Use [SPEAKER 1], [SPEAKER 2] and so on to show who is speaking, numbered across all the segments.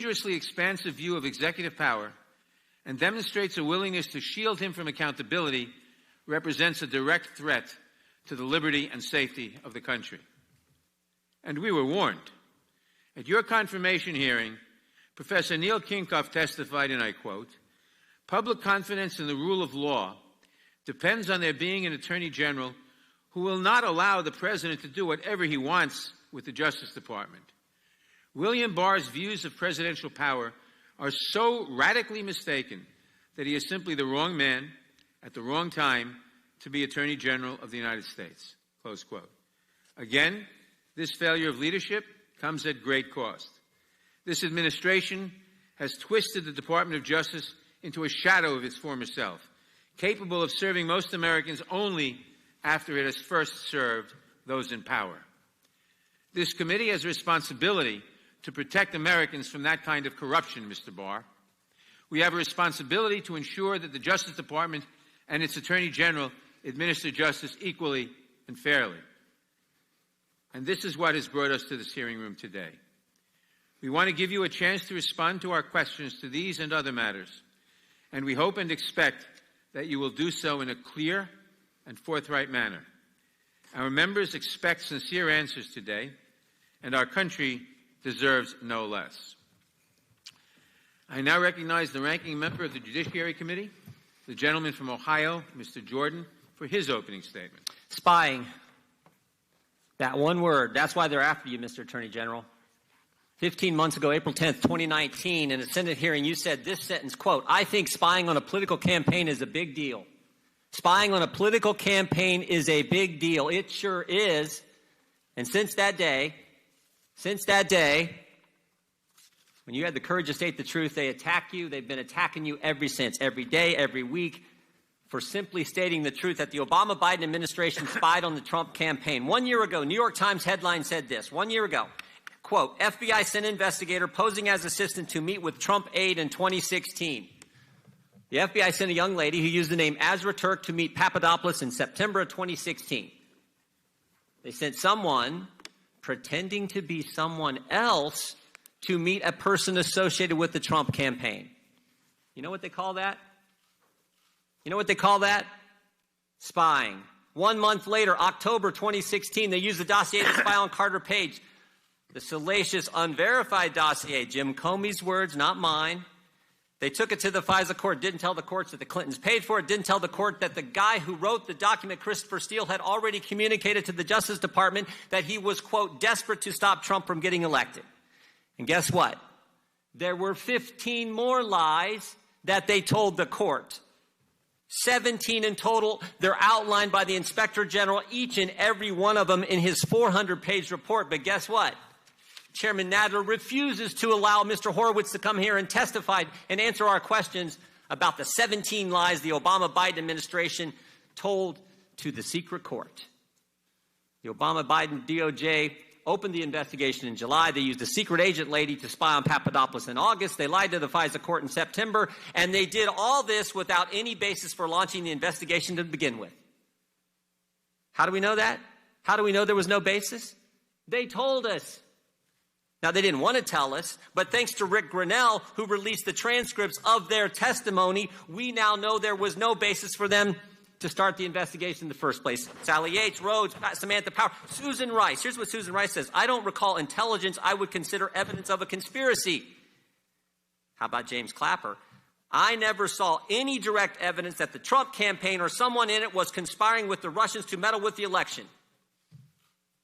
[SPEAKER 1] dangerously expansive view of executive power and demonstrates a willingness to shield him from accountability represents a direct threat to the liberty and safety of the country. And we were warned. At your confirmation hearing, Professor Neil Kinkoff testified, and I quote, "Public confidence in the rule of law depends on there being an Attorney General who will not allow the President to do whatever he wants with the Justice Department. William Barr's views of presidential power are so radically mistaken that he is simply the wrong man at the wrong time to be Attorney General of the United States." Close quote. Again, this failure of leadership comes at great cost. This administration has twisted the Department of Justice into a shadow of its former self, capable of serving most Americans only after it has first served those in power. This committee has a responsibility to protect Americans from that kind of corruption, Mr. Barr. We have a responsibility to ensure that the Justice Department and its Attorney General administer justice equally and fairly. And this is what has brought us to this hearing room today. We want to give you a chance to respond to our questions to these and other matters, and we hope and expect that you will do so in a clear and forthright manner. Our members expect sincere answers today, and our country deserves no less. I now recognize the ranking member of the Judiciary Committee, the gentleman from Ohio, Mr. Jordan, for his opening statement.
[SPEAKER 2] Spying. That one word. That's why they're after you, Mr. Attorney General. 15 months ago, April 10th, 2019, in a Senate hearing, you said this sentence, quote, "I think spying on a political campaign is a big deal." Spying on a political campaign is a big deal. It sure is. And since that day, when you had the courage to state the truth, they attack you. They've been attacking you ever since, every day, every week, for simply stating the truth that the Obama-Biden administration spied on the Trump campaign. 1 year ago, New York Times headline said this. 1 year ago, quote, "FBI sent investigator posing as assistant to meet with Trump aide in 2016. The FBI sent a young lady who used the name Azra Turk to meet Papadopoulos in September of 2016. They sent someone pretending to be someone else to meet a person associated with the Trump campaign. You know what they call that? You know what they call that? Spying. 1 month later, October 2016, they used the dossier to spy on Carter Page. The salacious, unverified dossier, Jim Comey's words, not mine. They took it to the FISA court, didn't tell the courts that the Clintons paid for it, didn't tell the court that the guy who wrote the document, Christopher Steele, had already communicated to the Justice Department that he was, quote, desperate to stop Trump from getting elected. And guess what? There were 15 more lies that they told the court. 17 in total. They're outlined by the Inspector General, each and every one of them in his 400-page report. But guess what? Chairman Nadler refuses to allow Mr. Horowitz to come here and testify and answer our questions about the 17 lies the Obama-Biden administration told to the secret court. The Obama-Biden DOJ opened the investigation in July. They used a secret agent lady to spy on Papadopoulos in August. They lied to the FISA court in September. And they did all this without any basis for launching the investigation to begin with. How do we know that? How do we know there was no basis? They told us. Now, they didn't want to tell us, but thanks to Rick Grinnell, who released the transcripts of their testimony, we now know there was no basis for them to start the investigation in the first place. Sally Yates, Rhodes, Samantha Power, Susan Rice. Here's what Susan Rice says. "I don't recall intelligence I would consider evidence of a conspiracy." How about James Clapper? "I never saw any direct evidence that the Trump campaign or someone in it was conspiring with the Russians to meddle with the election."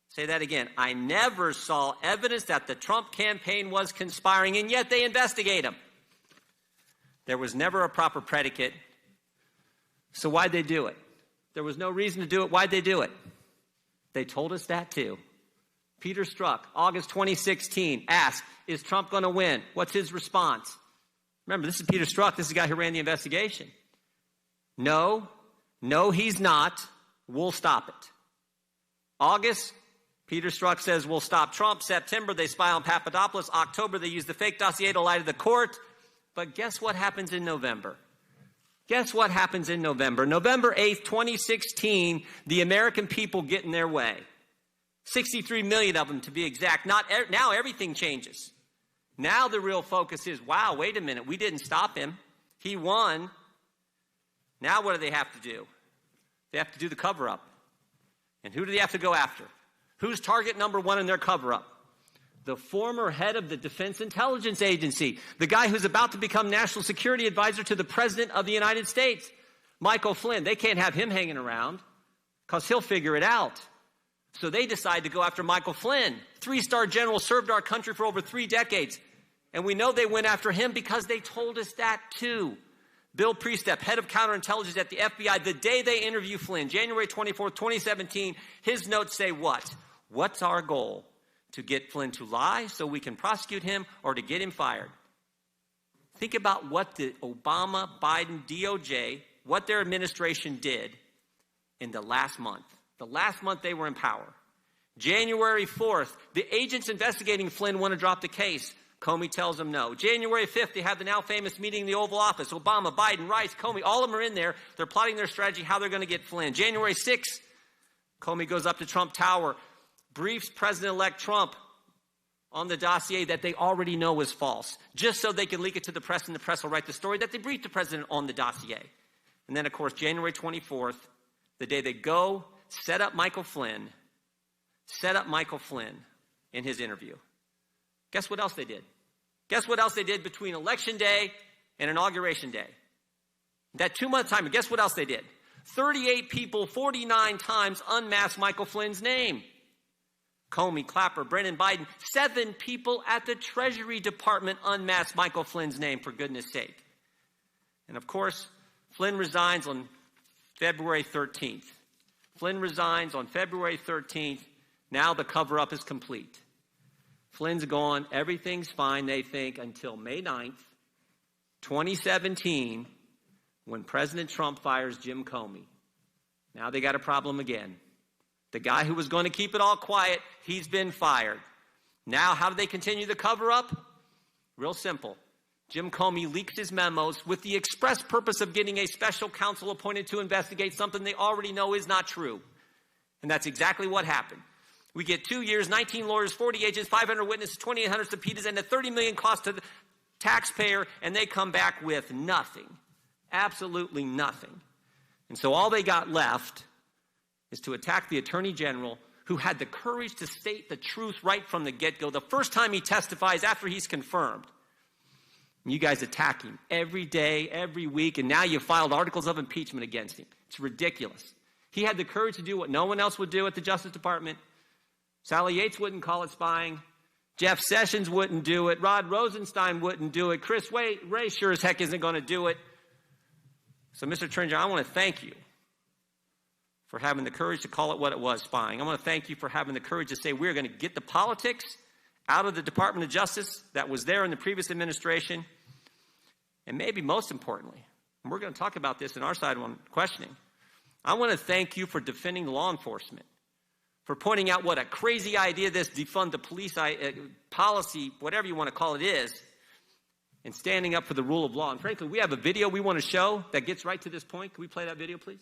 [SPEAKER 2] Say that again. "I never saw evidence that the Trump campaign was conspiring, and yet they investigate him." There was never a proper predicate. So why'd they do it? There was no reason to do it. Why'd they do it? They told us that too. Peter Strzok, August 2016, asked, "Is Trump going to win?" What's his response? Remember, this is Peter Strzok. This is the guy who ran the investigation. No, he's not. We'll stop it." August, Peter Strzok says, "We'll stop Trump." September, they spy on Papadopoulos. October, they use the fake dossier to lie to the court. But guess what happens in November? Guess what happens in November? November 8th, 2016, the American people get in their way. 63 million of them, to be exact. Now everything changes. Now the real focus is, wow, wait a minute, we didn't stop him. He won. Now what do they have to do? They have to do the cover-up. And who do they have to go after? Who's target number one in their cover-up? The former head of the Defense Intelligence Agency, the guy who's about to become National Security Advisor to the President of the United States, Michael Flynn. They can't have him hanging around because he'll figure it out. So they decide to go after Michael Flynn, three-star general, served our country for over 3 decades. And we know they went after him because they told us that too. Bill Priestep, head of counterintelligence at the FBI, the day they interview Flynn, January 24th, 2017, his notes say what? What's our goal? To get Flynn to lie so we can prosecute him or to get him fired? Think about what the Obama, Biden, DOJ, what their administration did in the last month. The last month they were in power. January 4th, the agents investigating Flynn want to drop the case. Comey tells them no. January 5th, they have the now famous meeting in the Oval Office. Obama, Biden, Rice, Comey, all of them are in there. They're plotting their strategy, how they're going to get Flynn. January 6th, Comey goes up to Trump Tower, briefs President-elect Trump on the dossier that they already know is false, just so they can leak it to the press, and the press will write the story that they briefed the president on the dossier. And then, of course, January 24th, the day they go set up Michael Flynn in his interview. Guess what else they did? Guess what else they did between Election Day and Inauguration Day? That 2-month time, guess what else they did? 38 people, 49 times unmasked Michael Flynn's name. Comey, Clapper, Brennan, Biden, 7 people at the Treasury Department unmasked Michael Flynn's name, for goodness sake. And of course, Flynn resigns on February 13th. Flynn resigns on February 13th. Now the cover-up is complete. Flynn's gone. Everything's fine, they think, until May 9th, 2017, when President Trump fires Jim Comey. Now they got a problem again. The guy who was going to keep it all quiet, he's been fired. Now, how do they continue the cover-up? Real simple. Jim Comey leaks his memos with the express purpose of getting a special counsel appointed to investigate something they already know is not true. And that's exactly what happened. We get 2 years, 19 lawyers, 40 agents, 500 witnesses, 2,800 subpoenas, and a $30 million cost to the taxpayer, and they come back with nothing. Absolutely nothing. And so all they got left is to attack the Attorney General, who had the courage to state the truth right from the get-go, the first time he testifies after he's confirmed. And you guys attack him every day, every week, and now you filed articles of impeachment against him. It's ridiculous. He had the courage to do what no one else would do at the Justice Department. Sally Yates wouldn't call it spying. Jeff Sessions wouldn't do it. Rod Rosenstein wouldn't do it. Chris Wray sure as heck isn't going to do it. So, Mr. Attorney General, I want to thank you for having the courage to call it what it was, spying. I want to thank you for having the courage to say we're going to get the politics out of the Department of Justice that was there in the previous administration. And maybe most importantly, and we're going to talk about this in our side on questioning, I want to thank you for defending law enforcement, for pointing out what a crazy idea this defund the police policy, whatever you want to call it, is, and standing up for the rule of law. And frankly, we have a video we want to show that gets right to this point. Can we play that video, please?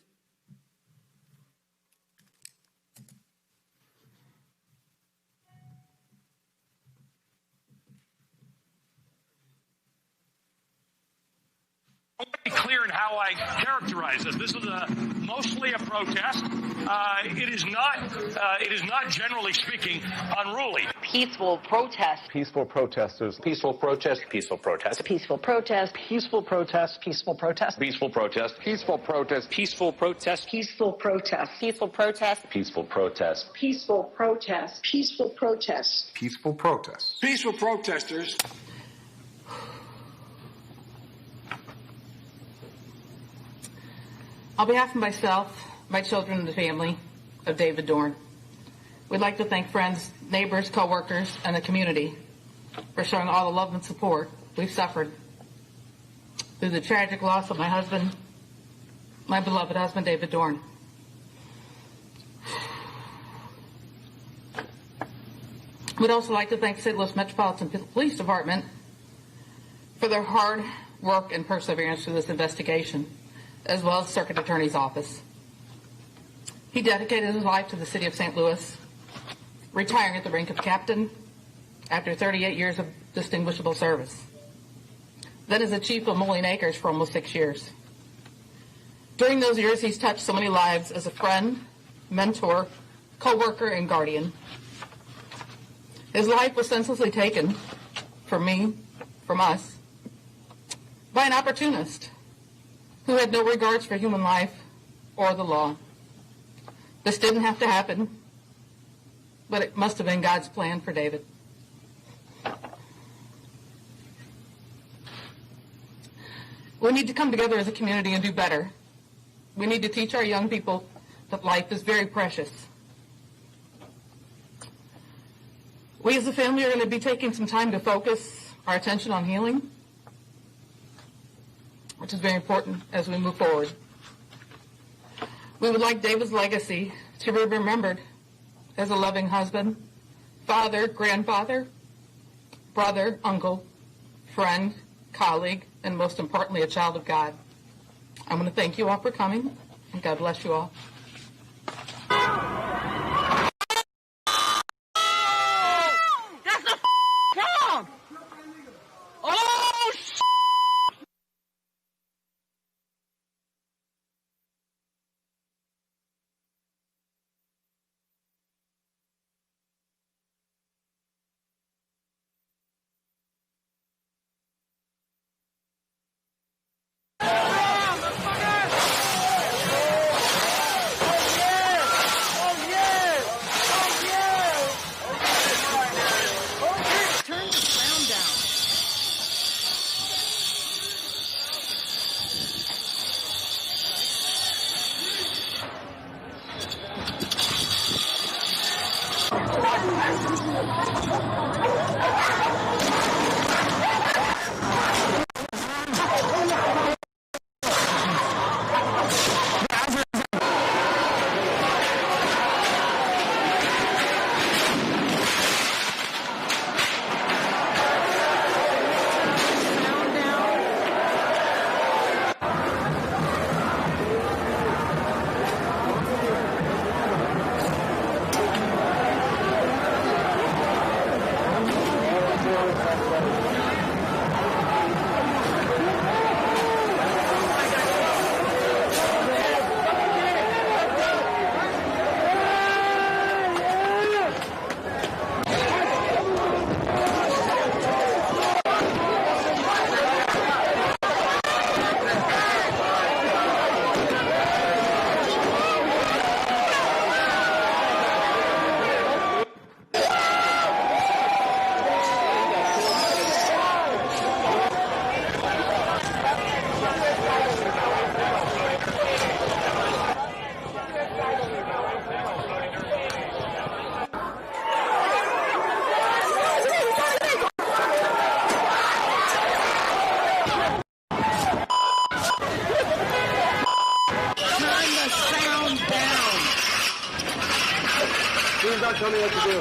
[SPEAKER 3] I want to be clear in how I characterize this. This is mostly a protest. It is not, generally speaking, unruly.
[SPEAKER 4] Peaceful protest.
[SPEAKER 5] Peaceful protesters.
[SPEAKER 6] Peaceful protest. Peaceful protest.
[SPEAKER 4] Peaceful protest.
[SPEAKER 6] Peaceful protest. Peaceful protest.
[SPEAKER 5] Peaceful protest.
[SPEAKER 6] Peaceful protest.
[SPEAKER 5] Peaceful protest.
[SPEAKER 4] Peaceful protest.
[SPEAKER 6] Peaceful protest.
[SPEAKER 5] Peaceful protest.
[SPEAKER 4] Peaceful protest. Peaceful protest.
[SPEAKER 5] Peaceful protest.
[SPEAKER 7] Peaceful protesters.
[SPEAKER 8] On behalf of myself, my children, and the family of David Dorn, we'd like to thank friends, neighbors, co-workers, and the community for showing all the love and support we've suffered through the tragic loss of my husband, my beloved husband, David Dorn. We'd also like to thank St. Louis Metropolitan Police Department for their hard work and perseverance through this investigation, as well as Circuit Attorney's Office. He dedicated his life to the city of St. Louis, retiring at the rank of captain after 38 years of distinguishable service. Then as a chief of Moline Acres for almost 6 years. During those years, he's touched so many lives as a friend, mentor, co-worker, and guardian. His life was senselessly taken from me, from us, by an opportunist who had no regards for human life or the law. This didn't have to happen, but it must have been God's plan for David. We need to come together as a community and do better. We need to teach our young people that life is very precious. We as a family are going to be taking some time to focus our attention on healing, which is very important as we move forward. We would like David's legacy to be remembered as a loving husband, father, grandfather, brother, uncle, friend, colleague, and most importantly, a child of God. I want to thank you all for coming, and God bless you all.
[SPEAKER 7] That's a bomb! Oh,
[SPEAKER 9] Please don't tell me what to do.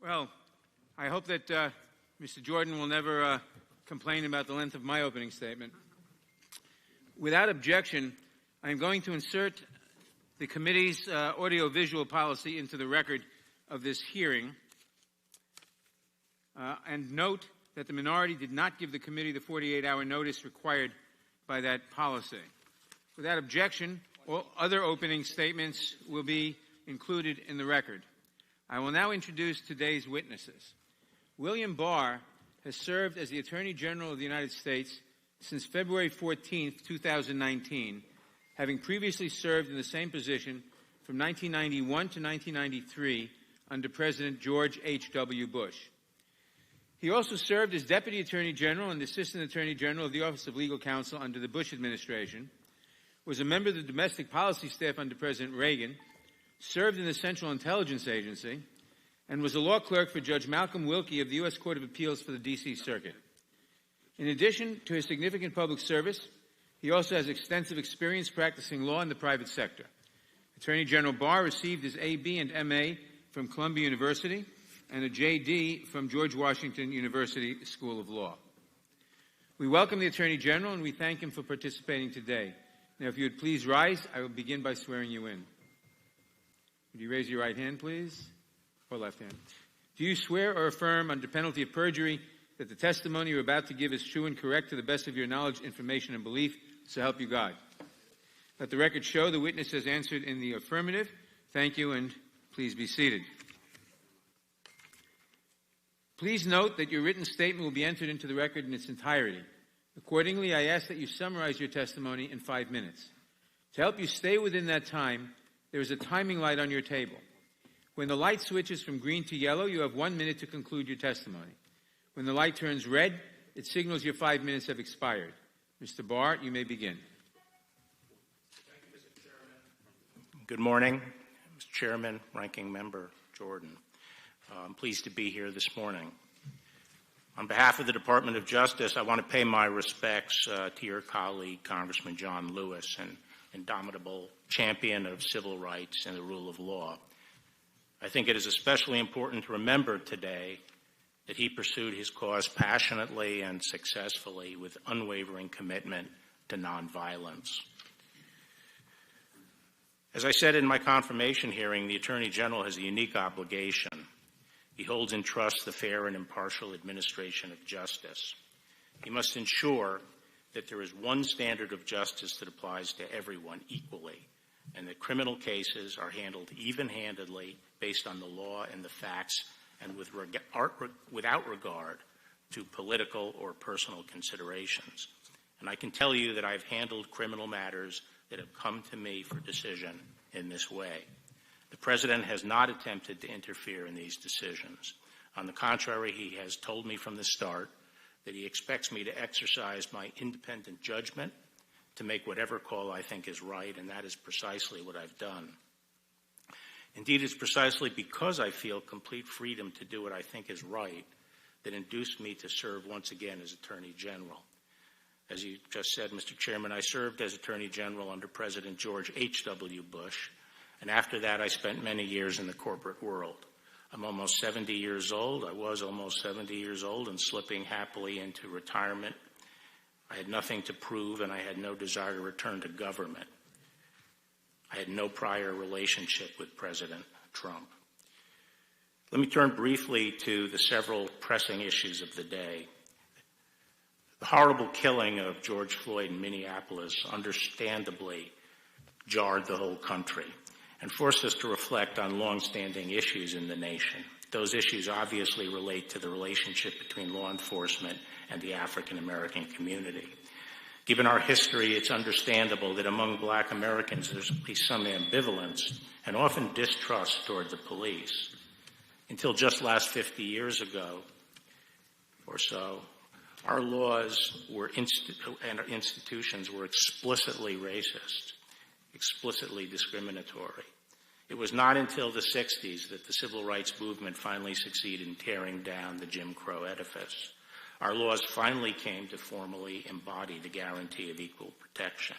[SPEAKER 1] Well, I hope that Mr. Jordan will never complain about the length of my opening statement. Without objection, I am going to insert the committee's audiovisual policy into the record of this hearing and note that the minority did not give the committee the 48-hour notice required by that policy. Without objection, all other opening statements will be included in the record. I will now introduce today's witnesses. William Barr has served as the Attorney General of the United States since February 14, 2019, having previously served in the same position from 1991 to 1993 under President George H.W. Bush. He also served as Deputy Attorney General and Assistant Attorney General of the Office of Legal Counsel under the Bush administration, was a member of the Domestic Policy Staff under President Reagan, served in the Central Intelligence Agency, and was a law clerk for Judge Malcolm Wilkie of the U.S. Court of Appeals for the D.C. Circuit. In addition to his significant public service, he also has extensive experience practicing law in the private sector. Attorney General Barr received his A.B. and M.A. from Columbia University and a J.D. from George Washington University School of Law. We welcome the Attorney General and we thank him for participating today. Now, if you would please rise, I will begin by swearing you in. Would you raise your right hand, please? Or left hand? Do you swear or affirm under penalty of perjury that the testimony you're about to give is true and correct to the best of your knowledge, information, and belief, so help you God? Let the record show the witness has answered in the affirmative. Thank you, and please be seated. Please note that your written statement will be entered into the record in its entirety. Accordingly, I ask that you summarize your testimony in 5 minutes. To help you stay within that time, there is a timing light on your table. When the light switches from green to yellow, you have 1 minute to conclude your testimony. When the light turns red, it signals your 5 minutes have expired. Mr. Barr, you may begin.
[SPEAKER 10] Thank you, Mr. Chairman. Good morning, Mr. Chairman, Ranking Member Jordan. I'm pleased to be here this morning. On behalf of the Department of Justice, I want to pay my respects to your colleague, Congressman John Lewis, an indomitable champion of civil rights and the rule of law. I think it is especially important to remember today that he pursued his cause passionately and successfully with unwavering commitment to nonviolence. As I said in my confirmation hearing, the Attorney General has a unique obligation. He holds in trust the fair and impartial administration of justice. He must ensure that there is one standard of justice that applies to everyone equally, and that criminal cases are handled even-handedly based on the law and the facts and without regard to political or personal considerations. And I can tell you that I've handled criminal matters that have come to me for decision in this way. The President has not attempted to interfere in these decisions. On the contrary, he has told me from the start that he expects me to exercise my independent judgment to make whatever call I think is right, and that is precisely what I've done. Indeed, it's precisely because I feel complete freedom to do what I think is right that induced me to serve once again as Attorney General. As you just said, Mr. Chairman, I served as Attorney General under President George H.W. Bush, and after that I spent many years in the corporate world. I'm almost 70 years old. I was almost 70 years old and slipping happily into retirement. I had nothing to prove, and I had no desire to return to government. I had no prior relationship with President Trump. Let me turn briefly to the several pressing issues of the day. The horrible killing of George Floyd in Minneapolis understandably jarred the whole country and forced us to reflect on long-standing issues in the nation. Those issues obviously relate to the relationship between law enforcement and the African-American community. Given our history, it's understandable that among Black Americans there's at least some ambivalence and often distrust toward the police. Until just last 50 years ago or so, our laws and our institutions were explicitly racist, explicitly discriminatory. It was not until the 60s that the civil rights movement finally succeeded in tearing down the Jim Crow edifice. Our laws finally came to formally embody the guarantee of equal protection.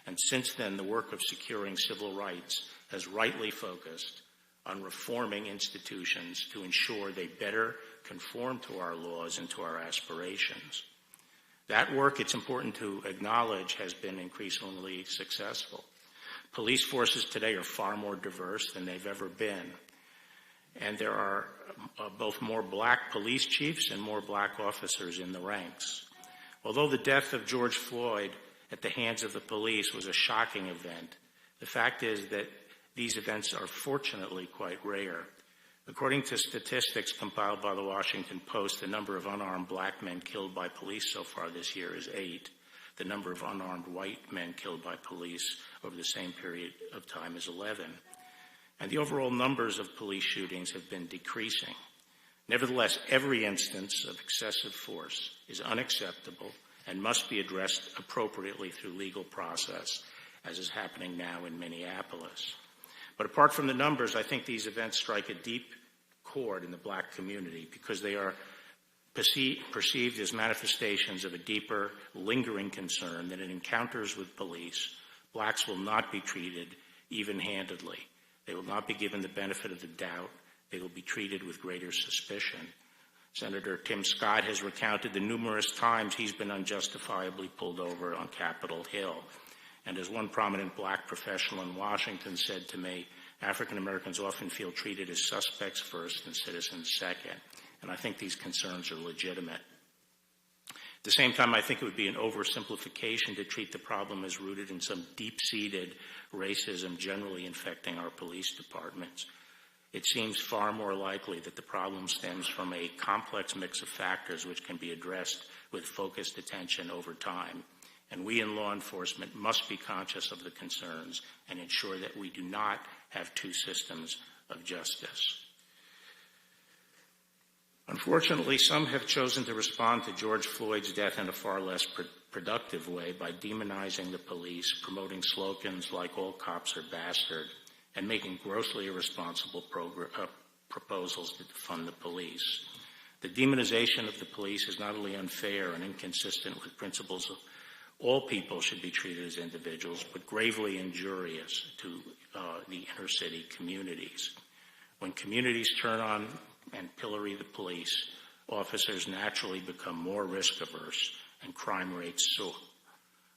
[SPEAKER 10] And since then, the work of securing civil rights has rightly focused on reforming institutions to ensure they better conform to our laws and to our aspirations. That work, it's important to acknowledge, has been increasingly successful. Police forces today are far more diverse than they've ever been. And there are both more black police chiefs and more black officers in the ranks. Although the death of George Floyd at the hands of the police was a shocking event, the fact is that these events are fortunately quite rare. According to statistics compiled by the Washington Post, the number of unarmed black men killed by police so far this year is 8. The number of unarmed white men killed by police over the same period of time is 11. And the overall numbers of police shootings have been decreasing. Nevertheless, every instance of excessive force is unacceptable and must be addressed appropriately through legal process, as is happening now in Minneapolis. But apart from the numbers, I think these events strike a deep chord in the black community because they are perceived as manifestations of a deeper, lingering concern that in encounters with police, blacks will not be treated even-handedly. They will not be given the benefit of the doubt. They will be treated with greater suspicion. Senator Tim Scott has recounted the numerous times he's been unjustifiably pulled over on Capitol Hill. And as one prominent black professional in Washington said to me, African Americans often feel treated as suspects first and citizens second. And I think these concerns are legitimate. At the same time, I think it would be an oversimplification to treat the problem as rooted in some deep-seated racism generally infecting our police departments. It seems far more likely that the problem stems from a complex mix of factors which can be addressed with focused attention over time. And we in law enforcement must be conscious of the concerns and ensure that we do not have two systems of justice. Unfortunately, some have chosen to respond to George Floyd's death in a far less productive way by demonizing the police, promoting slogans like "all cops are bastard," and making grossly irresponsible proposals to defund the police. The demonization of the police is not only unfair and inconsistent with principles of all people should be treated as individuals, but gravely injurious to the inner city communities. When communities turn on and pillory the police, officers naturally become more risk averse and crime rates soar.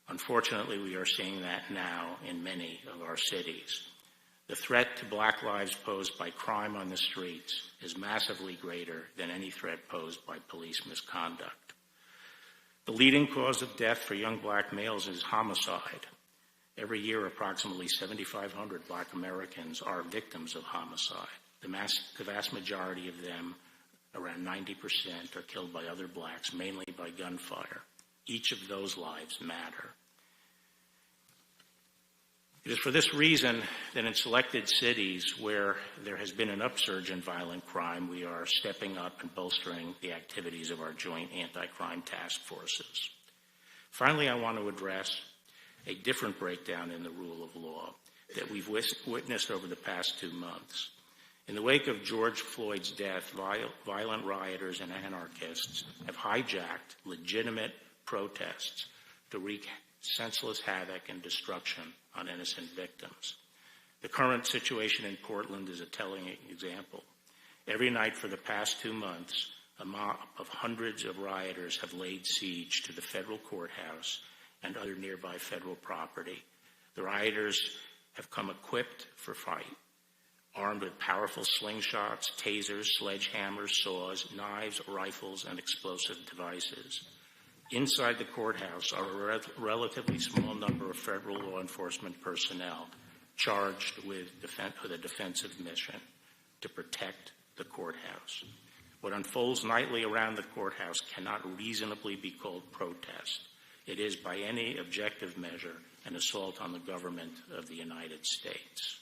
[SPEAKER 10] Unfortunately, we are seeing that now in many of our cities. The threat to black lives posed by crime on the streets is massively greater than any threat posed by police misconduct. The leading cause of death for young black males is homicide. Every year, approximately 7,500 black Americans are victims of homicide. The vast majority of them, around 90%, are killed by other blacks, mainly by gunfire. Each of those lives matter. It is for this reason that in selected cities where there has been an upsurge in violent crime, we are stepping up and bolstering the activities of our joint anti-crime task forces. Finally, I want to address a different breakdown in the rule of law that we've witnessed over the past 2 months. In the wake of George Floyd's death, violent rioters and anarchists have hijacked legitimate protests to wreak senseless havoc and destruction on innocent victims. The current situation in Portland is a telling example. Every night for the past 2 months, a mob of hundreds of rioters have laid siege to the federal courthouse and other nearby federal property. The rioters have come equipped for fight, armed with powerful slingshots, tasers, sledgehammers, saws, knives, rifles, and explosive devices. Inside the courthouse are a relatively small number of federal law enforcement personnel charged with a defensive mission to protect the courthouse. What unfolds nightly around the courthouse cannot reasonably be called protest. It is, by any objective measure, an assault on the government of the United States.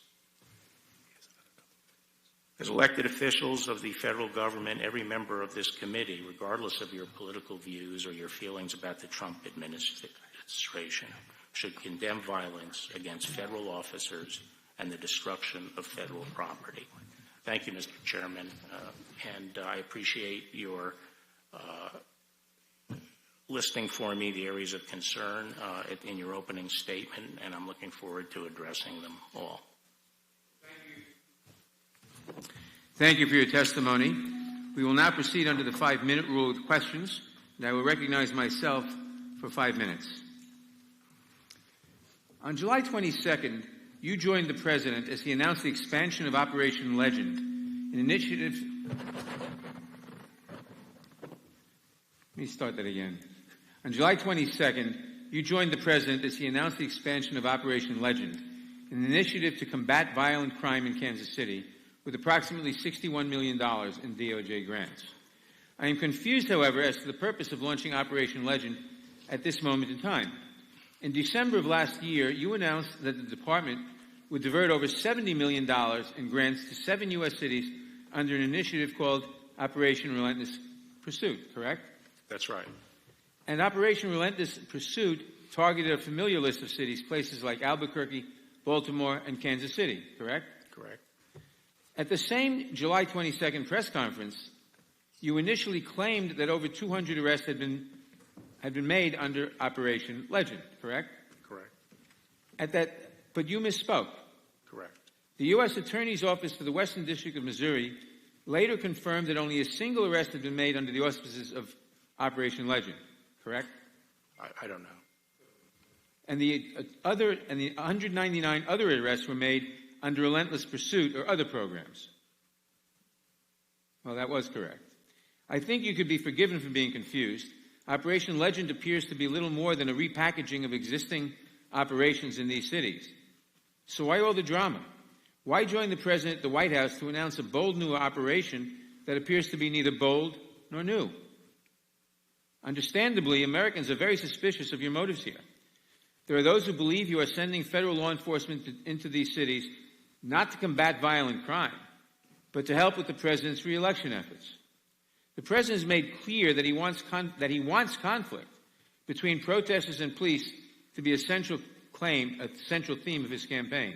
[SPEAKER 10] As elected officials of the federal government, every member of this committee, regardless of your political views or your feelings about the Trump administration, should condemn violence against federal officers and the destruction of federal property. Thank you, Mr. Chairman, and I appreciate your listing for me the areas of concern in your opening statement, and I'm looking forward to addressing them all.
[SPEAKER 1] Thank you for your testimony. We will now proceed under the 5-minute rule with questions, and I will recognize myself for 5 minutes. On July 22nd, you joined the President as he announced the expansion of Operation Legend, an initiative... Let me start that again. On July 22nd, you joined the President as he announced the expansion of Operation Legend, an initiative to combat violent crime in Kansas City, with approximately $61 million in DOJ grants. I am confused, however, as to the purpose of launching Operation Legend at this moment in time. In December of last year, you announced that the department would divert over $70 million in grants to 7 U.S. cities under an initiative called Operation Relentless Pursuit, correct?
[SPEAKER 10] That's right.
[SPEAKER 1] And Operation Relentless Pursuit targeted a familiar list of cities, places like Albuquerque, Baltimore, and Kansas City, correct?
[SPEAKER 10] Correct.
[SPEAKER 1] At the same July 22nd press conference, you initially claimed that over 200 arrests had been made under Operation Legend, correct?
[SPEAKER 10] Correct.
[SPEAKER 1] But you misspoke.
[SPEAKER 10] Correct.
[SPEAKER 1] The U.S. Attorney's Office for the Western District of Missouri later confirmed that only a single arrest had been made under the auspices of Operation Legend, correct?
[SPEAKER 10] I don't know.
[SPEAKER 1] And the 199 other arrests were made under Relentless Pursuit or other programs. Well, that was correct. I think you could be forgiven for being confused. Operation Legend appears to be little more than a repackaging of existing operations in these cities. So why all the drama? Why join the President at the White House to announce a bold new operation that appears to be neither bold nor new? Understandably, Americans are very suspicious of your motives here. There are those who believe you are sending federal law enforcement into these cities not to combat violent crime, but to help with the President's re-election efforts. The President has made clear that he wants conflict between protesters and police to be a central theme of his campaign.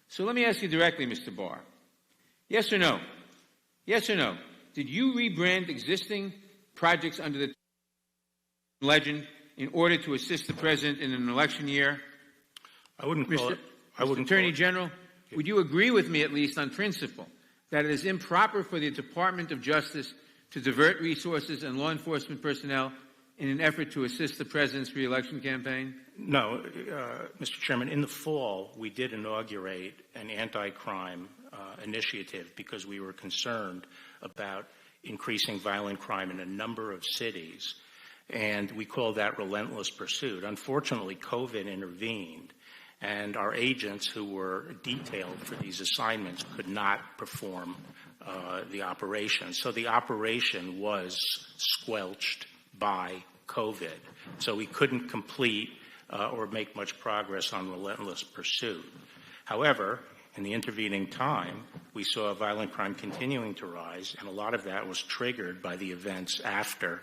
[SPEAKER 1] So let me ask you directly, Mr. Barr. Yes or no? Yes or no? Did you rebrand existing projects under the Legend in order to assist the President in an election year?
[SPEAKER 10] I wouldn't call it.
[SPEAKER 1] Mr. Attorney General, would you agree with me, at least on principle, that it is improper for the Department of Justice to divert resources and law enforcement personnel in an effort to assist the President's re-election campaign?
[SPEAKER 10] No, Mr. Chairman. In the fall, we did inaugurate an anti-crime initiative because we were concerned about increasing violent crime in a number of cities, and we called that Relentless Pursuit. Unfortunately, COVID intervened, and our agents who were detailed for these assignments could not perform the operation. So the operation was squelched by COVID. So we couldn't complete or make much progress on Relentless Pursuit. However, in the intervening time, we saw violent crime continuing to rise, and a lot of that was triggered by the events after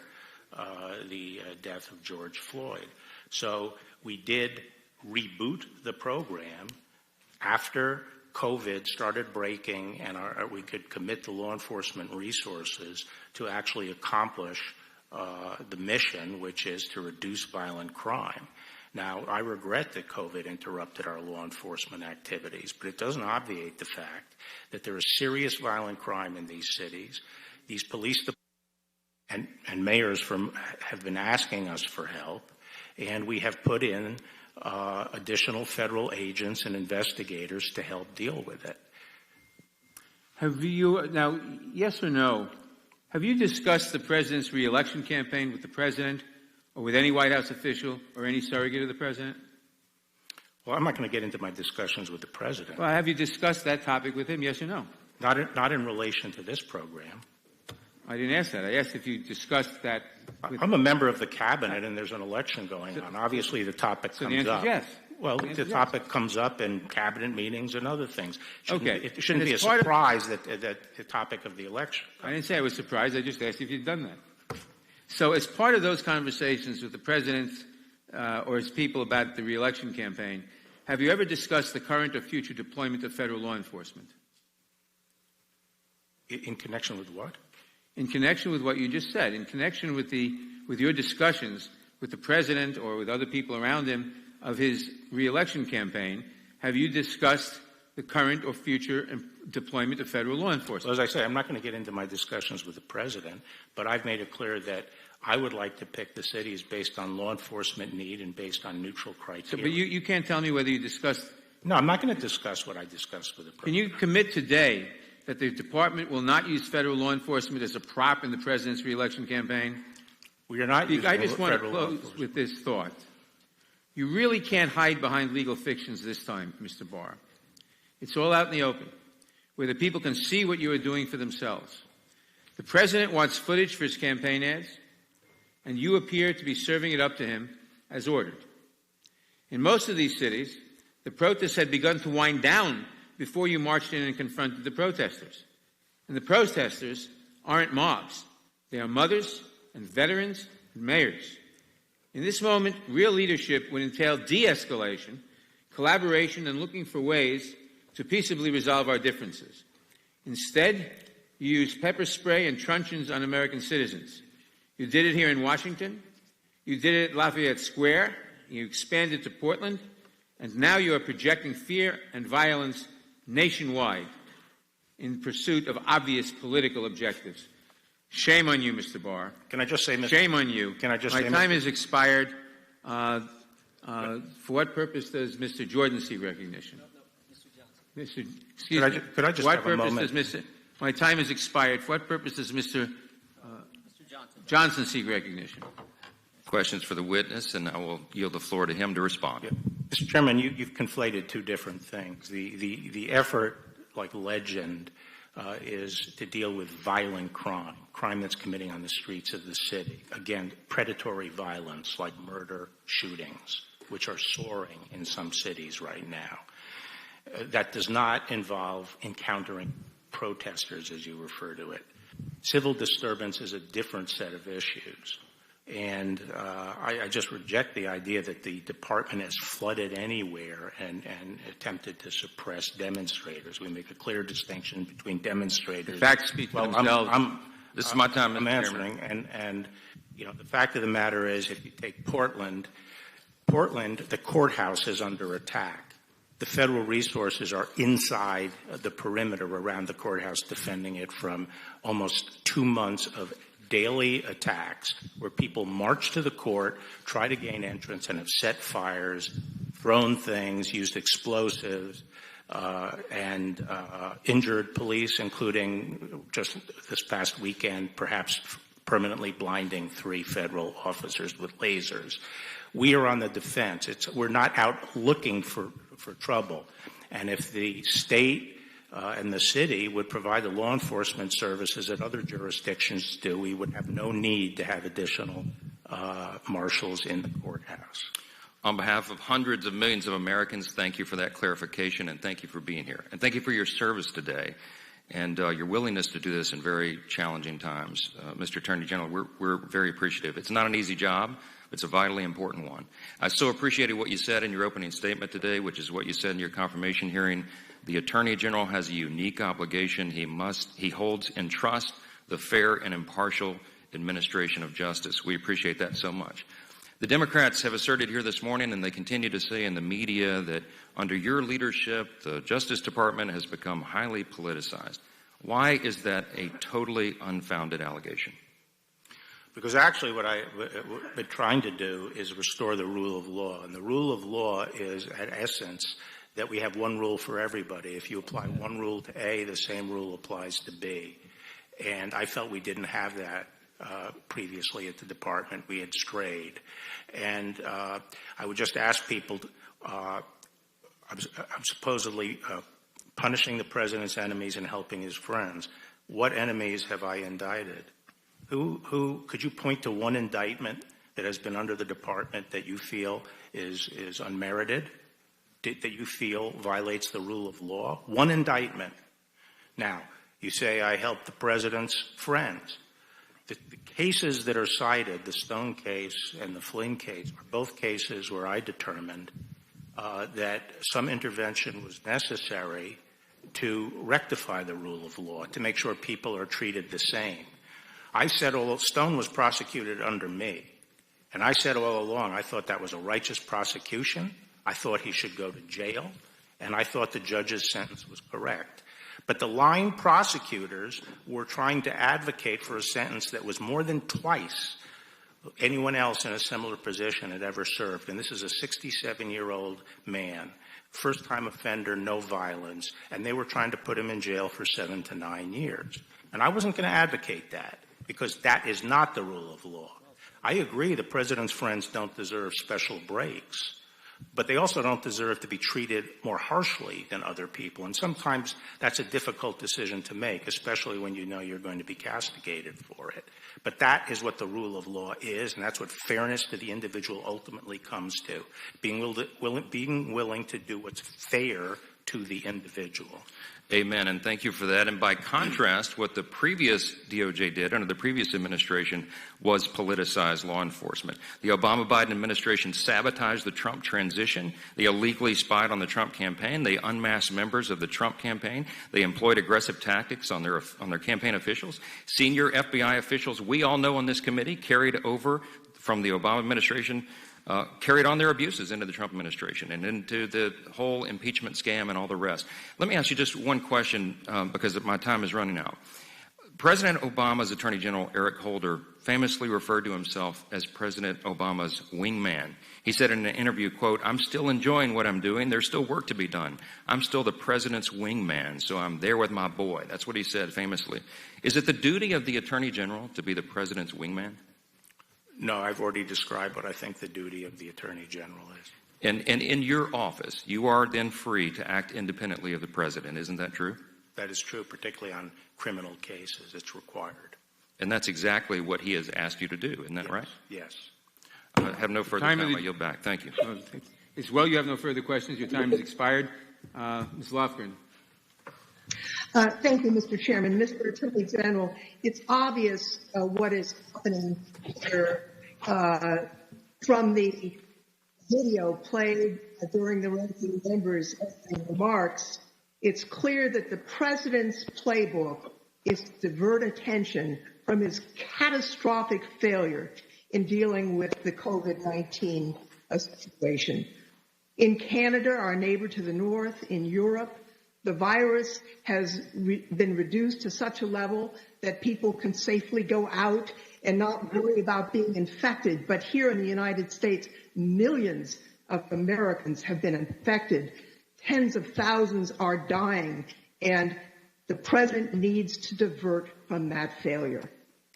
[SPEAKER 10] the death of George Floyd. So we did reboot the program after COVID started breaking and we could commit the law enforcement resources to actually accomplish the mission, which is to reduce violent crime. Now, I regret that COVID interrupted our law enforcement activities, but it doesn't obviate the fact that there is serious violent crime in these cities. These police departments and mayors have been asking us for help, and we have put in additional federal agents and investigators to help deal with it.
[SPEAKER 1] Have you, now, yes or no, have you discussed the President's re-election campaign with the President or with any White House official or any surrogate of the President?
[SPEAKER 10] Well, I'm not going to get into my discussions with the President.
[SPEAKER 1] Well, have you discussed that topic with him, yes or no?
[SPEAKER 10] Not in relation to this program.
[SPEAKER 1] I didn't ask that. I asked if you discussed that with...
[SPEAKER 10] I'm a member of the Cabinet, and there's an election going on. Obviously, the topic comes up.
[SPEAKER 1] So the answer is yes.
[SPEAKER 10] Well, the topic comes up in Cabinet meetings and other things. It shouldn't be a
[SPEAKER 1] surprise
[SPEAKER 10] surprise that the topic of the election.
[SPEAKER 1] I didn't say I was surprised. I just asked if you'd done that. So as part of those conversations with the President or his people about the re-election campaign, have you ever discussed the current or future deployment of federal law enforcement?
[SPEAKER 10] In connection with what?
[SPEAKER 1] In connection with what you just said, in connection with your discussions with the President or with other people around him of his re-election campaign, have you discussed the current or future deployment of federal law enforcement.
[SPEAKER 10] Well, as I say, I'm not going to get into my discussions with the president, but I've made it clear that I would like to pick the cities based on law enforcement need and based on neutral criteria.
[SPEAKER 1] So, but you can't tell me whether you discussed.
[SPEAKER 10] No, I'm not going to discuss what I discussed with the president.
[SPEAKER 1] Can you commit today that the department will not use federal law enforcement as a prop in the president's reelection campaign?
[SPEAKER 10] We are not using
[SPEAKER 1] I just want to
[SPEAKER 10] federal
[SPEAKER 1] close with this thought. You really can't hide behind legal fictions this time, Mr. Barr. It's all out in the open, where the people can see what you are doing for themselves. The president wants footage for his campaign ads, and you appear to be serving it up to him as ordered. In most of these cities, the protests had begun to wind down before you marched in and confronted the protesters. And the protesters aren't mobs. They are mothers and veterans and mayors. In this moment, real leadership would entail de-escalation, collaboration, and looking for ways to peaceably resolve our differences. Instead, you use pepper spray and truncheons on American citizens. You did it here in Washington. You did it at Lafayette Square. You expanded to Portland. And now you are projecting fear and violence nationwide in pursuit of obvious political objectives. Shame on you, Mr. Barr.
[SPEAKER 10] Can I just say, Mr.
[SPEAKER 1] Shame on you.
[SPEAKER 10] Can I just
[SPEAKER 1] My
[SPEAKER 10] say,
[SPEAKER 1] time
[SPEAKER 10] Mr.
[SPEAKER 1] has expired. For what purpose does Mr. Jordan seek recognition? Mr. Excuse me.
[SPEAKER 10] Could I just
[SPEAKER 1] what
[SPEAKER 10] have a
[SPEAKER 1] purpose
[SPEAKER 10] moment?
[SPEAKER 1] does Mr. My time has expired. For what purpose does Mr. Johnson seek recognition?
[SPEAKER 11] Questions for the witness, and I will yield the floor to him to respond.
[SPEAKER 10] Yeah. Mr. Chairman, you've conflated two different things. The effort, like legend, is to deal with violent crime that's committing on the streets of the city. Again, predatory violence like murder, shootings, which are soaring in some cities right now. That does not involve encountering protesters, as you refer to it. Civil disturbance is a different set of issues. And I just reject the idea that the department has flooded anywhere and attempted to suppress demonstrators. We make a clear distinction between demonstrators.
[SPEAKER 1] Facts speak for themselves.
[SPEAKER 11] This is my time,
[SPEAKER 10] I'm
[SPEAKER 11] Mr.
[SPEAKER 10] answering.
[SPEAKER 11] Chairman.
[SPEAKER 10] And you know, the fact of the matter is, if you take Portland, the courthouse is under attack. The federal resources are inside the perimeter around the courthouse, defending it from almost 2 months of daily attacks where people march to the court, try to gain entrance, and have set fires, thrown things, used explosives, and injured police, including just this past weekend, perhaps permanently blinding 3 federal officers with lasers. We are on the defense. We're not out looking for trouble. And if the state and the city would provide the law enforcement services that other jurisdictions do, we would have no need to have additional marshals in the courthouse.
[SPEAKER 11] On behalf of hundreds of millions of Americans, thank you for that clarification, and thank you for being here. And thank you for your service today and your willingness to do this in very challenging times. Mr. Attorney General, we're very appreciative. It's not an easy job. It's a vitally important one. I so appreciated what you said in your opening statement today, which is what you said in your confirmation hearing. The Attorney General has a unique obligation. He holds in trust the fair and impartial administration of justice. We appreciate that so much. The Democrats have asserted here this morning, and they continue to say in the media, that under your leadership, the Justice Department has become highly politicized. Why is that a totally unfounded allegation?
[SPEAKER 10] Because actually what I've been trying to do is restore the rule of law. And the rule of law is, at essence, that we have one rule for everybody. If you apply one rule to A, the same rule applies to B. And I felt we didn't have that previously at the department. We had strayed. And I would just ask people, I'm supposedly punishing the president's enemies and helping his friends. What enemies have I indicted? Who could you point to one indictment that has been under the department that you feel is unmerited, that you feel violates the rule of law? One indictment. Now, you say I helped the president's friends. The cases that are cited, the Stone case and the Flynn case, are both cases where I determined that some intervention was necessary to rectify the rule of law, to make sure people are treated the same. I said Stone was prosecuted under me, and I said all along I thought that was a righteous prosecution. I thought he should go to jail, and I thought the judge's sentence was correct. But the line prosecutors were trying to advocate for a sentence that was more than twice anyone else in a similar position had ever served. And this is a 67-year-old man, first-time offender, no violence, and they were trying to put him in jail for 7 to 9 years. And I wasn't going to advocate that, because that is not the rule of law. I agree the president's friends don't deserve special breaks, but they also don't deserve to be treated more harshly than other people. And sometimes that's a difficult decision to make, especially when you know you're going to be castigated for it. But that is what the rule of law is, and that's what fairness to the individual ultimately comes to, being willing to do what's fair to the individual.
[SPEAKER 11] Amen, and thank you for that. And by contrast, what the previous DOJ did under the previous administration was politicize law enforcement. The Obama-Biden administration sabotaged the Trump transition. They illegally spied on the Trump campaign. They unmasked members of the Trump campaign. They employed aggressive tactics on their campaign officials. Senior FBI officials, we all know on this committee, carried over from the Obama administration, carried on their abuses into the Trump administration and into the whole impeachment scam and all the rest. Let me ask you just one question because my time is running out. President Obama's Attorney General Eric Holder famously referred to himself as President Obama's wingman. He said in an interview, quote, "I'm still enjoying what I'm doing. There's still work to be done. I'm still the president's wingman, so I'm there with my boy." That's what he said famously. Is it the duty of the Attorney General to be the president's wingman?
[SPEAKER 10] No, I've already described what I think the duty of the Attorney General is.
[SPEAKER 11] And in your office, you are then free to act independently of the president. Isn't that true?
[SPEAKER 10] That is true, particularly on criminal cases. It's required.
[SPEAKER 11] And that's exactly what he has asked you to do. Isn't that right?
[SPEAKER 10] Yes.
[SPEAKER 11] I have no further time. I yield back. Thank you.
[SPEAKER 1] As well, you have no further questions. Your time has expired. Ms. Lofgren.
[SPEAKER 12] Thank you, Mr. Chairman. Mr. Attorney General, it's obvious what is happening here from the video played during the ranking member's remarks. It's clear that the president's playbook is to divert attention from his catastrophic failure in dealing with the COVID-19 situation. In Canada, our neighbor to the north, in Europe, the virus has been reduced to such a level that people can safely go out and not worry about being infected. But here in the United States, millions of Americans have been infected. Tens of thousands are dying, and the president needs to divert from that failure.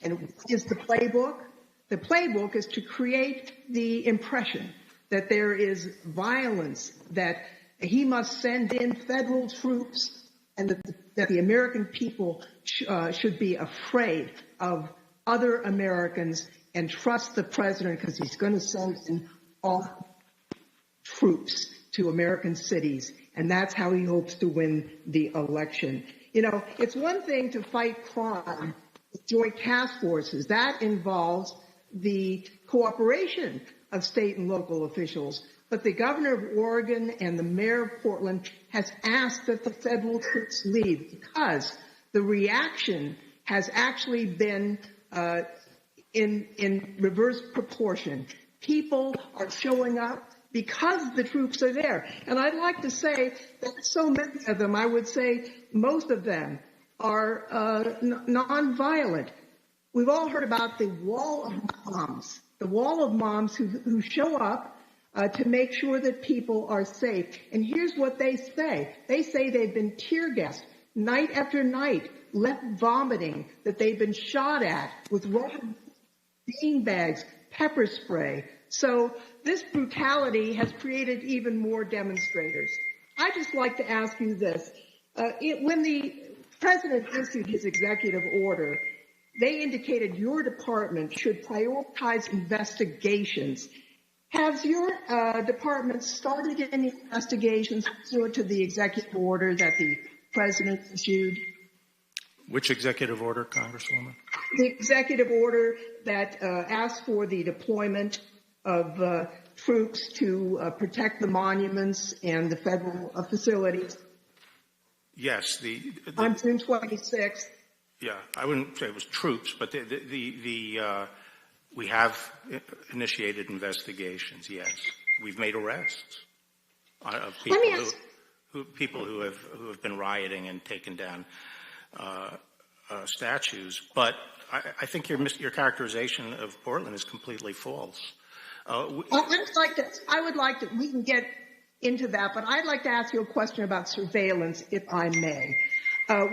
[SPEAKER 12] And what is the playbook? The playbook is to create the impression that there is violence, that he must send in federal troops, and that the American people should be afraid of other Americans and trust the president because he's going to send in all troops to American cities. And that's how he hopes to win the election. You know, it's one thing to fight crime with joint task forces. That involves the cooperation of state and local officials. But the governor of Oregon and the mayor of Portland has asked that the federal troops leave because the reaction has actually been in reverse proportion. People are showing up because the troops are there. And I'd like to say that so many of them, I would say most of them, are nonviolent. We've all heard about the wall of moms who show up to make sure that people are safe. And here's what they say. They say they've been tear gassed night after night, left vomiting, that they've been shot at with rubber bean bags, pepper spray. So this brutality has created even more demonstrators. I'd just like to ask you this. When the president issued his executive order, they indicated your department should prioritize investigations. Has your department started any investigations pursuant to the executive order that the president issued?
[SPEAKER 10] Which executive order, Congresswoman?
[SPEAKER 12] The executive order that asks for the deployment of troops to protect the monuments and the federal facilities.
[SPEAKER 10] Yes.
[SPEAKER 12] On June 26th.
[SPEAKER 10] Yeah, I wouldn't say it was troops, but we have initiated investigations, yes. We've made arrests of people people who have been rioting and taken down statues. But I think your characterization of Portland is completely false.
[SPEAKER 12] I would like to, we can get into that, but I'd like to ask you a question about surveillance, if I may.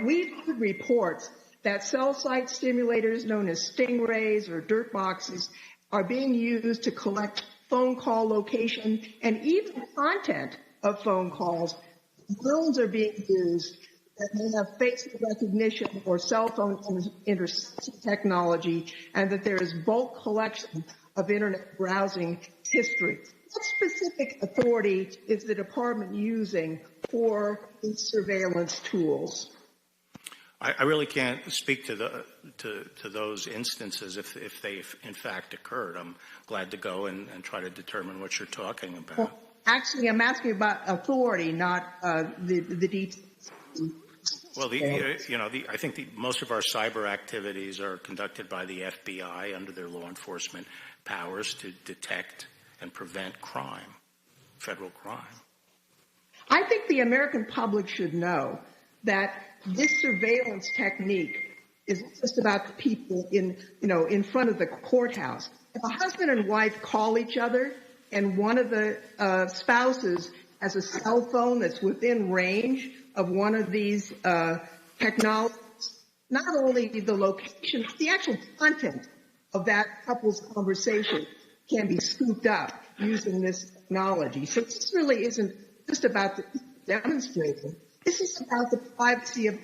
[SPEAKER 12] We've heard reports that cell site stimulators known as stingrays or dirt boxes are being used to collect phone call location and even content of phone calls. Drones are being used that may have face recognition or cell phone interception technology, and that there is bulk collection of internet browsing history. What specific authority is the department using for these surveillance tools?
[SPEAKER 10] I really can't speak to those instances if they in fact occurred. I'm glad to go and try to determine what you're talking about.
[SPEAKER 12] Well, actually, I'm asking about authority, not the details.
[SPEAKER 10] Well, I think most of our cyber activities are conducted by the FBI under their law enforcement powers to detect and prevent crime, federal crime.
[SPEAKER 12] I think the American public should know that this surveillance technique isn't just about the people in front of the courthouse. If a husband and wife call each other and one of the spouses has a cell phone that's within range of one of these technologies, not only the location, the actual content of that couple's conversation can be scooped up using this technology. So this really isn't just about the demonstrating. This is about the privacy of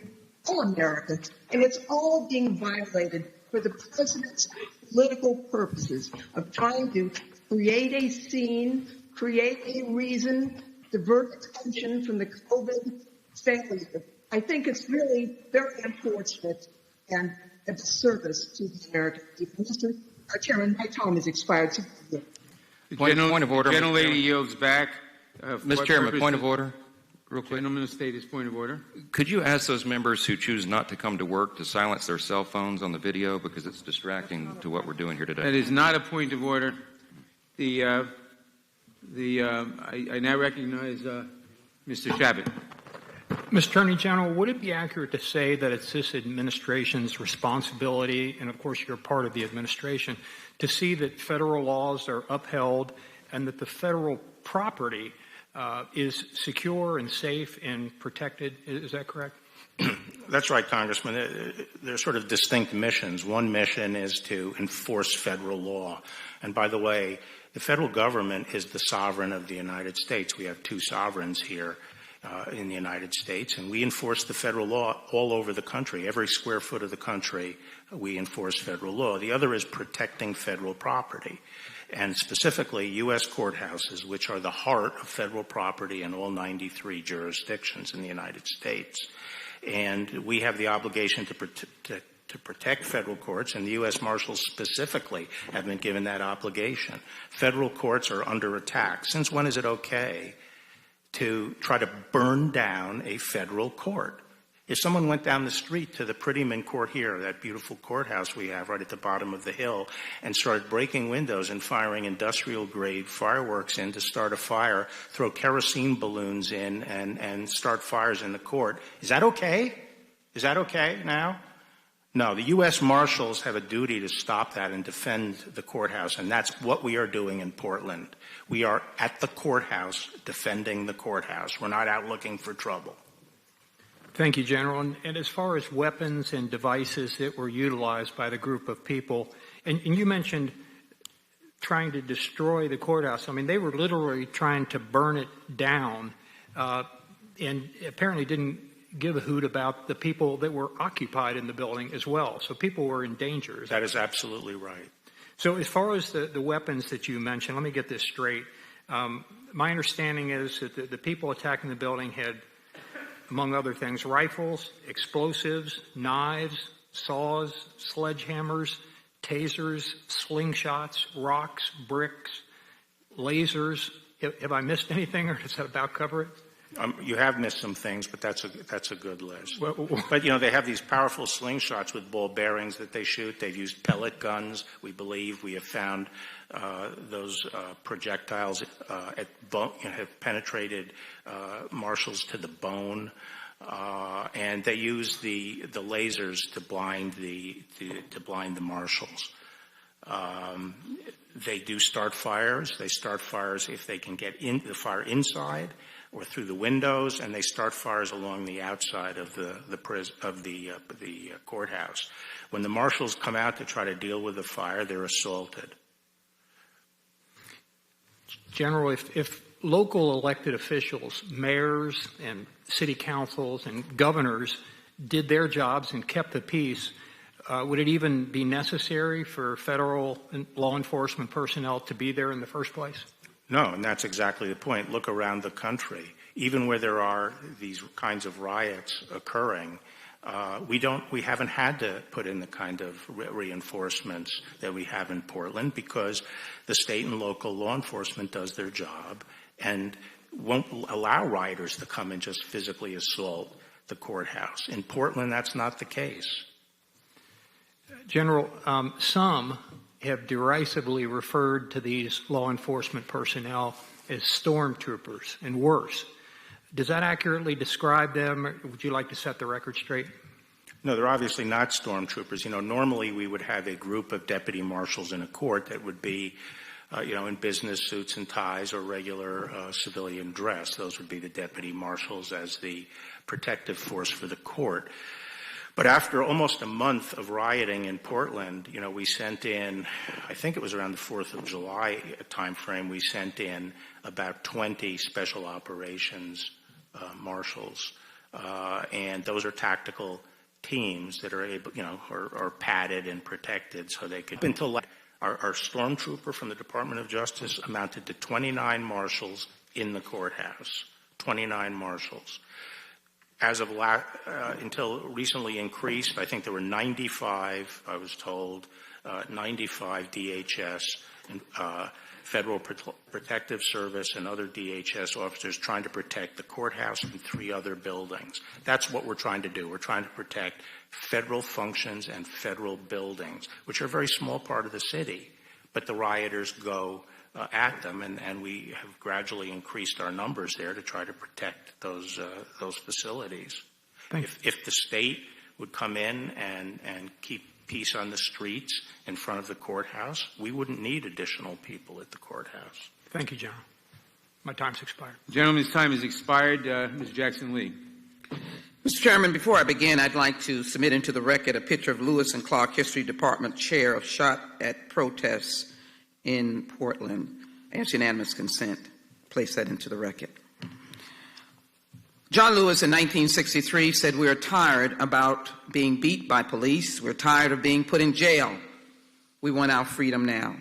[SPEAKER 12] all Americans, and it's all being violated for the president's political purposes of trying to create a scene, create a reason, divert attention from the COVID failure. I think it's really very unfortunate and a disservice to the American people. Mr. Chairman, my time has expired.
[SPEAKER 11] Point of order.
[SPEAKER 1] The gentlelady yields back.
[SPEAKER 11] Mr. Chairman, point of order. Real quick.
[SPEAKER 1] Gentleman will state his point of order.
[SPEAKER 11] Could you ask those members who choose not to come to work to silence their cell phones on the video because it's distracting to what we're doing here today?
[SPEAKER 1] That is not a point of order. I now recognize Mr. Shabbat.
[SPEAKER 13] Mr. Attorney General, would it be accurate to say that it's this administration's responsibility, and of course you're part of the administration, to see that federal laws are upheld and that the federal property is secure and safe and protected? Is that correct?
[SPEAKER 10] That's right, Congressman. There are sort of distinct missions. One mission is to enforce federal law. And by the way, the federal government is the sovereign of the United States. We have two sovereigns here in the United States, and we enforce the federal law all over the country. Every square foot of the country, we enforce federal law. The other is protecting federal property, and specifically U.S. courthouses, which are the heart of federal property in all 93 jurisdictions in the United States. And we have the obligation to protect federal courts, and the U.S. Marshals specifically have been given that obligation. Federal courts are under attack. Since when is it okay to try to burn down a federal court? If someone went down the street to the Prettyman Court here, that beautiful courthouse we have right at the bottom of the hill, and started breaking windows and firing industrial-grade fireworks in to start a fire, throw kerosene balloons in and start fires in the court, is that okay? Is that okay now? No, the U.S. Marshals have a duty to stop that and defend the courthouse, and that's what we are doing in Portland. We are at the courthouse defending the courthouse. We're not out looking for trouble.
[SPEAKER 13] Thank you, General. And as far as weapons and devices that were utilized by the group of people, and you mentioned trying to destroy the courthouse. I mean, they were literally trying to burn it down and apparently didn't give a hoot about the people that were occupied in the building as well. So people were in danger.
[SPEAKER 10] That is absolutely right.
[SPEAKER 13] So as far as the weapons that you mentioned, let me get this straight. My understanding is that the people attacking the building had, among other things, rifles, explosives, knives, saws, sledgehammers, tasers, slingshots, rocks, bricks, lasers. Have I missed anything, or does that about cover it?
[SPEAKER 10] You have missed some things, but that's a good list. But, they have these powerful slingshots with ball bearings that they shoot. They've used pellet guns. We believe we have found those projectiles have penetrated marshals to the bone. And they use the lasers to blind the marshals. They do start fires. They start fires if they can get the fire inside or through the windows, and they start fires along the outside of the courthouse. When the marshals come out to try to deal with the fire, they're assaulted.
[SPEAKER 13] General, if local elected officials, mayors and city councils and governors did their jobs and kept the peace, would it even be necessary for federal law enforcement personnel to be there in the first place?
[SPEAKER 10] No, and that's exactly the point. Look around the country. Even where there are these kinds of riots occurring, we haven't had to put in the kind of reinforcements that we have in Portland because the state and local law enforcement does their job and won't allow rioters to come and just physically assault the courthouse. In Portland, that's not the case.
[SPEAKER 13] General, some have derisively referred to these law enforcement personnel as stormtroopers and worse. Does that accurately describe them? Or would you like to set the record straight?
[SPEAKER 10] No, they're obviously not stormtroopers. Normally we would have a group of deputy marshals in a court that would be, in business suits and ties or regular civilian dress. Those would be the deputy marshals as the protective force for the court. But after almost a month of rioting in Portland, we sent in, I think it was around the 4th of July timeframe, we sent in about 20 special operations marshals. And those are tactical teams that are able, are padded and protected so they could, until our stormtrooper from the Department of Justice amounted to 29 marshals in the courthouse, 29 marshals. As of until recently increased, I think there were 95, I was told, 95 DHS and Federal Protective Service and other DHS officers trying to protect the courthouse and 3 other buildings. That's what we're trying to do. We're trying to protect federal functions and federal buildings, which are a very small part of the city, but the rioters go at them, and we have gradually increased our numbers there to try to protect those facilities. If the state would come in and keep peace on the streets in front of the courthouse, we wouldn't need additional people at the courthouse.
[SPEAKER 13] Thank you, General. My time's expired.
[SPEAKER 1] The gentleman's time has expired. Ms. Jackson-Lee.
[SPEAKER 14] Mr. Chairman, before I begin, I'd like to submit into the record a picture of Lewis and Clark History Department chair of shot at protests in Portland. I ask unanimous consent. Place that into the record. John Lewis in 1963 said, "We are tired about being beat by police. We're tired of being put in jail. We want our freedom now."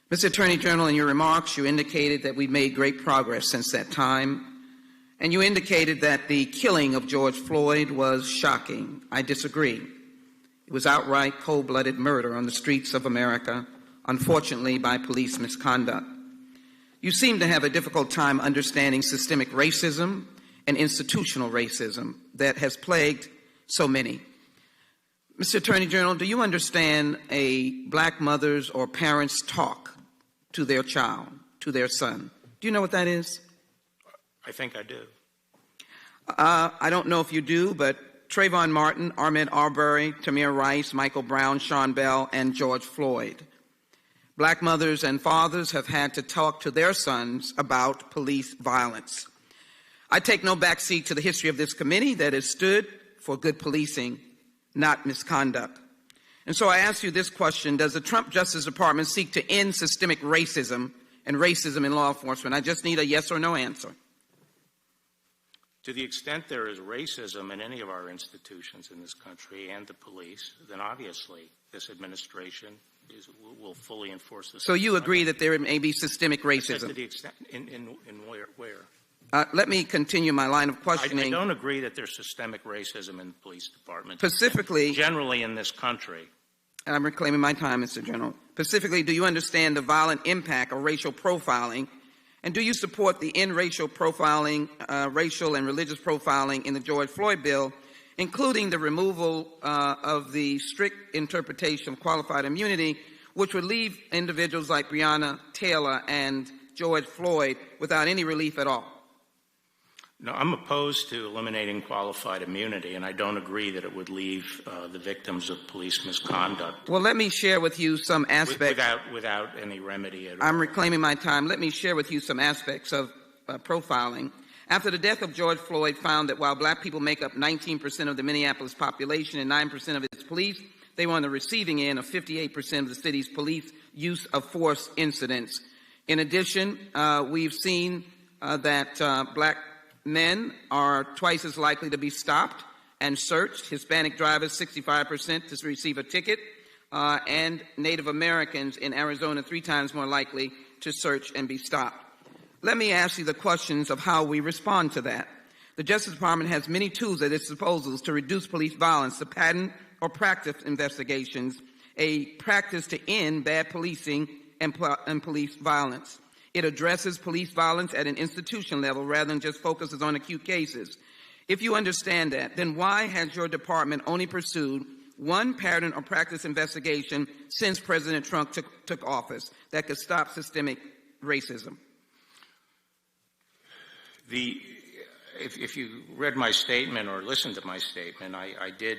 [SPEAKER 14] Mr. Attorney General, in your remarks, you indicated that we've made great progress since that time, and you indicated that the killing of George Floyd was shocking. I disagree. It was outright cold-blooded murder on the streets of America, unfortunately by police misconduct. You seem to have a difficult time understanding systemic racism and institutional racism that has plagued so many. Mr. Attorney General, do you understand a black mother's or parent's talk to their child, to their son? Do you know what that is?
[SPEAKER 10] I think I do.
[SPEAKER 14] I don't know if you do, but Trayvon Martin, Ahmaud Arbery, Tamir Rice, Michael Brown, Sean Bell, and George Floyd. Black mothers and fathers have had to talk to their sons about police violence. I take no backseat to the history of this committee that has stood for good policing, not misconduct. And so I ask you this question: does the Trump Justice Department seek to end systemic racism and racism in law enforcement? I just need a yes or no answer.
[SPEAKER 10] To the extent there is racism in any of our institutions in this country and the police, then obviously this administration will fully enforce this.
[SPEAKER 14] So you agree that there may be systemic racism?
[SPEAKER 10] To the extent, in where?
[SPEAKER 14] Let me continue my line of questioning.
[SPEAKER 10] I don't agree that there's systemic racism in the police department.
[SPEAKER 14] Specifically,
[SPEAKER 10] generally in this country.
[SPEAKER 14] And I'm reclaiming my time, Mr. General. Specifically, do you understand the violent impact of racial profiling And do you support the end racial profiling, racial and religious profiling in the George Floyd bill, including the removal of the strict interpretation of qualified immunity, which would leave individuals like Breonna Taylor and George Floyd without any relief at all?
[SPEAKER 10] No, I'm opposed to eliminating qualified immunity, and I don't agree that it would leave the victims of police misconduct.
[SPEAKER 14] Well, let me share with you some aspects.
[SPEAKER 10] Without any remedy at all.
[SPEAKER 14] I'm reclaiming my time. Let me share with you some aspects of profiling. After the death of George Floyd found that while black people make up 19% of the Minneapolis population and 9% of its police, they were on the receiving end of 58% of the city's police use of force incidents. In addition, we've seen that black men are twice as likely to be stopped and searched. Hispanic drivers, 65% to receive a ticket, and Native Americans in Arizona 3 times more likely to search and be stopped. Let me ask you the questions of how we respond to that. The Justice Department has many tools at its disposal to reduce police violence, to pattern or practice investigations, a practice to end bad policing and police violence. It addresses police violence at an institution level rather than just focuses on acute cases. If you understand that, then why has your department only pursued one pattern or practice investigation since President Trump took office that could stop systemic racism?
[SPEAKER 10] If you read my statement or listened to my statement, I did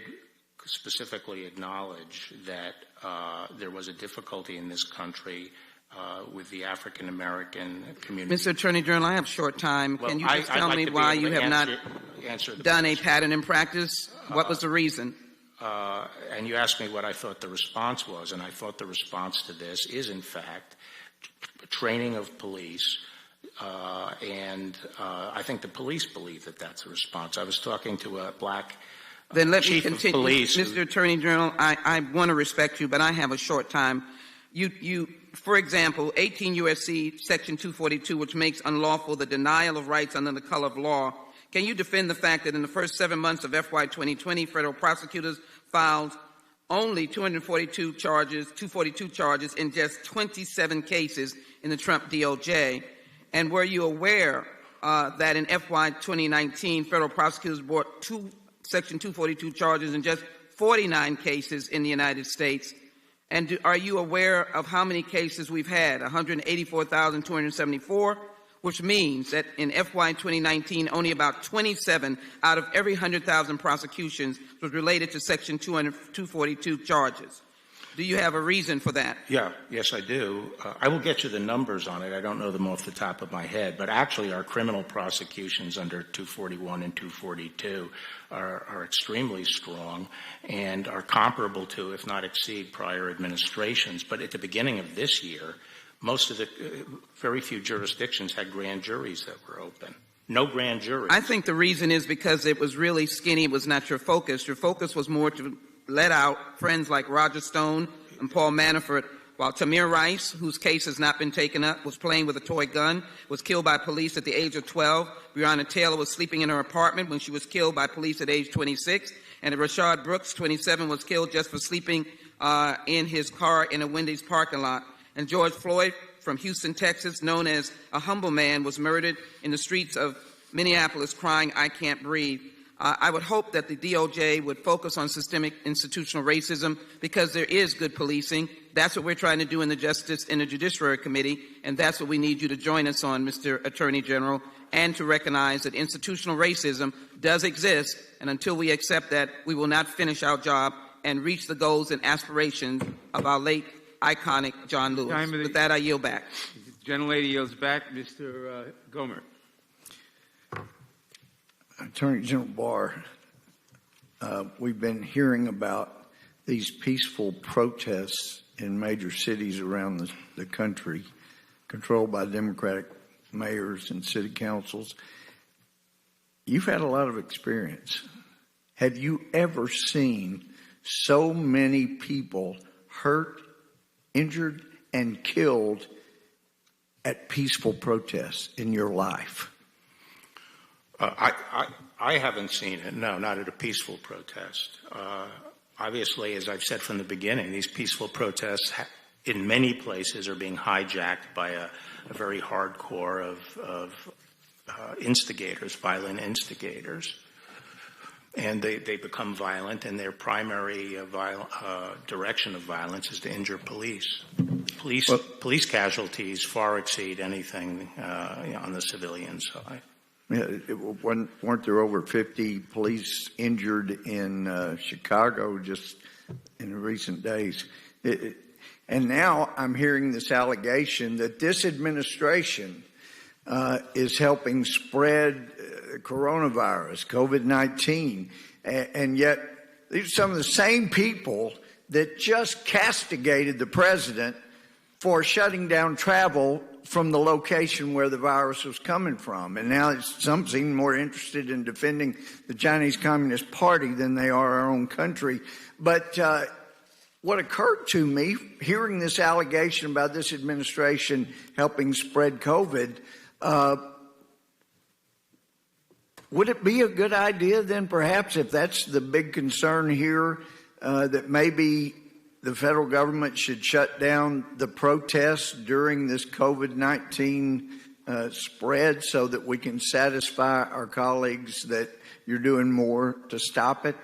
[SPEAKER 10] specifically acknowledge that there was a difficulty in this country with the African American community.
[SPEAKER 14] Mr. Attorney General, I have short time.
[SPEAKER 10] Well,
[SPEAKER 14] can you just tell me why you have not done a pattern in practice? What was the reason?
[SPEAKER 10] And you asked me what I thought the response was, and I thought the response to this is, in fact, training of police. And I think the police believe that that's a response. I was talking to a black
[SPEAKER 14] then let
[SPEAKER 10] chief
[SPEAKER 14] me continue.
[SPEAKER 10] of police.
[SPEAKER 14] Mr. Attorney General, I want to respect you, but I have a short time. For example, 18 U.S.C. Section 242, which makes unlawful the denial of rights under the color of law. Can you defend the fact that in the first 7 months of FY 2020, federal prosecutors filed only 242 charges in just 27 cases in the Trump DOJ? And were you aware that in FY 2019, federal prosecutors brought Section 242 charges in just 49 cases in the United States? And are you aware of how many cases we've had? 184,274, which means that in FY 2019, only about 27 out of every 100,000 prosecutions was related to Section 242 charges. Do you have a reason for that?
[SPEAKER 10] Yes, I do. I will get you the numbers on it. I don't know them off the top of my head, but actually our criminal prosecutions under 241 and 242 are extremely strong and are comparable to, if not exceed, prior administrations. But at the beginning of this year, very few jurisdictions had grand juries that were open. No grand juries.
[SPEAKER 14] I think the reason is because it was really skinny. It was not your focus. Your focus was more to let out friends like Roger Stone and Paul Manafort, while Tamir Rice, whose case has not been taken up, was playing with a toy gun, was killed by police at the age of 12. Breonna Taylor was sleeping in her apartment when she was killed by police at age 26. And Rashad Brooks, 27, was killed just for sleeping in his car in a Wendy's parking lot. And George Floyd from Houston, Texas, known as a humble man, was murdered in the streets of Minneapolis crying, "I can't breathe." I would hope that the DOJ would focus on systemic institutional racism because there is good policing. That's what we're trying to do in the Judiciary Committee, and that's what we need you to join us on, Mr. Attorney General, and to recognize that institutional racism does exist, and until we accept that, we will not finish our job and reach the goals and aspirations of our late iconic John Lewis. With that, I yield back.
[SPEAKER 1] The gentlelady yields back. Mr. Gomer.
[SPEAKER 15] Attorney General Barr, we've been hearing about these peaceful protests in major cities around the country, controlled by Democratic mayors and city councils. You've had a lot of experience. Have you ever seen so many people hurt, injured, and killed at peaceful protests in your life?
[SPEAKER 10] I haven't seen it, no, not at a peaceful protest. Obviously, as I've said from the beginning, these peaceful protests in many places are being hijacked by a very hardcore of instigators, violent instigators. And they become violent, and their primary direction of violence is to injure police. Police casualties far exceed anything on the civilian side.
[SPEAKER 15] Yeah, weren't there over 50 police injured in Chicago just in recent days? And now I'm hearing this allegation that this administration is helping spread coronavirus, COVID-19, and yet these are some of the same people that just castigated the president for shutting down travel from the location where the virus was coming from. And now some seem more interested in defending the Chinese Communist Party than they are our own country. But what occurred to me, hearing this allegation about this administration helping spread COVID, would it be a good idea then, perhaps, if that's the big concern here, that maybe the federal government should shut down the protests during this COVID-19 spread so that we can satisfy our colleagues that you're doing more to stop it?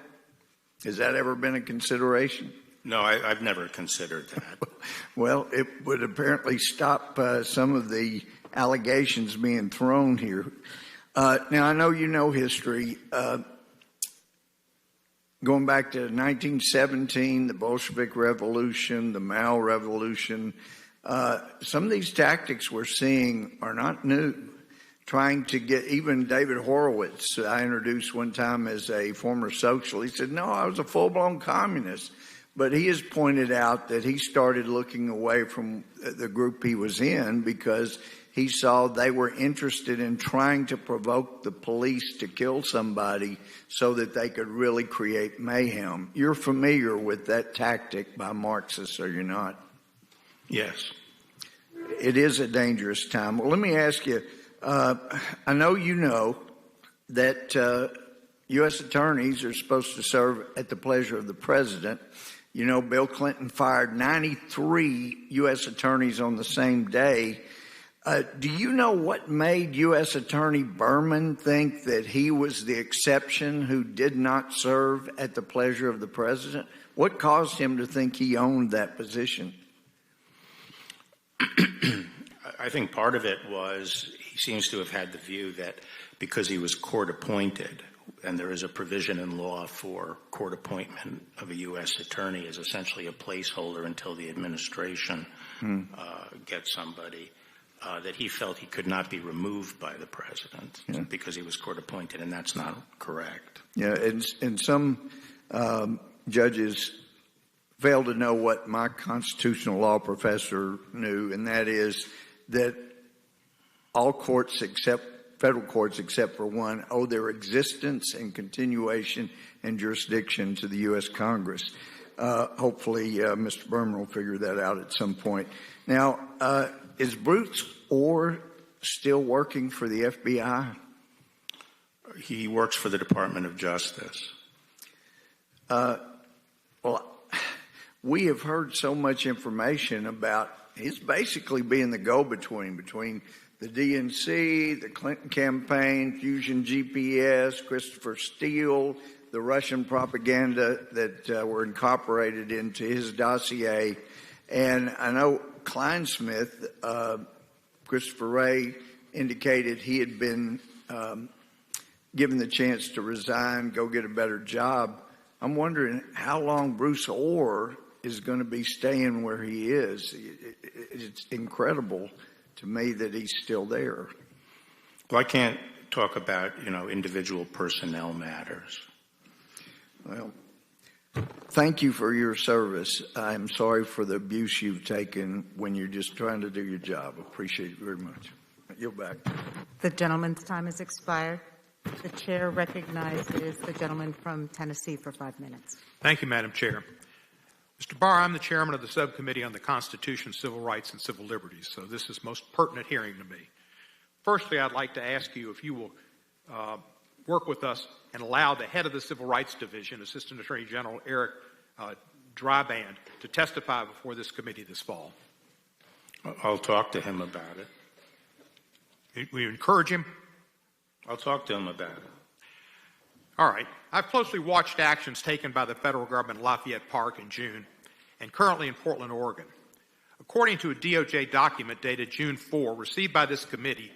[SPEAKER 15] Has that ever been a consideration?
[SPEAKER 10] No, I've never considered that.
[SPEAKER 15] Well, it would apparently stop some of the allegations being thrown here. Now, I know you know history. Going back to 1917, the Bolshevik Revolution, the Mao Revolution, some of these tactics we're seeing are not new. Trying to get, even David Horowitz, I introduced one time as a former socialist, he said, no, I was a full-blown communist. But he has pointed out that he started looking away from the group he was in because he saw they were interested in trying to provoke the police to kill somebody so that they could really create mayhem. You're familiar with that tactic by Marxists, are you not?
[SPEAKER 10] Yes.
[SPEAKER 15] It is a dangerous time. Well, let me ask you, I know you know that U.S. attorneys are supposed to serve at the pleasure of the president. You know, Bill Clinton fired 93 U.S. attorneys on the same day. Do you know what made U.S. Attorney Berman think that he was the exception who did not serve at the pleasure of the president? What caused him to think he owned that position?
[SPEAKER 10] I think part of it was he seems to have had the view that because he was court appointed, and there is a provision in law for court appointment of a U.S. attorney as essentially a placeholder until the administration gets somebody, that he felt he could not be removed by the president because he was court appointed, and that's not correct.
[SPEAKER 15] Yeah, and some judges fail to know what my constitutional law professor knew, and that is that all courts federal courts except for one owe their existence and continuation and jurisdiction to the U.S. Congress. Hopefully, Mr. Berman will figure that out at some point. Now, is Bruce Orr still working for the FBI?
[SPEAKER 10] He works for the Department of Justice.
[SPEAKER 15] Well, we have heard so much information about he's basically being the go-between between the DNC, the Clinton campaign, Fusion GPS, Christopher Steele, the Russian propaganda that were incorporated into his dossier. And I know Kleinsmith, Christopher Wray, indicated he had been given the chance to resign, go get a better job. I'm wondering how long Bruce Orr is going to be staying where he is. It's incredible to me that he's still there.
[SPEAKER 10] Well, I can't talk about, individual personnel matters.
[SPEAKER 15] Well, thank you for your service. I'm sorry for the abuse you've taken when you're just trying to do your job. Appreciate it very much. You're back.
[SPEAKER 16] The gentleman's time has expired. The chair recognizes the gentleman from Tennessee for 5 minutes.
[SPEAKER 13] Thank you, Madam Chair. Mr. Barr, I'm the chairman of the Subcommittee on the Constitution, Civil Rights, and Civil Liberties, so this is most pertinent hearing to me. Firstly, I'd like to ask you if you will work with us and allow the head of the Civil Rights Division, Assistant Attorney General Eric Dryband, to testify before this committee this fall.
[SPEAKER 10] I'll talk to him about it.
[SPEAKER 17] Will you encourage him?
[SPEAKER 10] I'll talk to him about it.
[SPEAKER 17] All right. I've closely watched actions taken by the federal government in Lafayette Park in June and currently in Portland, Oregon. According to a DOJ document dated June 4, received by this committee,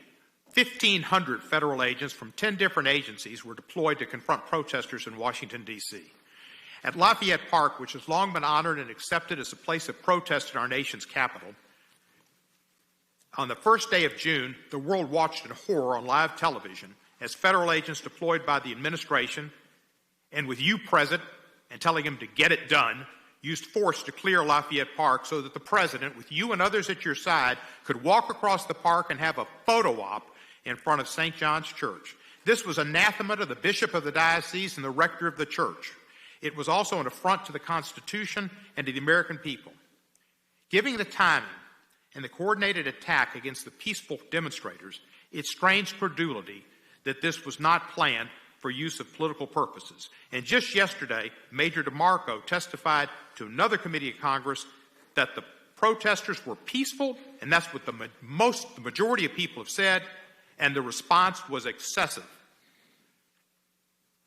[SPEAKER 17] 1,500 federal agents from 10 different agencies were deployed to confront protesters in Washington, D.C. At Lafayette Park, which has long been honored and accepted as a place of protest in our nation's capital, on the first day of June, the world watched in horror on live television as federal agents deployed by the administration and with you present and telling him to get it done, used force to clear Lafayette Park so that the president, with you and others at your side, could walk across the park and have a photo op in front of St. John's Church. This was anathema to the bishop of the diocese and the rector of the church. It was also an affront to the Constitution and to the American people. Given the timing and the coordinated attack against the peaceful demonstrators, it strains credulity that this was not planned for use of political purposes. And just yesterday, Major DeMarco testified to another committee of Congress that the protesters were peaceful, and that's what the majority of people have said, and the response was excessive.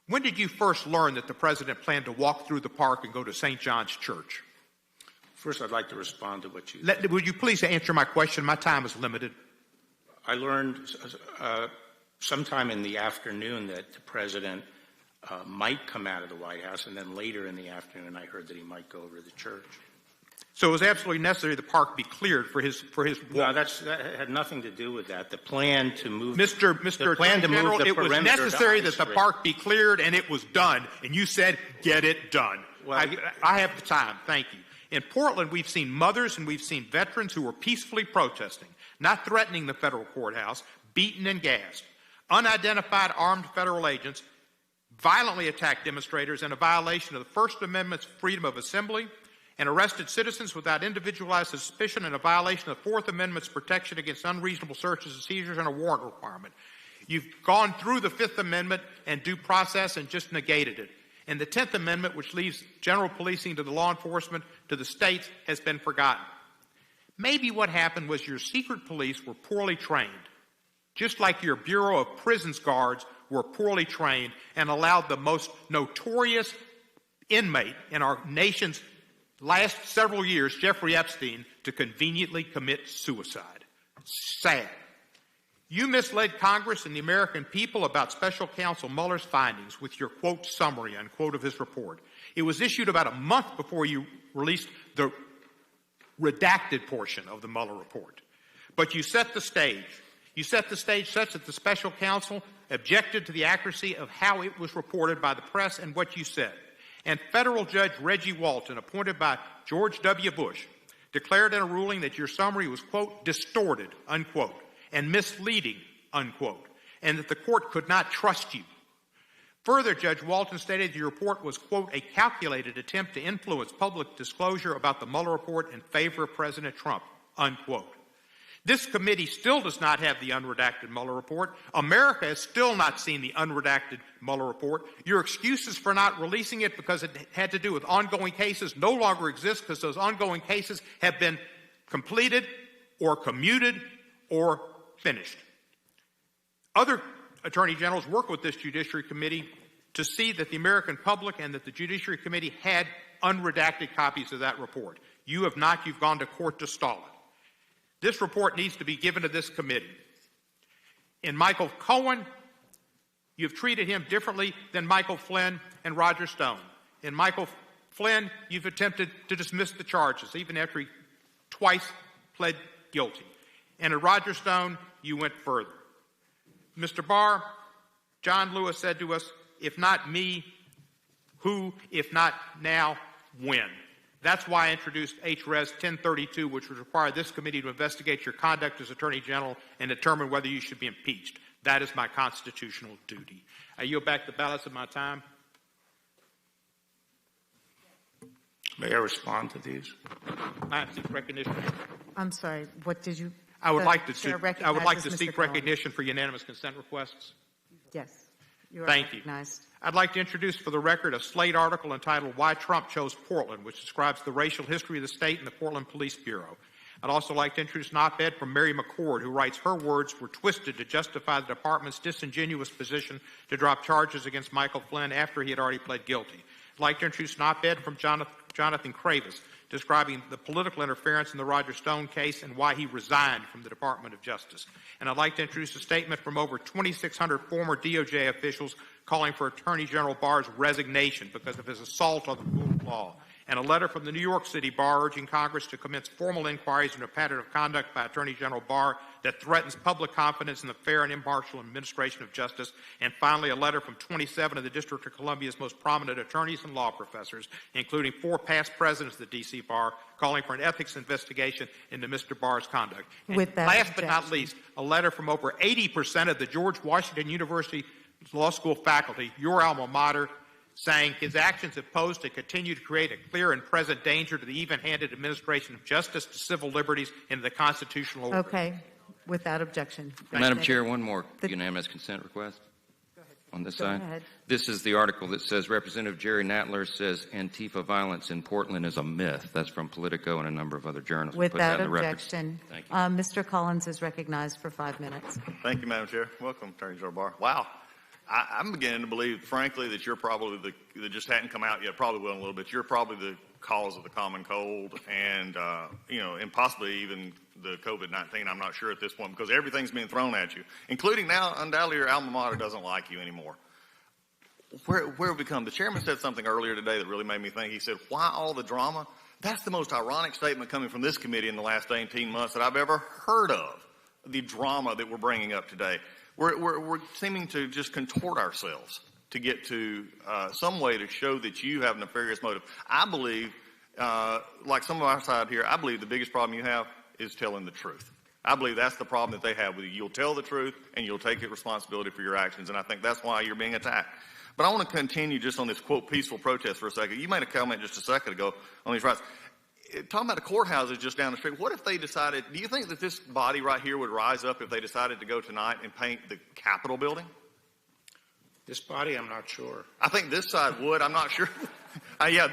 [SPEAKER 17] When did you first learn that the president planned to walk through the park and go to St. John's Church?
[SPEAKER 10] First, I'd like to respond to what you...
[SPEAKER 17] Would you please answer my question? My time is limited.
[SPEAKER 10] I learned sometime in the afternoon that the president might come out of the White House, and then later in the afternoon I heard that he might go over to the church.
[SPEAKER 17] So it was absolutely necessary the park be cleared for his walk.
[SPEAKER 10] No, that had nothing to do with that. The plan to move
[SPEAKER 17] Mr. General, it was necessary that the park be cleared, and it was done. And you said, get it done. Well, I have the time. Thank you. In Portland, we've seen mothers and we've seen veterans who were peacefully protesting, not threatening the federal courthouse, beaten and gassed. Unidentified armed federal agents violently attacked demonstrators in a violation of the First Amendment's freedom of assembly and arrested citizens without individualized suspicion in a violation of the Fourth Amendment's protection against unreasonable searches and seizures and a warrant requirement. You've gone through the Fifth Amendment and due process and just negated it. And the 10th Amendment, which leaves general policing to the law enforcement, to the states, has been forgotten. Maybe what happened was your secret police were poorly trained, just like your Bureau of Prisons guards were poorly trained and allowed the most notorious inmate in our nation's last several years, Jeffrey Epstein, to conveniently commit suicide. Sad. You misled Congress and the American people about Special Counsel Mueller's findings with your, quote, summary, unquote, of his report. It was issued about a month before you released the redacted portion of the Mueller report. But you set the stage. You set the stage such that the Special Counsel objected to the accuracy of how it was reported by the press and what you said. And federal judge Reggie Walton, appointed by George W. Bush, declared in a ruling that your summary was, quote, distorted, unquote, and misleading, unquote, and that the court could not trust you. Further, Judge Walton stated your report was, quote, a calculated attempt to influence public disclosure about the Mueller report in favor of President Trump, unquote. This committee still does not have the unredacted Mueller report. America has still not seen the unredacted Mueller report. Your excuses for not releasing it because it had to do with ongoing cases no longer exist because those ongoing cases have been completed or commuted or finished. Other attorney generals work with this Judiciary Committee to see that the American public and that the Judiciary Committee had unredacted copies of that report. You have not. You've gone to court to stall it. This report needs to be given to this committee. In Michael Cohen, you've treated him differently than Michael Flynn and Roger Stone. In Michael Flynn, you've attempted to dismiss the charges, even after he twice pled guilty. And in Roger Stone, you went further. Mr. Barr, John Lewis said to us, if not me, who? If not now, when? That's why I introduced H.Res. 1032, which would require this committee to investigate your conduct as Attorney General and determine whether you should be impeached. That is my constitutional duty. I yield back the balance of my time.
[SPEAKER 10] May I respond to these?
[SPEAKER 17] I seek recognition.
[SPEAKER 16] I'm sorry, what did you?
[SPEAKER 17] I would like to
[SPEAKER 16] Mr.
[SPEAKER 17] seek
[SPEAKER 16] Cohen.
[SPEAKER 17] recognition for unanimous consent requests.
[SPEAKER 16] Yes. You are
[SPEAKER 17] Thank
[SPEAKER 16] recognized.
[SPEAKER 17] you. I'd like to introduce for the record a Slate article entitled Why Trump Chose Portland, which describes the racial history of the state and the Portland Police Bureau. I'd also like to introduce an op-ed from Mary McCord, who writes, her words were twisted to justify the department's disingenuous position to drop charges against Michael Flynn after he had already pled guilty. I'd like to introduce an op-ed from Jonathan Kravis, describing the political interference in the Roger Stone case and why he resigned from the Department of Justice. And I'd like to introduce a statement from over 2,600 former DOJ officials calling for Attorney General Barr's resignation because of his assault on the rule of law, and a letter from the New York City Bar urging Congress to commence formal inquiries into a pattern of conduct by Attorney General Barr that threatens public confidence in the fair and impartial administration of justice, and finally a letter from 27 of the District of Columbia's most prominent attorneys and law professors, including 4 past presidents of the D.C. Bar, calling for an ethics investigation into Mr. Barr's conduct. And last but not least, a letter from over 80% of the George Washington University Law School faculty, your alma mater, saying his actions have posed and continue to create a clear and present danger to the even-handed administration of justice, to civil liberties, and to the constitutional order.
[SPEAKER 16] Okay. Without objection.
[SPEAKER 11] Madam Chair, one more unanimous consent request on this side. This is the article that says Representative Jerry Natler says Antifa violence in Portland is a myth. That's from Politico and a number of other journals.
[SPEAKER 16] Without objection.
[SPEAKER 11] Thank you.
[SPEAKER 16] Mr. Collins is recognized for 5 minutes.
[SPEAKER 18] Thank you, Madam Chair. Welcome, Attorney General Barr. Wow. I'm beginning to believe, frankly, that you're probably that just hadn't come out yet, probably will in a little bit. You're probably the cause of the common cold and, and possibly even the COVID-19. I'm not sure at this point because everything's being thrown at you, including now, undoubtedly, your alma mater doesn't like you anymore. Where have we come? The chairman said something earlier today that really made me think. He said, why all the drama? That's the most ironic statement coming from this committee in the last 18 months that I've ever heard of, the drama that we're bringing up today. We're seeming to just contort ourselves to get to some way to show that you have a nefarious motive. I believe, like some of our side here, I believe the biggest problem you have is telling the truth. I believe that's the problem that they have with you. You'll tell the truth and you'll take responsibility for your actions, and I think that's why you're being attacked. But I want to continue just on this, quote, peaceful protest for a second. You made a comment just a second ago on these rights. Talking about the courthouses just down the street, what if they decided, do you think that this body right here would rise up if they decided to go tonight and paint the Capitol building?
[SPEAKER 10] This body, I'm not sure.
[SPEAKER 18] I think this side would. I'm not sure.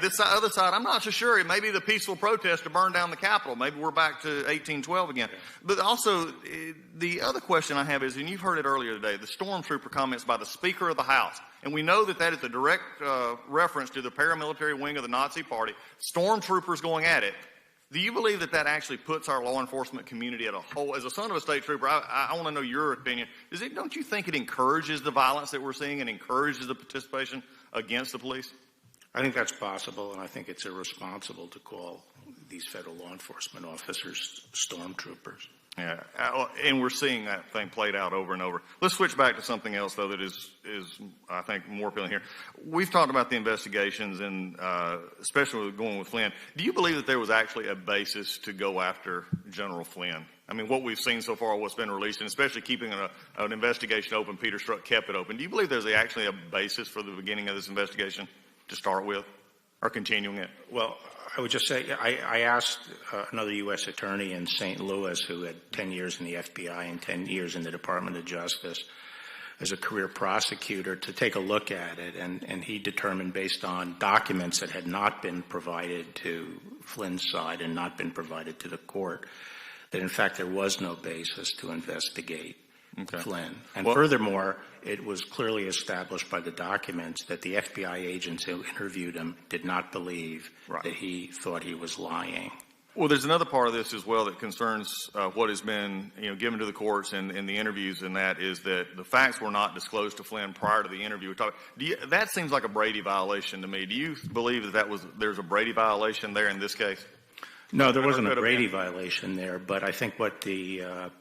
[SPEAKER 18] This side, other side, I'm not so sure. It may be the peaceful protest to burn down the Capitol. Maybe we're back to 1812 again. Yeah. But also, the other question I have is, and you've heard it earlier today, the stormtrooper comments by the Speaker of the House. And we know that that is a direct reference to the paramilitary wing of the Nazi Party. Stormtroopers going at it. Do you believe that that actually puts our law enforcement community at a whole? As a son of a state trooper, I want to know your opinion. Don't you think it encourages the violence that we're seeing and encourages the participation against the police?
[SPEAKER 10] I think that's possible, and I think it's irresponsible to call these federal law enforcement officers stormtroopers.
[SPEAKER 18] Yeah, and we're seeing that thing played out over and over. Let's switch back to something else, though, that is I think, more appealing here. We've talked about the investigations, and especially going with Flynn. Do you believe that there was actually a basis to go after General Flynn? I mean, what we've seen so far, what's been released, and especially keeping an investigation open, Peter Strzok kept it open. Do you believe there's actually a basis for the beginning of this investigation to start with, or continuing it?
[SPEAKER 10] Well, I would just say I asked another U.S. attorney in St. Louis who had 10 years in the FBI and 10 years in the Department of Justice as a career prosecutor to take a look at it, and he determined based on documents that had not been provided to Flynn's side and not been provided to the court that, in fact, there was no basis to investigate Flynn. And furthermore, it was clearly established by the documents that the FBI agents who interviewed him did not believe that he thought he was lying.
[SPEAKER 18] Well, there's another part of this as well that concerns what has been given to the courts and the interviews, and that is that the facts were not disclosed to Flynn prior to the interview. That seems like a Brady violation to me. Do you believe that there's a Brady violation there in this case?
[SPEAKER 10] No, there wasn't a Brady violation there, but I think what the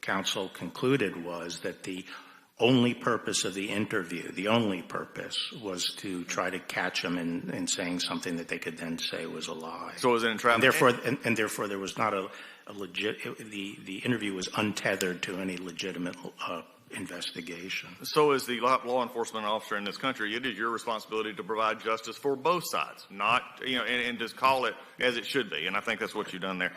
[SPEAKER 10] counsel concluded was that the only purpose of the interview, the only purpose, was to try to catch him in saying something that they could then say was a lie.
[SPEAKER 18] So it was an entrapment?
[SPEAKER 10] And therefore there was not a legit, the interview was untethered to any legitimate investigation.
[SPEAKER 18] So as the law enforcement officer in this country, it is your responsibility to provide justice for both sides, not, and just call it as it should be. And I think that's what you've done there.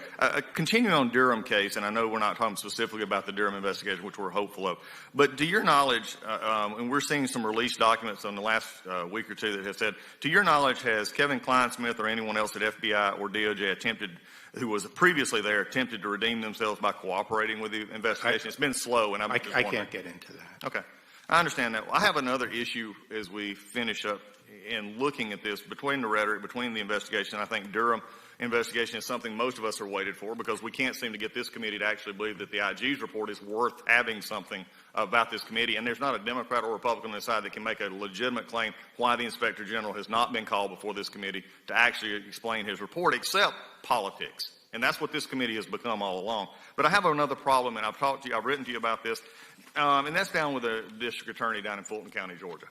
[SPEAKER 18] Continuing on Durham case, and I know we're not talking specifically about the Durham investigation, which we're hopeful of, but to your knowledge, and we're seeing some released documents on the last week or two that have said, to your knowledge, has Kevin Kleinsmith or anyone else at FBI or DOJ who was previously there, attempted to redeem themselves by cooperating with the investigation? It's been slow, and I
[SPEAKER 10] can't get into that.
[SPEAKER 18] Okay. I understand that. I have another issue as we finish up in looking at this between the rhetoric, between the investigation. I think Durham investigation is something most of us are waited for because we can't seem to get this committee to actually believe that the IG's report is worth having something about this committee. And there's not a Democrat or Republican on the side that can make a legitimate claim why the Inspector General has not been called before this committee to actually explain his report, except politics. And that's what this committee has become all along. But I have another problem, and I've written to you about this, and that's down with the district attorney down in Fulton County, Georgia,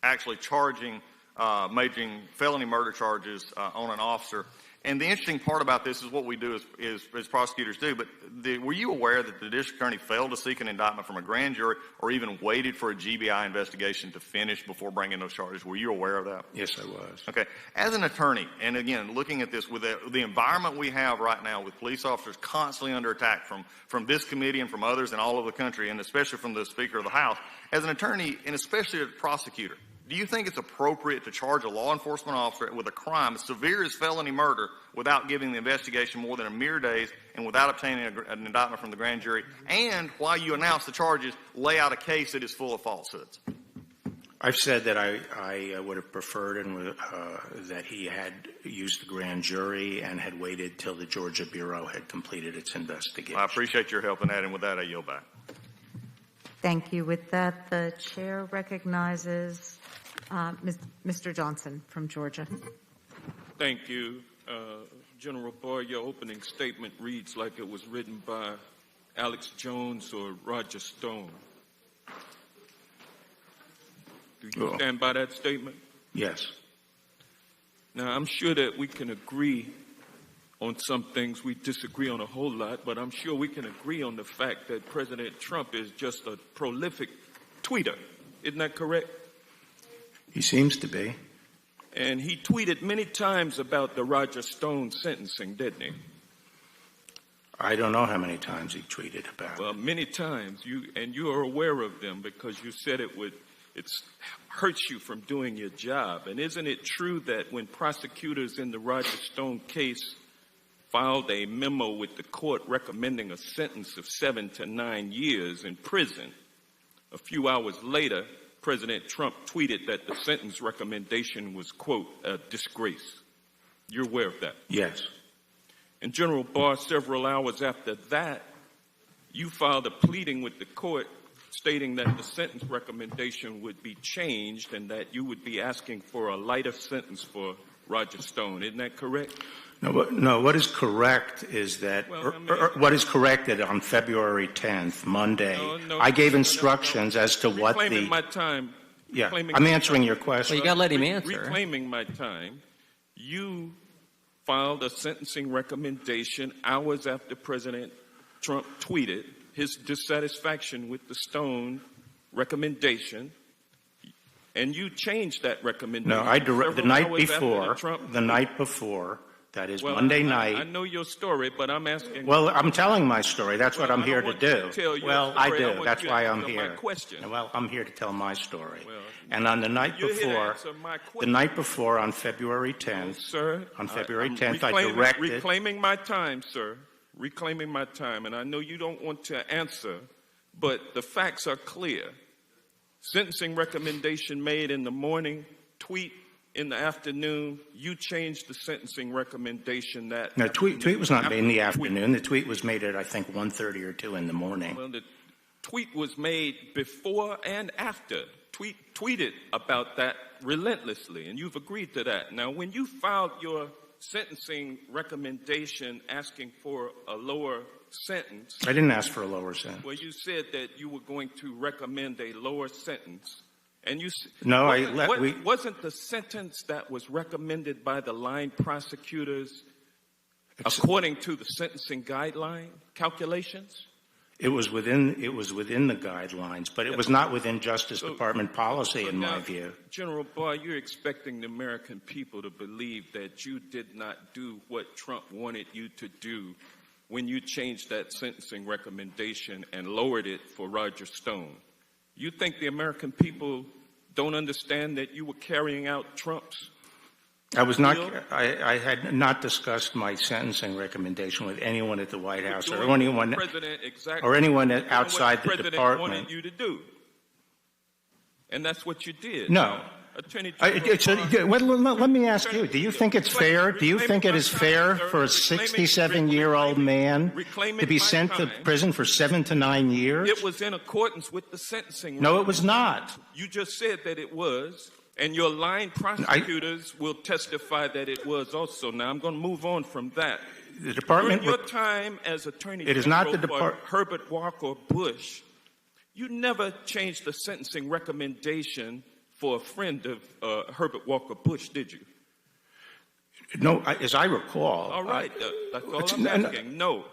[SPEAKER 18] actually making felony murder charges on an officer. And the interesting part about this is what we do as prosecutors do. But were you aware that the district attorney failed to seek an indictment from a grand jury or even waited for a GBI investigation to finish before bringing those charges? Were you aware of that?
[SPEAKER 10] Yes, I was.
[SPEAKER 18] Okay. As an attorney, and again, looking at this with the environment we have right now with police officers constantly under attack from this committee and from others in all over the country, and especially from the Speaker of the House, as an attorney and especially a prosecutor, do you think it's appropriate to charge a law enforcement officer with a crime as severe as felony murder without giving the investigation more than a mere days and without obtaining an indictment from the grand jury, and while you announce the charges, lay out a case that is full of falsehoods?
[SPEAKER 10] I've said that I would have preferred that he had used the grand jury and had waited till the Georgia Bureau had completed its investigation.
[SPEAKER 18] I appreciate your help in that, and with that, I yield back.
[SPEAKER 16] Thank you. With that, the chair recognizes Mr. Johnson from Georgia.
[SPEAKER 19] Thank you. General Barr, your opening statement reads like it was written by Alex Jones or Roger Stone. Do you stand by that statement?
[SPEAKER 10] Yes.
[SPEAKER 19] Now, I'm sure that we can agree on some things. We disagree on a whole lot, but I'm sure we can agree on the fact that President Trump is just a prolific tweeter. Isn't that correct?
[SPEAKER 10] He seems to be.
[SPEAKER 19] And he tweeted many times about the Roger Stone sentencing, didn't he?
[SPEAKER 10] I don't know how many times he tweeted about it.
[SPEAKER 19] Well, many times. You are aware of them because you said it hurts you from doing your job. And isn't it true that when prosecutors in the Roger Stone case filed a memo with the court recommending a sentence of 7 to 9 years in prison, a few hours later, President Trump tweeted that the sentence recommendation was, quote, a disgrace? You're aware of that?
[SPEAKER 10] Yes.
[SPEAKER 19] And General Barr, several hours after that, you filed a pleading with the court stating that the sentence recommendation would be changed and that you would be asking for a lighter sentence for Roger Stone. Isn't that correct?
[SPEAKER 10] No, what is correct is that, what is corrected on February 10th, Monday, I gave instructions as to what the...
[SPEAKER 19] Reclaiming my time.
[SPEAKER 10] Yeah, I'm answering your question.
[SPEAKER 2] Well, you got to let him answer.
[SPEAKER 19] Reclaiming my time, you filed a sentencing recommendation hours after President Trump tweeted his dissatisfaction with the Stone recommendation, and you changed that recommendation.
[SPEAKER 10] No, the night before, that is Monday night.
[SPEAKER 19] I know your story, but I'm asking.
[SPEAKER 10] Well, I'm telling my story. That's what I'm here to do.
[SPEAKER 19] Well,
[SPEAKER 10] I do. That's why I'm here.
[SPEAKER 19] Question.
[SPEAKER 10] Well, I'm here to tell my story. And on the night before, on February 10th,
[SPEAKER 19] sir,
[SPEAKER 10] on February 10th, I directed.
[SPEAKER 19] Reclaiming my time, sir. Reclaiming my time. And I know you don't want to answer, but the facts are clear. Sentencing recommendation made in the morning, tweet in the afternoon. You changed the sentencing recommendation that...
[SPEAKER 10] No, tweet was not made in the afternoon. The tweet was made at, I think, 1:30 or 2 in the morning.
[SPEAKER 19] Well, the tweet was made before and after. Tweeted about that relentlessly, and you've agreed to that. Now, when you filed your sentencing recommendation asking for a lower sentence...
[SPEAKER 10] I didn't ask for a lower sentence.
[SPEAKER 19] Well, you said that you were going to recommend a lower sentence. And you wasn't the sentence that was recommended by the line prosecutors according to the sentencing guideline calculations?
[SPEAKER 10] It was within the guidelines, but it was not within Justice Department policy, in my view.
[SPEAKER 19] General Barr, you're expecting the American people to believe that you did not do what Trump wanted you to do when you changed that sentencing recommendation and lowered it for Roger Stone. You think the American people don't understand that you were carrying out Trump's
[SPEAKER 10] I was not. I had not discussed my sentencing recommendation with anyone at the White House or anyone outside the department.
[SPEAKER 19] Wanted you to do, and that's what you did.
[SPEAKER 10] No. Let me ask you: do you think it's fair? Do you think it is fair for a 67-year-old man to be sent to prison for 7 to 9 years?
[SPEAKER 19] It was in accordance with the sentencing.
[SPEAKER 10] No, it was not.
[SPEAKER 19] You just said that it was. And your line prosecutors will testify that it was also. Now, I'm going to move on from that.
[SPEAKER 10] The department.
[SPEAKER 19] During your time as Attorney General
[SPEAKER 10] is not the department.
[SPEAKER 19] Herbert Walker Bush, you never changed the sentencing recommendation for a friend of Herbert Walker Bush, did you?
[SPEAKER 10] No, as I recall.
[SPEAKER 19] All right. That's all I'm asking. No.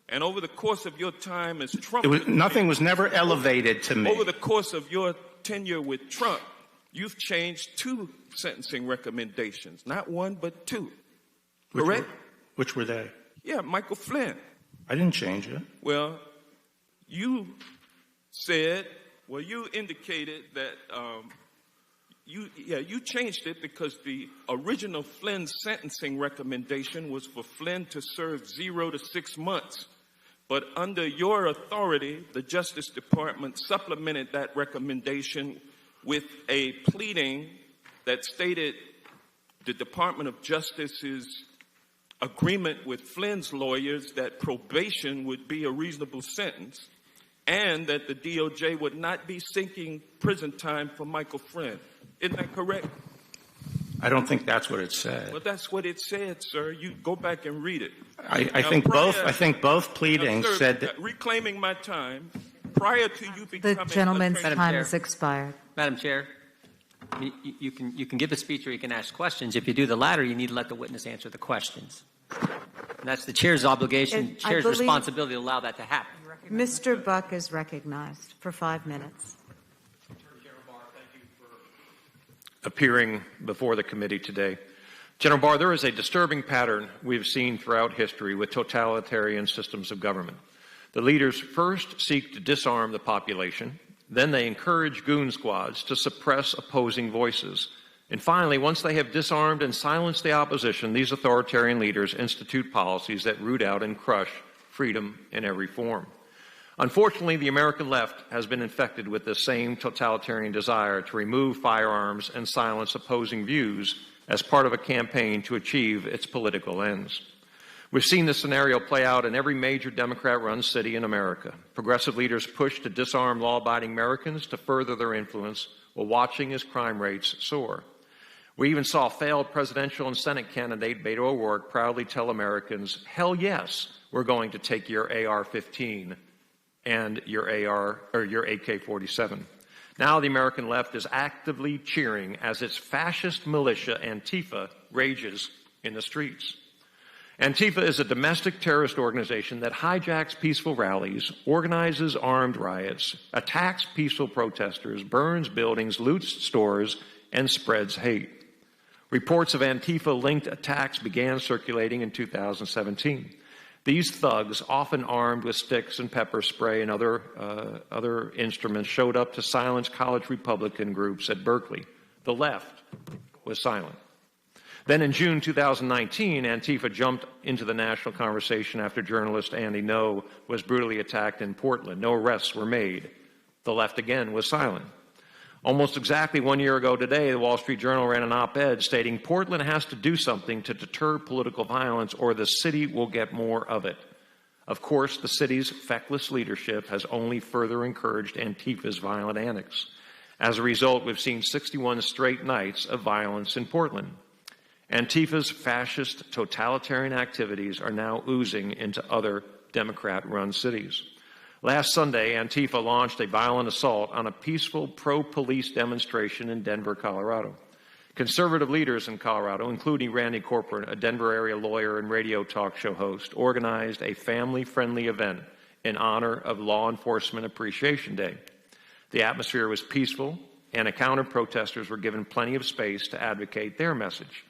[SPEAKER 19] And over the course of your time as Trump.
[SPEAKER 10] Nothing was never elevated to me.
[SPEAKER 19] Over the course of your tenure with Trump, you've changed 2 sentencing recommendations. Not 1, but 2. Correct?
[SPEAKER 10] Which were they?
[SPEAKER 19] Yeah, Michael Flynn.
[SPEAKER 10] I didn't change it.
[SPEAKER 19] Well, you indicated that you changed it because the original Flynn sentencing recommendation was for Flynn to serve 0 to 6 months. But under your authority, the Justice Department supplemented that recommendation with a pleading that stated the Department of Justice's agreement with Flynn's lawyers that probation would be a reasonable sentence and that the DOJ would not be seeking prison time for Michael Flynn. Isn't that correct?
[SPEAKER 10] I don't think that's what it said.
[SPEAKER 19] Well, that's what it said, sir. You go back and read it.
[SPEAKER 10] I think both pleadings said that.
[SPEAKER 19] Reclaiming my time. Prior to you becoming
[SPEAKER 16] the gentleman's time has expired.
[SPEAKER 2] Madam Chair, you can give a speech or you can ask questions. If you do the latter, you need to let the witness answer the questions. And that's the chair's obligation, chair's responsibility to allow that to happen.
[SPEAKER 16] Mr. Buck is recognized for 5 minutes.
[SPEAKER 20] Attorney General Barr, thank you for appearing before the committee today. General Barr, there is a disturbing pattern we've seen throughout history with totalitarian systems of government. The leaders first seek to disarm the population, then they encourage goon squads to suppress opposing voices. And finally, once they have disarmed and silenced the opposition, these authoritarian leaders institute policies that root out and crush freedom in every form. Unfortunately, the American left has been infected with this same totalitarian desire to remove firearms and silence opposing views as part of a campaign to achieve its political ends. We've seen this scenario play out in every major Democrat-run city in America. Progressive leaders push to disarm law-abiding Americans to further their influence while watching as crime rates soar. We even saw failed presidential and Senate candidate Beto O'Rourke proudly tell Americans, hell yes, we're going to take your AR-15 and your AK-47. Now the American left is actively cheering as its fascist militia Antifa rages in the streets. Antifa is a domestic terrorist organization that hijacks peaceful rallies, organizes armed riots, attacks peaceful protesters, burns buildings, loots stores, and spreads hate. Reports of Antifa-linked attacks began circulating in 2017. These thugs, often armed with sticks and pepper spray and other instruments, showed up to silence college Republican groups at Berkeley. The left was silent. Then in June 2019, Antifa jumped into the national conversation after journalist Andy Ngo was brutally attacked in Portland. No arrests were made. The left again was silent. Almost exactly 1 year ago today, the Wall Street Journal ran an op-ed stating Portland has to do something to deter political violence or the city will get more of it. Of course, the city's feckless leadership has only further encouraged Antifa's violent antics. As a result, we've seen 61 straight nights of violence in Portland. Antifa's fascist totalitarian activities are now oozing into other Democrat-run cities. Last Sunday, Antifa launched a violent assault on a peaceful pro-police demonstration in Denver, Colorado. Conservative leaders in Colorado, including Randy Corcoran, a Denver area lawyer and radio talk show host, organized a family-friendly event in honor of Law Enforcement Appreciation Day. The atmosphere was peaceful, and counter-protesters were given plenty of space to advocate their message.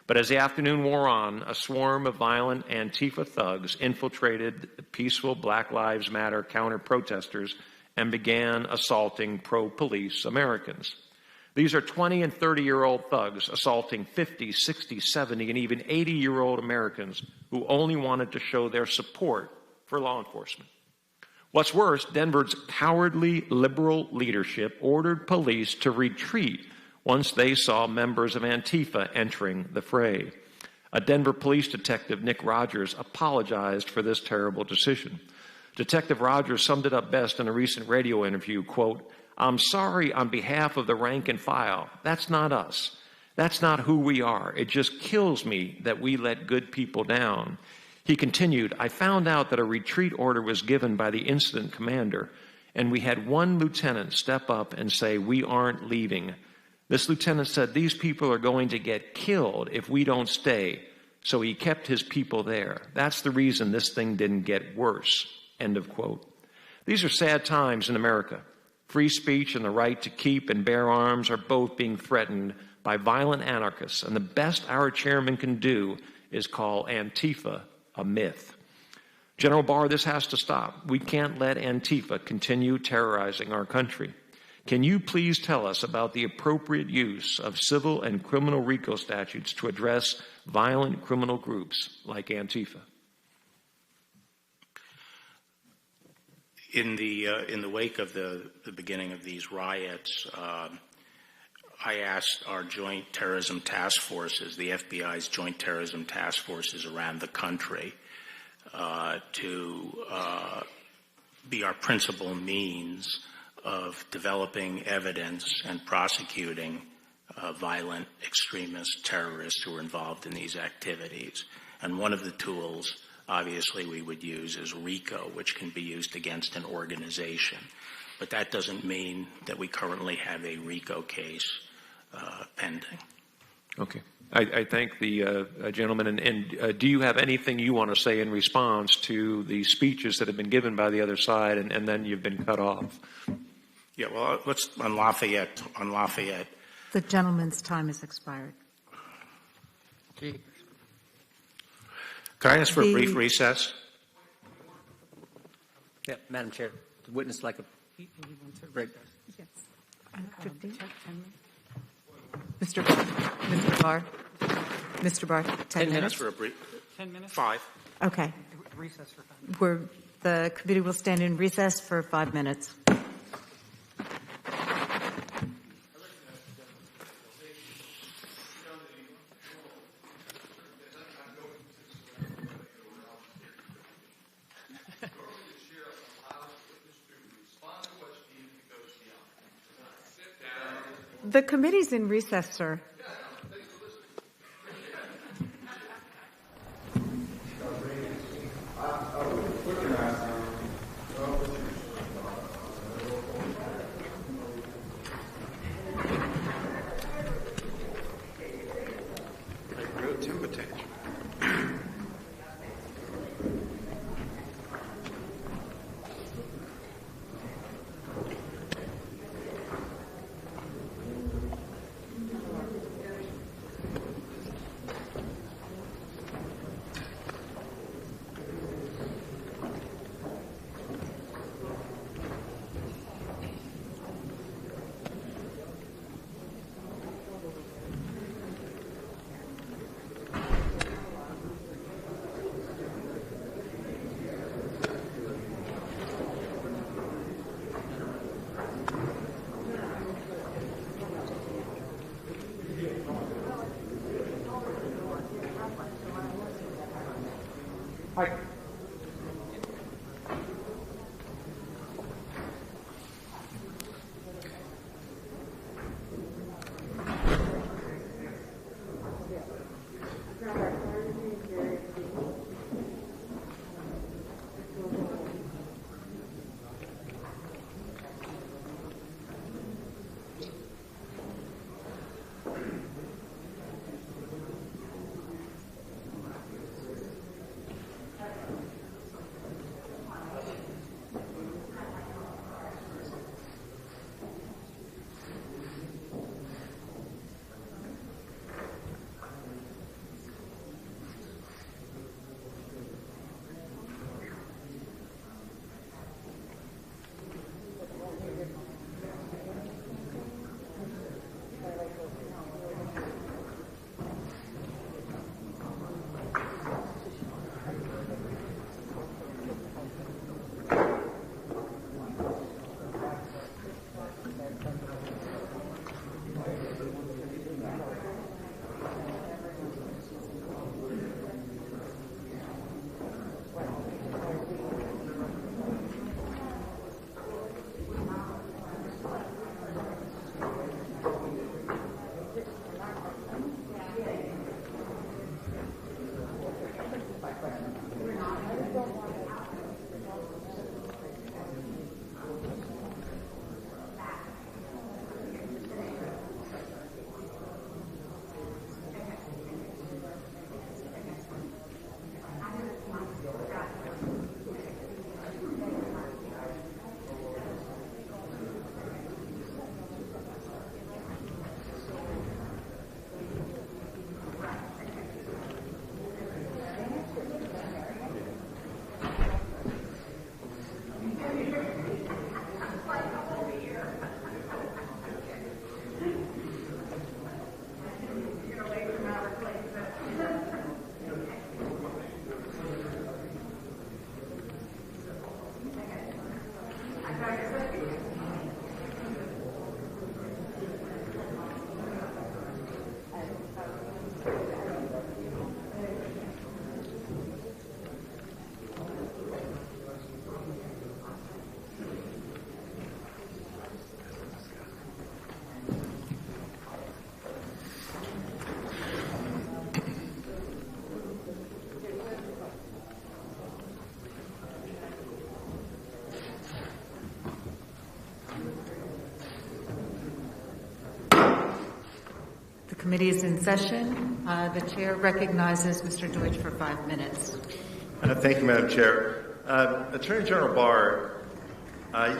[SPEAKER 20] But as the afternoon wore on, a swarm of violent Antifa thugs infiltrated the peaceful Black Lives Matter counter-protesters and began assaulting pro-police Americans. These are 20 and 30-year-old thugs assaulting 50, 60, 70, and even 80-year-old Americans who only wanted to show their support for law enforcement. What's worse, Denver's cowardly liberal leadership ordered police to retreat once they saw members of Antifa entering the fray. A Denver police detective, Nick Rogers, apologized for this terrible decision. Detective Rogers summed it up best in a recent radio interview, quote, "I'm sorry on behalf of the rank and file. That's not us. That's not who we are. It just kills me that we let good people down." He continued, "I found out that a retreat order was given by the incident commander, and we had one lieutenant step up and say, 'We aren't leaving.' This lieutenant said, 'These people are going to get killed if we don't stay.' So he kept his people there. That's the reason this thing didn't get worse." End of quote. These are sad times in America. Free speech and the right to keep and bear arms are both being threatened by violent anarchists, and the best our chairman can do is call Antifa a myth. General Barr, this has to stop. We can't let Antifa continue terrorizing our country. Can you please tell us about the appropriate use of civil and criminal RICO statutes to address violent criminal groups like Antifa?
[SPEAKER 10] In the wake of the beginning of these riots, I asked our joint terrorism task forces, the FBI's joint terrorism task forces around the country, to be our principal means of developing evidence and prosecuting violent extremist terrorists who are involved in these activities. And one of the tools, obviously, we would use is RICO, which can be used against an organization. But that doesn't mean that we currently have a RICO case pending.
[SPEAKER 20] Okay. I thank the gentleman. And do you have anything you want to say in response to the speeches that have been given by the other side, and then you've been cut off?
[SPEAKER 10] Yeah, well, let's, on Lafayette.
[SPEAKER 16] The gentleman's time has expired.
[SPEAKER 10] Could I ask for a brief recess?
[SPEAKER 2] Yeah, Madam Chair, the witness like a break.
[SPEAKER 16] Yes. 15? Mr. Barr. Mr. Barr, 10 minutes?
[SPEAKER 10] For a brief.
[SPEAKER 17] 10 minutes?
[SPEAKER 10] 5.
[SPEAKER 16] Okay.
[SPEAKER 17] Recess for 5 minutes.
[SPEAKER 16] The committee will stand in recess for 5 minutes. The committee's in recess, sir. committee is in session. The chair recognizes Mr. Deutsch for 5 minutes.
[SPEAKER 21] Thank you, Madam Chair. Attorney General Barr,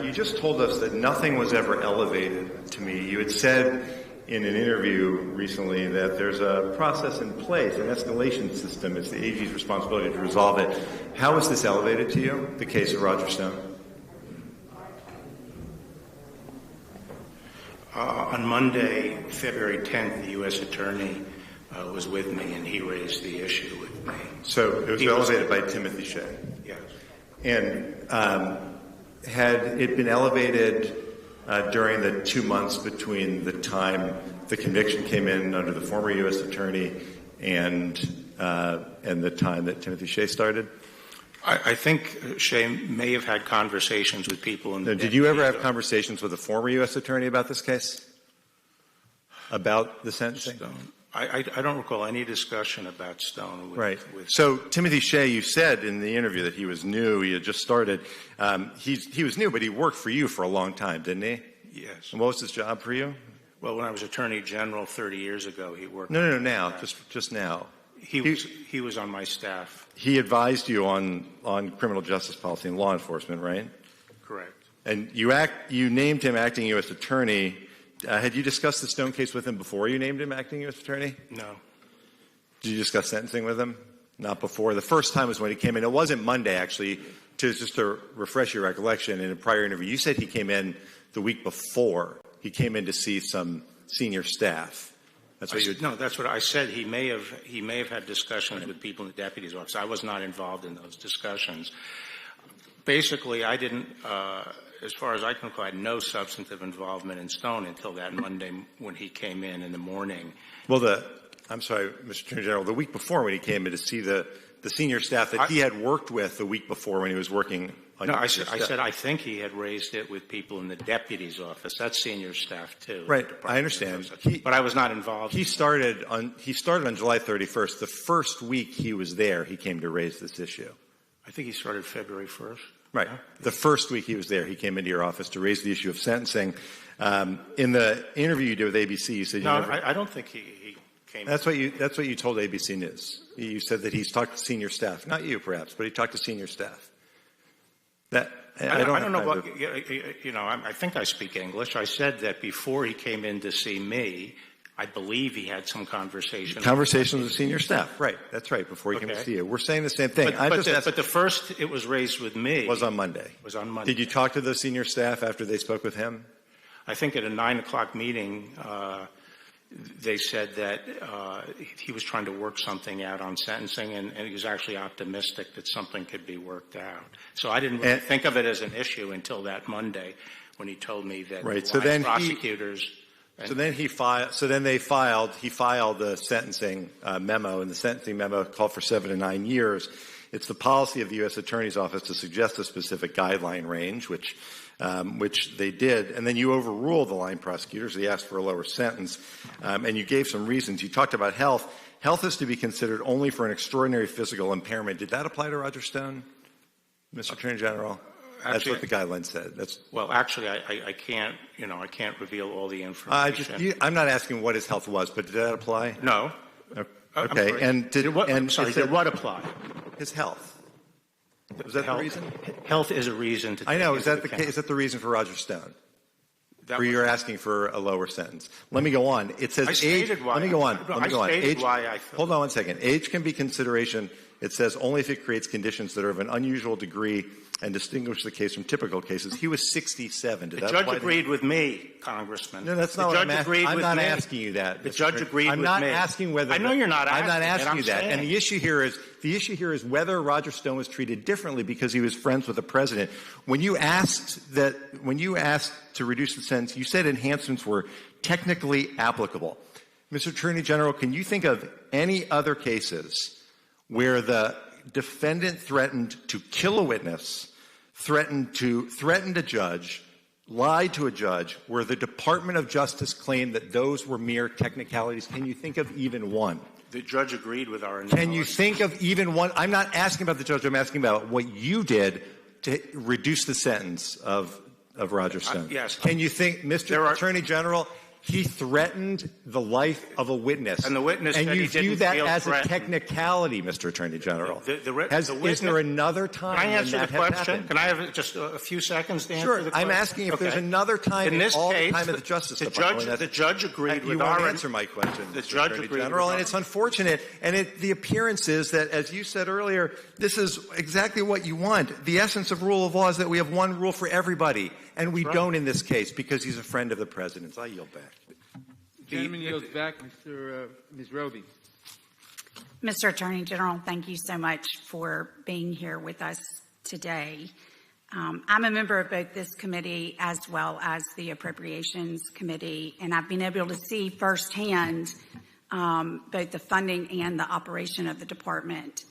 [SPEAKER 21] you just told us that nothing was ever elevated to me. You had said in an interview recently that there's a process in place, an escalation system. It's the AG's responsibility to resolve it. How was this elevated to you, the case of Roger Stone?
[SPEAKER 10] On Monday, February 10th, the U.S. Attorney was with me, and he raised the issue with me.
[SPEAKER 21] So it was elevated by Timothy Shea?
[SPEAKER 10] Yes.
[SPEAKER 21] And had it been elevated during the 2 months between the time the conviction came in under the former U.S. Attorney and the time that Timothy Shea started?
[SPEAKER 10] I think Shea may have had conversations with people in the...
[SPEAKER 21] Did you ever have conversations with a former U.S. Attorney about this case? About the sentencing?
[SPEAKER 10] Stone. I don't recall any discussion about Stone.
[SPEAKER 21] Right. So Timothy Shea, you said in the interview that he was new, he had just started. He was new, but he worked for you for a long time, didn't he?
[SPEAKER 10] Yes.
[SPEAKER 21] And what was his job for you?
[SPEAKER 10] Well, when I was Attorney General 30 years ago, he worked...
[SPEAKER 21] No, now, just now.
[SPEAKER 10] He was on my staff.
[SPEAKER 21] He advised you on criminal justice policy and law enforcement, right?
[SPEAKER 10] Correct.
[SPEAKER 21] And you named him acting U.S. Attorney. Had you discussed the Stone case with him before you named him acting U.S. Attorney?
[SPEAKER 10] No.
[SPEAKER 21] Did you discuss sentencing with him? Not before. The first time was when he came in. It wasn't Monday, actually. Just to refresh your recollection, in a prior interview, you said he came in the week before. He came in to see some senior staff.
[SPEAKER 10] No, that's what I said. He may have had discussions with people in the deputy's office. I was not involved in those discussions. Basically, I didn't, as far as I can recall, I had no substantive involvement in Stone until that Monday when he came in the morning.
[SPEAKER 21] Well, I'm sorry, Mr. Attorney General, the week before when he came in to see the senior staff that he had worked with the week before when he was working on
[SPEAKER 10] I said I think he had raised it with people in the deputy's office. That's senior staff too.
[SPEAKER 21] Right, I understand.
[SPEAKER 10] But I was not involved.
[SPEAKER 21] He started on July 31st. The first week he was there, he came to raise this issue.
[SPEAKER 10] I think he started February 1st.
[SPEAKER 21] Right.
[SPEAKER 10] Yeah.
[SPEAKER 21] The first week he was there, he came into your office to raise the issue of sentencing. In the interview you did with ABC, you said
[SPEAKER 10] I don't think he came.
[SPEAKER 21] That's what you told ABC News. You said that he's talked to senior staff, not you perhaps, but he talked to senior staff. I don't know what
[SPEAKER 10] I think I speak English. I said that before he came in to see me, I believe he had some conversations
[SPEAKER 21] with senior staff. Right, that's right. Before he came to see you, we're saying the same thing.
[SPEAKER 10] But the first it was raised with me
[SPEAKER 21] was on Monday. Did you talk to the senior staff after they spoke with him?
[SPEAKER 10] I think at a 9:00 meeting, they said that he was trying to work something out on sentencing, and he was actually optimistic that something could be worked out. So I didn't really think of it as an issue until that Monday when he told me that prosecutors.
[SPEAKER 21] He filed the sentencing memo, and the sentencing memo called for 7 to 9 years. It's the policy of the U.S. Attorney's Office to suggest a specific guideline range, which they did, and then you overruled the line prosecutors. They asked for a lower sentence, and you gave some reasons. You talked about health. Health is to be considered only for an extraordinary physical impairment. Did that apply to Roger Stone, Mr. Attorney General? That's what the guidelines said.
[SPEAKER 10] Actually, I can't. I can't reveal all the information.
[SPEAKER 21] I'm not asking what his health was, but did that apply?
[SPEAKER 10] No.
[SPEAKER 21] Okay. And did what
[SPEAKER 10] apply?
[SPEAKER 21] His health. Was that the reason?
[SPEAKER 10] Health is a reason to.
[SPEAKER 21] I know. Is that the case? Is that the reason for Roger Stone? Where you're asking for a lower sentence. Let me go on. It says age. Let me go on. Age. Hold on 1 second. Age can be consideration. It says only if it creates conditions that are of an unusual degree and distinguish the case from typical cases. He was 67.
[SPEAKER 10] The judge agreed with me, Congressman.
[SPEAKER 21] No, that's not what I'm asking. I'm not asking you that.
[SPEAKER 10] The judge agreed with me.
[SPEAKER 21] I'm not asking whether.
[SPEAKER 10] I know you're not asking.
[SPEAKER 21] I'm not asking you that. And the issue here is whether Roger Stone was treated differently because he was friends with the president. When you asked to reduce the sentence, you said enhancements were technically applicable. Mr. Attorney General, can you think of any other cases where the defendant threatened to kill a witness, threatened a judge, lied to a judge, where the Department of Justice claimed that those were mere technicalities? Can you think of even one?
[SPEAKER 10] The judge agreed with our analysis.
[SPEAKER 21] Can you think of even one? I'm not asking about the judge. I'm asking about what you did to reduce the sentence of Roger Stone.
[SPEAKER 10] Yes.
[SPEAKER 21] Can you think, Mr. Attorney General, He threatened the life of a witness.
[SPEAKER 10] And the witness
[SPEAKER 21] and
[SPEAKER 10] said
[SPEAKER 21] you
[SPEAKER 10] he didn't
[SPEAKER 21] view that
[SPEAKER 10] feel
[SPEAKER 21] as
[SPEAKER 10] threatened.
[SPEAKER 21] a technicality, Mr. Attorney General. Is there another time
[SPEAKER 10] Can I
[SPEAKER 21] when
[SPEAKER 10] answer
[SPEAKER 21] that
[SPEAKER 10] the
[SPEAKER 21] has
[SPEAKER 10] question?
[SPEAKER 21] happened?
[SPEAKER 10] Can I have just a few seconds to answer
[SPEAKER 21] Sure.
[SPEAKER 10] the question?
[SPEAKER 21] I'm asking if there's another time
[SPEAKER 10] in this
[SPEAKER 21] all
[SPEAKER 10] case,
[SPEAKER 21] the time at the Justice
[SPEAKER 10] the
[SPEAKER 21] Department.
[SPEAKER 10] The judge agreed with
[SPEAKER 21] you won't
[SPEAKER 10] our
[SPEAKER 21] answer my question,
[SPEAKER 10] The
[SPEAKER 21] Mr.
[SPEAKER 10] judge
[SPEAKER 21] Attorney
[SPEAKER 10] agreed
[SPEAKER 21] General,
[SPEAKER 10] with
[SPEAKER 21] and it's unfortunate. And the appearance is that, as you said earlier, this is exactly what you want. The essence of rule of law is that we have one rule for everybody, and we don't in this case because he's a friend of the president's. I yield back.
[SPEAKER 1] Gentleman yields back. Ms. Roby.
[SPEAKER 3] Mr. Attorney General, thank you so much for being here with us today. I'm a member of both this committee as well as the Appropriations Committee, and I've been able to see firsthand both the funding and the operation of the department.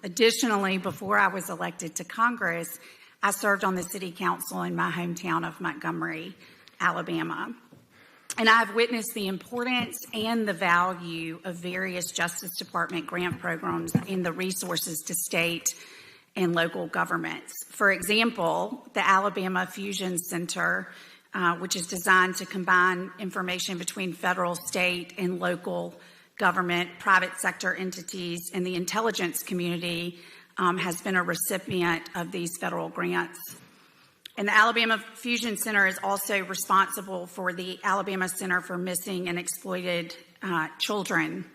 [SPEAKER 3] Additionally, before I was elected to Congress, I served on the City Council in my hometown of Montgomery, Alabama. And I've witnessed the importance and the value of various Justice Department grant programs and the resources to state and local governments. For example, the Alabama Fusion Center, which is designed to combine information between federal, state, and local government, private sector entities, and the intelligence community, has been a recipient of these federal grants. And the Alabama Fusion Center is also responsible for the Alabama Center for Missing and Exploited Children,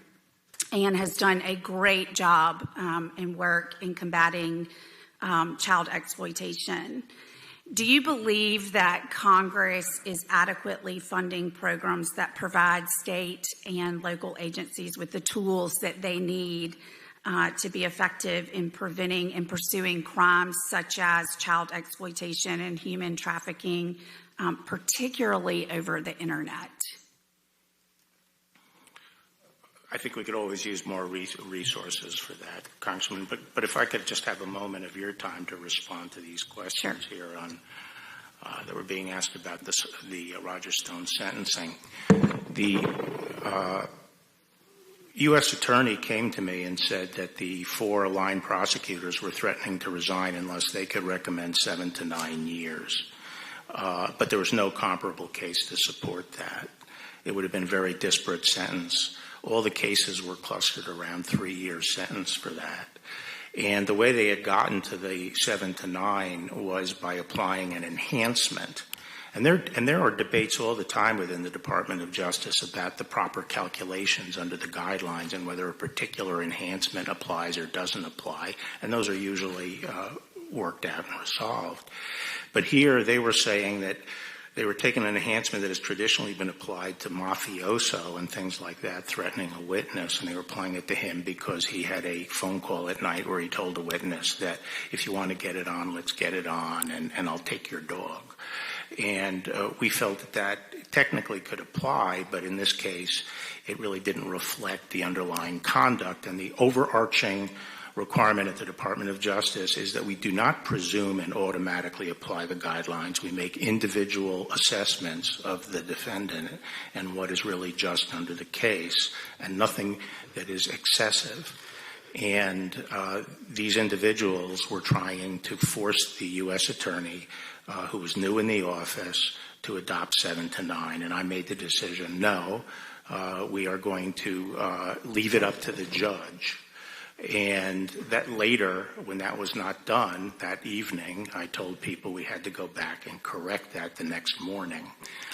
[SPEAKER 3] and has done a great job in work in combating child exploitation. Do you believe that Congress is adequately funding programs that provide state and local agencies with the tools that they need to be effective in preventing and pursuing crimes such as child exploitation and human trafficking, particularly over the internet?
[SPEAKER 10] I think we could always use more resources for that, Congressman. But if I could just have a moment of your time to respond to these questions here on that were being asked about the Roger Stone sentencing. The U.S. Attorney came to me and said that the 4 line prosecutors were threatening to resign unless they could recommend 7 to 9 years. But there was no comparable case to support that. It would have been a very disparate sentence. All the cases were clustered around 3-year sentence for that. And the way they had gotten to the 7 to 9 was by applying an enhancement. And there are debates all the time within the Department of Justice about the proper calculations under the guidelines and whether a particular enhancement applies or doesn't apply. And those are usually worked out and resolved. But here they were saying that they were taking an enhancement that has traditionally been applied to mafioso and things like that, threatening a witness, and they were applying it to him because he had a phone call at night where he told a witness that if you want to get it on, let's get it on, and I'll take your dog. And we felt that that technically could apply, but in this case, it really didn't reflect the underlying conduct. And the overarching requirement at the Department of Justice is that we do not presume and automatically apply the guidelines. We make individual assessments of the defendant and what is really just under the case, and nothing that is excessive. And these individuals were trying to force the U.S. Attorney, who was new in the office, to adopt 7 to 9. And I made the decision, no, we are going to leave it up to the judge. And that later, when that was not done, that evening, I told people we had to go back and correct that the next morning.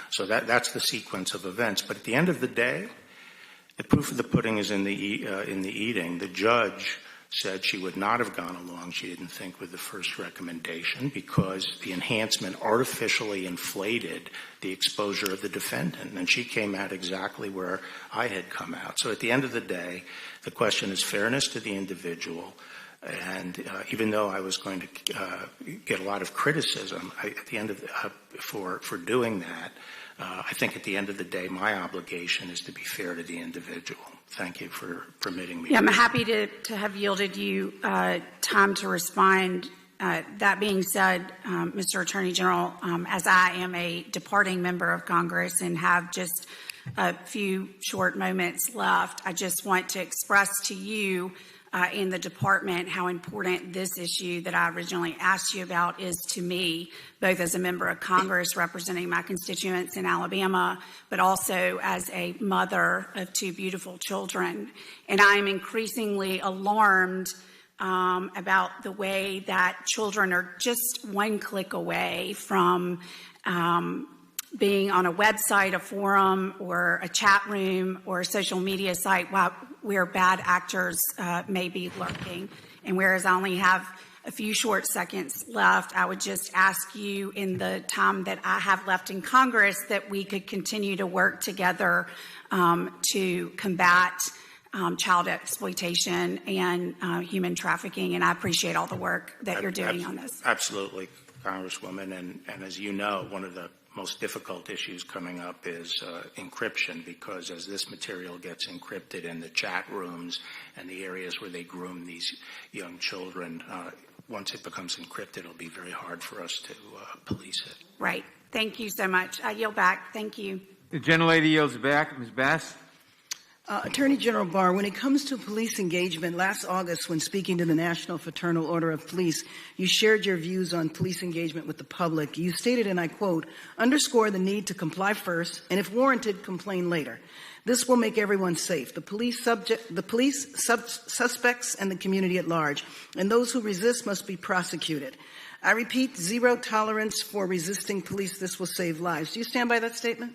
[SPEAKER 10] So that's the sequence of events. But at the end of the day, the proof of the pudding is in the eating. The judge said she would not have gone along, she didn't think, with the first recommendation because the enhancement artificially inflated the exposure of the defendant. And she came out exactly where I had come out. So at the end of the day, the question is fairness to the individual. And even though I was going to get a lot of criticism at the end of for doing that, I think at the end of the day, my obligation is to be fair to the individual. Thank you for permitting me.
[SPEAKER 3] Yeah, I'm happy to have yielded you time to respond. That being said, Mr. Attorney General, as I am a departing member of Congress and have just a few short moments left, I just want to express to you in the department how important this issue that I originally asked you about is to me, both as a member of Congress representing my constituents in Alabama, but also as a mother of two beautiful children. And I am increasingly alarmed about the way that children are just one click away from being on a website, a forum, or a chat room, or a social media site where bad actors may be lurking. And whereas I only have a few short seconds left, I would just ask you in the time that I have left in Congress that we could continue to work together to combat child exploitation and human trafficking. And I appreciate all the work that you're doing on this.
[SPEAKER 10] Absolutely, Congresswoman. And as you know, one of the most difficult issues coming up is encryption, because as this material gets encrypted in the chat rooms and the areas where they groom these young children, once it becomes encrypted, it'll be very hard for us to police it.
[SPEAKER 3] Right. Thank you so much. I yield back. Thank you.
[SPEAKER 1] The gentlelady yields back. Ms. Bass.
[SPEAKER 6] Attorney General Barr, when it comes to police engagement, last August when speaking to the National Fraternal Order of Police, you shared your views on police engagement with the public. You stated, and I quote, "Underscore the need to comply first, and if warranted, complain later. This will make everyone safe, the police suspects, and the community at large, and those who resist must be prosecuted. I repeat, zero tolerance for resisting police. This will save lives." Do you stand by that statement?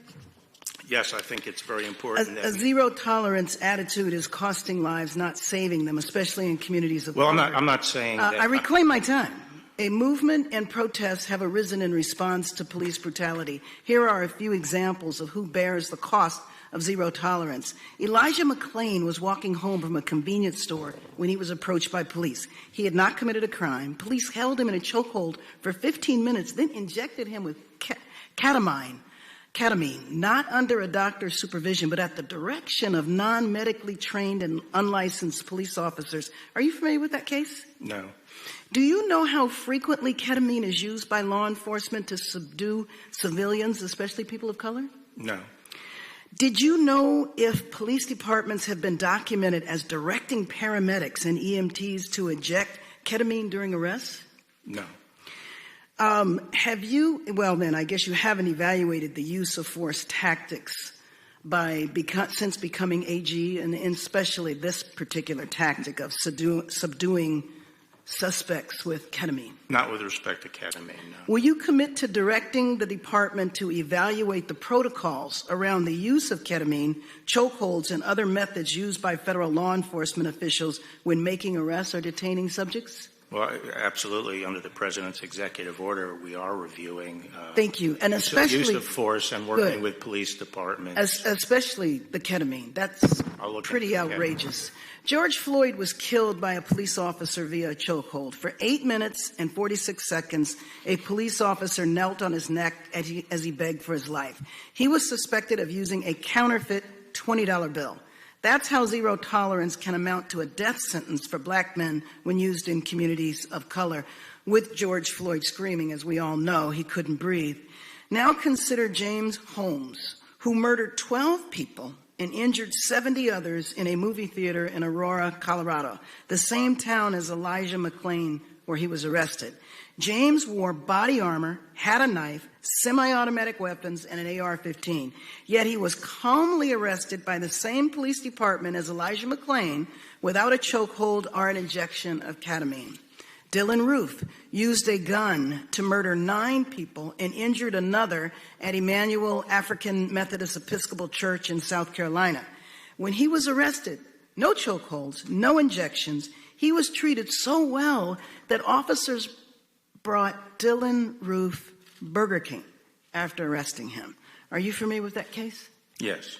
[SPEAKER 10] Yes, I think it's very important.
[SPEAKER 6] A zero tolerance attitude is costing lives, not saving them, especially in communities of color.
[SPEAKER 10] I'm not saying that.
[SPEAKER 6] I reclaim my time. A movement and protests have arisen in response to police brutality. Here are a few examples of who bears the cost of zero tolerance. Elijah McClain was walking home from a convenience store when he was approached by police. He had not committed a crime. Police held him in a chokehold for 15 minutes, then injected him with ketamine, not under a doctor's supervision, but at the direction of non-medically trained and unlicensed police officers. Are you familiar with that case?
[SPEAKER 10] No.
[SPEAKER 6] Do you know how frequently ketamine is used by law enforcement to subdue civilians, especially people of color?
[SPEAKER 10] No.
[SPEAKER 6] Did you know if police departments have been documented as directing paramedics and EMTs to inject ketamine during arrests?
[SPEAKER 10] No.
[SPEAKER 6] Then I guess you haven't evaluated the use of force tactics since becoming AG, and especially this particular tactic of subduing suspects with ketamine.
[SPEAKER 10] Not with respect to ketamine, no.
[SPEAKER 6] Will you commit to directing the department to evaluate the protocols around the use of ketamine, chokeholds, and other methods used by federal law enforcement officials when making arrests or detaining subjects?
[SPEAKER 10] Well, absolutely. Under the President's executive order, we are reviewing
[SPEAKER 6] Thank you. And especially
[SPEAKER 10] use of force and working with police departments.
[SPEAKER 6] Especially the ketamine. That's pretty outrageous. George Floyd was killed by a police officer via a chokehold. For 8 minutes and 46 seconds, a police officer knelt on his neck as he begged for his life. He was suspected of using a counterfeit $20 bill. That's how zero tolerance can amount to a death sentence for black men when used in communities of color. With George Floyd screaming, as we all know, he couldn't breathe. Now consider James Holmes, who murdered 12 people and injured 70 others in a movie theater in Aurora, Colorado, the same town as Elijah McClain, where he was arrested. James wore body armor, had a knife, semi-automatic weapons, and an AR-15. Yet he was calmly arrested by the same police department as Elijah McClain without a chokehold or an injection of ketamine. Dylan Roof used a gun to murder 9 people and injured another at Emmanuel African Methodist Episcopal Church in South Carolina. When he was arrested, no chokeholds, no injections. He was treated so well that officers brought Dylan Roof Burger King after arresting him. Are you familiar with that case?
[SPEAKER 10] Yes.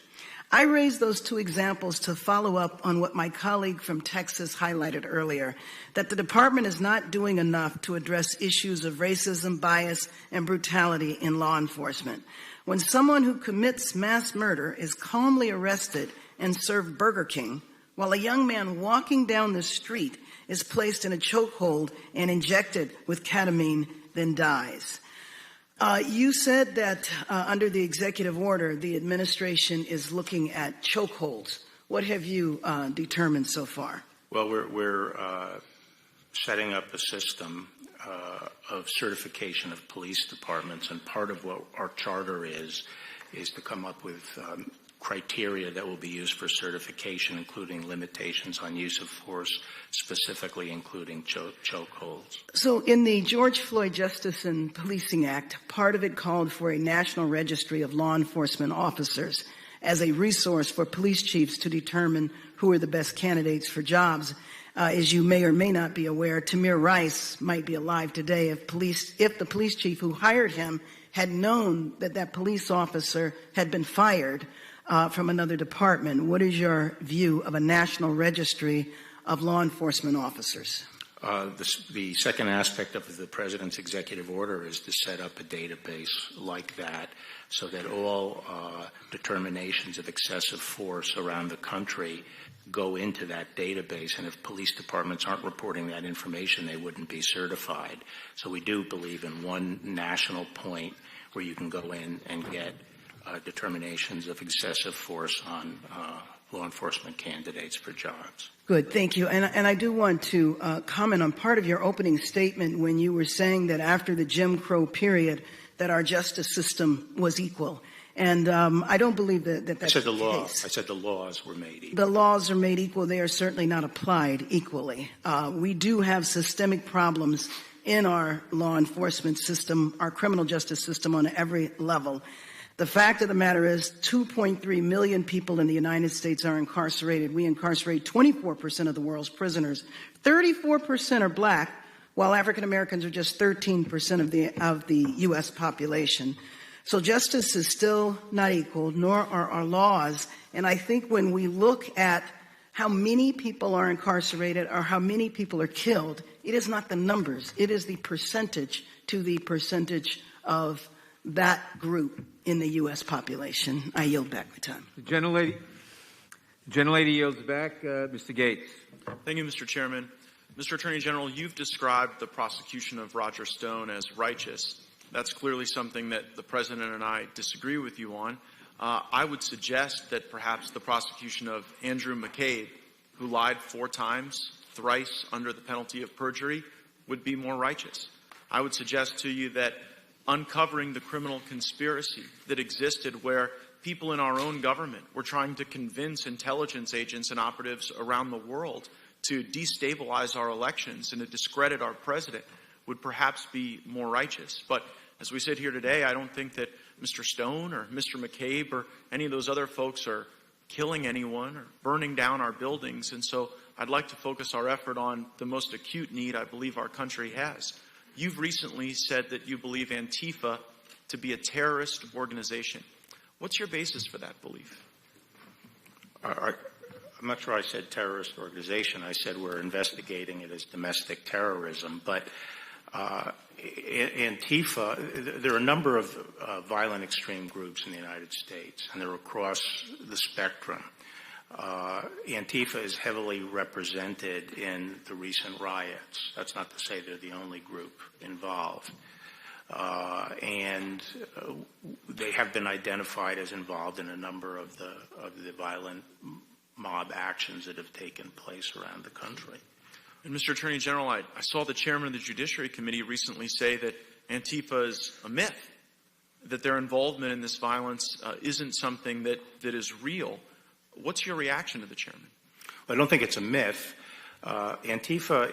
[SPEAKER 6] I raised those 2 examples to follow up on what my colleague from Texas highlighted earlier, that the department is not doing enough to address issues of racism, bias, and brutality in law enforcement. When someone who commits mass murder is calmly arrested and served Burger King, while a young man walking down the street is placed in a chokehold and injected with ketamine, then dies. You said that under the executive order, the administration is looking at chokeholds. What have you determined so far?
[SPEAKER 10] Well, we're setting up a system of certification of police departments, and part of what our charter is to come up with criteria that will be used for certification, including limitations on use of force, specifically including chokeholds.
[SPEAKER 6] So in the George Floyd Justice and Policing Act, part of it called for a national registry of law enforcement officers as a resource for police chiefs to determine who are the best candidates for jobs. As you may or may not be aware, Tamir Rice might be alive today if the police chief who hired him had known that that police officer had been fired from another department. What is your view of a national registry of law enforcement officers?
[SPEAKER 10] The second aspect of the President's executive order is to set up a database like that so that all determinations of excessive force around the country go into that database, and if police departments aren't reporting that information, they wouldn't be certified. So we do believe in one national point where you can go in and get determinations of excessive force on law enforcement candidates for jobs.
[SPEAKER 6] Good, thank you. And I do want to comment on part of your opening statement when you were saying that after the Jim Crow period that our justice system was equal. And I don't believe that that's the case.
[SPEAKER 10] I said the laws were made equal.
[SPEAKER 6] The laws are made equal. They are certainly not applied equally. We do have systemic problems in our law enforcement system, our criminal justice system on every level. The fact of the matter is 2.3 million people in the United States are incarcerated. We incarcerate 24% of the world's prisoners. 34% are black, while African Americans are just 13% of the U.S. population. So justice is still not equal, nor are our laws. And I think when we look at how many people are incarcerated or how many people are killed, it is not the numbers. It is the percentage to the percentage of that group in the U.S. population. I yield back my time.
[SPEAKER 1] The gentlelady yields back. Mr. Gates.
[SPEAKER 4] Thank you, Mr. Chairman. Mr. Attorney General, you've described the prosecution of Roger Stone as righteous. That's clearly something that the President and I disagree with you on. I would suggest that perhaps the prosecution of Andrew McCabe, who lied 4 times, thrice under the penalty of perjury, would be more righteous. I would suggest to you that uncovering the criminal conspiracy that existed where people in our own government were trying to convince intelligence agents and operatives around the world to destabilize our elections and to discredit our president would perhaps be more righteous. But as we sit here today, I don't think that Mr. Stone or Mr. McCabe or any of those other folks are killing anyone or burning down our buildings. And so I'd like to focus our effort on the most acute need I believe our country has. You've recently said that you believe Antifa to be a terrorist organization. What's your basis for that belief?
[SPEAKER 10] I'm not sure I said terrorist organization. I said we're investigating it as domestic terrorism. But Antifa, there are a number of violent extreme groups in the United States, and they're across the spectrum. Antifa is heavily represented in the recent riots. That's not to say they're the only group involved. And they have been identified as involved in a number of the violent mob actions that have taken place around the country.
[SPEAKER 4] And Mr. Attorney General, I saw the chairman of the Judiciary Committee recently say that Antifa is a myth, that their involvement in this violence isn't something that is real. What's your reaction to the chairman?
[SPEAKER 10] Well, I don't think it's a myth. Antifa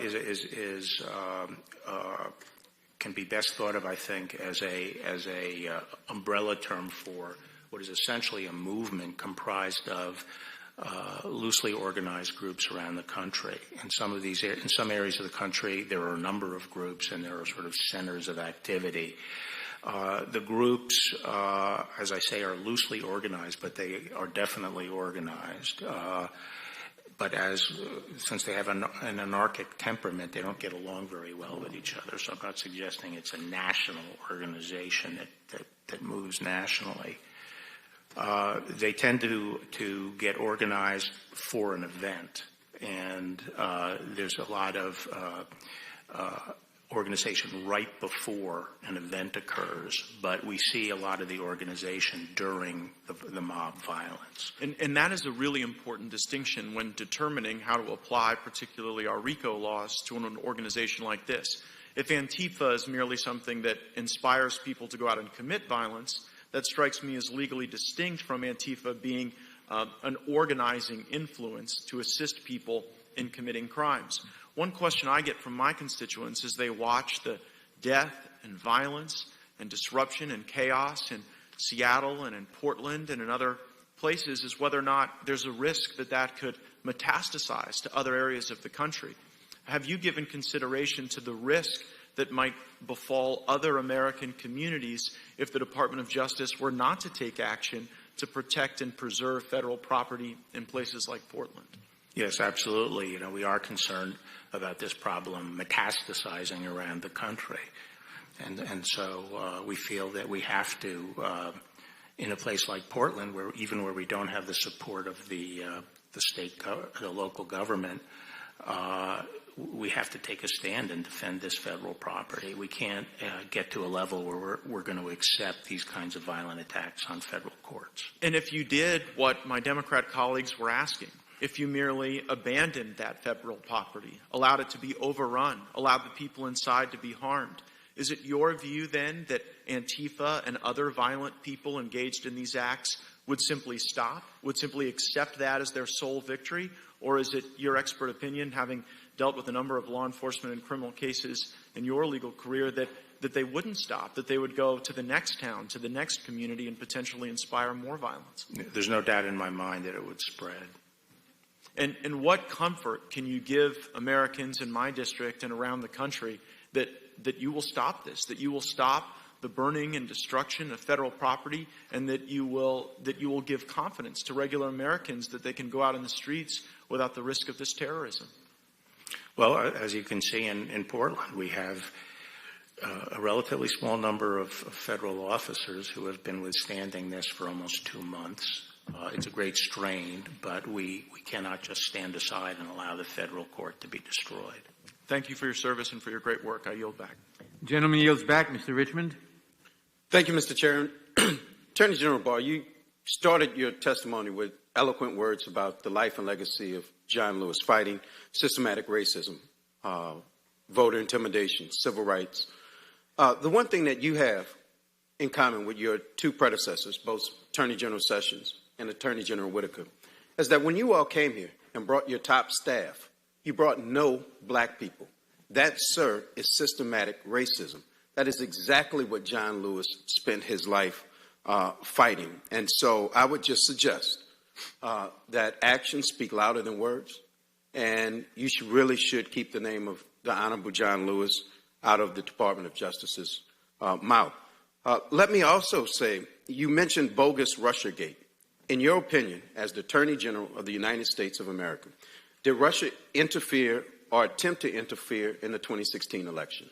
[SPEAKER 10] can be best thought of, I think, as a umbrella term for what is essentially a movement comprised of loosely organized groups around the country. In some areas of the country, there are a number of groups, and there are sort of centers of activity. The groups, as I say, are loosely organized, but they are definitely organized. But since they have an anarchic temperament, they don't get along very well with each other. So I'm not suggesting it's a national organization that moves nationally. They tend to get organized for an event, and there's a lot of organization right before an event occurs, but we see a lot of the organization during the mob violence.
[SPEAKER 4] And that is a really important distinction when determining how to apply particularly our RICO laws to an organization like this. If Antifa is merely something that inspires people to go out and commit violence, that strikes me as legally distinct from Antifa being an organizing influence to assist people in committing crimes. One question I get from my constituents as they watch the death and violence and disruption and chaos in Seattle and in Portland and in other places is whether or not there's a risk that that could metastasize to other areas of the country. Have you given consideration to the risk that might befall other American communities if the Department of Justice were not to take action to protect and preserve federal property in places like Portland?
[SPEAKER 10] Yes, absolutely. You know, we are concerned about this problem metastasizing around the country. And so we feel that we have to, in a place like Portland, where we don't have the support of the the local government, we have to take a stand and defend this federal property. We can't get to a level where we're going to accept these kinds of violent attacks on federal courts.
[SPEAKER 4] And if you did what my Democrat colleagues were asking, if you merely abandoned that federal property, allowed it to be overrun, allowed the people inside to be harmed, is it your view then that Antifa and other violent people engaged in these acts would simply stop, would simply accept that as their sole victory? Or is it your expert opinion, having dealt with a number of law enforcement and criminal cases in your legal career, that they wouldn't stop, that they would go to the next town, to the next community, and potentially inspire more violence?
[SPEAKER 10] There's no doubt in my mind that it would spread.
[SPEAKER 4] And what comfort can you give Americans in my district and around the country that you will stop this, that you will stop the burning and destruction of federal property, and that you will give confidence to regular Americans that they can go out in the streets without the risk of this terrorism?
[SPEAKER 10] Well, as you can see in Portland, we have a relatively small number of federal officers who have been withstanding this for almost 2 months. It's a great strain, but we cannot just stand aside and allow the federal court to be destroyed.
[SPEAKER 4] Thank you for your service and for your great work. I yield back.
[SPEAKER 1] Gentleman yields back. Mr. Richmond.
[SPEAKER 5] Thank you, Mr. Chairman. Attorney General Barr, you started your testimony with eloquent words about the life and legacy of John Lewis, fighting systematic racism, voter intimidation, civil rights. The one thing that you have in common with your two predecessors, both Attorney General Sessions and Attorney General Whitaker, is that when you all came here and brought your top staff, you brought no black people. That, sir, is systematic racism. That is exactly what John Lewis spent his life fighting. And so I would just suggest that actions speak louder than words, and you really should keep the name of the Honorable John Lewis out of the Department of Justice's mouth. Let me also say, you mentioned bogus Russiagate. In your opinion, as the Attorney General of the United States of America, did Russia interfere or attempt to interfere in the 2016 election?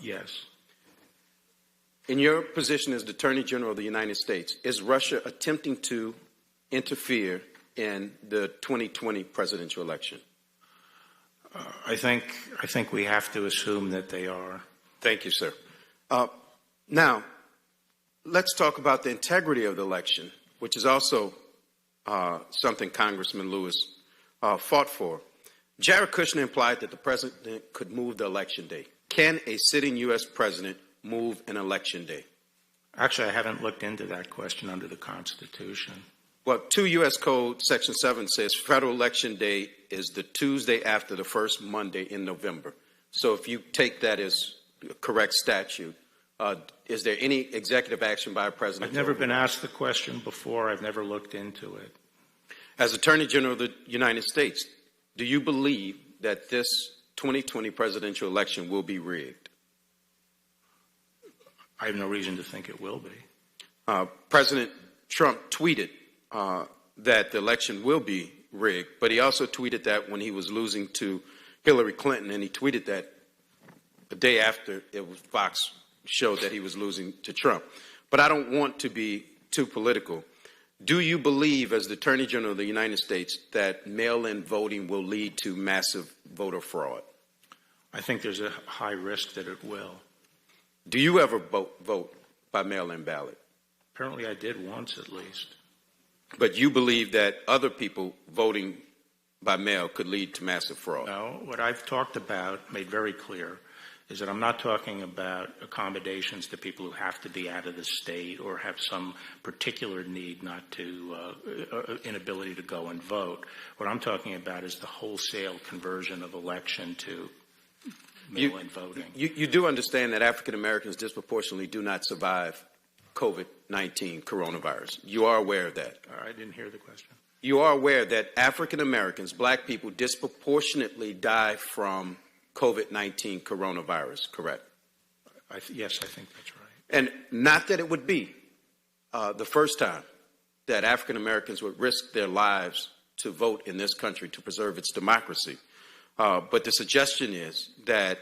[SPEAKER 10] Yes.
[SPEAKER 5] In your position as the Attorney General of the United States, is Russia attempting to interfere in the 2020 presidential election?
[SPEAKER 10] I think we have to assume that they are.
[SPEAKER 5] Thank you, sir. Now, let's talk about the integrity of the election, which is also something Congressman Lewis fought for. Jared Kushner implied that the president could move the election day. Can a sitting U.S. president move an election day?
[SPEAKER 10] Actually, I haven't looked into that question under the Constitution.
[SPEAKER 5] Well, 2 U.S. Code Section 7 says federal election day is the Tuesday after the first Monday in November. So if you take that as correct statute, is there any executive action by a president?
[SPEAKER 10] I've never been asked the question before. I've never looked into it.
[SPEAKER 5] As Attorney General of the United States, do you believe that this 2020 presidential election will be rigged?
[SPEAKER 10] I have no reason to think it will be.
[SPEAKER 5] President Trump tweeted that the election will be rigged, but he also tweeted that when he was losing to Hillary Clinton, and he tweeted that the day after it was Fox showed that he was losing to Trump. But I don't want to be too political. Do you believe, as the Attorney General of the United States, that mail-in voting will lead to massive voter fraud?
[SPEAKER 10] I think there's a high risk that it will.
[SPEAKER 5] Do you ever vote by mail-in ballot?
[SPEAKER 10] Apparently I did once at least.
[SPEAKER 5] But you believe that other people voting by mail could lead to massive fraud?
[SPEAKER 10] No, what I've talked about, made very clear, is that I'm not talking about accommodations to people who have to be out of the state or have some particular need not to, inability to go and vote. What I'm talking about is the wholesale conversion of election to mail-in voting.
[SPEAKER 5] You do understand that African Americans disproportionately do not survive COVID-19 coronavirus. You are aware of that?
[SPEAKER 10] I didn't hear the question.
[SPEAKER 5] You are aware that African Americans, black people, disproportionately die from COVID-19 coronavirus, correct?
[SPEAKER 10] Yes, I think that's right.
[SPEAKER 5] And not that it would be the first time that African Americans would risk their lives to vote in this country to preserve its democracy. But the suggestion is that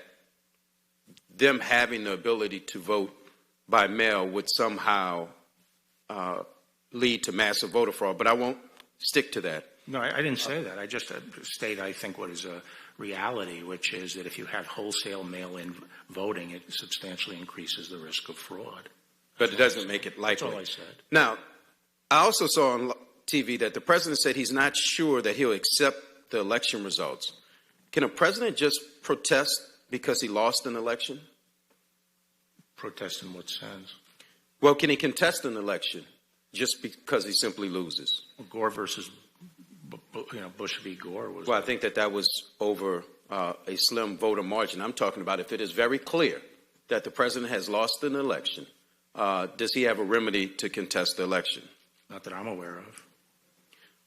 [SPEAKER 5] them having the ability to vote by mail would somehow lead to massive voter fraud. But I won't stick to that.
[SPEAKER 10] No, I didn't say that. I just state, I think, what is a reality, which is that if you have wholesale mail-in voting, it substantially increases the risk of fraud.
[SPEAKER 5] But it doesn't make it likely.
[SPEAKER 10] That's all I said.
[SPEAKER 5] Now, I also saw on TV that the president said he's not sure that he'll accept the election results. Can a president just protest because he lost an election?
[SPEAKER 10] Protest in what sense?
[SPEAKER 5] Well, can he contest an election just because he simply loses?
[SPEAKER 10] Gore versus Bush v. Gore was.
[SPEAKER 5] Well, I think that was over a slim voter margin. I'm talking about if it is very clear that the president has lost an election, does he have a remedy to contest the election?
[SPEAKER 10] Not that I'm aware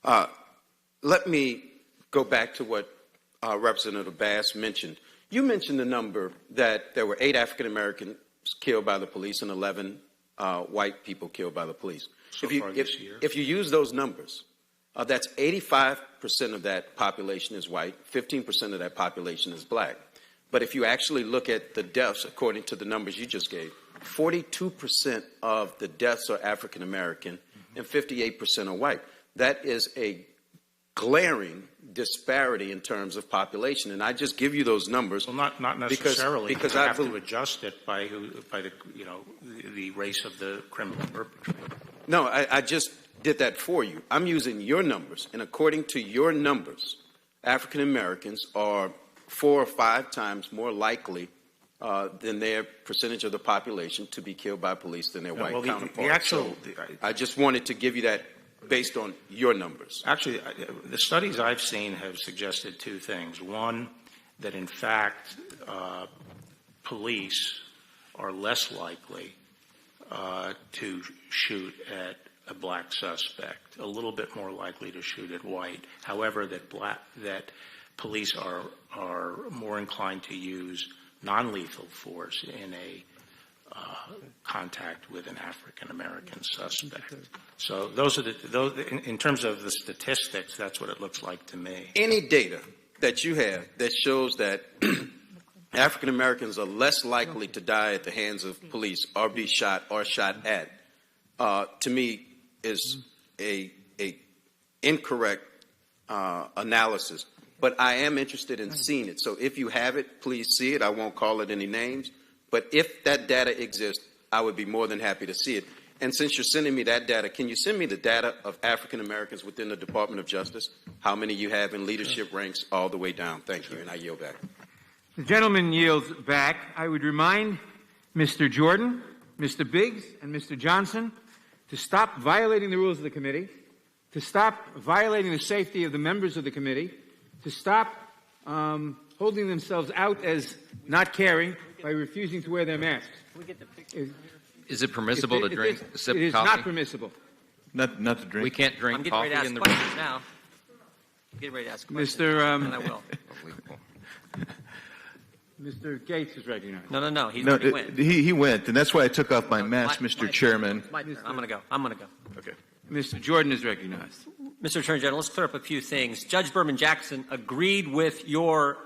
[SPEAKER 10] of.
[SPEAKER 5] Let me go back to what Representative Bass mentioned. You mentioned the number that there were 8 African Americans killed by the police and 11 white people killed by the police.
[SPEAKER 10] So far this year.
[SPEAKER 5] If you use those numbers, that's 85% of that population is white, 15% of that population is black. But if you actually look at the deaths, according to the numbers you just gave, 42% of the deaths are African American and 58% are white. That is a glaring disparity in terms of population, and I just give you those numbers.
[SPEAKER 10] Well, not necessarily.
[SPEAKER 5] Because
[SPEAKER 10] you
[SPEAKER 5] I
[SPEAKER 10] have to adjust it by the race of the criminal perpetrator.
[SPEAKER 5] No, I just did that for you. I'm using your numbers, and according to your numbers, African Americans are 4 or 5 times more likely than their percentage of the population to be killed by police than their white counterparts. I just wanted to give you that based on your numbers.
[SPEAKER 10] Actually, the studies I've seen have suggested 2 things. One, that in fact, police are less likely to shoot at a black suspect, a little bit more likely to shoot at white. However, that police are more inclined to use non-lethal force in a contact with an African American suspect. So those are in terms of the statistics, that's what it looks like to me.
[SPEAKER 5] Any data that you have that shows that African Americans are less likely to die at the hands of police or be shot or shot at, to me, is a incorrect analysis. But I am interested in seeing it. So if you have it, please see it. I won't call it any names. But if that data exists, I would be more than happy to see it. And since you're sending me that data, can you send me the data of African Americans within the Department of Justice? How many you have in leadership ranks all the way down? Thank you, and I yield back.
[SPEAKER 1] The gentleman yields back. I would remind Mr. Jordan, Mr. Biggs, and Mr. Johnson to stop violating the rules of the committee, to stop violating the safety of the members of the committee, to stop holding themselves out as not caring by refusing to wear their masks.
[SPEAKER 11] Is it permissible to drink a sip of coffee?
[SPEAKER 1] It is not permissible.
[SPEAKER 21] Not to drink.
[SPEAKER 11] We can't drink coffee in the room.
[SPEAKER 2] Now. I'm getting ready to ask questions.
[SPEAKER 1] And
[SPEAKER 2] I will.
[SPEAKER 1] Mr. Gates is recognized.
[SPEAKER 2] No. He went.
[SPEAKER 21] He went, and that's why I took off my mask, Mr. Chairman.
[SPEAKER 2] I'm going to go.
[SPEAKER 21] Okay.
[SPEAKER 1] Mr. Jordan is recognized.
[SPEAKER 2] Mr. Attorney General, let's clear up a few things. Judge Berman Jackson agreed with your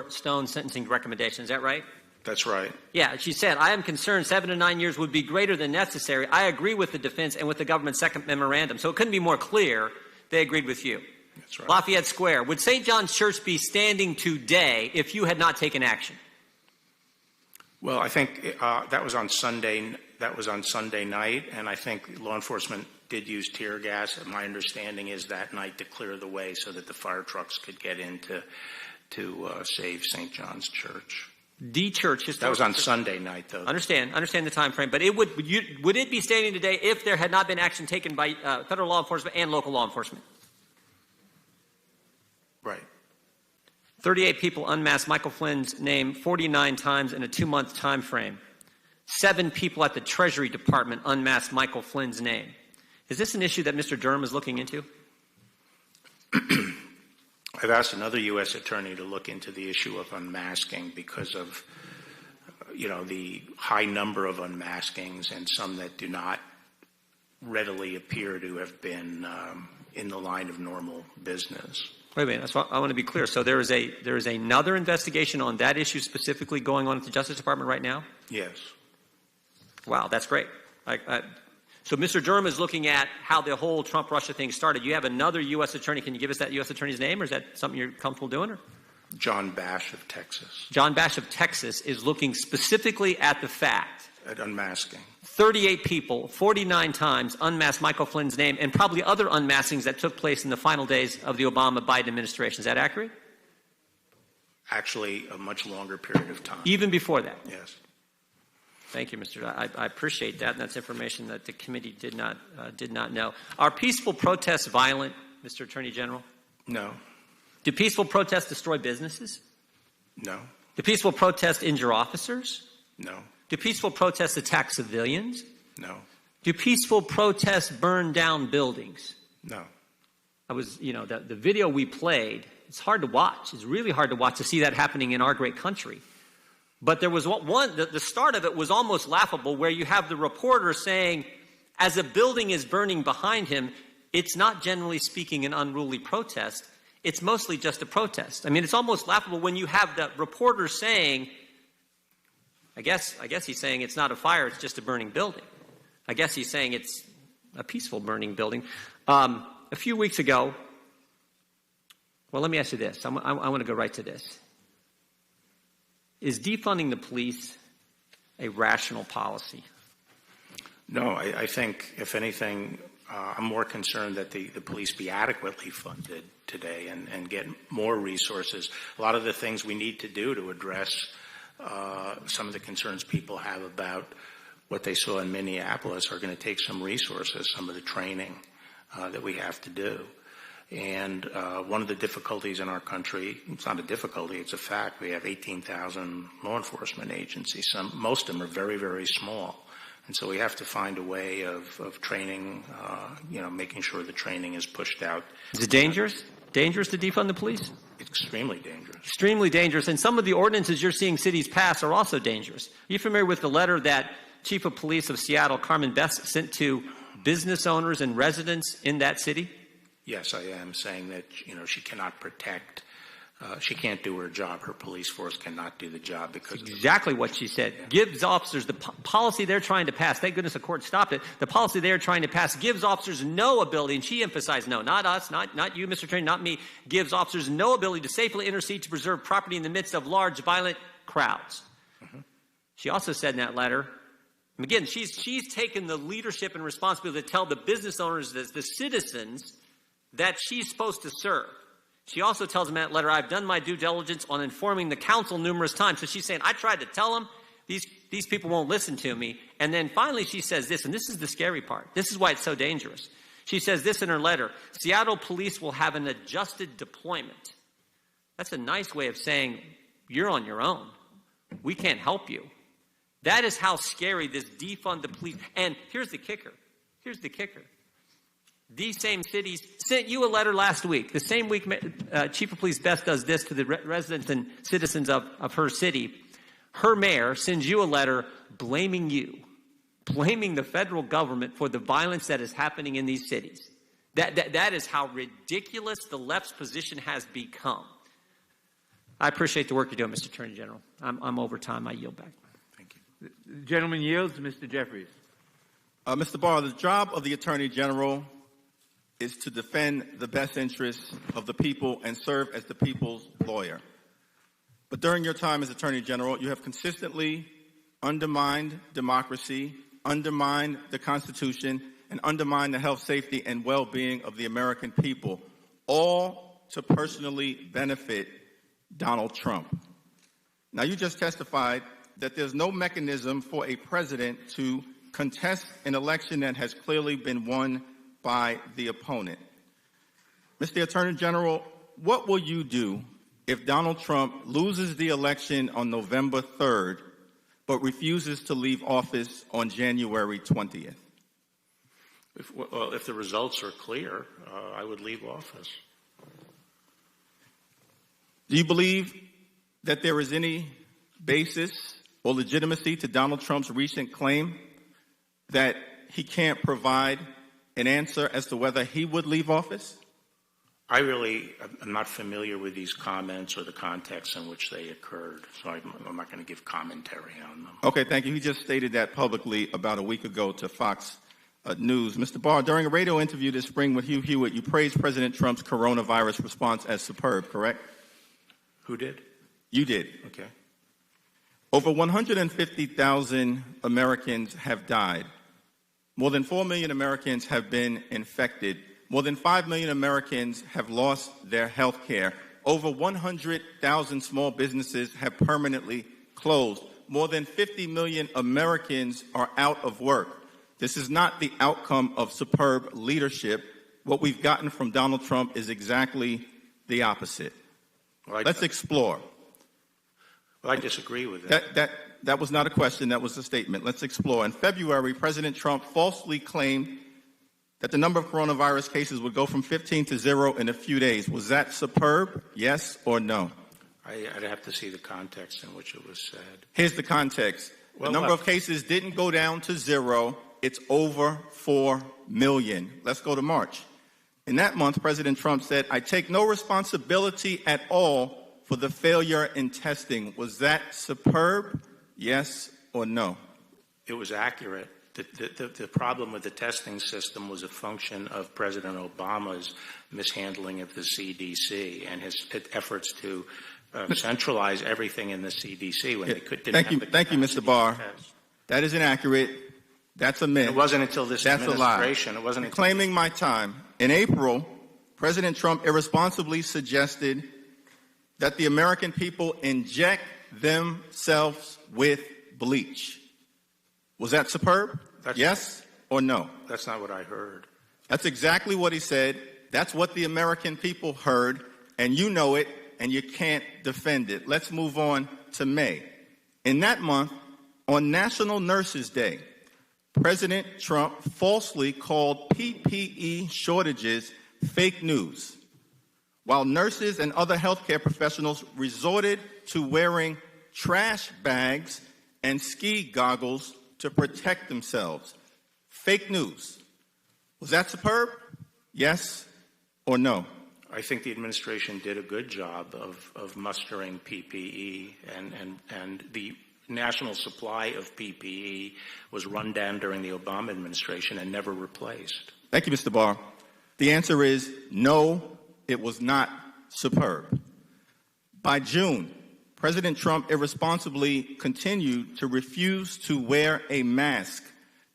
[SPEAKER 2] Stone sentencing recommendation. Is that right?
[SPEAKER 10] That's right.
[SPEAKER 2] Yeah, she said, I am concerned 7 to 9 years would be greater than necessary. I agree with the defense and with the government's second memorandum. So it couldn't be more clear they agreed with you.
[SPEAKER 10] That's right.
[SPEAKER 2] Lafayette Square. Would St. John's Church be standing today if you had not taken action?
[SPEAKER 10] Well, I think that was on Sunday. That was on Sunday night, and I think law enforcement did use tear gas. And my understanding is that night to clear the way so that the fire trucks could get in to save St. John's Church.
[SPEAKER 2] The church.
[SPEAKER 10] That was on Sunday night, though.
[SPEAKER 2] Understand the time frame, but would it be standing today if there had not been action taken by federal law enforcement and local law enforcement?
[SPEAKER 10] Right.
[SPEAKER 2] 38 people unmasked Michael Flynn's name 49 times in a 2-month time frame. 7 people at the Treasury Department unmasked Michael Flynn's name. Is this an issue that Mr. Durham is looking into?
[SPEAKER 10] I've asked another U.S. attorney to look into the issue of unmasking because of, the high number of unmaskings and some that do not readily appear to have been in the line of normal business.
[SPEAKER 2] Wait a minute. That's what I want to be clear. So there is another investigation on that issue specifically going on at the Justice Department right now?
[SPEAKER 10] Yes.
[SPEAKER 2] Wow, that's great. So Mr. Durham is looking at how the whole Trump-Russia thing started. You have another U.S. attorney. Can you give us that U.S. attorney's name, or is that something you're comfortable doing? Or?
[SPEAKER 10] John Bash of Texas.
[SPEAKER 2] John Bash of Texas is looking specifically at the fact.
[SPEAKER 10] At unmasking.
[SPEAKER 2] 38 people, 49 times unmasked Michael Flynn's name, and probably other unmaskings that took place in the final days of the Obama-Biden administration. Is that accurate?
[SPEAKER 10] Actually, a much longer period of time.
[SPEAKER 2] Even before that?
[SPEAKER 10] Yes.
[SPEAKER 2] Thank you, Mr. I appreciate that, and that's information that the committee did not know. Are peaceful protests violent, Mr. Attorney General?
[SPEAKER 10] No.
[SPEAKER 2] Do peaceful protests destroy businesses?
[SPEAKER 10] No.
[SPEAKER 2] Do peaceful protests injure officers?
[SPEAKER 10] No.
[SPEAKER 2] Do peaceful protests attack civilians?
[SPEAKER 10] No.
[SPEAKER 2] Do peaceful protests burn down buildings?
[SPEAKER 10] No.
[SPEAKER 2] The video we played, it's hard to watch. It's really hard to watch to see that happening in our great country. But there was the start of it was almost laughable, where you have the reporter saying, as a building is burning behind him, it's not generally speaking an unruly protest. It's mostly just a protest. I mean, it's almost laughable when you have the reporter saying, I guess he's saying it's not a fire, it's just a burning building. I guess he's saying it's a peaceful burning building. A few weeks ago, well, let me ask you this. I want to go right to this. Is defunding the police a rational policy?
[SPEAKER 10] No, I think, if anything, I'm more concerned that the police be adequately funded today and get more resources. A lot of the things we need to do to address some of the concerns people have about what they saw in Minneapolis are going to take some resources, some of the training that we have to do. And one of the difficulties in our country, it's not a difficulty, it's a fact, we have 18,000 law enforcement agencies. Most of them are very, very small. And so we have to find a way of training, making sure the training is pushed out.
[SPEAKER 2] Is it dangerous? Dangerous to defund the police?
[SPEAKER 10] It's extremely dangerous.
[SPEAKER 2] Extremely dangerous. And some of the ordinances you're seeing cities pass are also dangerous. Are you familiar with the letter that Chief of Police of Seattle, Carmen Best, sent to business owners and residents in that city?
[SPEAKER 10] Yes, I am, saying that, she cannot protect, she can't do her job. Her police force cannot do the job because
[SPEAKER 2] That's exactly what she said. Yeah. Gives officers the policy they're trying to pass. Thank goodness the court stopped it. The policy they're trying to pass gives officers no ability, and she emphasized no, not us, not you, Mr. Attorney, not me, gives officers no ability to safely intercede to preserve property in the midst of large, violent crowds. Mm-hmm. She also said in that letter, and again, she's taken the leadership and responsibility to tell the business owners, the citizens, that she's supposed to serve. She also tells them in that letter, I've done my due diligence on informing the council numerous times. So she's saying, I tried to tell them, these people won't listen to me. And then finally she says this, and this is the scary part. This is why it's so dangerous. She says this in her letter, Seattle police will have an adjusted deployment. That's a nice way of saying, you're on your own. We can't help you. That is how scary this defund the police. And here's the kicker. These same cities sent you a letter last week. The same week Chief of Police Best does this to the residents and citizens of her city. Her mayor sends you a letter blaming the federal government for the violence that is happening in these cities. That is how ridiculous the left's position has become. I appreciate the work you're doing, Mr. Attorney General. I'm over time. I yield back.
[SPEAKER 10] Thank you.
[SPEAKER 1] The gentleman yields. Mr. Jeffries.
[SPEAKER 8] Mr. Barr, the job of the Attorney General is to defend the best interests of the people and serve as the people's lawyer. But during your time as Attorney General, you have consistently undermined democracy, undermined the Constitution, and undermined the health, safety, and well-being of the American people, all to personally benefit Donald Trump. Now, you just testified that there's no mechanism for a president to contest an election that has clearly been won by the opponent. Mr. Attorney General, what will you do if Donald Trump loses the election on November 3rd, but refuses to leave office on January 20th?
[SPEAKER 10] If the results are clear, I would leave office.
[SPEAKER 8] Do you believe that there is any basis or legitimacy to Donald Trump's recent claim that he can't provide an answer as to whether he would leave office?
[SPEAKER 10] I really am not familiar with these comments or the context in which they occurred, so I'm not going to give commentary on them.
[SPEAKER 8] Okay, thank you. He just stated that publicly about a week ago to Fox News. Mr. Barr, during a radio interview this spring with Hugh Hewitt, you praised President Trump's coronavirus response as superb, correct?
[SPEAKER 10] Who did?
[SPEAKER 8] You did.
[SPEAKER 10] Okay.
[SPEAKER 8] Over 150,000 Americans have died. More than 4 million Americans have been infected. More than 5 million Americans have lost their health care. Over 100,000 small businesses have permanently closed. More than 50 million Americans are out of work. This is not the outcome of superb leadership. What we've gotten from Donald Trump is exactly the opposite. Let's explore.
[SPEAKER 10] Well, I disagree with that.
[SPEAKER 8] That was not a question. That was a statement. Let's explore. In February, President Trump falsely claimed that the number of coronavirus cases would go from 15 to 0 in a few days. Was that superb? Yes or no?
[SPEAKER 10] I'd have to see the context in which it was said.
[SPEAKER 8] Here's the context. The number of cases didn't go down to 0. It's over 4 million. Let's go to March. In that month, President Trump said, "I take no responsibility at all for the failure in testing." Was that superb? Yes or no?
[SPEAKER 10] It was accurate. The problem with the testing system was a function of President Obama's mishandling of the CDC and his efforts to centralize everything in the CDC when they didn't have the capacity.
[SPEAKER 8] Thank you, Mr. Barr. That is inaccurate. That's a myth.
[SPEAKER 10] It wasn't until this administration. It wasn't until
[SPEAKER 8] claiming my time. In April, President Trump irresponsibly suggested that the American people inject themselves with bleach. Was that superb? Yes or no?
[SPEAKER 10] That's not what I heard.
[SPEAKER 8] That's exactly what he said. That's what the American people heard, and you know it, and you can't defend it. Let's move on to May. In that month, on National Nurses Day, President Trump falsely called PPE shortages fake news, while nurses and other healthcare professionals resorted to wearing trash bags and ski goggles to protect themselves. Fake news. Was that superb? Yes or no?
[SPEAKER 10] I think the administration did a good job of mustering PPE, and the national supply of PPE was run down during the Obama administration and never replaced.
[SPEAKER 8] Thank you, Mr. Barr. The answer is no, it was not superb. By June, President Trump irresponsibly continued to refuse to wear a mask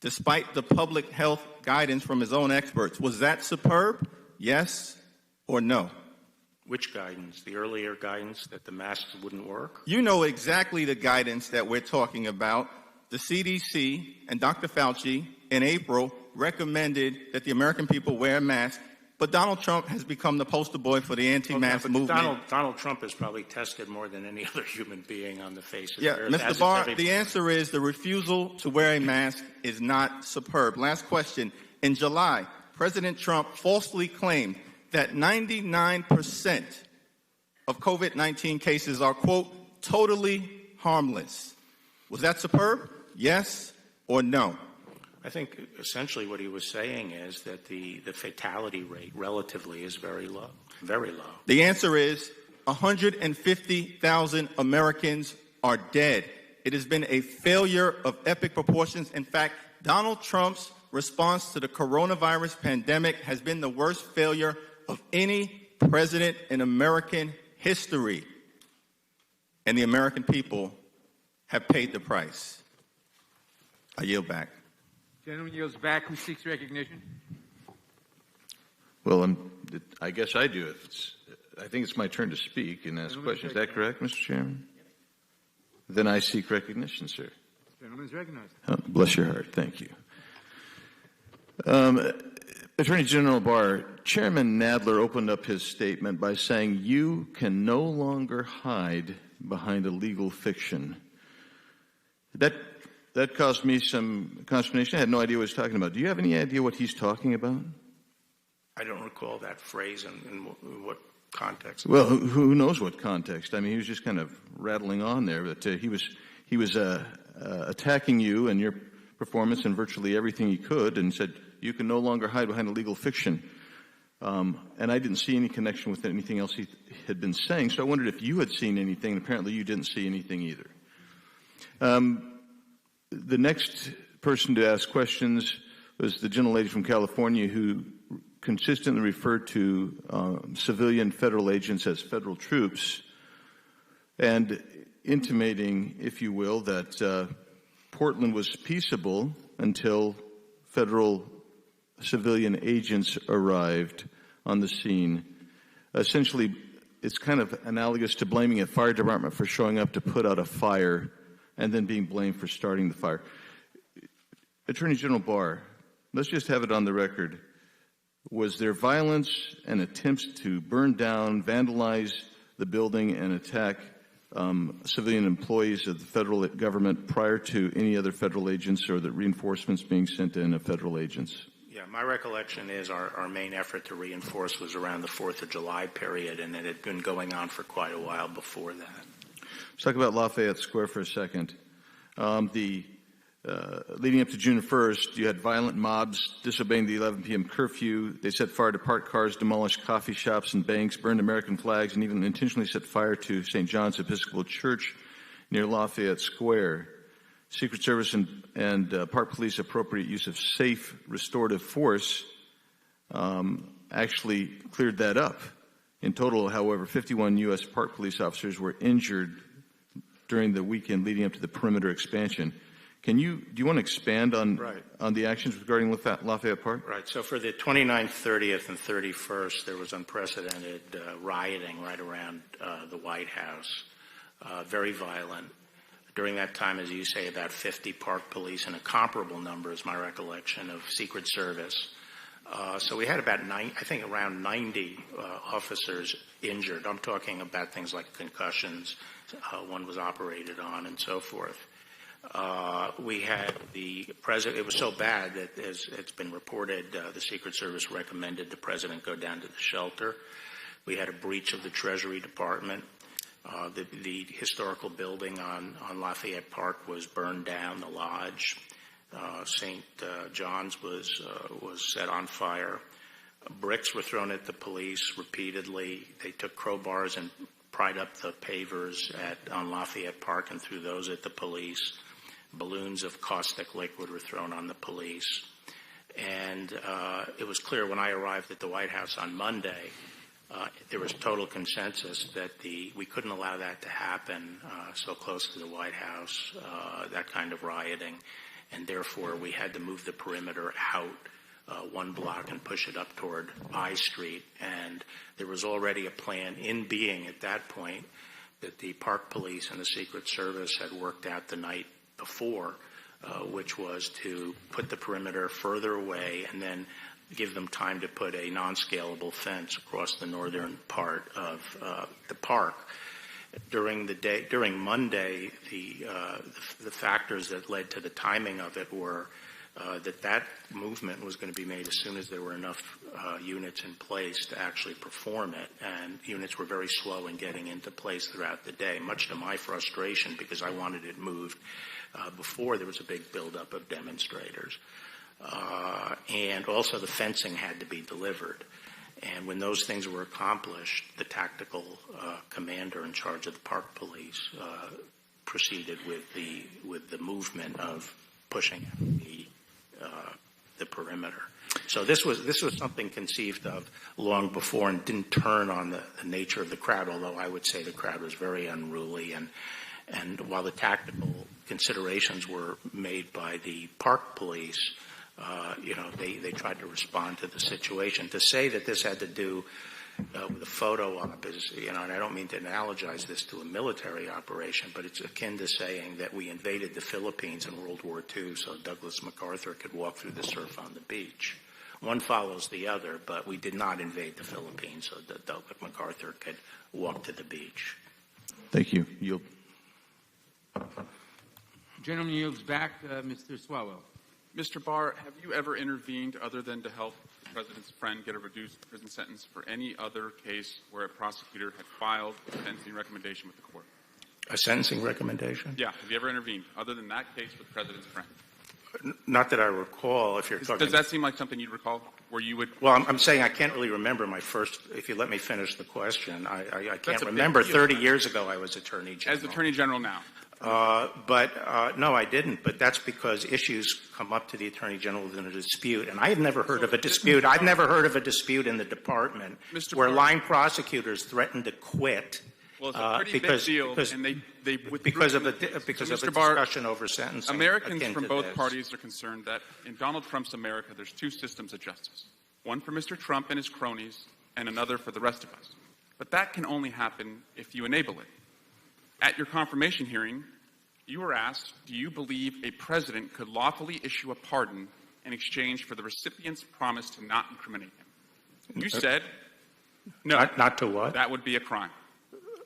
[SPEAKER 8] despite the public health guidance from his own experts. Was that superb? Yes or no?
[SPEAKER 10] Which guidance? The earlier guidance that the masks wouldn't work?
[SPEAKER 8] You know exactly the guidance that we're talking about. The CDC and Dr. Fauci in April recommended that the American people wear a mask, but Donald Trump has become the poster boy for the anti-mask movement.
[SPEAKER 10] Donald Trump has probably tested more than any other human being on the face of the earth.
[SPEAKER 8] Mr. Barr, the answer is the refusal to wear a mask is not superb. Last question. In July, President Trump falsely claimed that 99% of COVID-19 cases are, quote, totally harmless. Was that superb? Yes or no?
[SPEAKER 10] I think essentially what he was saying is that the fatality rate relatively is very low, very low.
[SPEAKER 8] The answer is 150,000 Americans are dead. It has been a failure of epic proportions. In fact, Donald Trump's response to the coronavirus pandemic has been the worst failure of any president in American history. And the American people have paid the price. I yield back.
[SPEAKER 1] Gentleman yields back. Who seeks recognition?
[SPEAKER 7] Well, I guess I do. I think it's my turn to speak and ask questions. Is that correct, Mr. Chairman? Then I seek recognition, sir.
[SPEAKER 1] Gentleman is recognized.
[SPEAKER 7] Bless your heart. Thank you. Attorney General Barr, Chairman Nadler opened up his statement by saying you can no longer hide behind a legal fiction. That caused me some consternation. I had no idea what he was talking about. Do you have any idea what he's talking about?
[SPEAKER 10] I don't recall that phrase in what context.
[SPEAKER 7] Well, who knows what context? I mean, he was just kind of rattling on there. But he was attacking you and your performance in virtually everything he could, and said you can no longer hide behind a legal fiction. And I didn't see any connection with anything else he had been saying. So I wondered if you had seen anything. And apparently, you didn't see anything either. The next person to ask questions was the gentlelady from California who consistently referred to civilian federal agents as federal troops, and intimating, if you will, that Portland was peaceable until federal civilian agents arrived on the scene. Essentially, it's kind of analogous to blaming a fire department for showing up to put out a fire and then being blamed for starting the fire. Attorney General Barr, let's just have it on the record. Was there violence and attempts to burn down, vandalize the building, and attack civilian employees of the federal government prior to any other federal agents or the reinforcements being sent in of federal agents?
[SPEAKER 10] Yeah, my recollection is our main effort to reinforce was around the 4th of July period, and it had been going on for quite a while before that.
[SPEAKER 7] Let's talk about Lafayette Square for a second. Leading up to June 1st, you had violent mobs disobeying the 11 p.m. curfew. They set fire to parked cars, demolished coffee shops and banks, burned American flags, and even intentionally set fire to St. John's Episcopal Church near Lafayette Square. Secret Service and Park Police appropriate use of safe restorative force actually cleared that up. In total, however, 51 U.S. Park Police officers were injured during the weekend leading up to the perimeter expansion. Do you want to expand on the actions regarding Lafayette Park?
[SPEAKER 10] Right. So for the 29th, 30th, and 31st, there was unprecedented rioting right around the White House, very violent. During that time, as you say, about 50 Park Police and a comparable number, is my recollection, of Secret Service. So we had about around 90 officers injured. I'm talking about things like concussions, one was operated on, and so forth. We had the president. It was so bad that, as it's been reported, the Secret Service recommended the president go down to the shelter. We had a breach of the Treasury Department. The historical building on Lafayette Park was burned down. The lodge, St. John's, was set on fire. Bricks were thrown at the police repeatedly. They took crowbars and pried up the pavers on Lafayette Park and threw those at the police. Balloons of caustic liquid were thrown on the police. And it was clear when I arrived at the White House on Monday, there was total consensus that we couldn't allow that to happen so close to the White House, that kind of rioting. And therefore, we had to move the perimeter out one block and push it up toward I Street. And there was already a plan in being at that point that the Park Police and the Secret Service had worked out the night before, which was to put the perimeter further away and then give them time to put a non-scalable fence across the northern part of the park. During Monday, the factors that led to the timing of it were that movement was going to be made as soon as there were enough units in place to actually perform it, and units were very slow in getting into place throughout the day, much to my frustration because I wanted it moved before there was a big buildup of demonstrators. And also the fencing had to be delivered. And when those things were accomplished, the tactical commander in charge of the Park Police proceeded with the movement of pushing the the perimeter. So this was something conceived of long before and didn't turn on the nature of the crowd, although I would say the crowd was very unruly. And while the tactical considerations were made by the park police, they tried to respond to the situation. To say that this had to do with a photo op is, and I don't mean to analogize this to a military operation, but it's akin to saying that we invaded the Philippines in World War II so Douglas MacArthur could walk through the surf on the beach. One follows the other, but we did not invade the Philippines so that Douglas MacArthur could walk to the beach.
[SPEAKER 7] Thank you. Yield.
[SPEAKER 1] Gentleman yields back. Mr. Swalwell.
[SPEAKER 9] Mr. Barr, have you ever intervened other than to help the President's friend get a reduced prison sentence for any other case where a prosecutor had filed a sentencing recommendation with the court?
[SPEAKER 10] A sentencing recommendation?
[SPEAKER 9] Yeah. Have you ever intervened other than that case with the President's friend?
[SPEAKER 10] Not that I recall. If you're talking,
[SPEAKER 9] does that seem like something you'd recall, where you would?
[SPEAKER 10] Well, I'm saying I can't really remember my first. If you let me finish the question, I can't remember. 30 years ago, I was Attorney General.
[SPEAKER 9] As Attorney General now.
[SPEAKER 10] No, I didn't. But that's because issues come up to the Attorney General within a dispute, and I had never heard of a dispute. I've never heard of a dispute in the department where line prosecutors threatened to quit.
[SPEAKER 9] Well, it's a pretty big deal, and they
[SPEAKER 10] because of a discussion over sentencing.
[SPEAKER 9] Americans from both parties are concerned that in Donald Trump's America, there's two systems of justice: one for Mr. Trump and his cronies, and another for the rest of us. But that can only happen if you enable it. At your confirmation hearing, you were asked, do you believe a president could lawfully issue a pardon in exchange for the recipient's promise to not incriminate him? You said, no.
[SPEAKER 10] Not to what?
[SPEAKER 9] That would be a crime.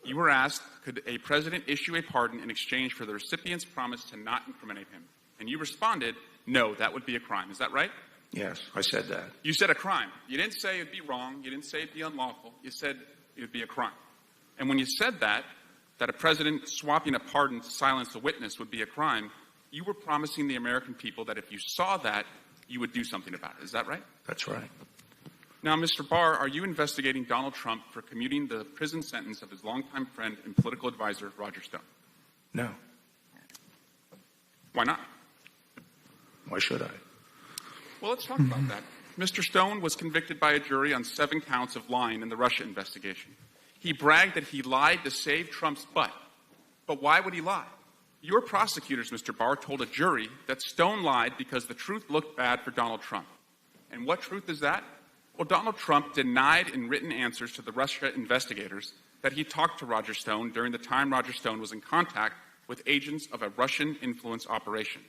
[SPEAKER 9] You were asked, could a president issue a pardon in exchange for the recipient's promise to not incriminate him? And you responded, no, that would be a crime. Is that right?
[SPEAKER 10] Yes, I said that.
[SPEAKER 9] You said a crime. You didn't say it would be wrong. You didn't say it would be unlawful. You said it would be a crime. And when you said that a president swapping a pardon to silence a witness would be a crime, you were promising the American people that if you saw that, you would do something about it. Is that right?
[SPEAKER 10] That's right.
[SPEAKER 9] Now, Mr. Barr, are you investigating Donald Trump for commuting the prison sentence of his longtime friend and political advisor, Roger Stone?
[SPEAKER 10] No.
[SPEAKER 9] Why not?
[SPEAKER 10] Why should I?
[SPEAKER 9] Well, let's talk about that. Mr. Stone was convicted by a jury on 7 counts of lying in the Russia investigation. He bragged that he lied to save Trump's butt. But why would he lie? Your prosecutors, Mr. Barr, told a jury that Stone lied because the truth looked bad for Donald Trump. And what truth is that? Well, Donald Trump denied in written answers to the Russia investigators that he talked to Roger Stone during the time Roger Stone was in contact with agents of a Russian influence operation.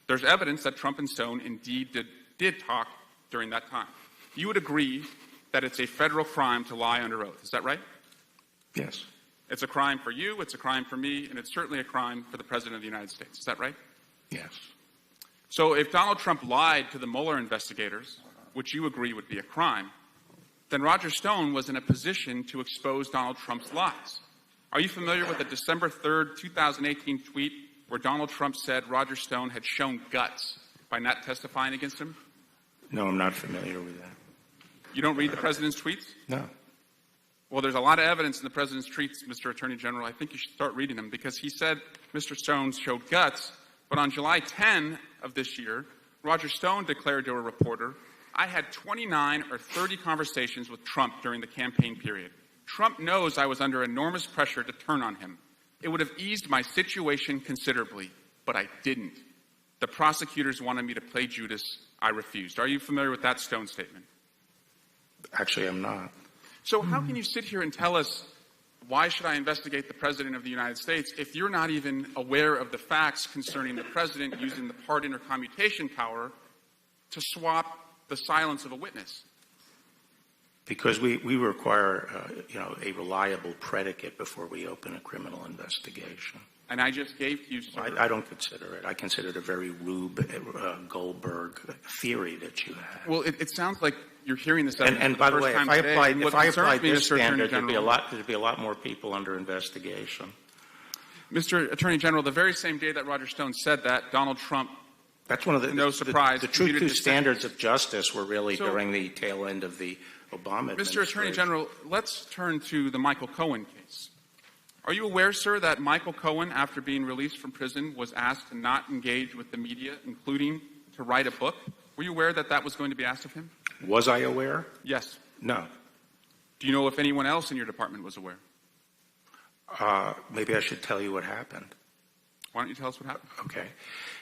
[SPEAKER 9] There's evidence that Trump and Stone indeed did talk during that time. You would agree that it's a federal crime to lie under oath. Is that right?
[SPEAKER 10] Yes.
[SPEAKER 9] It's a crime for you, it's a crime for me, and it's certainly a crime for the President of the United States. Is that right?
[SPEAKER 10] Yes.
[SPEAKER 9] So if Donald Trump lied to the Mueller investigators, which you agree would be a crime, then Roger Stone was in a position to expose Donald Trump's lies. Are you familiar with the December 3rd, 2018 tweet where Donald Trump said Roger Stone had shown guts by not testifying against him?
[SPEAKER 10] No, I'm not familiar with that.
[SPEAKER 9] You don't read the President's tweets?
[SPEAKER 10] No.
[SPEAKER 9] Well, there's a lot of evidence in the President's tweets, Mr. Attorney General. I think you should start reading them because he said Mr. Stone showed guts, but on July 10 of this year, Roger Stone declared to a reporter, I had 29 or 30 conversations with Trump during the campaign period. Trump knows I was under enormous pressure to turn on him. It would have eased my situation considerably, but I didn't. The prosecutors wanted me to play Judas. I refused. Are you familiar with that Stone statement?
[SPEAKER 10] Actually, I'm not.
[SPEAKER 9] So how can you sit here and tell us, why should I investigate the President of the United States if you're not even aware of the facts concerning the President using the pardon or commutation power to swap the silence of a witness?
[SPEAKER 10] Because we require, a reliable predicate before we open a criminal investigation.
[SPEAKER 9] And I just gave to you, sir.
[SPEAKER 10] I don't consider it. I consider it a very Rube Goldberg theory that you have.
[SPEAKER 9] Well, it sounds like you're hearing this.
[SPEAKER 10] And by the way, if I applied this standard,
[SPEAKER 9] there'd
[SPEAKER 10] be a lot more people under investigation.
[SPEAKER 9] Mr. Attorney General, the very same day that Roger Stone said that, Donald Trump.
[SPEAKER 10] That's one of the
[SPEAKER 9] no surprise.
[SPEAKER 10] The true two standards of justice were really during the tail end of the Obama administration.
[SPEAKER 9] Mr. Attorney General, let's turn to the Michael Cohen case. Are you aware, sir, that Michael Cohen, after being released from prison, was asked to not engage with the media, including to write a book? Were you aware that that was going to be asked of him?
[SPEAKER 10] Was I aware?
[SPEAKER 9] Yes.
[SPEAKER 10] No.
[SPEAKER 9] Do you know if anyone else in your department was aware?
[SPEAKER 10] Maybe I should tell you what happened.
[SPEAKER 9] Why don't you tell us what happened?
[SPEAKER 10] Okay.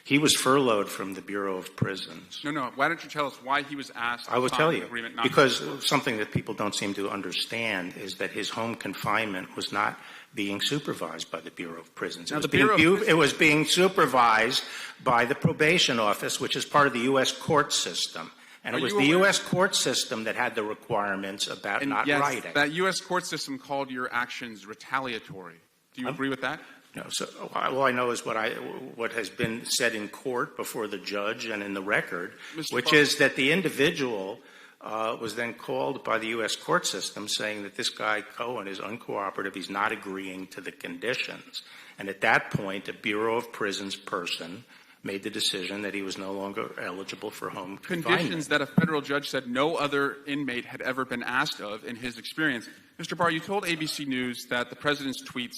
[SPEAKER 10] He was furloughed from the Bureau of Prisons.
[SPEAKER 9] No. Why don't you tell us why he was asked?
[SPEAKER 10] I will tell you.
[SPEAKER 9] Because
[SPEAKER 10] something that people don't seem to understand is that his home confinement was not being supervised by the Bureau of Prisons. It was being supervised by the probation office, which is part of the U.S. court system. And it was the U.S. court system that had the requirements about not writing.
[SPEAKER 9] That U.S. court system called your actions retaliatory. Do you agree with that?
[SPEAKER 10] No. So all I know is what has been said in court before the judge and in the record, which is that the individual was then called by the U.S. court system saying that this guy Cohen is uncooperative. He's not agreeing to the conditions. And at that point, a Bureau of Prisons person made the decision that he was no longer eligible for home confinement.
[SPEAKER 9] Conditions that a federal judge said no other inmate had ever been asked of in his experience. Mr. Barr, you told ABC News that the president's tweets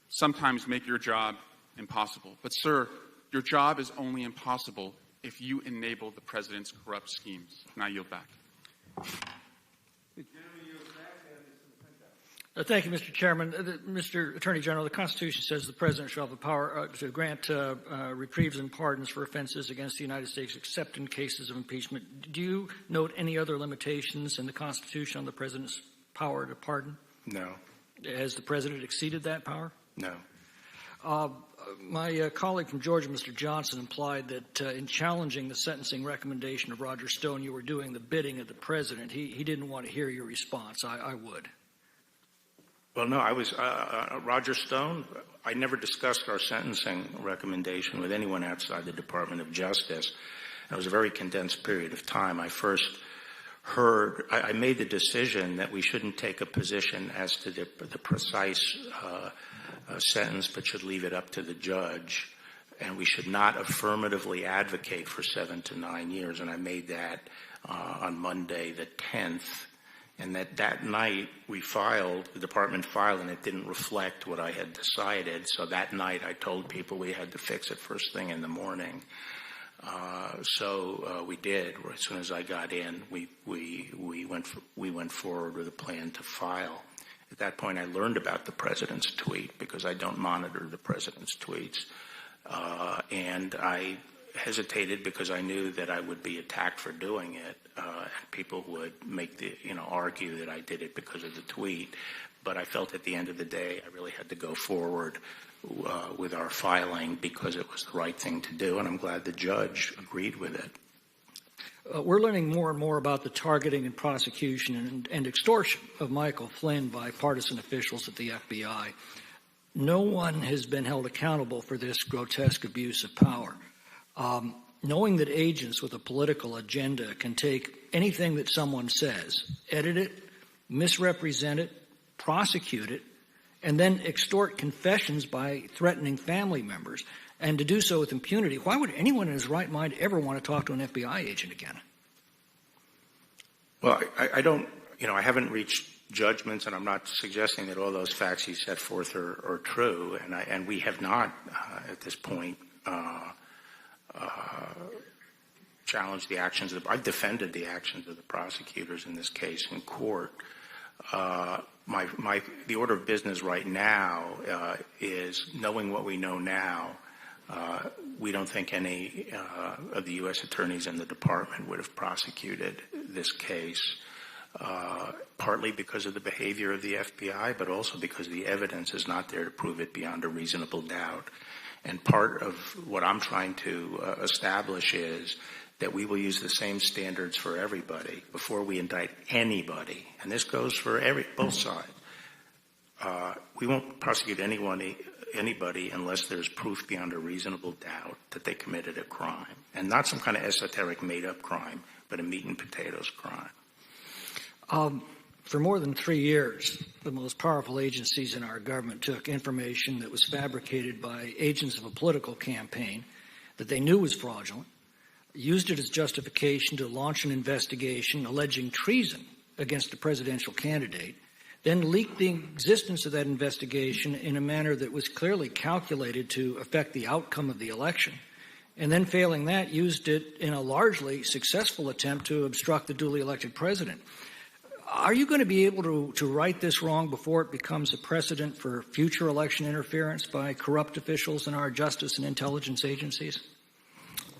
[SPEAKER 9] sometimes make your job impossible. But, sir, your job is only impossible if you enable the president's corrupt schemes. And I yield back.
[SPEAKER 12] Thank you, Mr. Chairman. Mr. Attorney General, the Constitution says the President shall have the power to grant reprieves and pardons for offenses against the United States, except in cases of impeachment. Do you note any other limitations in the Constitution on the President's power to pardon?
[SPEAKER 10] No.
[SPEAKER 12] Has the President exceeded that power?
[SPEAKER 10] No.
[SPEAKER 12] My colleague from Georgia, Mr. Johnson, implied that in challenging the sentencing recommendation of Roger Stone, you were doing the bidding of the President. He didn't want to hear your response. I would.
[SPEAKER 10] Well, no, I was Roger Stone. I never discussed our sentencing recommendation with anyone outside the Department of Justice. It was a very condensed period of time. I first heard, I made the decision that we shouldn't take a position as to the precise sentence, but should leave it up to the judge. And we should not affirmatively advocate for 7 to 9 years. And I made that on Monday the 10th. And that night the department filed, and it didn't reflect what I had decided. So that night I told people we had to fix it first thing in the morning. So we did. As soon as I got in, we went forward with a plan to file. At that point, I learned about the president's tweet because I don't monitor the president's tweets. And I hesitated because I knew that I would be attacked for doing it. People would argue that I did it because of the tweet. But I felt at the end of the day, I really had to go forward with our filing because it was the right thing to do. And I'm glad the judge agreed with it.
[SPEAKER 12] We're learning more and more about the targeting and prosecution and extortion of Michael Flynn by partisan officials at the FBI. No one has been held accountable for this grotesque abuse of power. Knowing that agents with a political agenda can take anything that someone says, edit it, misrepresent it, prosecute it, and then extort confessions by threatening family members, and to do so with impunity, why would anyone in his right mind ever want to talk to an FBI agent again?
[SPEAKER 10] Well, I don't, I haven't reached judgments, and I'm not suggesting that all those facts he set forth are true, and we have not, at this point, challenged the actions I've defended the actions of the prosecutors in this case in court. The order of business right now is, knowing what we know now, we don't think any of the U.S. attorneys in the department would have prosecuted this case, partly because of the behavior of the FBI, but also because the evidence is not there to prove it beyond a reasonable doubt. And part of what I'm trying to establish is that we will use the same standards for everybody before we indict anybody. And this goes for both sides. We won't prosecute anybody unless there's proof beyond a reasonable doubt that they committed a crime. And not some kind of esoteric made-up crime, but a meat and potatoes crime.
[SPEAKER 12] For more than 3 years, the most powerful agencies in our government took information that was fabricated by agents of a political campaign that they knew was fraudulent, used it as justification to launch an investigation alleging treason against a presidential candidate, then leaked the existence of that investigation in a manner that was clearly calculated to affect the outcome of the election, and then failing that, used it in a largely successful attempt to obstruct the duly elected president. Are you going to be able to right this wrong before it becomes a precedent for future election interference by corrupt officials in our justice and intelligence agencies?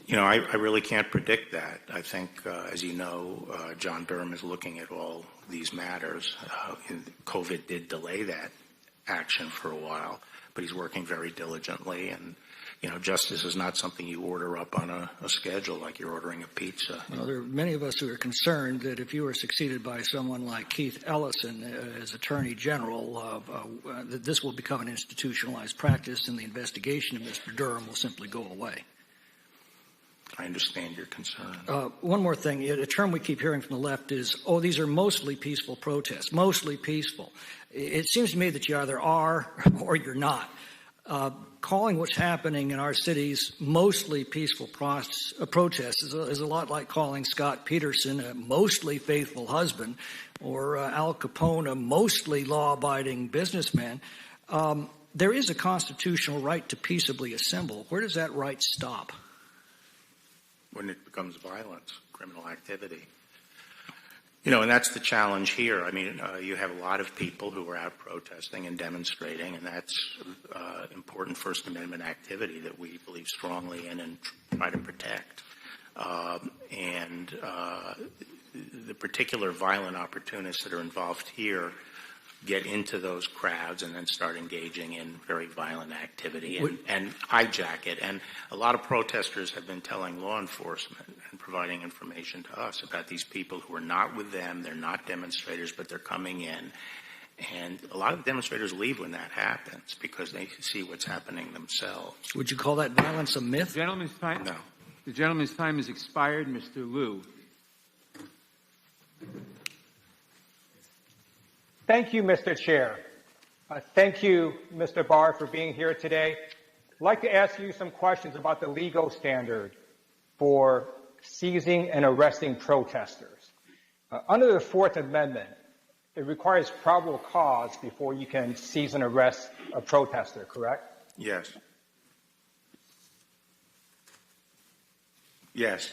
[SPEAKER 10] You know, I really can't predict that. I think, as you know, John Durham is looking at all these matters. COVID did delay that action for a while, but he's working very diligently. And, you know, justice is not something you order up on a schedule like you're ordering a pizza.
[SPEAKER 12] Well, there are many of us who are concerned that if you were succeeded by someone like Keith Ellison as Attorney General, that this will become an institutionalized practice and the investigation of Mr. Durham will simply go away.
[SPEAKER 10] I understand your concern.
[SPEAKER 12] One more thing. A term we keep hearing from the left is, oh, these are mostly peaceful protests, mostly peaceful. It seems to me that you either are or you're not. Calling what's happening in our cities mostly peaceful protests is a lot like calling Scott Peterson a mostly faithful husband or Al Capone a mostly law-abiding businessman. There is a constitutional right to peaceably assemble. Where does that right stop?
[SPEAKER 10] When it becomes violence, criminal activity. You know, and that's the challenge here. I mean, you have a lot of people who are out protesting and demonstrating, and that's important First Amendment activity that we believe strongly in and try to protect. And the particular violent opportunists that are involved here get into those crowds and then start engaging in very violent activity and hijack it. And a lot of protesters have been telling law enforcement and providing information to us about these people who are not with them, they're not demonstrators, but they're coming in. And a lot of demonstrators leave when that happens because they see what's happening themselves.
[SPEAKER 12] Would you call that violence a myth?
[SPEAKER 1] The gentleman's time?
[SPEAKER 10] No.
[SPEAKER 1] The gentleman's time has expired. Mr. Liu.
[SPEAKER 14] Thank you, Mr. Chair. Thank you, Mr. Barr, for being here today. I'd like to ask you some questions about the legal standard for seizing and arresting protesters. Under the Fourth Amendment, it requires probable cause before you can seize and arrest a protester, correct?
[SPEAKER 10] Yes. Yes.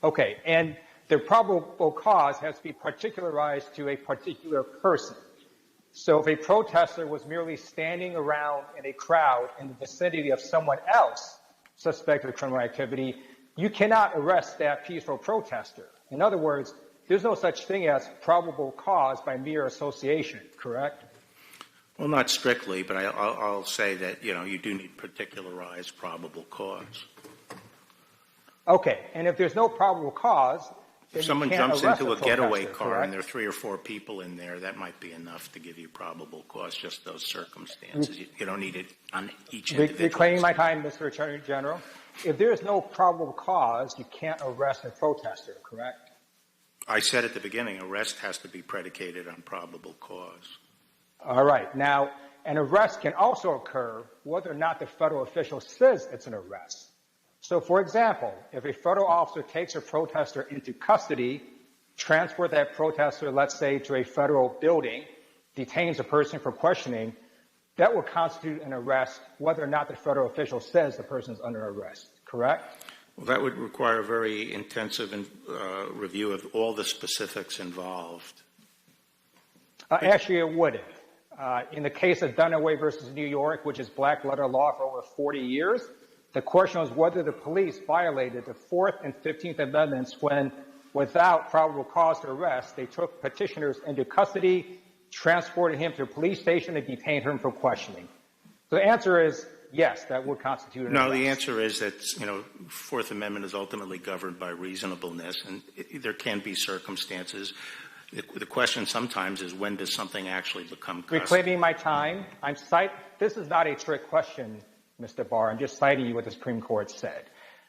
[SPEAKER 14] Okay, and the probable cause has to be particularized to a particular person. So if a protester was merely standing around in a crowd in the vicinity of someone else suspected of criminal activity, you cannot arrest that peaceful protester. In other words, there's no such thing as probable cause by mere association, correct?
[SPEAKER 10] Well, not strictly, but I'll say that, you know, you do need particularized probable cause.
[SPEAKER 14] Okay, and if there's no probable cause,
[SPEAKER 10] if someone jumps into a getaway car and there are 3 or 4 people in there, that might be enough to give you probable cause, just those circumstances. You don't need it on each individual.
[SPEAKER 14] Reclaiming my time, Mr. Attorney General. If there is no probable cause, you can't arrest a protester, correct?
[SPEAKER 10] I said at the beginning, arrest has to be predicated on probable cause.
[SPEAKER 14] All right. Now, an arrest can also occur whether or not the federal official says it's an arrest. So, for example, if a federal officer takes a protester into custody, transport that protester, let's say, to a federal building, detains a person for questioning, that will constitute an arrest whether or not the federal official says the person is under arrest, correct?
[SPEAKER 10] Well, that would require a very intensive review of all the specifics involved.
[SPEAKER 14] Actually, it wouldn't. In the case of Dunaway versus New York, which is black letter law for over 40 years, the question was whether the police violated the 4th and 15th Amendments when, without probable cause to arrest, they took petitioners into custody, transported him to a police station, and detained him for questioning. So the answer is yes, that would constitute an arrest.
[SPEAKER 10] No, the answer is that, you know, 4th Amendment is ultimately governed by reasonableness, and there can be circumstances. The question sometimes is, when does something actually become custody?
[SPEAKER 14] Reclaiming my time, this is not a trick question, Mr. Barr. I'm just citing you what the Supreme Court said.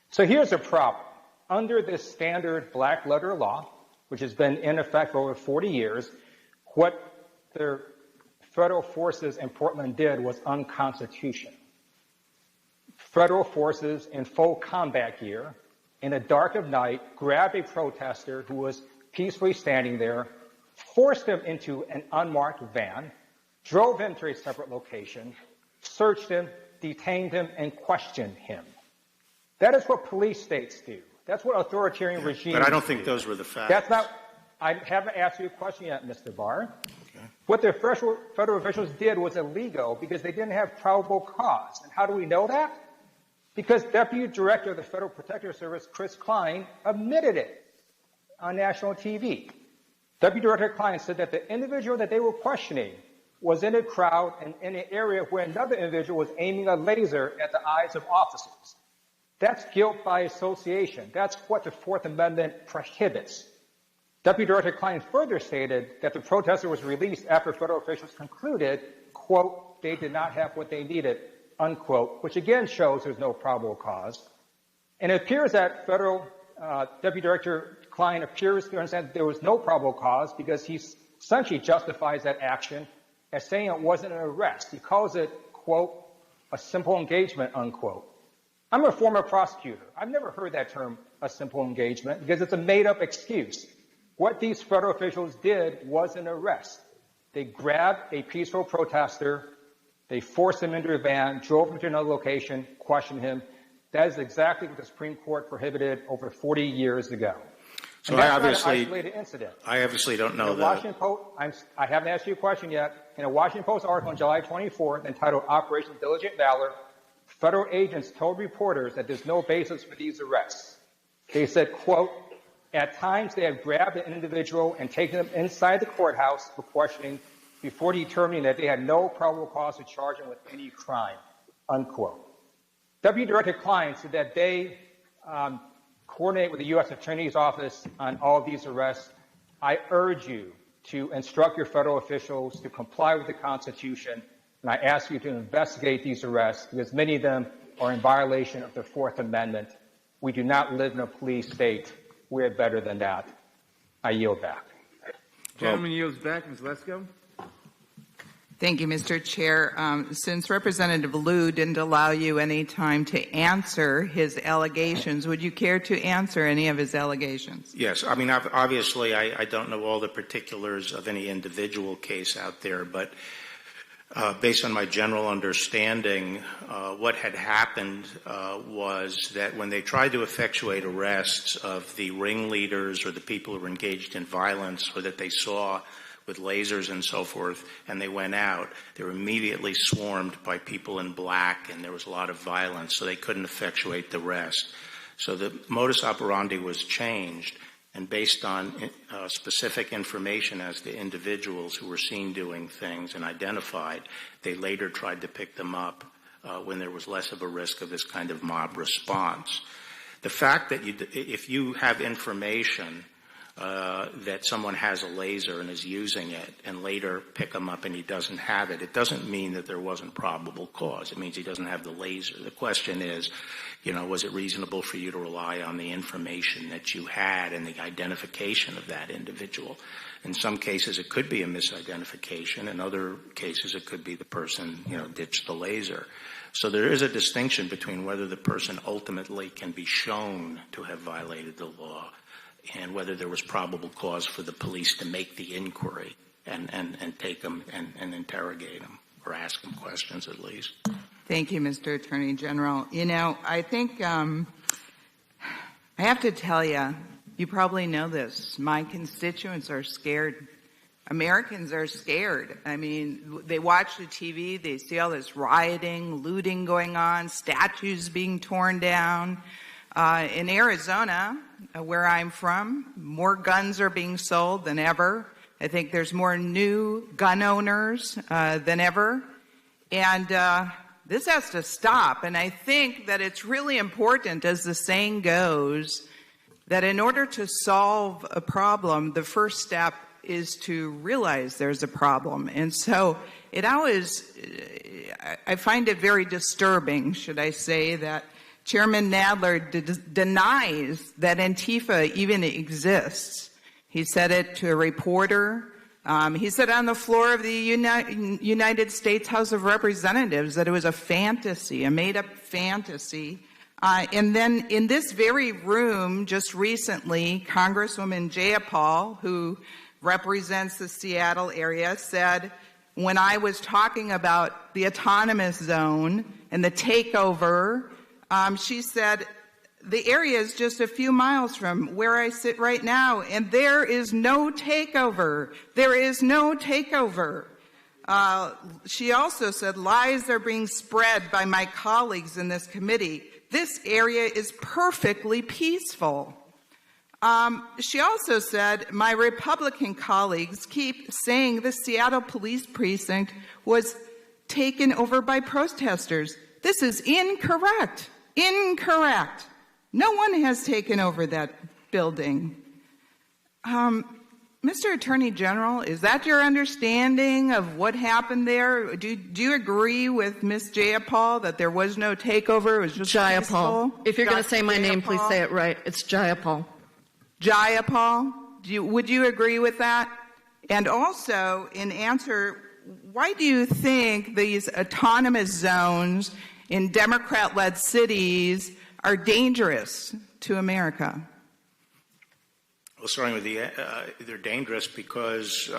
[SPEAKER 14] So here's the problem. Under this standard black letter law, which has been in effect for over 40 years, what the federal forces in Portland did was unconstitutional. Federal forces in full combat gear, in the dark of night, grabbed a protester who was peacefully standing there, forced him into an unmarked van, drove him to a separate location, searched him, detained him, and questioned him. That is what police states do. That's what authoritarian regimes do.
[SPEAKER 10] But I don't think those were the facts.
[SPEAKER 14] That's not. I haven't asked you a question yet, Mr. Barr. Okay. What the federal officials did was illegal because they didn't have probable cause. And how do we know that? Because Deputy Director of the Federal Protective Service, Chris Klein, admitted it on national TV. Deputy Director Klein said that the individual that they were questioning was in a crowd and in an area where another individual was aiming a laser at the eyes of officers. That's guilt by association. That's what the Fourth Amendment prohibits. Deputy Director Klein further stated that the protester was released after federal officials concluded, quote, they did not have what they needed, unquote, which again shows there's no probable cause. And it appears that federal Deputy Director Klein appears to understand that there was no probable cause because he essentially justifies that action as saying it wasn't an arrest. He calls it, quote, a simple engagement, unquote. I'm a former prosecutor. I've never heard that term, a simple engagement, because it's a made-up excuse. What these federal officials did was an arrest. They grabbed a peaceful protester, they forced him into a van, drove him to another location, questioned him. That is exactly what the Supreme Court prohibited over 40 years ago.
[SPEAKER 10] So
[SPEAKER 14] I
[SPEAKER 10] obviously don't know that.
[SPEAKER 14] I haven't asked you a question yet. In a Washington Post article on July 24th entitled Operation Diligent Valor, federal agents told reporters that there's no basis for these arrests. They said, quote, at times they have grabbed an individual and taken them inside the courthouse for questioning before determining that they had no probable cause to charge him with any crime, unquote. Deputy Director Klein said that they coordinate with the U.S. Attorney's Office on all of these arrests. I urge you to instruct your federal officials to comply with the Constitution, and I ask you to investigate these arrests because many of them are in violation of the Fourth Amendment. We do not live in a police state. We're better than that. I yield back.
[SPEAKER 1] Gentleman yields back. Ms. Lesko.
[SPEAKER 15] Thank you, Mr. Chair. Since Representative Liu didn't allow you any time to answer his allegations, would you care to answer any of his allegations?
[SPEAKER 10] Yes. I mean, obviously, I don't know all the particulars of any individual case out there, but based on my general understanding, what had happened was that when they tried to effectuate arrests of the ringleaders or the people who were engaged in violence or that they saw with lasers and so forth, and they went out, they were immediately swarmed by people in black, and there was a lot of violence, so they couldn't effectuate the arrest. So the modus operandi was changed, and based on specific information as to individuals who were seen doing things and identified, they later tried to pick them up when there was less of a risk of this kind of mob response. The fact that if you have information that someone has a laser and is using it and later pick him up and he doesn't have it, it doesn't mean that there wasn't probable cause. It means he doesn't have the laser. The question is, was it reasonable for you to rely on the information that you had and the identification of that individual? In some cases, it could be a misidentification. In other cases, it could be the person, ditched the laser. So there is a distinction between whether the person ultimately can be shown to have violated the law and whether there was probable cause for the police to make the inquiry and take them and interrogate them or ask them questions at least.
[SPEAKER 15] Thank you, Mr. Attorney General. I think I have to tell you, you probably know this, my constituents are scared. Americans are scared. I mean, they watch the TV, they see all this rioting, looting going on, statues being torn down. In Arizona, where I'm from, more guns are being sold than ever. I think there's more new gun owners than ever. And this has to stop. And I think that it's really important, as the saying goes, that in order to solve a problem, the first step is to realize there's a problem. And so I find it very disturbing, should I say, that Chairman Nadler denies that Antifa even exists. He said it to a reporter. He said on the floor of the United States House of Representatives that it was a fantasy, a made-up fantasy. And then in this very room, just recently, Congresswoman Jayapal, who represents the Seattle area, said when I was talking about the autonomous zone and the takeover, she said, the area is just a few miles from where I sit right now, and there is no takeover. There is no takeover. She also said, lies are being spread by my colleagues in this committee. This area is perfectly peaceful. She also said, my Republican colleagues keep saying the Seattle police precinct was taken over by protesters. This is incorrect. Incorrect. No one has taken over that building. Mr. Attorney General, is that your understanding of what happened there? Do you agree with Ms. Jayapal that there was no takeover? It was just
[SPEAKER 13] Jayapal.
[SPEAKER 15] peaceful?
[SPEAKER 13] If you're going to say my name, please
[SPEAKER 15] Jayapal?
[SPEAKER 13] say it right. It's Jayapal.
[SPEAKER 15] Jayapal, would you agree with that? And also, in answer, why do you think these autonomous zones in Democrat-led cities are dangerous to America?
[SPEAKER 10] Well, starting with they're dangerous because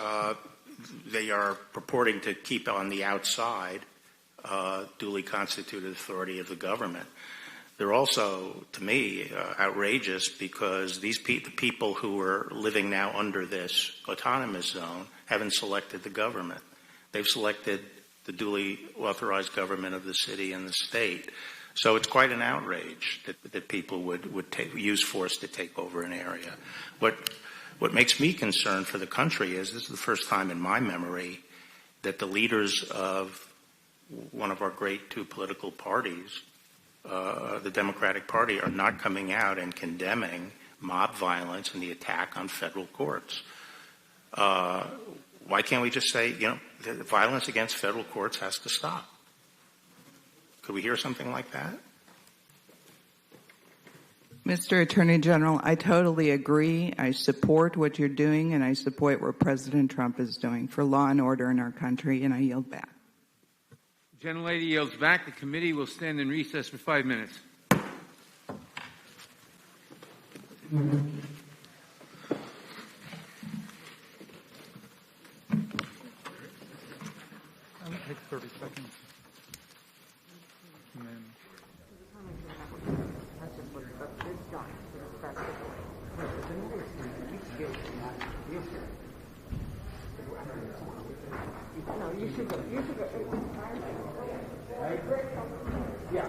[SPEAKER 10] they are purporting to keep on the outside duly constituted authority of the government. They're also, to me, outrageous because the people who are living now under this autonomous zone haven't selected the government. They've selected the duly authorized government of the city and the state. So it's quite an outrage that people would use force to take over an area. What makes me concerned for the country is this is the first time in my memory that the leaders of one of our great two political parties, the Democratic Party, are not coming out and condemning mob violence and the attack on federal courts. Why can't we just say, the violence against federal courts has to stop? Could we hear something like that?
[SPEAKER 15] Mr. Attorney General, I totally agree. I support what you're doing, and I support what President Trump is doing for law and order in our country, and I yield back.
[SPEAKER 1] The gentlelady yields back. The committee will stand in recess for 5 minutes.
[SPEAKER 22] I'll take 30 seconds. And then
[SPEAKER 13] No, you should go. You should go. Yeah.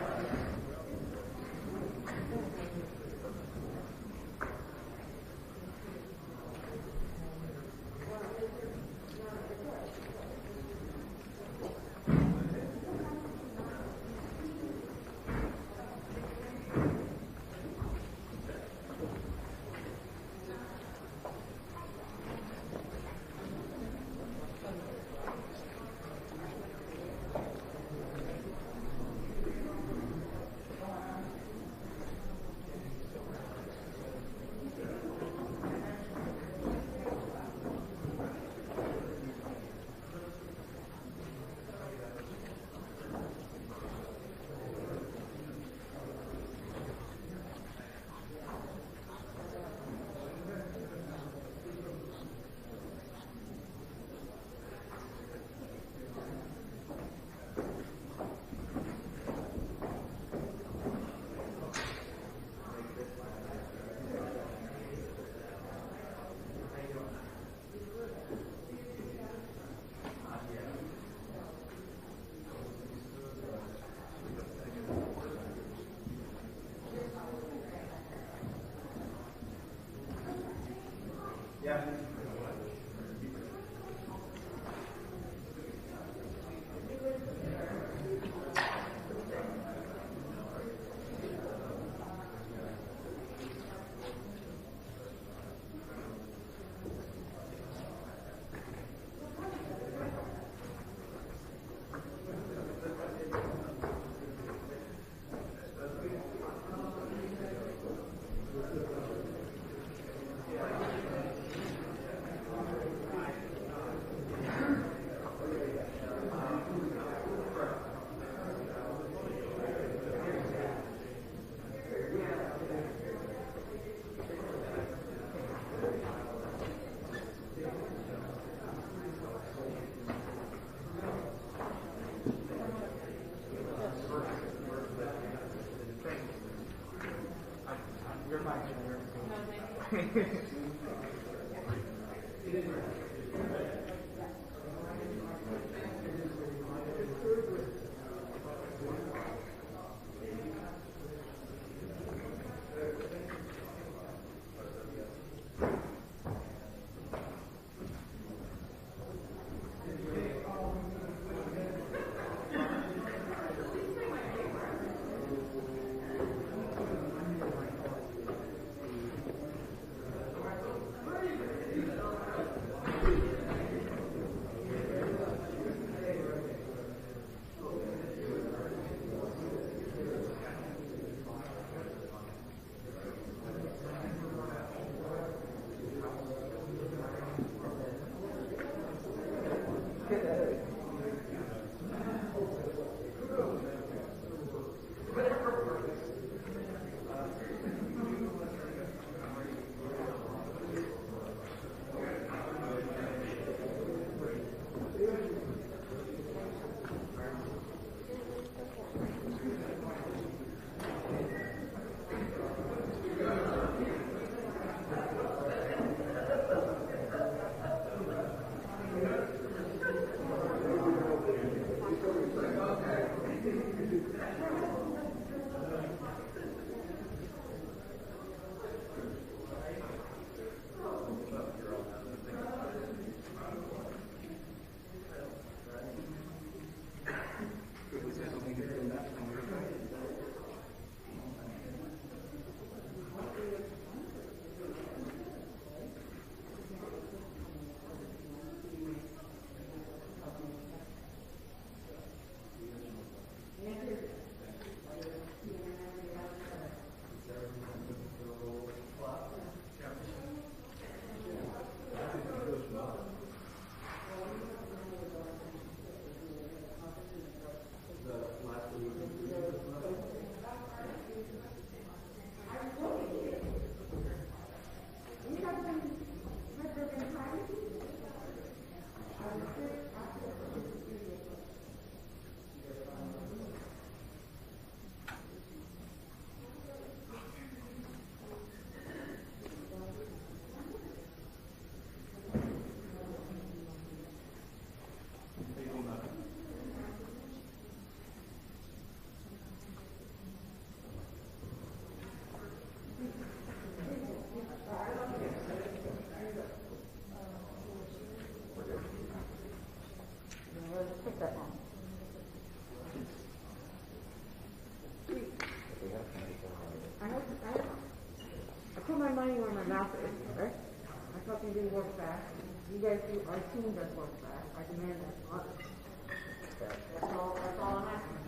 [SPEAKER 13] office, right? I thought you didn't work fast. You guys do, our team does work fast. I demand that of others. That's all I'm asking.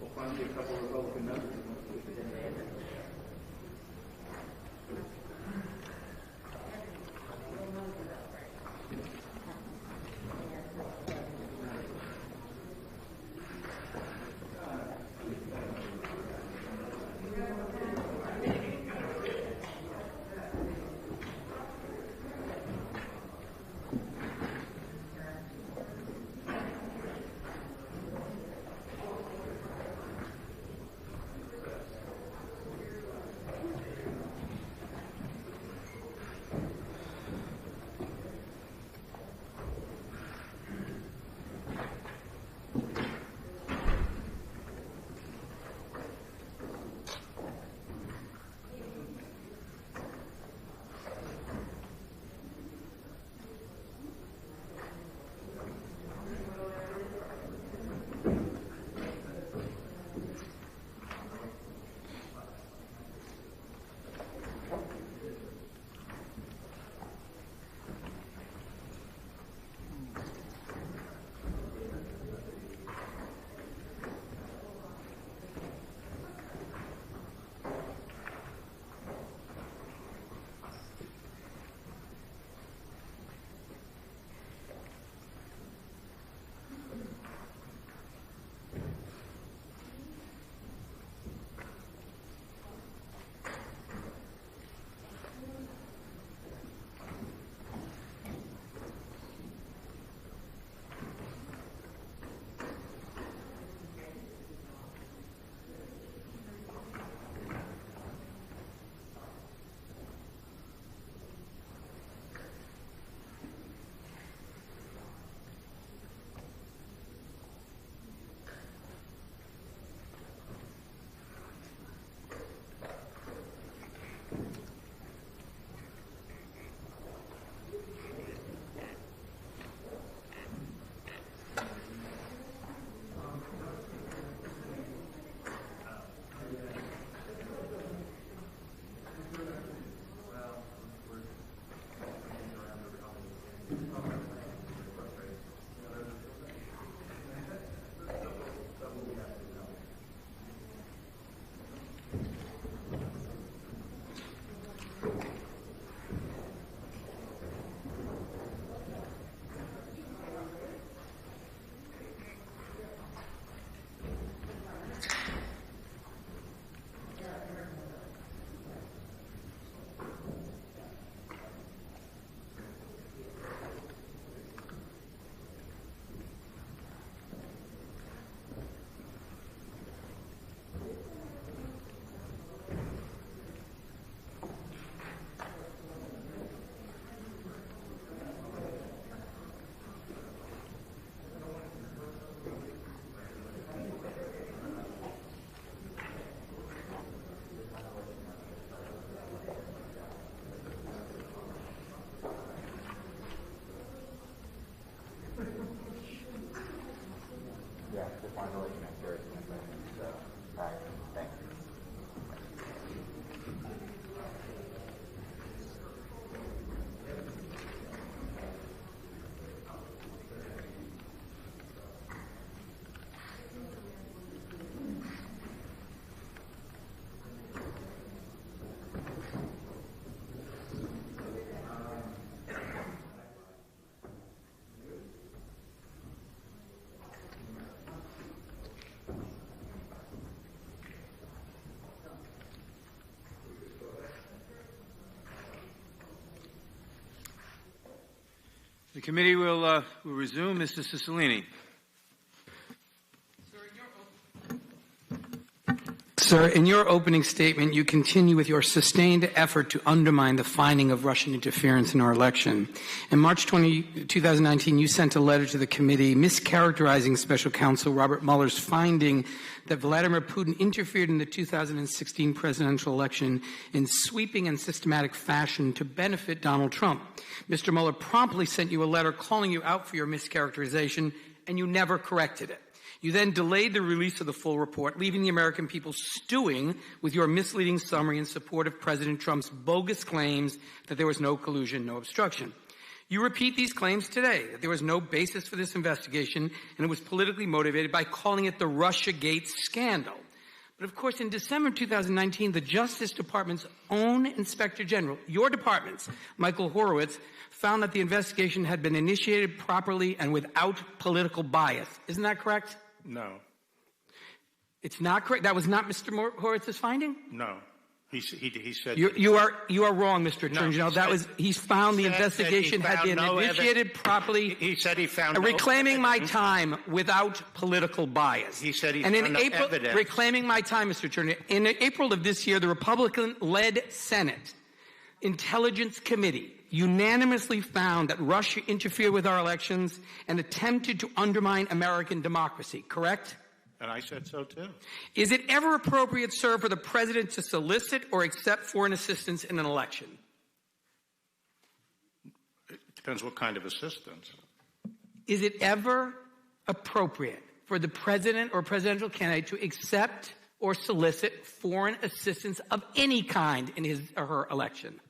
[SPEAKER 18] We'll find you a couple of Republican members. Yeah, we'll find a way to connect.
[SPEAKER 1] The committee will resume. Mr. Cicilline.
[SPEAKER 19] Sir, in your opening statement, you continue with your sustained effort to undermine the finding of Russian interference in our election. In March 2019, you sent a letter to the committee mischaracterizing Special Counsel Robert Mueller's finding that Vladimir Putin interfered in the 2016 presidential election in sweeping and systematic fashion to benefit Donald Trump. Mr. Mueller promptly sent you a letter calling you out for your mischaracterization, and you never corrected it. You then delayed the release of the full report, leaving the American people stewing with your misleading summary in support of President Trump's bogus claims that there was no collusion, no obstruction. You repeat these claims today, that there was no basis for this investigation and it was politically motivated by calling it the Russiagate scandal. But of course, in December 2019, the Justice Department's own Inspector General, your department's, Michael Horowitz, found that the investigation had been initiated properly and without political bias. Isn't that correct?
[SPEAKER 10] No.
[SPEAKER 19] It's not correct? That was not Mr. Horowitz's finding?
[SPEAKER 10] No. He said
[SPEAKER 19] you are wrong, Mr. Attorney General. He found the investigation had been initiated properly.
[SPEAKER 10] He said he found
[SPEAKER 19] reclaiming my time without political bias.
[SPEAKER 10] He said he
[SPEAKER 19] and
[SPEAKER 10] found
[SPEAKER 19] in
[SPEAKER 10] no
[SPEAKER 19] April,
[SPEAKER 10] evidence.
[SPEAKER 19] Reclaiming my time, Mr. Attorney. In April of this year, the Republican-led Senate Intelligence Committee unanimously found that Russia interfered with our elections and attempted to undermine American democracy. Correct?
[SPEAKER 10] And I said so, too.
[SPEAKER 19] Is it ever appropriate, sir, for the president to solicit or accept foreign assistance in an election?
[SPEAKER 10] It depends what kind of assistance.
[SPEAKER 19] Is it ever appropriate for the president or presidential candidate to accept or solicit foreign assistance of any kind in his or her election?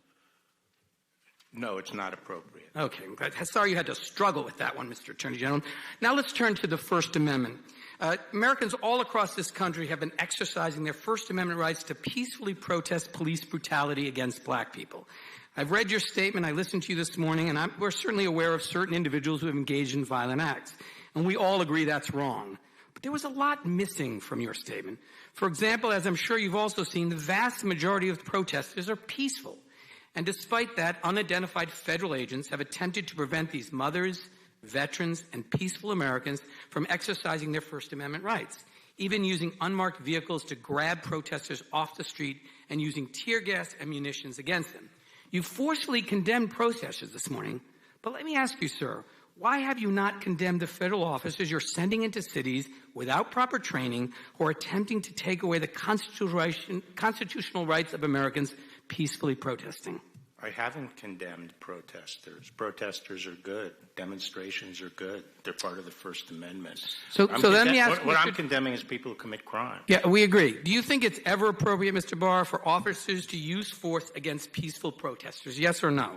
[SPEAKER 10] No, it's not appropriate.
[SPEAKER 19] Okay. Sorry you had to struggle with that one, Mr. Attorney General. Now let's turn to the First Amendment. Americans all across this country have been exercising their First Amendment rights to peacefully protest police brutality against black people. I've read your statement. I listened to you this morning, and we're certainly aware of certain individuals who have engaged in violent acts. And we all agree that's wrong. But there was a lot missing from your statement. For example, as I'm sure you've also seen, the vast majority of protesters are peaceful. And despite that, unidentified federal agents have attempted to prevent these mothers, veterans, and peaceful Americans from exercising their First Amendment rights, even using unmarked vehicles to grab protesters off the street and using tear gas and munitions against them. You forcefully condemned protesters this morning, but let me ask you, sir, why have you not condemned the federal officers you're sending into cities without proper training who are attempting to take away the constitutional rights of Americans peacefully protesting?
[SPEAKER 10] I haven't condemned protesters. Protesters are good. Demonstrations are good. They're part of the First Amendment.
[SPEAKER 19] So let me ask
[SPEAKER 10] what I'm condemning is people who commit crime.
[SPEAKER 19] Yeah, we agree. Do you think it's ever appropriate, Mr. Barr, for officers to use force against peaceful protesters? Yes or no?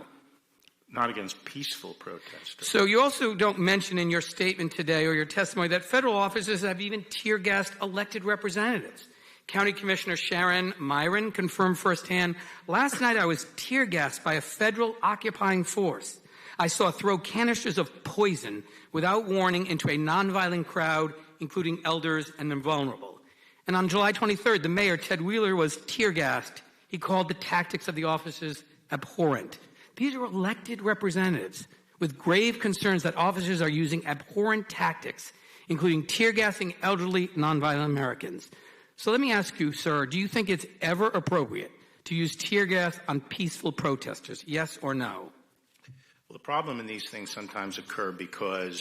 [SPEAKER 10] Not against peaceful protesters.
[SPEAKER 19] So you also don't mention in your statement today or your testimony that federal officers have even tear-gassed elected representatives. County Commissioner Sharon Myron confirmed firsthand, last night I was tear-gassed by a federal occupying force. I saw throw canisters of poison without warning into a nonviolent crowd, including elders and the vulnerable. And on July 23rd, the mayor, Ted Wheeler, was tear-gassed. He called the tactics of the officers abhorrent. These are elected representatives with grave concerns that officers are using abhorrent tactics, including tear-gassing elderly, nonviolent Americans. So let me ask you, sir, do you think it's ever appropriate to use tear gas on peaceful protesters, yes or no?
[SPEAKER 10] Well, the problem in these things sometimes occur because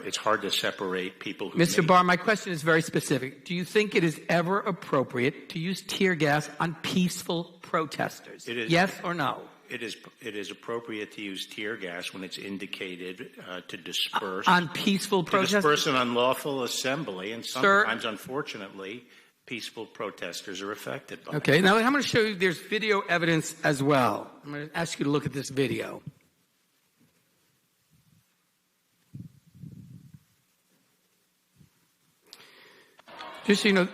[SPEAKER 10] it's hard to separate people who
[SPEAKER 19] Mr. Barr, my question is very specific. Do you think it is ever appropriate to use tear gas on peaceful protesters, yes or no?
[SPEAKER 10] It is appropriate to use tear gas when it's indicated to disperse
[SPEAKER 19] on peaceful protesters,
[SPEAKER 10] to disperse an unlawful assembly, and sometimes, sir, unfortunately, peaceful protesters are affected by it.
[SPEAKER 19] Okay, now I'm going to show you there's video evidence as well. I'm going to ask you to look at this video. Just so you know.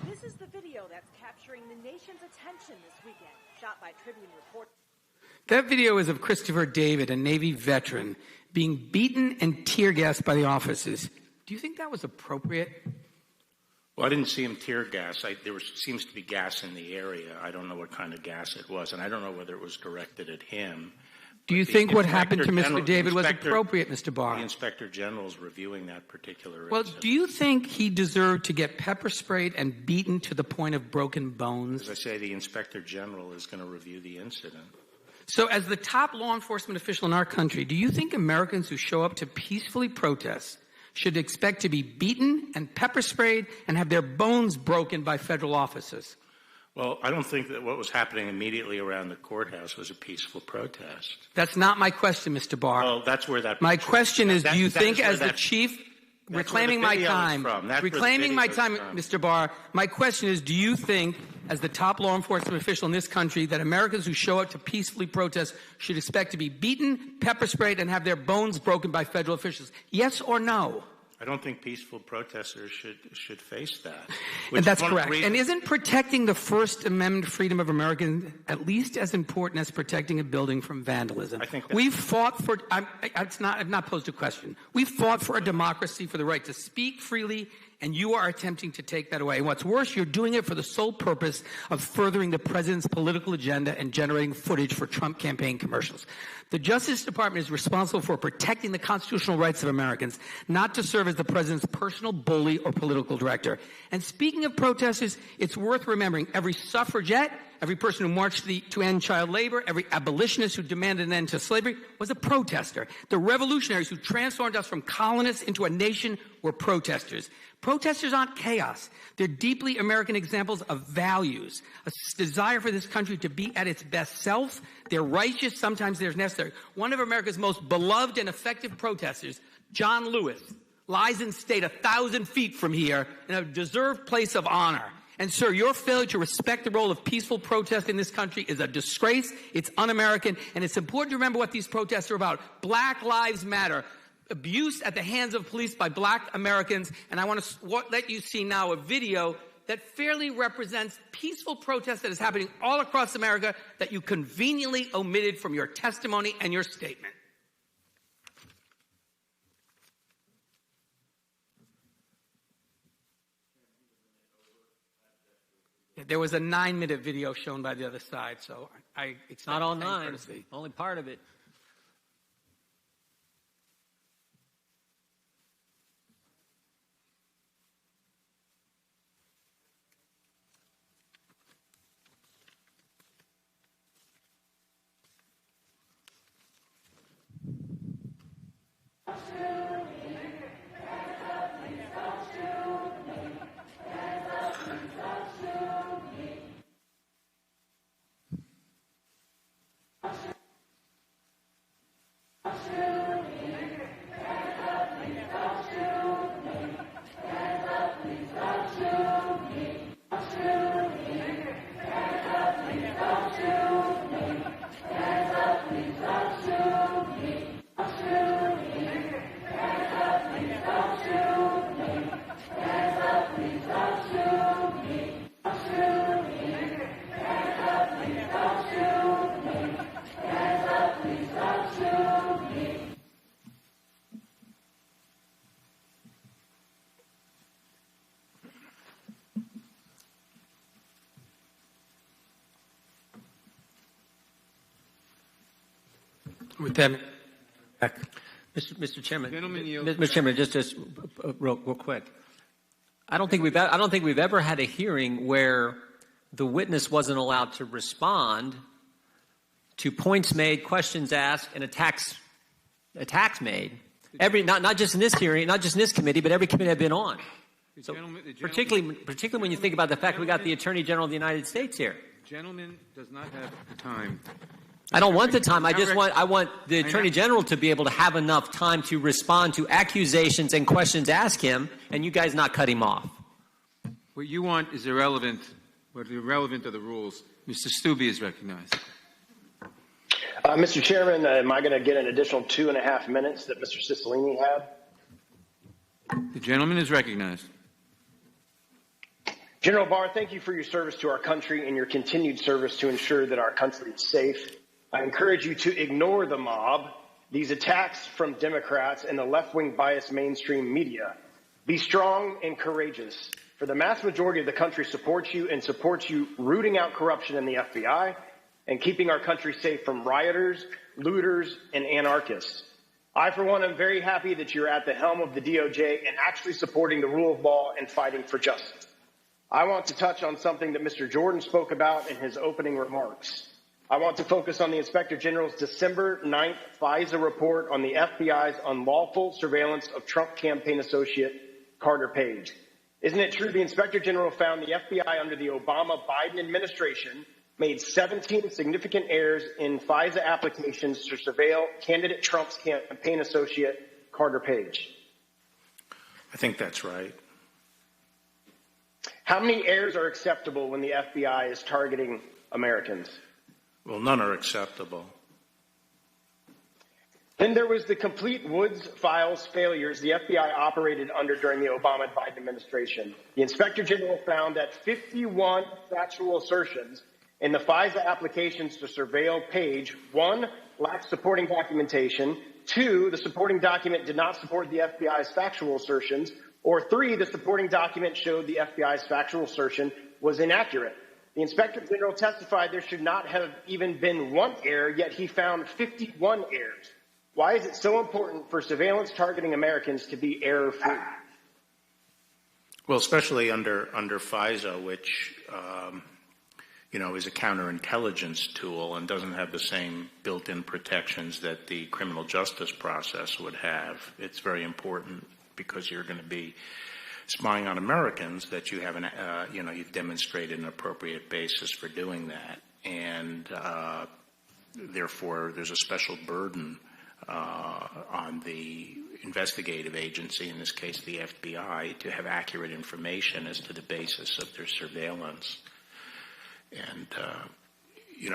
[SPEAKER 20] This is the video that's capturing the nation's attention this weekend, shot by Tribune reporter.
[SPEAKER 19] That video is of Christopher David, a Navy veteran, being beaten and tear-gassed by the officers. Do you think that was appropriate?
[SPEAKER 10] Well, I didn't see him tear gas. There seems to be gas in the area. I don't know what kind of gas it was, and I don't know whether it was directed at him.
[SPEAKER 19] Do you think what happened to
[SPEAKER 10] General-
[SPEAKER 19] Mr. David was
[SPEAKER 10] Inspector-
[SPEAKER 19] appropriate, Mr. Barr?
[SPEAKER 10] The Inspector General is reviewing that particular
[SPEAKER 19] Well,
[SPEAKER 10] incident.
[SPEAKER 19] do you think he deserved to get pepper sprayed and beaten to the point of broken bones?
[SPEAKER 10] As I say, the Inspector General is going to review the incident.
[SPEAKER 19] So as the top law enforcement official in our country, do you think Americans who show up to peacefully protest should expect to be beaten and pepper sprayed and have their bones broken by federal officers?
[SPEAKER 10] Well, I don't think that what was happening immediately around the courthouse was a peaceful protest.
[SPEAKER 19] That's not my question, Mr. Barr.
[SPEAKER 10] Well, that's where that.
[SPEAKER 19] My question is, do you
[SPEAKER 10] that
[SPEAKER 19] think
[SPEAKER 10] is where
[SPEAKER 19] as the
[SPEAKER 10] that-
[SPEAKER 19] chief,
[SPEAKER 10] that's
[SPEAKER 19] reclaiming
[SPEAKER 10] where
[SPEAKER 19] my
[SPEAKER 10] the video is
[SPEAKER 19] time,
[SPEAKER 10] from. That's where the
[SPEAKER 19] reclaiming my
[SPEAKER 10] video is
[SPEAKER 19] time,
[SPEAKER 10] from.
[SPEAKER 19] Mr. Barr, my question is, do you think as the top law enforcement official in this country that Americans who show up to peacefully protest should expect to be beaten, pepper sprayed, and have their bones broken by federal officials? Yes or no?
[SPEAKER 10] I don't think peaceful protesters should face that.
[SPEAKER 19] And that's correct.
[SPEAKER 10] Reason,
[SPEAKER 19] And isn't protecting the First Amendment freedom of Americans at least as important as protecting a building from vandalism?
[SPEAKER 10] I think
[SPEAKER 19] we've fought for. I've not posed a question. We've fought for a democracy, for the right to speak freely, and you are attempting to take that away. And what's worse, you're doing it for the sole purpose of furthering the president's political agenda and generating footage for Trump campaign commercials. The Justice Department is responsible for protecting the constitutional rights of Americans, not to serve as the president's personal bully or political director. And speaking of protesters, it's worth remembering every suffragette, every person who marched to end child labor, every abolitionist who demanded an end to slavery was a protester. The revolutionaries who transformed us from colonists into a nation were protesters. Protesters aren't chaos. They're deeply American examples of values, a desire for this country to be at its best self. They're righteous. Sometimes they're necessary. One of America's most beloved and effective protesters, John Lewis, lies in state 1,000 feet from here in a deserved place of honor. And, sir, your failure to respect the role of peaceful protest in this country is a disgrace. It's un-American. And it's important to remember what these protests are about. Black Lives Matter. Abuse at the hands of police by black Americans. And I want to let you see now a video that fairly represents peaceful protest that is happening all across America that you conveniently omitted from your testimony and your statement. There was a 9-minute video shown by the other side, so it's
[SPEAKER 2] Not all 9, only part of it.
[SPEAKER 19] With that,
[SPEAKER 2] Mr. Chairman,
[SPEAKER 1] Gentleman
[SPEAKER 2] Mr. Chairman, just real quick. I don't think we've ever had a hearing where the witness wasn't allowed to respond to points made, questions asked, and attacks made. Not just in this hearing, not just in this committee, but every committee I've been on. So particularly when you think about the fact we got the Attorney General of the United States here.
[SPEAKER 1] The gentleman does not have time.
[SPEAKER 2] I don't want the time. I want the Attorney General to be able to have enough time to respond to accusations and questions asked him, and you guys not cut him off.
[SPEAKER 1] What you want is irrelevant. What is irrelevant are the rules. Mr. Stubbe is recognized.
[SPEAKER 16] Mr. Chairman, am I going to get an additional 2.5 minutes that Mr. Cicilline had?
[SPEAKER 1] The gentleman is recognized.
[SPEAKER 16] General Barr, thank you for your service to our country and your continued service to ensure that our country is safe. I encourage you to ignore the mob, these attacks from Democrats and the left-wing biased mainstream media. Be strong and courageous. For the mass majority of the country supports you rooting out corruption in the FBI and keeping our country safe from rioters looters, and anarchists. I, for one, am very happy that you're at the helm of the DOJ and actually supporting the rule of law and fighting for justice. I want to touch on something that Mr. Jordan spoke about in his opening remarks. I want to focus on the Inspector General's December 9th FISA report on the FBI's unlawful surveillance of Trump campaign associate Carter Page. Isn't it true the Inspector General found the FBI under the Obama-Biden administration made 17 significant errors in FISA applications to surveil candidate Trump's campaign associate Carter Page?
[SPEAKER 10] I think that's right.
[SPEAKER 16] How many errors are acceptable when the FBI is targeting Americans?
[SPEAKER 10] Well, none are acceptable.
[SPEAKER 16] Then there was the complete Woods Files failures the FBI operated under during the Obama-Biden administration. The Inspector General found that 51 factual assertions in the FISA applications to surveil Page, 1, lacked supporting documentation, 2, the supporting document did not support the FBI's factual assertions, or 3, the supporting document showed the FBI's factual assertion was inaccurate. The Inspector General testified there should not have even been one error, yet he found 51 errors. Why is it so important for surveillance targeting Americans to be error-free?
[SPEAKER 10] Well, especially under FISA, which is a counterintelligence tool and doesn't have the same built-in protections that the criminal justice process would have. It's very important because you're going to be spying on Americans that you have you've demonstrated an appropriate basis for doing that, and therefore there's a special burden on the investigative agency, in this case the FBI, to have accurate information as to the basis of their surveillance. And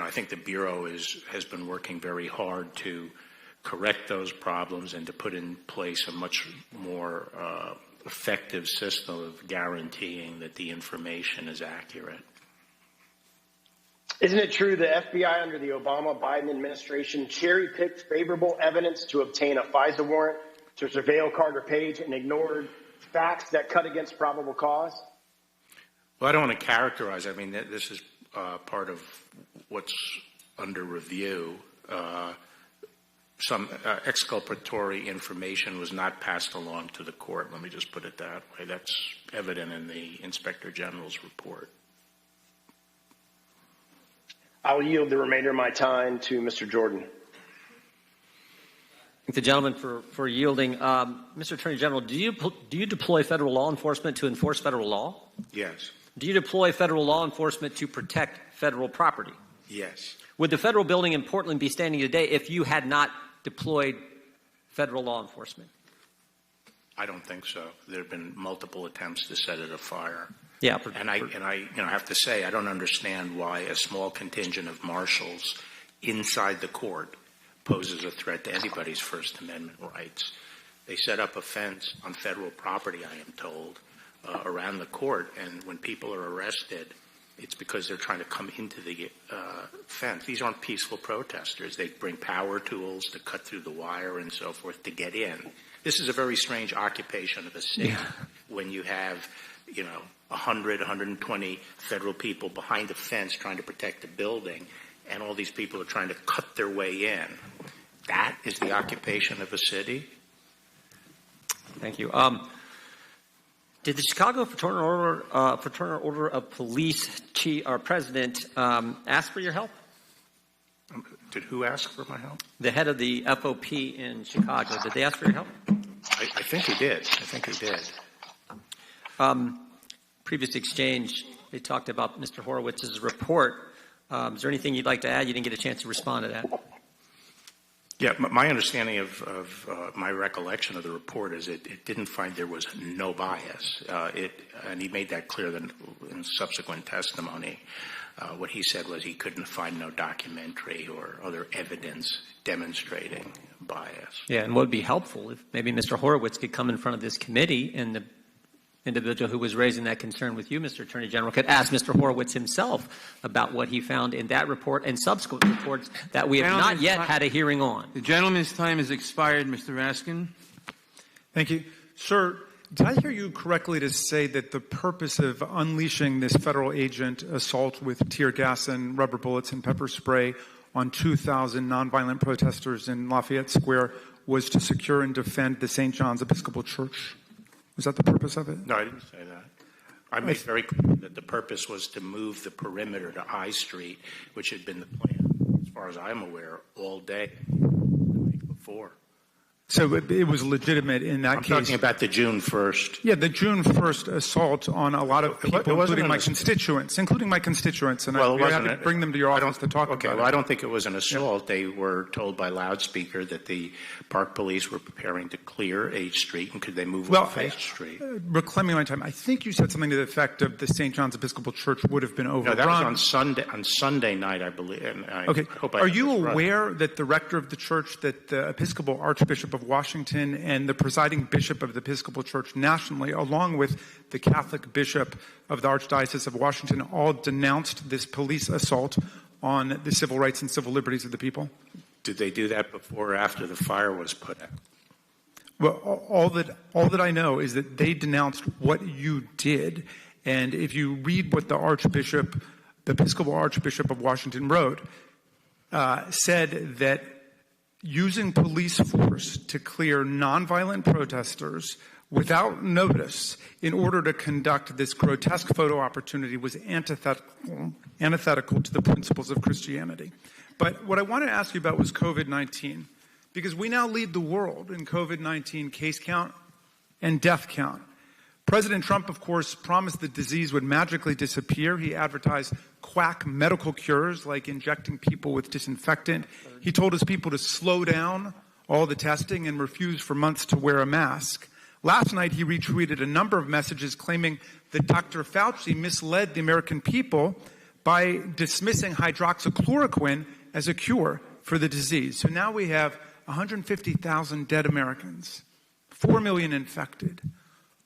[SPEAKER 10] I think the Bureau has been working very hard to correct those problems and to put in place a much more effective system of guaranteeing that the information is accurate.
[SPEAKER 16] Isn't it true the FBI under the Obama-Biden administration cherry-picked favorable evidence to obtain a FISA warrant to surveil Carter Page and ignored facts that cut against probable cause?
[SPEAKER 10] Well, I don't want to characterize. I mean, this is part of what's under review. Some exculpatory information was not passed along to the court. Let me just put it that way. That's evident in the Inspector General's report.
[SPEAKER 16] I'll yield the remainder of my time to Mr. Jordan.
[SPEAKER 2] Thank the gentleman for yielding. Mr. Attorney General, do you deploy federal law enforcement to enforce federal law?
[SPEAKER 10] Yes.
[SPEAKER 2] Do you deploy federal law enforcement to protect federal property?
[SPEAKER 10] Yes.
[SPEAKER 2] Would the federal building in Portland be standing today if you had not deployed federal law enforcement?
[SPEAKER 10] I don't think so. There have been multiple attempts to set it afire.
[SPEAKER 2] Yeah,
[SPEAKER 10] and I have to say I don't understand why a small contingent of marshals inside the court poses a threat to anybody's First Amendment rights. They set up a fence on federal property, I am told, around the court, and when people are arrested, it's because they're trying to come into the fence. These aren't peaceful protesters. They bring power tools to cut through the wire and so forth to get in. This is a very strange occupation of a city when you have, 100, 120 federal people behind a fence trying to protect the building, and all these people are trying to cut their way in. That is the occupation of a city?
[SPEAKER 2] Thank you. Did the Chicago Fraternal Order of Police president ask for your help?
[SPEAKER 10] Did who ask for my help?
[SPEAKER 2] The head of the FOP in Chicago. Did they ask for your help?
[SPEAKER 10] I think he did.
[SPEAKER 2] Previous exchange, they talked about Mr. Horowitz's report. Is there anything you'd like to add? You didn't get a chance to respond to that.
[SPEAKER 10] Yeah, my understanding of my recollection of the report is it didn't find there was no bias. And he made that clear in subsequent testimony. What he said was he couldn't find no documentary or other evidence demonstrating bias.
[SPEAKER 2] Yeah, and what would be helpful if maybe Mr. Horowitz could come in front of this committee and the individual who was raising that concern with you, Mr. Attorney General, could ask Mr. Horowitz himself about what he found in that report and subsequent reports that we have not yet had a hearing on.
[SPEAKER 1] The gentleman's time has expired, Mr. Raskin.
[SPEAKER 3] Thank you. Sir, did I hear you correctly to say that the purpose of unleashing this federal agent assault with tear gas and rubber bullets and pepper spray on 2,000 nonviolent protesters in Lafayette Square was to secure and defend the St. John's Episcopal Church. Was that the purpose of it?
[SPEAKER 10] No, I didn't say that. I made very clear that the purpose was to move the perimeter to I Street, which had been the plan, as far as I'm aware, all day the week before.
[SPEAKER 3] So it was legitimate in that case.
[SPEAKER 10] I'm talking about the June 1st.
[SPEAKER 3] Yeah, the June 1st assault on a lot of people, including my constituents. And I had to bring them to your office to talk about it.
[SPEAKER 10] Well, I don't think it was an assault. They were told by loudspeaker that the Park Police were preparing to clear H Street, and could they move off H Street?
[SPEAKER 3] Reclaiming my time, I think you said something to the effect of the St. John's Episcopal Church would have been overrun.
[SPEAKER 10] No, that was on Sunday night, I believe.
[SPEAKER 3] Okay. Are you aware that the rector of the church, that the Episcopal Archbishop of Washington and the presiding bishop of the Episcopal Church nationally, along with the Catholic bishop of the Archdiocese of Washington, all denounced this police assault on the civil rights and civil liberties of the people?
[SPEAKER 10] Did they do that before or after the fire was put out?
[SPEAKER 3] Well, all that I know is that they denounced what you did. And if you read what the Episcopal Archbishop of Washington wrote, said that using police force to clear nonviolent protesters without notice in order to conduct this grotesque photo opportunity was antithetical to the principles of Christianity. But what I want to ask you about was COVID-19, because we now lead the world in COVID-19 case count and death count. President Trump, of course, promised the disease would magically disappear. He advertised quack medical cures like injecting people with disinfectant. He told his people to slow down all the testing and refuse for months to wear a mask. Last night, he retweeted a number of messages claiming that Dr. Fauci misled the American people by dismissing hydroxychloroquine as a cure for the disease. So now we have 150,000 dead Americans, 4 million infected,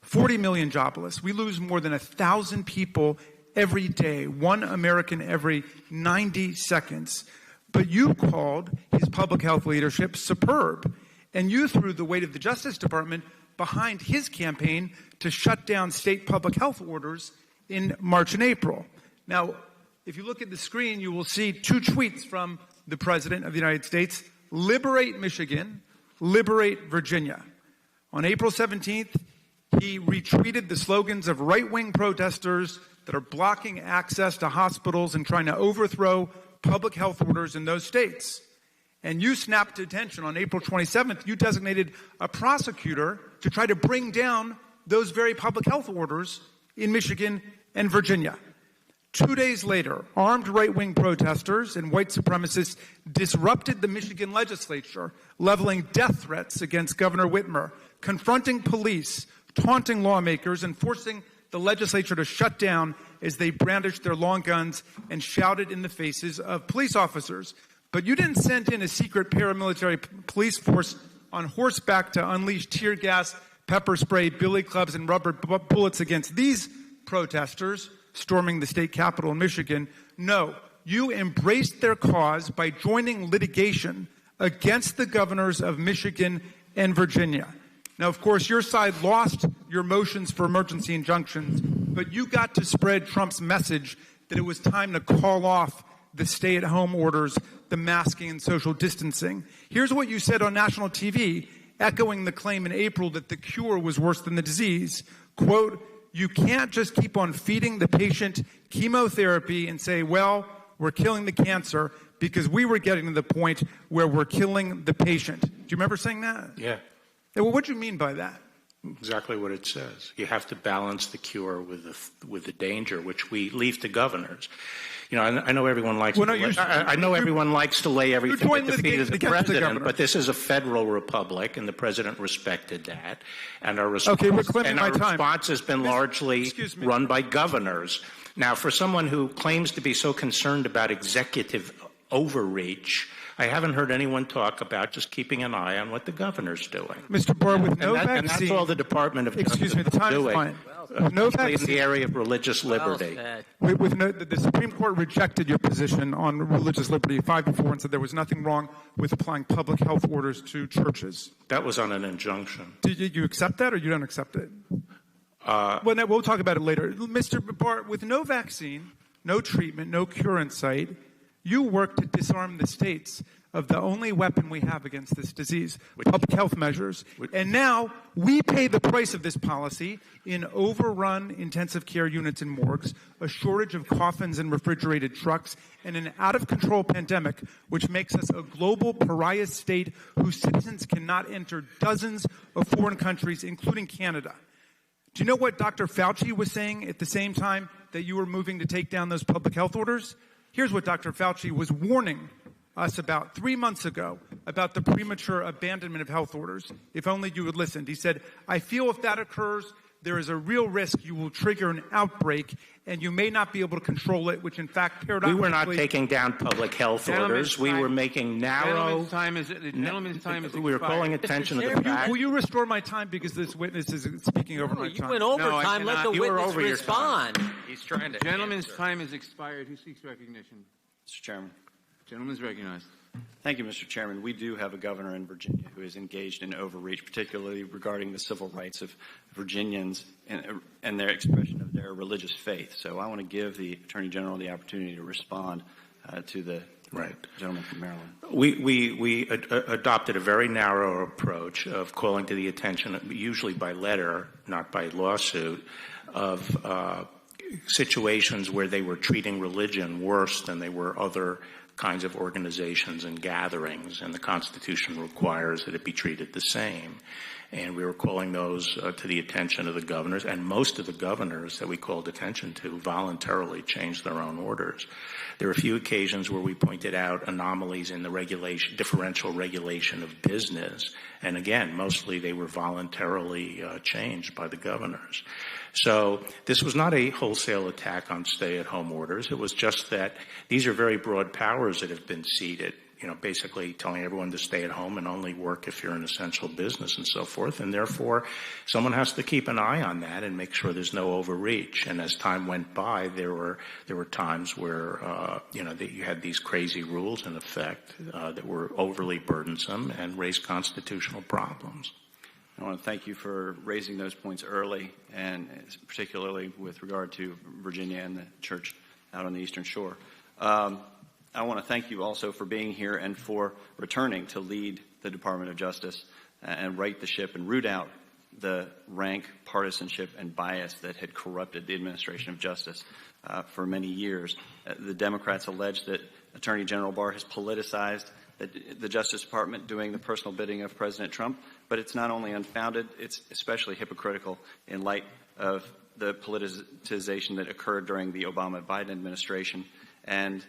[SPEAKER 3] 40 million jobless. We lose more than 1,000 people every day, 1 American every 90 seconds. But you called his public health leadership superb, and you threw the weight of the Justice Department behind his campaign to shut down state public health orders in March and April. Now, if you look at the screen, you will see 2 tweets from the President of the United States: liberate Michigan, liberate Virginia. On April 17th, he retweeted the slogans of right-wing protesters that are blocking access to hospitals and trying to overthrow public health orders in those states. And you snapped to attention on April 27th. You designated a prosecutor to try to bring down those very public health orders in Michigan and Virginia. 2 days later, armed right-wing protesters and white supremacists disrupted the Michigan legislature, leveling death threats against Governor Whitmer, confronting police, taunting lawmakers, and forcing the legislature to shut down as they brandished their long guns and shouted in the faces of police officers. But you didn't send in a secret paramilitary police force on horseback to unleash tear gas, pepper spray, billy clubs, and rubber bullets against these protesters storming the state capitol in Michigan. No, you embraced their cause by joining litigation against the governors of Michigan and Virginia. Now, of course, your side lost your motions for emergency injunctions, but you got to spread Trump's message that it was time to call off the stay-at-home orders, the masking and social distancing. Here's what you said on national TV, echoing the claim in April that the cure was worse than the disease. Quote, "You can't just keep on feeding the patient chemotherapy and say, well, we're killing the cancer, because we were getting to the point where we're killing the patient." Do you remember saying that?
[SPEAKER 10] Yeah.
[SPEAKER 3] Well, what do you mean by that?
[SPEAKER 10] Exactly what it says. You have to balance the cure with the danger, which we leave to governors. You know, I know everyone likes. I know everyone likes to lay everything at the feet of the president, but this is a federal republic, and the president respected that. And our response, response has been largely run by governors. Now, for someone who claims to be so concerned about executive overreach, I haven't heard anyone talk about just keeping an eye on what the governor's doing.
[SPEAKER 3] Mr. Barr, with no vaccine...
[SPEAKER 10] And that's all the Department of Justice is doing, in the area of religious liberty.
[SPEAKER 3] The Supreme Court rejected your position on religious liberty 5-4 and said there was nothing wrong with applying public health orders to churches.
[SPEAKER 10] That was on an injunction.
[SPEAKER 3] Did you accept that, or you don't accept it? We'll talk about it later. Mr. Barr, with no vaccine, no treatment, no cure in sight, You work to disarm the states of the only weapon we have against this disease, public health measures. And now we pay the price of this policy in overrun intensive care units and morgues, a shortage of coffins and refrigerated trucks, and an out-of-control pandemic which makes us a global pariah state whose citizens cannot enter dozens of foreign countries, including Canada. Do you know what Dr. Fauci was saying at the same time that you were moving to take down those public health orders? Here's what Dr. Fauci was warning us about 3 months ago about the premature abandonment of health orders. If only you had listened. He said, I feel if that occurs, there is a real risk you will trigger an outbreak and you may not be able to control it, which in fact paradoxically...
[SPEAKER 10] We were not taking down public health orders. We were making narrow...
[SPEAKER 1] Gentleman's time is
[SPEAKER 10] We were calling attention to the fact...
[SPEAKER 3] Will you restore my time because this witness is speaking over my time?
[SPEAKER 2] You went over time. Let the witness respond.
[SPEAKER 11] He's trying to...
[SPEAKER 1] Gentleman's time has expired. Who seeks recognition?
[SPEAKER 6] Mr. Chairman.
[SPEAKER 1] Gentleman's recognized.
[SPEAKER 6] Thank you, Mr. Chairman. We do have a governor in Virginia who is engaged in overreach, particularly regarding the civil rights of Virginians and their expression of their religious faith. So I want to give the Attorney General the opportunity to respond to the gentleman from Maryland.
[SPEAKER 10] We adopted a very narrow approach of calling to the attention, usually by letter, not by lawsuit, of situations where they were treating religion worse than they were other kinds of organizations and gatherings, and the Constitution requires that it be treated the same. And we were calling those to the attention of the governors, and most of the governors that we called attention to voluntarily changed their own orders. There were a few occasions where we pointed out anomalies in the differential regulation of business, and again, mostly they were voluntarily changed by the governors. So this was not a wholesale attack on stay-at-home orders. It was just that these are very broad powers that have been ceded, basically telling everyone to stay at home and only work if you're an essential business and so forth. And therefore, someone has to keep an eye on that and make sure there's no overreach. And as time went by, there were times where, that you had these crazy rules in effect that were overly burdensome and raised constitutional problems.
[SPEAKER 6] I want to thank you for raising those points early, and particularly with regard to Virginia and the church out on the Eastern Shore. I want to thank you also for being here and for returning to lead the Department of Justice and right the ship and root out the rank partisanship and bias that had corrupted the administration of justice for many years. The Democrats allege that Attorney General Barr has politicized the Justice Department doing the personal bidding of President Trump, but it's not only unfounded, it's especially hypocritical in light of the politicization that occurred during the Obama-Biden administration and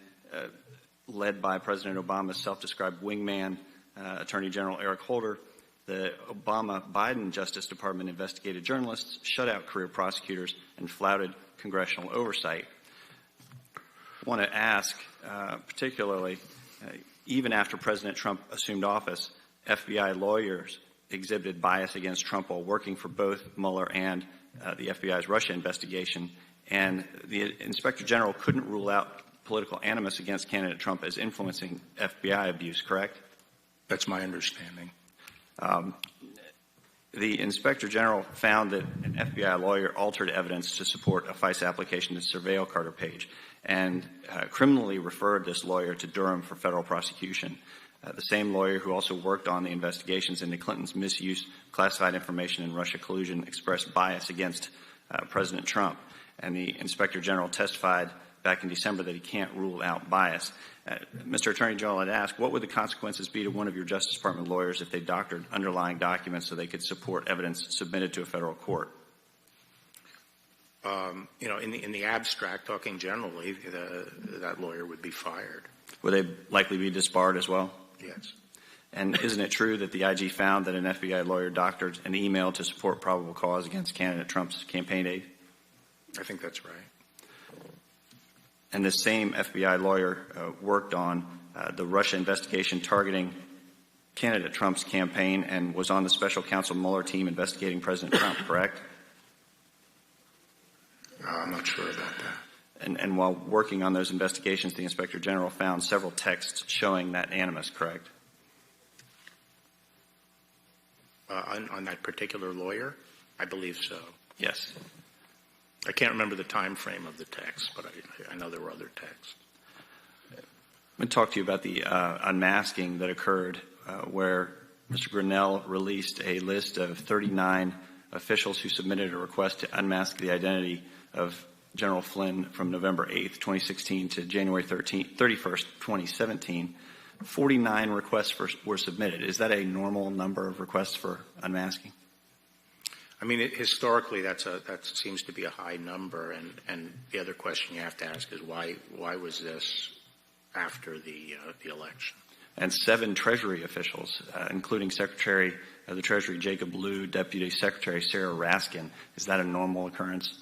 [SPEAKER 6] led by President Obama's self-described wingman, Attorney General Eric Holder. The Obama-Biden Justice Department investigated journalists, shut out career prosecutors, and flouted congressional oversight. I want to ask, particularly, even after President Trump assumed office, FBI lawyers exhibited bias against Trump while working for both Mueller and the FBI's Russia investigation, and the Inspector General couldn't rule out political animus against candidate Trump as influencing FBI abuse, correct?
[SPEAKER 10] That's my understanding.
[SPEAKER 6] The Inspector General found that an FBI lawyer altered evidence to support a FISA application to surveil Carter Page and criminally referred this lawyer to Durham for federal prosecution. The same lawyer who also worked on the investigations into Clinton's misuse of classified information and Russia collusion expressed bias against President Trump. And the Inspector General testified back in December that he can't rule out bias. Mr. Attorney General, I'd ask, what would the consequences be to one of your Justice Department lawyers if they doctored underlying documents so they could support evidence submitted to a federal court?
[SPEAKER 10] In the abstract, talking generally, that lawyer would be fired.
[SPEAKER 6] Would they likely be disbarred as well?
[SPEAKER 10] Yes.
[SPEAKER 6] And isn't it true that the IG found that an FBI lawyer doctored an email to support probable cause against candidate Trump's campaign aide?
[SPEAKER 10] I think that's right.
[SPEAKER 6] And this same FBI lawyer worked on the Russia investigation targeting candidate Trump's campaign and was on the special counsel Mueller team investigating President Trump, correct?
[SPEAKER 10] I'm not sure about that.
[SPEAKER 6] And while working on those investigations, the Inspector General found several texts showing that animus, correct?
[SPEAKER 10] On that particular lawyer? I believe so.
[SPEAKER 6] Yes.
[SPEAKER 10] I can't remember the time frame of the text, but I know there were other texts.
[SPEAKER 6] I'm going to talk to you about the unmasking that occurred where Mr. Grinnell released a list of 39 officials who submitted a request to unmask the identity of General Flynn from November 8th, 2016 to January 31st, 2017. 49 requests were submitted. Is that a normal number of requests for unmasking?
[SPEAKER 10] I mean, historically, that seems to be a high number. And the other question you have to ask is why was this after the election?
[SPEAKER 6] And 7 Treasury officials, including Secretary of the Treasury Jacob Lew, Deputy Secretary Sarah Raskin. Is that a normal occurrence?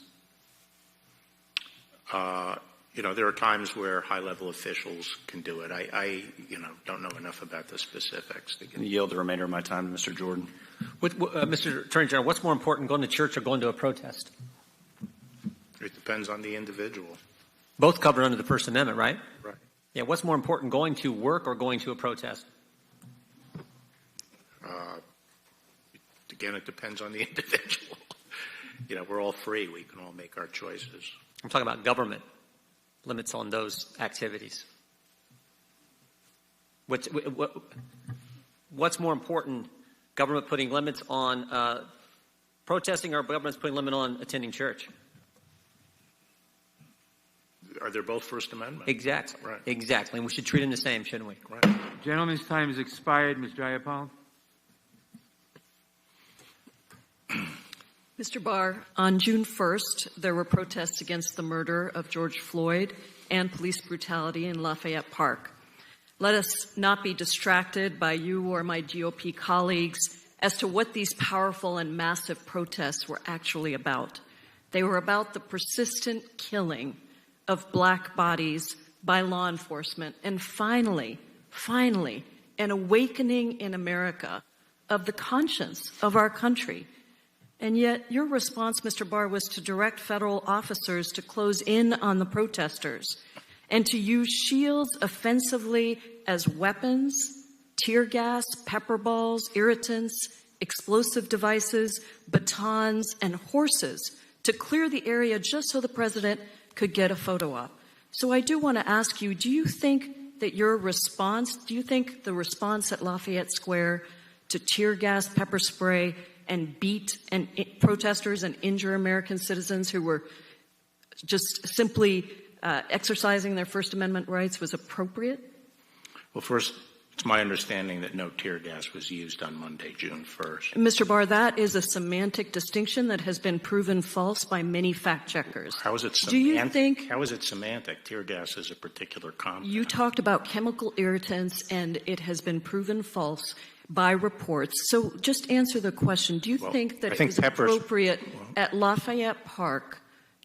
[SPEAKER 10] There are times where high-level officials can do it. I don't know enough about the specifics.
[SPEAKER 6] Can you yield the remainder of my time to Mr. Jordan?
[SPEAKER 2] Mr. Attorney General, what's more important, going to church or going to a protest?
[SPEAKER 10] It depends on the individual.
[SPEAKER 2] Both covered under the First Amendment, right?
[SPEAKER 10] Right.
[SPEAKER 2] Yeah, what's more important, going to work or going to a protest?
[SPEAKER 10] Again, it depends on the individual. We're all free. We can all make our choices.
[SPEAKER 2] I'm talking about government limits on those activities. What's more important, government putting limits on protesting or government's putting limit on attending church?
[SPEAKER 10] Are they both First Amendment?
[SPEAKER 2] Exactly.
[SPEAKER 10] Right.
[SPEAKER 2] Exactly. And we should treat them the same, shouldn't we?
[SPEAKER 10] Right.
[SPEAKER 1] Gentleman's time has expired. Ms. Jayapal.
[SPEAKER 4] Mr. Barr, on June 1st, there were protests against the murder of George Floyd and police brutality in Lafayette Park. Let us not be distracted by you or my GOP colleagues as to what these powerful and massive protests were actually about. They were about the persistent killing of black bodies by law enforcement, and finally, an awakening in America of the conscience of our country. And yet your response, Mr. Barr, was to direct federal officers to close in on the protesters and to use shields offensively as weapons, tear gas, pepper balls, irritants, explosive devices, batons, and horses to clear the area just so the president could get a photo op. So I do want to ask you, do you think the response at Lafayette Square to tear gas, pepper spray, and beat protesters and injure American citizens who were just simply exercising their First Amendment rights was appropriate?
[SPEAKER 10] Well, first, it's my understanding that no tear gas was used on Monday, June 1st.
[SPEAKER 4] Mr. Barr, that is a semantic distinction that has been proven false by many fact checkers.
[SPEAKER 10] How is it semantic?
[SPEAKER 4] Do you think?
[SPEAKER 10] How is it semantic? Tear gas is a particular compound.
[SPEAKER 4] You talked about chemical irritants, and it has been proven false by reports. So just answer the question. Do you think that it was appropriate at Lafayette Park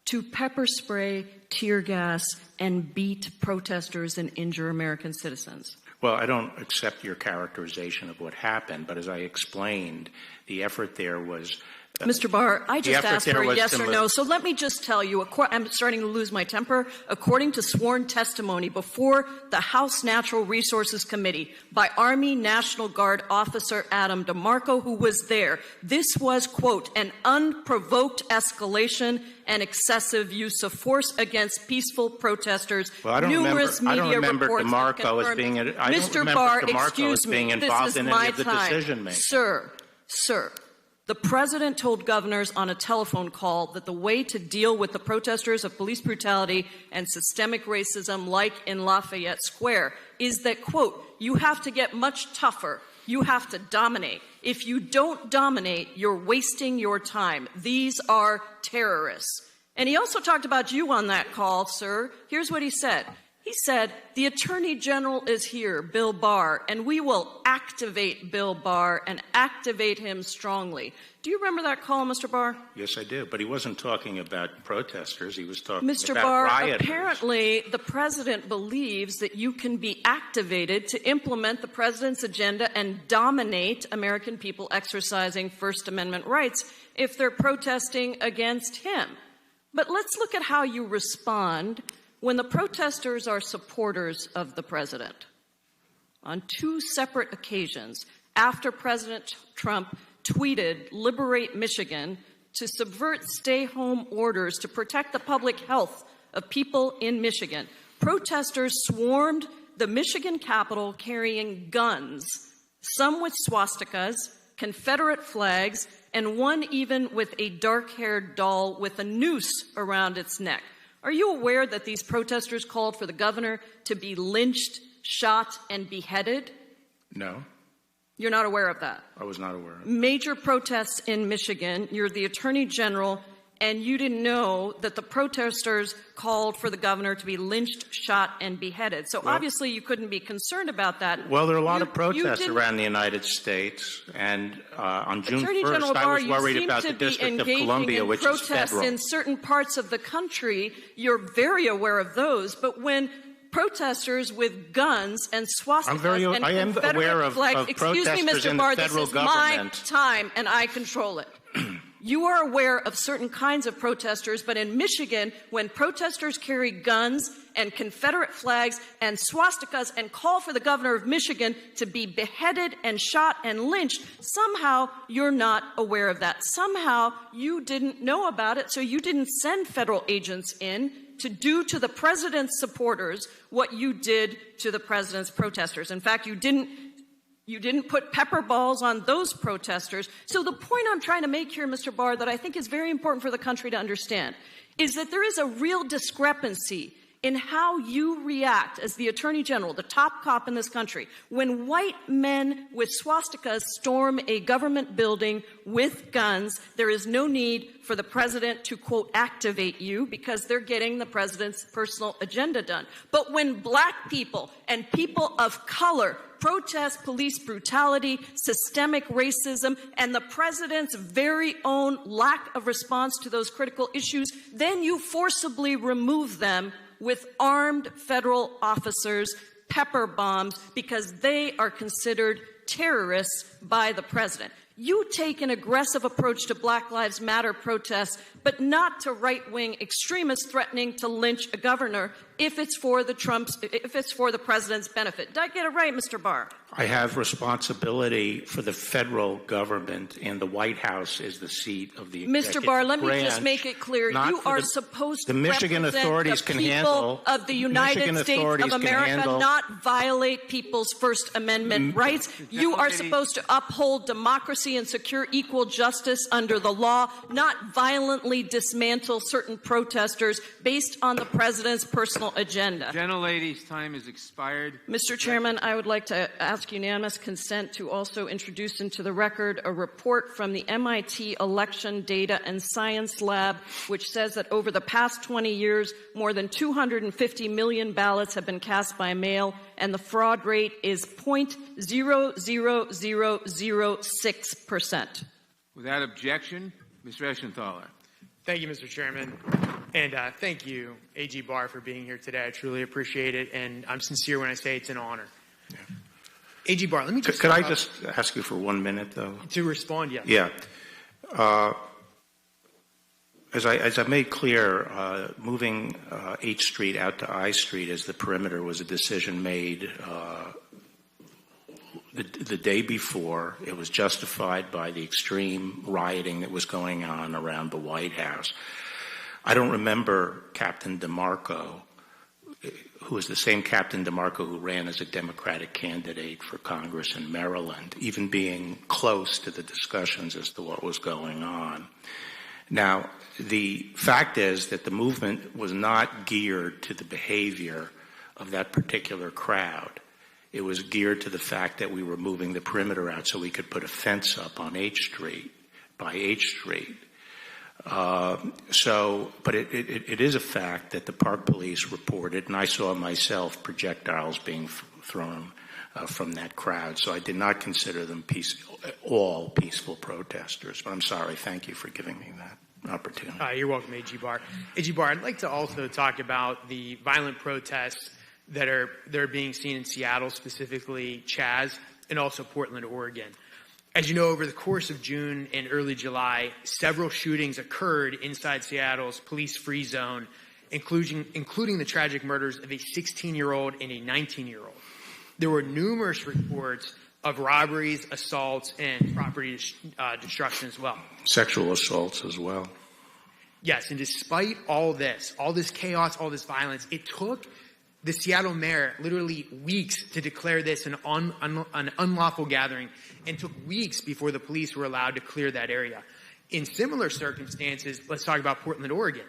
[SPEAKER 4] to pepper spray, tear gas, and beat protesters and injure American citizens?
[SPEAKER 10] Well, I don't accept your characterization of what happened, but as I explained, the effort there was...
[SPEAKER 4] Mr. Barr, I just asked for a yes or no, so let me just tell you, I'm starting to lose my temper. According to sworn testimony before the House Natural Resources Committee by Army National Guard officer Adam DeMarco, who was there, this was, quote, an unprovoked escalation and excessive use of force against peaceful protesters.
[SPEAKER 10] Well, I don't remember DeMarco as being involved in any of the decision-making.
[SPEAKER 4] Sir, the president told governors on a telephone call that the way to deal with the protesters of police brutality and systemic racism like in Lafayette Square is that, quote, you have to get much tougher. You have to dominate. If you don't dominate, you're wasting your time. These are terrorists. And he also talked about you on that call, sir. Here's what he said. He said, the Attorney General is here, Bill Barr, and we will activate Bill Barr and activate him strongly. Do you remember that call, Mr. Barr?
[SPEAKER 10] Yes, I do. But he wasn't talking about protesters. He was talking
[SPEAKER 4] Mr.
[SPEAKER 10] about
[SPEAKER 4] Barr,
[SPEAKER 10] rioters.
[SPEAKER 4] Apparently the president believes that you can be activated to implement the president's agenda and dominate American people exercising First Amendment rights if they're protesting against him. But let's look at how you respond when the protesters are supporters of the president. On 2 separate occasions, after President Trump tweeted, "Liberate Michigan," to subvert stay-home orders to protect the public health of people in Michigan, protesters swarmed the Michigan Capitol carrying guns, some with swastikas, Confederate flags, and one even with a dark-haired doll with a noose around its neck. Are you aware that these protesters called for the governor to be lynched, shot, and beheaded?
[SPEAKER 10] No,
[SPEAKER 4] You're not aware of that?
[SPEAKER 10] I was not aware of it.
[SPEAKER 4] Major protests in Michigan. You're the Attorney General, and you didn't know that the protesters called for the governor to be lynched, shot, and beheaded. So obviously you couldn't be concerned about that.
[SPEAKER 10] Well, there are a lot of protests around the United States, and on June
[SPEAKER 4] Attorney
[SPEAKER 10] 1st,
[SPEAKER 4] General
[SPEAKER 10] I
[SPEAKER 4] Barr,
[SPEAKER 10] was worried about the District of Columbia, which is
[SPEAKER 4] protests
[SPEAKER 10] federal.
[SPEAKER 4] in certain parts of the country. You're very aware of those, but when protesters with guns and swastikas and
[SPEAKER 10] I am
[SPEAKER 4] Confederate
[SPEAKER 10] aware of
[SPEAKER 4] flags, excuse me,
[SPEAKER 10] protesters
[SPEAKER 4] Mr.
[SPEAKER 10] in
[SPEAKER 4] Barr,
[SPEAKER 10] the
[SPEAKER 4] this
[SPEAKER 10] federal
[SPEAKER 4] is
[SPEAKER 10] government.
[SPEAKER 4] my time, and I control it. You are aware of certain kinds of protesters, but in Michigan, when protesters carry guns and Confederate flags and swastikas and call for the governor of Michigan to be beheaded and shot and lynched, somehow you're not aware of that. Somehow you didn't know about it, so you didn't send federal agents in to do to the president's supporters what you did to the president's protesters. In fact, you didn't put pepper balls on those protesters. So the point I'm trying to make here, Mr. Barr, that I think is very important for the country to understand, is that there is a real discrepancy in how you react as the Attorney General, the top cop in this country, when white men with swastikas storm a government building with guns. There is no need for the president to, quote, activate you because they're getting the president's personal agenda done. But when black people and people of color protest police brutality, systemic racism, and the president's very own lack of response to those critical issues, then you forcibly remove them with armed federal officers, pepper bombs, because they are considered terrorists by the president. You take an aggressive approach to Black Lives Matter protests, but not to right-wing extremists threatening to lynch a governor if it's for the president's benefit. Did I get it right, Mr. Barr?
[SPEAKER 10] I have responsibility for the federal government, and the White House is the seat of the executive
[SPEAKER 4] Mr. Barr, let me
[SPEAKER 10] branch,
[SPEAKER 4] just make it clear. You are supposed to
[SPEAKER 10] the Michigan
[SPEAKER 4] represent
[SPEAKER 10] authorities
[SPEAKER 4] the
[SPEAKER 10] can
[SPEAKER 4] people
[SPEAKER 10] handle
[SPEAKER 4] of the United States of America, not violate people's First Amendment rights. You are supposed to uphold democracy and secure equal justice under the law, not violently dismantle certain protesters based on the president's personal agenda.
[SPEAKER 1] Gentlelady's time has expired.
[SPEAKER 4] Mr. Chairman, I would like to ask unanimous consent to also introduce into the record a report from the MIT Election Data and Science Lab, which says that over the past 20 years, more than 250 million ballots have been cast by mail, and the fraud rate is 0.00006%.
[SPEAKER 1] Without objection, Mr. Eschenthaler.
[SPEAKER 5] Thank you, Mr. Chairman. And thank you, AG Barr, for being here today. I truly appreciate it, and I'm sincere when I say it's an honor.
[SPEAKER 10] Yeah.
[SPEAKER 5] AG Barr, let me just...
[SPEAKER 10] Could I just ask you for 1 minute, though?
[SPEAKER 5] To respond, yes.
[SPEAKER 10] Yeah. As I made clear, moving H Street out to I Street as the perimeter was a decision made the day before. It was justified by the extreme rioting that was going on around the White House. I don't remember Captain DeMarco, who is the same Captain DeMarco who ran as a Democratic candidate for Congress in Maryland, even being close to the discussions as to what was going on. Now, the fact is that the movement was not geared to the behavior of that particular crowd. It was geared to the fact that we were moving the perimeter out so we could put a fence up on H Street, by H Street. But it is a fact that the Park Police reported, and I saw myself projectiles being thrown from that crowd. So I did not consider them all peaceful protesters. But I'm sorry. Thank you for giving me that opportunity.
[SPEAKER 5] You're welcome, AG Barr. AG Barr, I'd like to also talk about the violent protests that are being seen in Seattle, specifically Chaz, and also Portland, Oregon. As you know, over the course of June and early July, several shootings occurred inside Seattle's police-free zone, including the tragic murders of a 16-year-old and a 19-year-old. There were numerous reports of robberies, assaults, and property destruction as well.
[SPEAKER 10] Sexual assaults as well.
[SPEAKER 5] Yes, and despite all this chaos, all this violence, it took The Seattle mayor literally weeks to declare this an unlawful gathering and took weeks before the police were allowed to clear that area. In similar circumstances, let's talk about Portland, Oregon.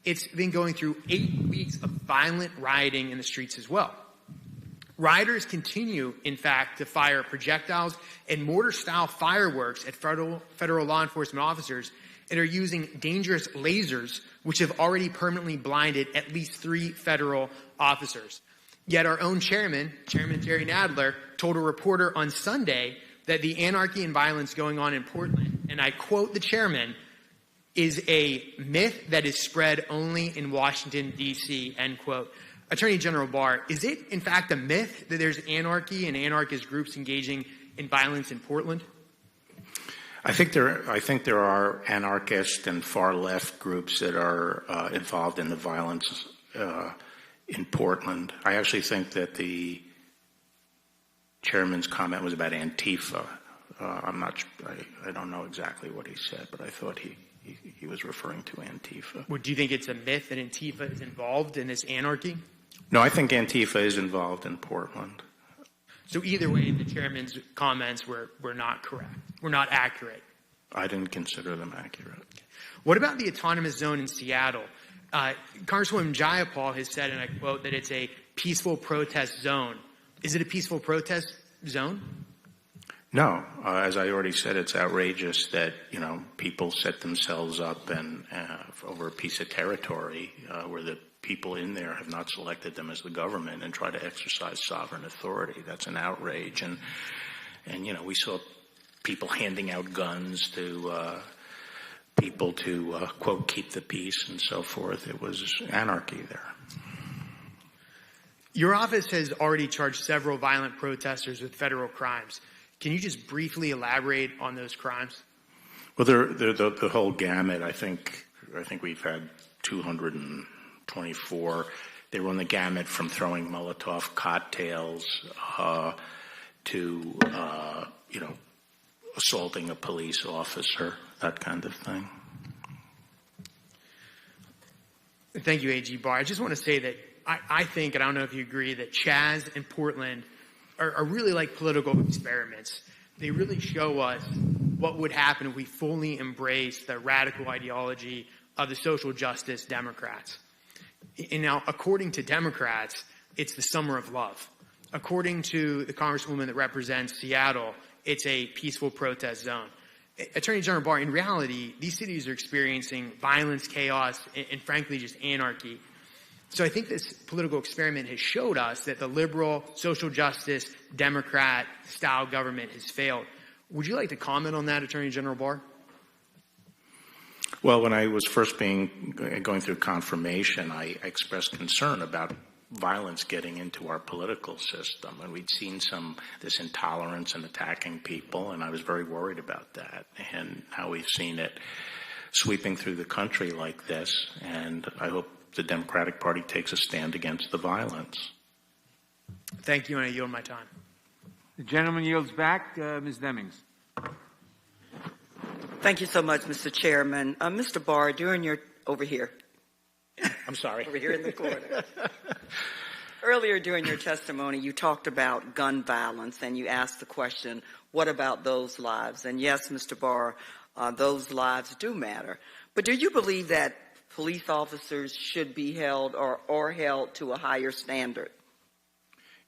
[SPEAKER 5] It's been going through 8 weeks of violent rioting in the streets as well. Rioters continue, in fact, to fire projectiles and mortar-style fireworks at federal law enforcement officers and are using dangerous lasers, which have already permanently blinded at least 3 federal officers. Yet our own Chairman Jerry Nadler, told a reporter on Sunday that the anarchy and violence going on in Portland, and I quote the chairman, is a myth that is spread only in Washington, D.C., end quote. Attorney General Barr, is it in fact a myth that there's anarchy and anarchist groups engaging in violence in Portland?
[SPEAKER 10] I think there are anarchist and far left groups that are involved in the violence in Portland. I actually think that the chairman's comment was about Antifa. I don't know exactly what he said, but I thought he was referring to Antifa.
[SPEAKER 5] Well, do you think it's a myth that Antifa is involved in this anarchy?
[SPEAKER 10] No, I think Antifa is involved in Portland.
[SPEAKER 5] So either way, the chairman's comments were not correct, were not accurate.
[SPEAKER 10] I didn't consider them accurate.
[SPEAKER 5] What about the autonomous zone in Seattle? Congresswoman Jayapal has said, and I quote, that it's a peaceful protest zone. Is it a peaceful protest zone?
[SPEAKER 10] No, as I already said, it's outrageous that people set themselves up and over a piece of territory where the people in there have not selected them as the government and try to exercise sovereign authority. That's an outrage, and we saw people handing out guns to people to quote keep the peace and so forth. It was anarchy there.
[SPEAKER 5] Your office has already charged several violent protesters with federal crimes. Can you just briefly elaborate on those crimes?
[SPEAKER 10] Well, they're the whole gamut. I think we've had 224. They run the gamut from throwing Molotov cocktails to assaulting a police officer, that kind of thing.
[SPEAKER 5] Thank you, A.G. Barr. I just want to say that I think, and I don't know if you agree, that Chaz and Portland are really like political experiments. They really show us what would happen if we fully embrace the radical ideology of the social justice Democrats. And now, according to Democrats, it's the summer of love. According to the Congresswoman that represents Seattle, it's a peaceful protest zone. Attorney General Barr, in reality, these cities are experiencing violence, chaos, and frankly, just anarchy. So I think this political experiment has showed us that the liberal, social justice, Democrat-style government has failed. Would you like to comment on that, Attorney General Barr?
[SPEAKER 10] Well, when I was first going through confirmation, I expressed concern about violence getting into our political system, and we'd seen this intolerance and attacking people, and I was very worried about that. And now we've seen it sweeping through the country like this, and I hope the Democratic Party takes a stand against the violence.
[SPEAKER 5] Thank you, and I yield my time.
[SPEAKER 1] The gentleman yields back. Ms. Demings.
[SPEAKER 17] Thank you so much, Mr. Chairman. Mr. Barr, over here.
[SPEAKER 10] I'm sorry.
[SPEAKER 17] Over here in the corner. Earlier during your testimony, you talked about gun violence, and you asked the question, what about those lives? And yes, Mr. Barr, those lives do matter. But do you believe that police officers should be held or held to a higher standard?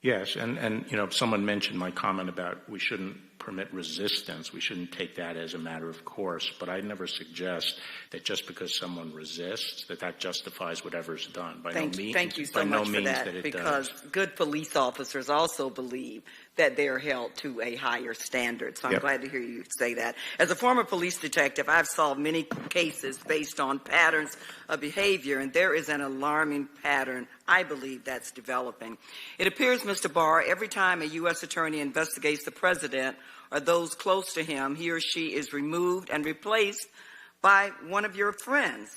[SPEAKER 10] Yes, and someone mentioned my comment about we shouldn't permit resistance. We shouldn't take that as a matter of course. But I never suggest that just because someone resists, that justifies whatever's done.
[SPEAKER 17] Thank you so much for that, because good police officers also believe that they're held to a higher standard. So I'm glad to hear you say that. As a former police detective, I've solved many cases based on patterns of behavior, and there is an alarming pattern, I believe, that's developing. It appears, Mr. Barr, every time a U.S. attorney investigates the president or those close to him, he or she is removed and replaced by one of your friends.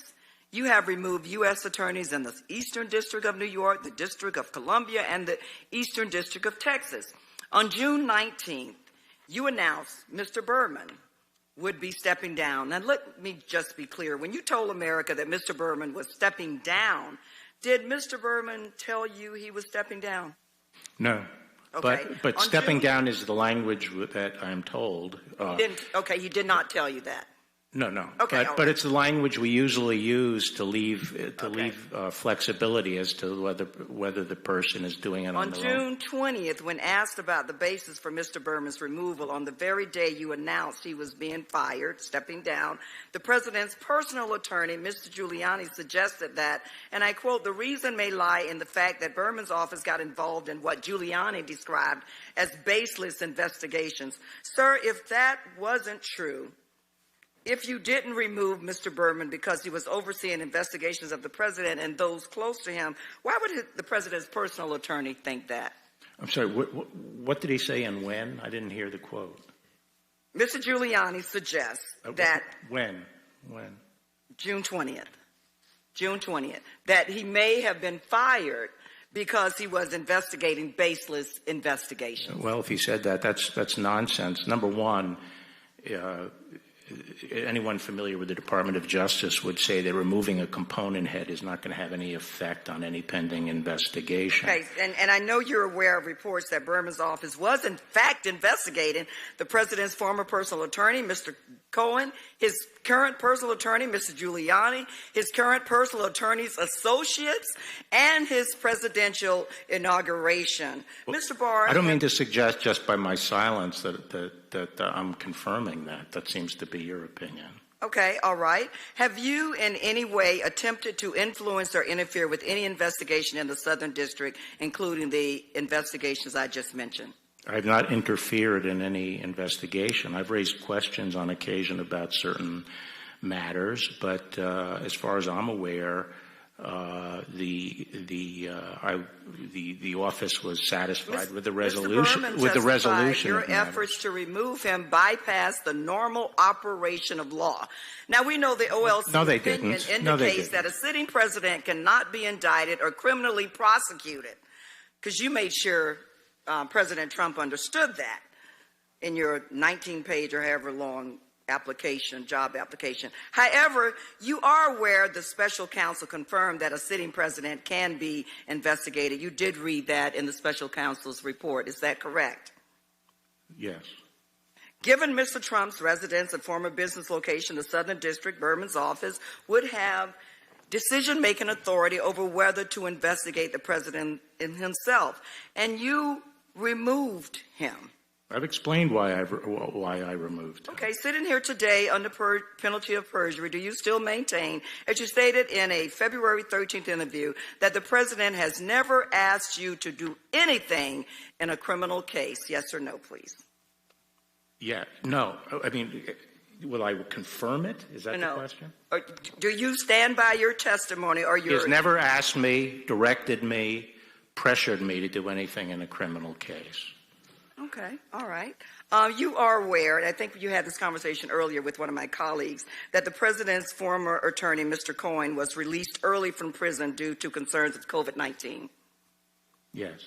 [SPEAKER 17] You have removed U.S. attorneys in the Eastern District of New York, the District of Columbia, and the Eastern District of Texas. On June 19th, you announced Mr. Berman would be stepping down. Now, let me just be clear. When you told America that Mr. Berman was stepping down Did Mr. Berman tell you he was stepping down?
[SPEAKER 10] No.
[SPEAKER 17] Okay.
[SPEAKER 10] But stepping down is the language that I'm told.
[SPEAKER 17] He did not tell you that.
[SPEAKER 10] No.
[SPEAKER 17] Okay,
[SPEAKER 10] But it's the language we usually use to leave flexibility as to whether the person is doing it on their own.
[SPEAKER 17] On June 20th, when asked about the basis for Mr. Berman's removal, on the very day you announced he was being fired, stepping down, the president's personal attorney, Mr. Giuliani, suggested that, and I quote, "The reason may lie in the fact that Berman's office got involved in what Giuliani described as baseless investigations." Sir, if that wasn't true, if you didn't remove Mr. Berman because he was overseeing investigations of the president and those close to him, why would the president's personal attorney think that?
[SPEAKER 10] I'm sorry, what did he say and when? I didn't hear the quote.
[SPEAKER 17] Mr. Giuliani suggests that...
[SPEAKER 10] When?
[SPEAKER 17] June 20th. June 20th. That he may have been fired because he was investigating baseless investigations.
[SPEAKER 10] Well, if he said that, that's nonsense. Number one, anyone familiar with the Department of Justice would say that removing a component head is not going to have any effect on any pending investigation.
[SPEAKER 17] Okay, and I know you're aware of reports that Berman's office was in fact investigating the president's former personal attorney, Mr. Cohen, his current personal attorney, Mr. Giuliani, his current personal attorney's associates, and his presidential inauguration. Well, Mr. Barr...
[SPEAKER 10] I don't mean to suggest just by my silence that I'm confirming that. That seems to be your opinion.
[SPEAKER 17] Okay, all right. Have you in any way attempted to influence or interfere with any investigation in the Southern District, including the investigations I just mentioned?
[SPEAKER 10] I have not interfered in any investigation. I've raised questions on occasion about certain matters, but as far as I'm aware, the office was satisfied with the resolution.
[SPEAKER 17] Mr. Berman
[SPEAKER 10] with the resolution,
[SPEAKER 17] your efforts to remove him bypass the normal operation of law. Now we know the OLC opinion indicates that a sitting president cannot be indicted or criminally prosecuted, because you made sure President Trump understood that in your 19-page or however long job application. However, you are aware the special counsel confirmed that a sitting president can be investigated. You did read that in the special counsel's report. Is that correct?
[SPEAKER 10] Yes.
[SPEAKER 17] Given Mr. Trump's residence and former business location, the Southern District, Berman's office would have decision-making authority over whether to investigate the president himself, and you removed him.
[SPEAKER 10] I've explained why I removed him.
[SPEAKER 17] Okay, sitting here today under penalty of perjury, do you still maintain, as you stated in a February 13th interview, that the president has never asked you to do anything in a criminal case? Yes or no, please?
[SPEAKER 10] Yeah, no. I mean, will I confirm it? Is that the question?
[SPEAKER 17] Do you stand by your testimony or your...
[SPEAKER 10] He has never asked me, directed me, pressured me to do anything in a criminal case.
[SPEAKER 17] Okay, all right. You are aware, and I think you had this conversation earlier with one of my colleagues, that the president's former attorney, Mr. Cohen, was released early from prison due to concerns of COVID-19.
[SPEAKER 10] Yes.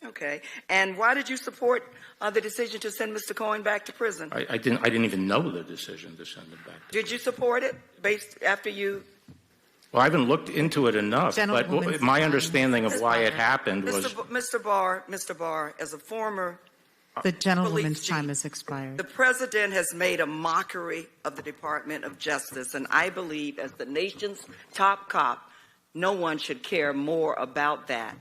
[SPEAKER 17] Okay. And why did you support the decision to send Mr. Cohen back to prison?
[SPEAKER 10] I didn't even know the decision to send him back.
[SPEAKER 17] Did you support it after you?
[SPEAKER 10] Well, I haven't looked into it enough, but my understanding of why it happened was...
[SPEAKER 17] Mr. Barr, as a former...
[SPEAKER 8] The gentlewoman's time has expired.
[SPEAKER 17] The president has made a mockery of the Department of Justice, and I believe as the nation's top cop, no one should care more about that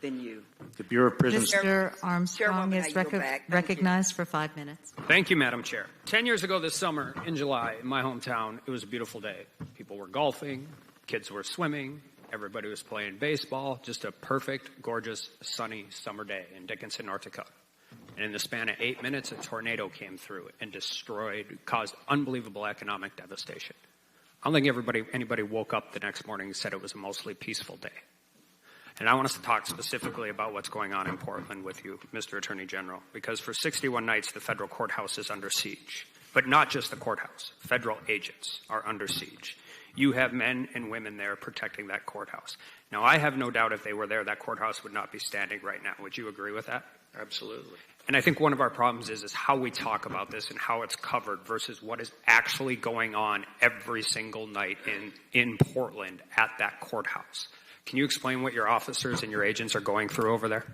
[SPEAKER 17] than you.
[SPEAKER 10] The Bureau of Prisons...
[SPEAKER 8] Mr. Armstrong is recognized for 5 minutes.
[SPEAKER 21] Thank you, Madam Chair. 10 years ago this summer, in July, in my hometown, it was a beautiful day. People were golfing, kids were swimming, everybody was playing baseball, just a perfect, gorgeous, sunny summer day in Dickinson, North Dakota. And in the span of 8 minutes, a tornado came through and caused unbelievable economic devastation. I don't think anybody woke up the next morning and said it was a mostly peaceful day. And I want us to talk specifically about what's going on in Portland with you, Mr. Attorney General, because for 61 nights, the federal courthouse is under siege. But not just the courthouse. Federal agents are under siege. You have men and women there protecting that courthouse. Now, I have no doubt if they were there, that courthouse would not be standing right now. Would you agree with that?
[SPEAKER 10] Absolutely.
[SPEAKER 21] And I think one of our problems is how we talk about this and how it's covered versus what is actually going on every single night in Portland at that courthouse. Can you explain what your officers and your agents are going through over there?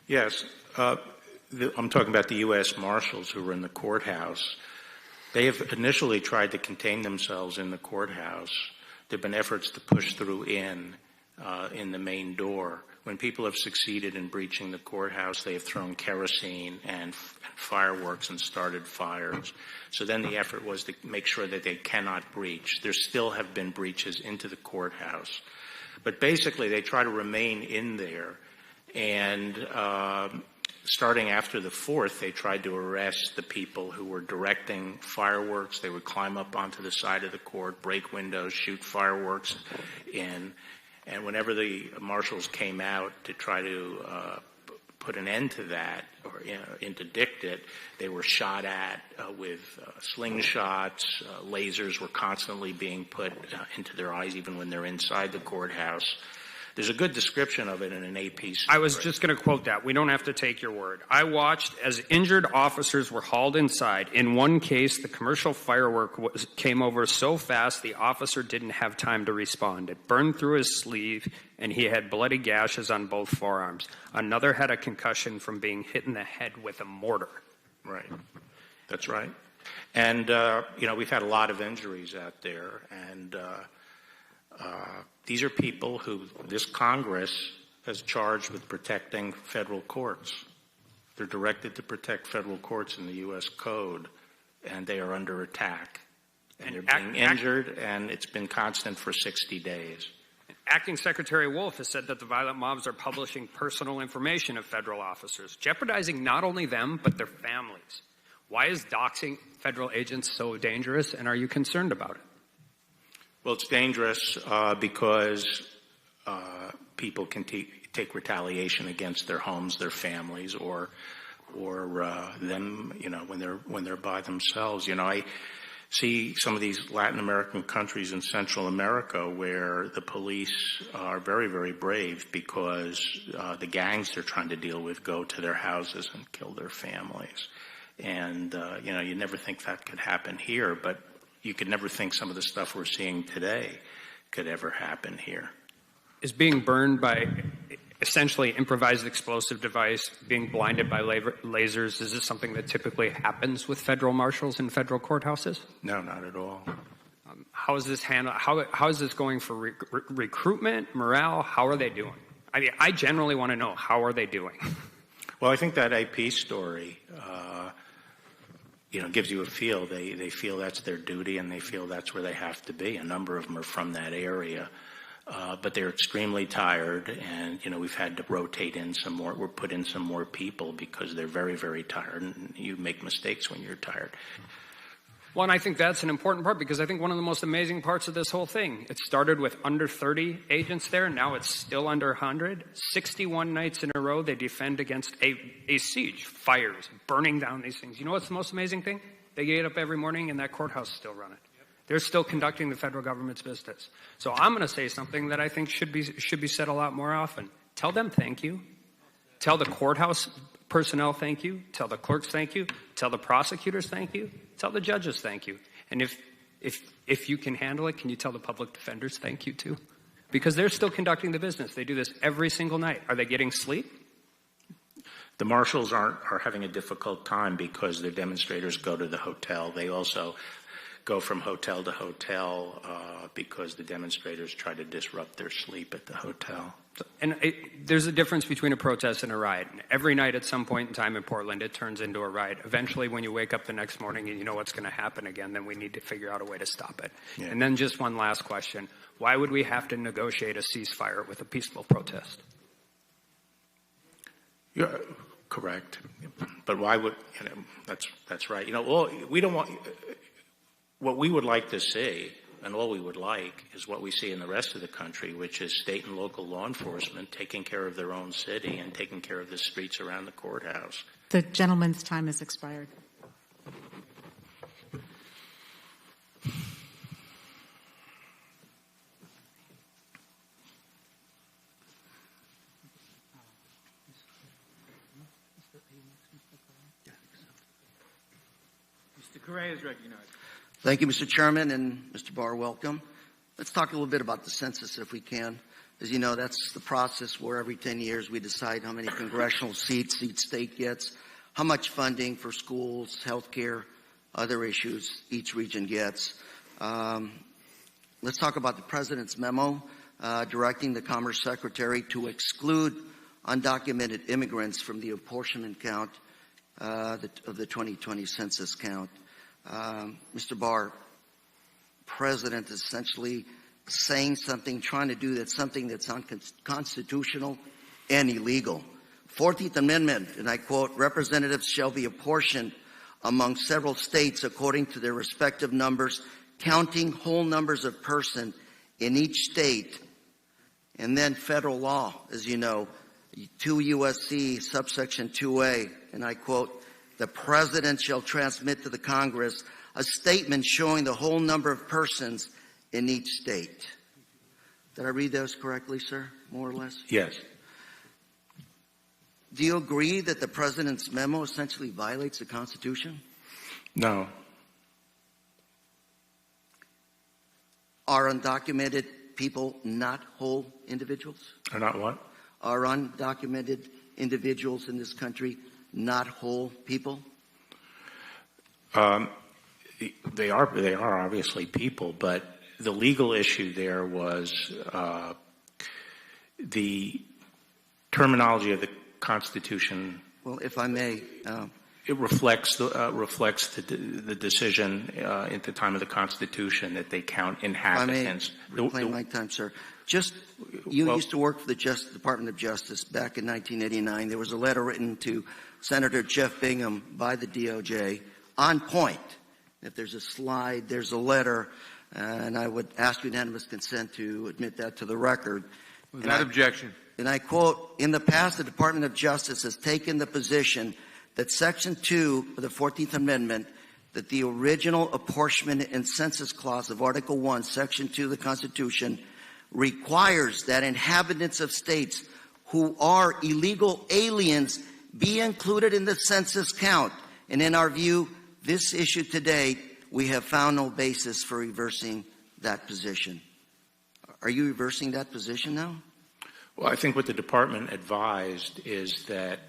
[SPEAKER 10] Yes. I'm talking about the U.S. Marshals who were in the courthouse. They have initially tried to contain themselves in the courthouse. There have been efforts to push through in the main door. When people have succeeded in breaching the courthouse, they have thrown kerosene and fireworks and started fires. So then the effort was to make sure that they cannot breach. There still have been breaches into the courthouse. But basically, they try to remain in there. And starting after the 4th, they tried to arrest the people who were directing fireworks. They would climb up onto the side of the court, break windows, shoot fireworks in. And whenever the marshals came out to try to put an end to that or interdict it, they were shot at with slingshots. Lasers were constantly being put into their eyes even when they're inside the courthouse. There's a good description of it in an AP story.
[SPEAKER 21] I was just going to quote that. We don't have to take your word. I watched as injured officers were hauled inside. In one case, the commercial firework came over so fast the officer didn't have time to respond. It burned through his sleeve, and he had bloody gashes on both forearms. Another had a concussion from being hit in the head with a mortar.
[SPEAKER 10] Right. That's right. And, we've had a lot of injuries out there, and these are people who this Congress has charged with protecting federal courts. They're directed to protect federal courts in the U.S. Code, and they are under attack. And they're being injured, and it's been constant for 60 days.
[SPEAKER 21] Acting Secretary Wolf has said that the violent mobs are publishing personal information of federal officers, jeopardizing not only them, but their families. Why is doxing federal agents so dangerous, and are you concerned about it?
[SPEAKER 10] Well, it's dangerous because people can take retaliation against their homes, their families, or them. When they're by themselves. I see some of these Latin American countries in Central America where the police are very, very brave because the gangs they're trying to deal with go to their houses and kill their families. And you never think that could happen here, but you could never think some of the stuff we're seeing today could ever happen here.
[SPEAKER 21] Is being burned by essentially improvised explosive device, being blinded by lasers, is this something that typically happens with federal marshals in federal courthouses?
[SPEAKER 10] No, not at all.
[SPEAKER 21] How is this handled? How is this going for recruitment, morale? How are they doing? I mean, I generally want to know, how are they doing?
[SPEAKER 10] Well, I think that AP story gives you a feel. They feel that's their duty, and they feel that's where they have to be. A number of them are from that area, but they're extremely tired, and we've had to rotate in some more. We're put in some more people because they're very, very tired, and you make mistakes when you're tired.
[SPEAKER 21] Well, and I think that's an important part, because I think one of the most amazing parts of this whole thing, it started with under 30 agents there. Now it's still under 100. 61 nights in a row, they defend against a siege, fires, burning down these things. You know what's the most amazing thing? They get up every morning and that courthouse is still running. They're still conducting the federal government's business. So I'm going to say something that I think should be said a lot more often. Tell them thank you. Tell the courthouse personnel thank you. Tell the clerks thank you. Tell the prosecutors thank you. Tell the judges thank you. And if you can handle it, can you tell the public defenders thank you too? Because they're still conducting the business. They do this every single night. Are they getting sleep?
[SPEAKER 10] The marshals are having a difficult time because their demonstrators go to the hotel. They also go from hotel to hotel because the demonstrators try to disrupt their sleep at the hotel.
[SPEAKER 21] And there's a difference between a protest and a riot. Every night at some point in time in Portland, it turns into a riot. Eventually, when you wake up the next morning and you know what's going to happen again, then we need to figure out a way to stop it. Yeah. And then just one last question. Why would we have to negotiate a ceasefire with a peaceful protest?
[SPEAKER 10] You're correct. But why would, that's right. We don't want, what we would like to see, and all we would like, is what we see in the rest of the country, which is state and local law enforcement taking care of their own city and taking care of the streets around the courthouse.
[SPEAKER 8] The gentleman's time has expired.
[SPEAKER 18] Mr. Correa is recognized.
[SPEAKER 7] Thank you, Mr. Chairman, and Mr. Barr, welcome. Let's talk a little bit about the census if we can. As you know, that's the process where every 10 years we decide how many congressional seats each state gets, how much funding for schools, health care, other issues each region gets. Let's talk about the President's memo directing the Commerce Secretary to exclude undocumented immigrants from the apportionment count of the 2020 census count. Mr. Barr, President is essentially saying something, trying to do something that's unconstitutional and illegal. 14th Amendment, and I quote, representatives shall be apportioned among several states according to their respective numbers, counting whole numbers of persons in each state. And then federal law, as you know, 2 U.S.C. subsection 2A, and I quote, the President shall transmit to the Congress a statement showing the whole number of persons in each state. Did I read those correctly, sir, more or less?
[SPEAKER 10] Yes.
[SPEAKER 7] Do you agree that the President's memo essentially violates the Constitution?
[SPEAKER 10] No.
[SPEAKER 7] Are undocumented people not whole individuals?
[SPEAKER 10] Are not what?
[SPEAKER 7] Are undocumented individuals in this country not whole people?
[SPEAKER 10] They are obviously people, but the legal issue there was the terminology of the Constitution.
[SPEAKER 7] Well, if I may,
[SPEAKER 10] it reflects the decision at the time of the Constitution that they count inhabitants.
[SPEAKER 7] If I may reclaim my time, sir. You used to work for the Department of Justice back in 1989. There was a letter written to Senator Jeff Bingham by the DOJ on point. If there's a slide, there's a letter, and I would ask unanimous consent to admit that to the record.
[SPEAKER 1] Without objection.
[SPEAKER 7] And I quote, in the past, the Department of Justice has taken the position that Section 2 of the 14th Amendment, that the original apportionment and census clause of Article 1, Section 2 of the Constitution, requires that inhabitants of states who are illegal aliens be included in the census count. And in our view, this issue today, we have found no basis for reversing that position. Are you reversing that position now?
[SPEAKER 10] Well, I think what the department advised is that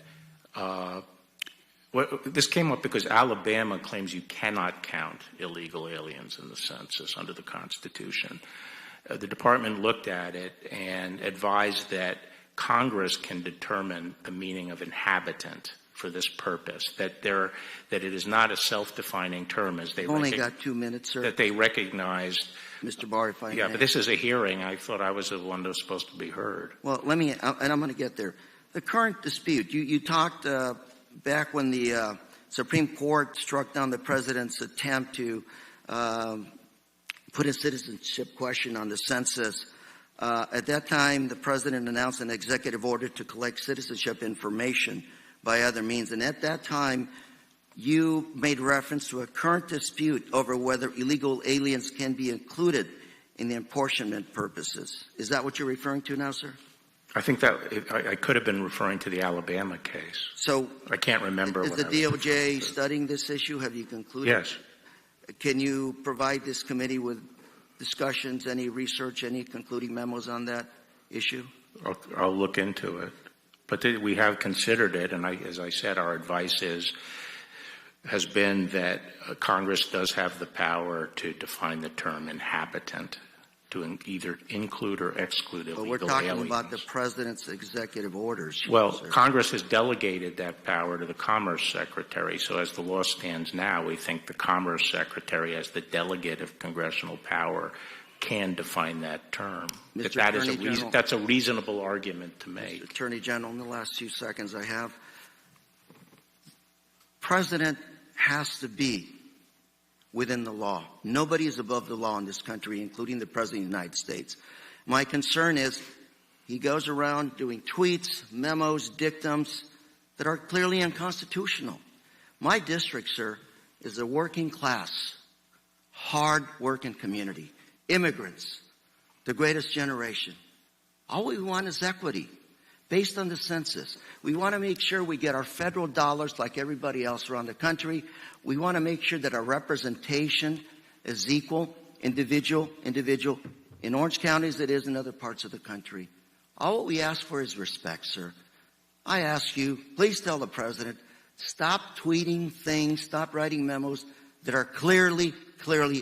[SPEAKER 10] this came up because Alabama claims you cannot count illegal aliens in the census under the Constitution. The department looked at it and advised that Congress can determine the meaning of inhabitant for this purpose, that it is not a self-defining term as they
[SPEAKER 7] You've only got 2 minutes, sir.
[SPEAKER 10] That they recognized.
[SPEAKER 7] Mr. Barr, if I may.
[SPEAKER 10] Yeah, but this is a hearing. I thought I was the one that was supposed to be heard.
[SPEAKER 7] Well, and I'm going to get there. The current dispute, you talked back when the Supreme Court struck down the President's attempt to put a citizenship question on the census. At that time, the President announced an executive order to collect citizenship information by other means. And at that time, you made reference to a current dispute over whether illegal aliens can be included in the apportionment purposes. Is that what you're referring to now, sir?
[SPEAKER 10] I think that I could have been referring to the Alabama case.
[SPEAKER 7] So
[SPEAKER 10] I can't remember.
[SPEAKER 7] Is the DOJ studying this issue? Have you concluded?
[SPEAKER 10] Yes.
[SPEAKER 7] Can you provide this committee with discussions, any research, any concluding memos on that issue?
[SPEAKER 10] I'll look into it. But we have considered it, and as I said, our advice has been that Congress does have the power to define the term inhabitant to either include or exclude illegal aliens.
[SPEAKER 7] But we're talking about the President's executive orders.
[SPEAKER 10] Well,
[SPEAKER 7] sir.
[SPEAKER 10] Congress has delegated that power to the Commerce Secretary. So as the law stands now, we think the Commerce Secretary, as the delegate of congressional power, can define that term. That's a reasonable argument to make.
[SPEAKER 7] Mr. Attorney General, in the last 2 seconds I have, President has to be within the law. Nobody is above the law in this country, including the President of the United States. My concern is he goes around doing tweets, memos, dictums that are clearly unconstitutional. My district, sir, is a working class, hard-working community. Immigrants, the greatest generation. All we want is equity based on the census. We want to make sure we get our federal dollars like everybody else around the country. We want to make sure that our representation is equal, individual, in Orange County as it is in other parts of the country. All what we ask for is respect, sir. I ask you, please tell the president, stop tweeting things, stop writing memos that are clearly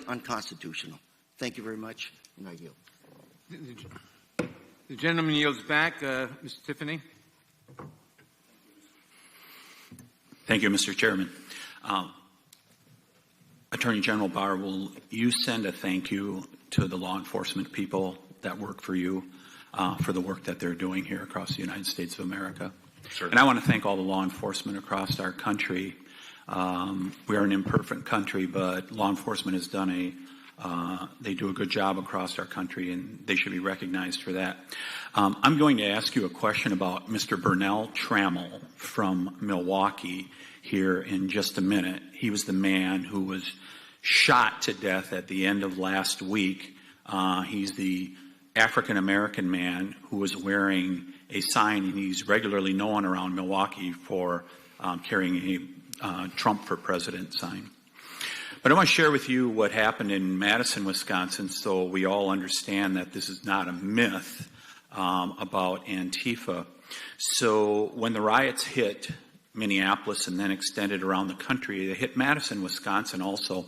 [SPEAKER 7] unconstitutional. Thank you very much, and I yield.
[SPEAKER 1] The gentleman yields back. Ms. Tiffany.
[SPEAKER 9] Thank you, Mr. Chairman. Attorney General Barr, will you send a thank you to the law enforcement people that work for you for the work that they're doing here across the United States of America? Sure. And I want to thank all the law enforcement across our country. We are an imperfect country, but law enforcement has done they do a good job across our country, and they should be recognized for that. I'm going to ask you a question about Mr. Burnell Trammell from Milwaukee here in just a minute. He was the man who was shot to death at the end of last week. He's the African-American man who was wearing a sign, and he's regularly known around Milwaukee for carrying a Trump for President sign. But I want to share with you what happened in Madison, Wisconsin, so we all understand that this is not a myth about Antifa. So when the riots hit Minneapolis and then extended around the country, they hit Madison, Wisconsin also.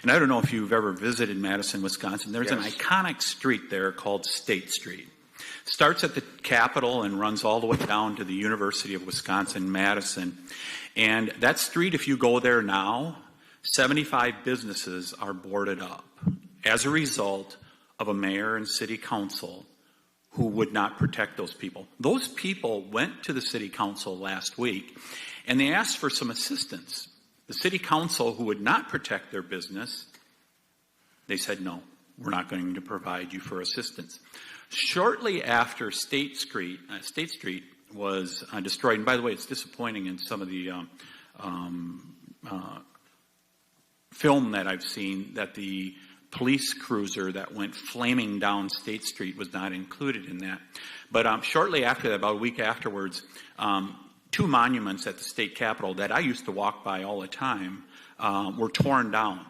[SPEAKER 9] And I don't know if you've ever visited Madison, Wisconsin. There's an iconic street there called State Street. Starts at the Capitol and runs all the way down to the University of Wisconsin-Madison. And that street, if you go there now, 75 businesses are boarded up as a result of a mayor and city council who would not protect those people. Those people went to the city council last week and they asked for some assistance. The city council, who would not protect their business, they said, no, we're not going to provide you for assistance. Shortly after State Street was destroyed, and by the way, it's disappointing in some of the film that I've seen that the police cruiser that went flaming down State Street was not included in that. But shortly after that, about a week afterwards, two monuments at the state capitol that I used to walk by all the time were torn down.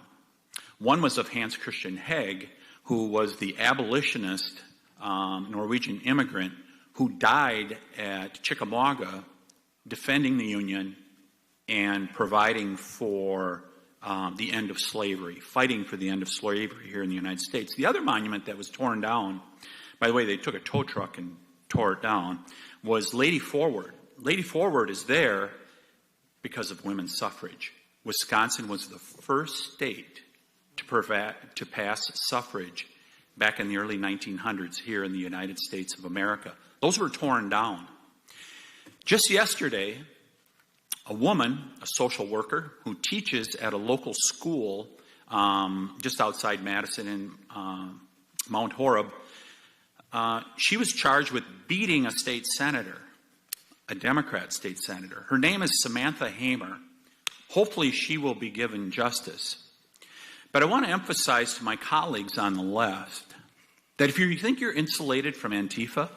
[SPEAKER 9] One was of Hans Christian Heg, who was the abolitionist Norwegian immigrant who died at Chickamauga defending the Union and providing for the end of slavery, fighting for the end of slavery here in the United States. The other monument that was torn down, by the way, they took a tow truck and tore it down, was Lady Forward. Lady Forward is there because of women's suffrage. Wisconsin was the first state to pass suffrage back in the early 1900s here in the United States of America. Those were torn down. Just yesterday, a woman, a social worker, who teaches at a local school just outside Madison in Mount Horeb, she was charged with beating a state senator, a Democrat state senator. Her name is Samantha Hamer. Hopefully she will be given justice. But I want to emphasize to my colleagues on the left that if you think you're insulated from Antifa,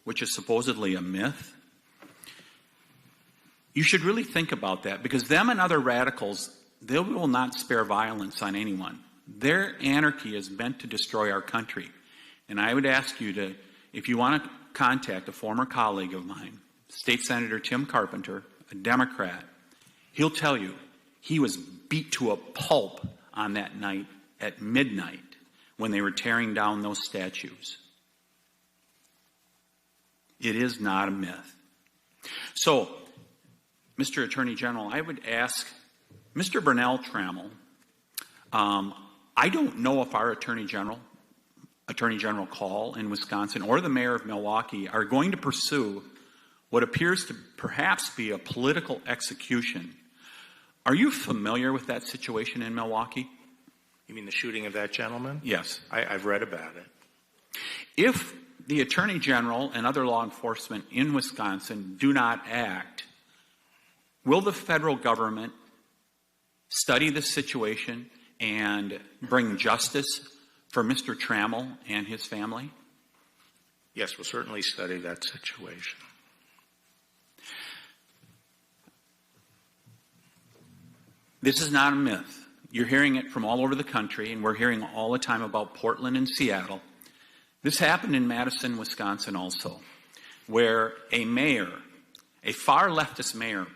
[SPEAKER 9] which is supposedly a myth, you should really think about that, because them and other radicals, they will not spare violence on anyone. Their anarchy is meant to destroy our country. And I would ask you to, if you want to contact a former colleague of mine, State Senator Tim Carpenter, a Democrat, he'll tell you he was beat to a pulp on that night at midnight when they were tearing down those statues. It is not a myth. So, Mr. Attorney General, I would ask Mr. Burnell Trammell, I don't know if our Attorney General Call in Wisconsin or the Mayor of Milwaukee are going to pursue what appears to perhaps be a political execution. Are you familiar with that situation in Milwaukee?
[SPEAKER 10] You mean the shooting of that gentleman?
[SPEAKER 9] Yes.
[SPEAKER 10] I've read about it.
[SPEAKER 9] If the Attorney General and other law enforcement in Wisconsin do not act, will the federal government study this situation and bring justice for Mr. Trammell and his family?
[SPEAKER 10] Yes, we'll certainly study that situation.
[SPEAKER 9] This is not a myth. You're hearing it from all over the country, and we're hearing all the time about Portland and Seattle. This happened in Madison, Wisconsin also, where a mayor, a far leftist mayor,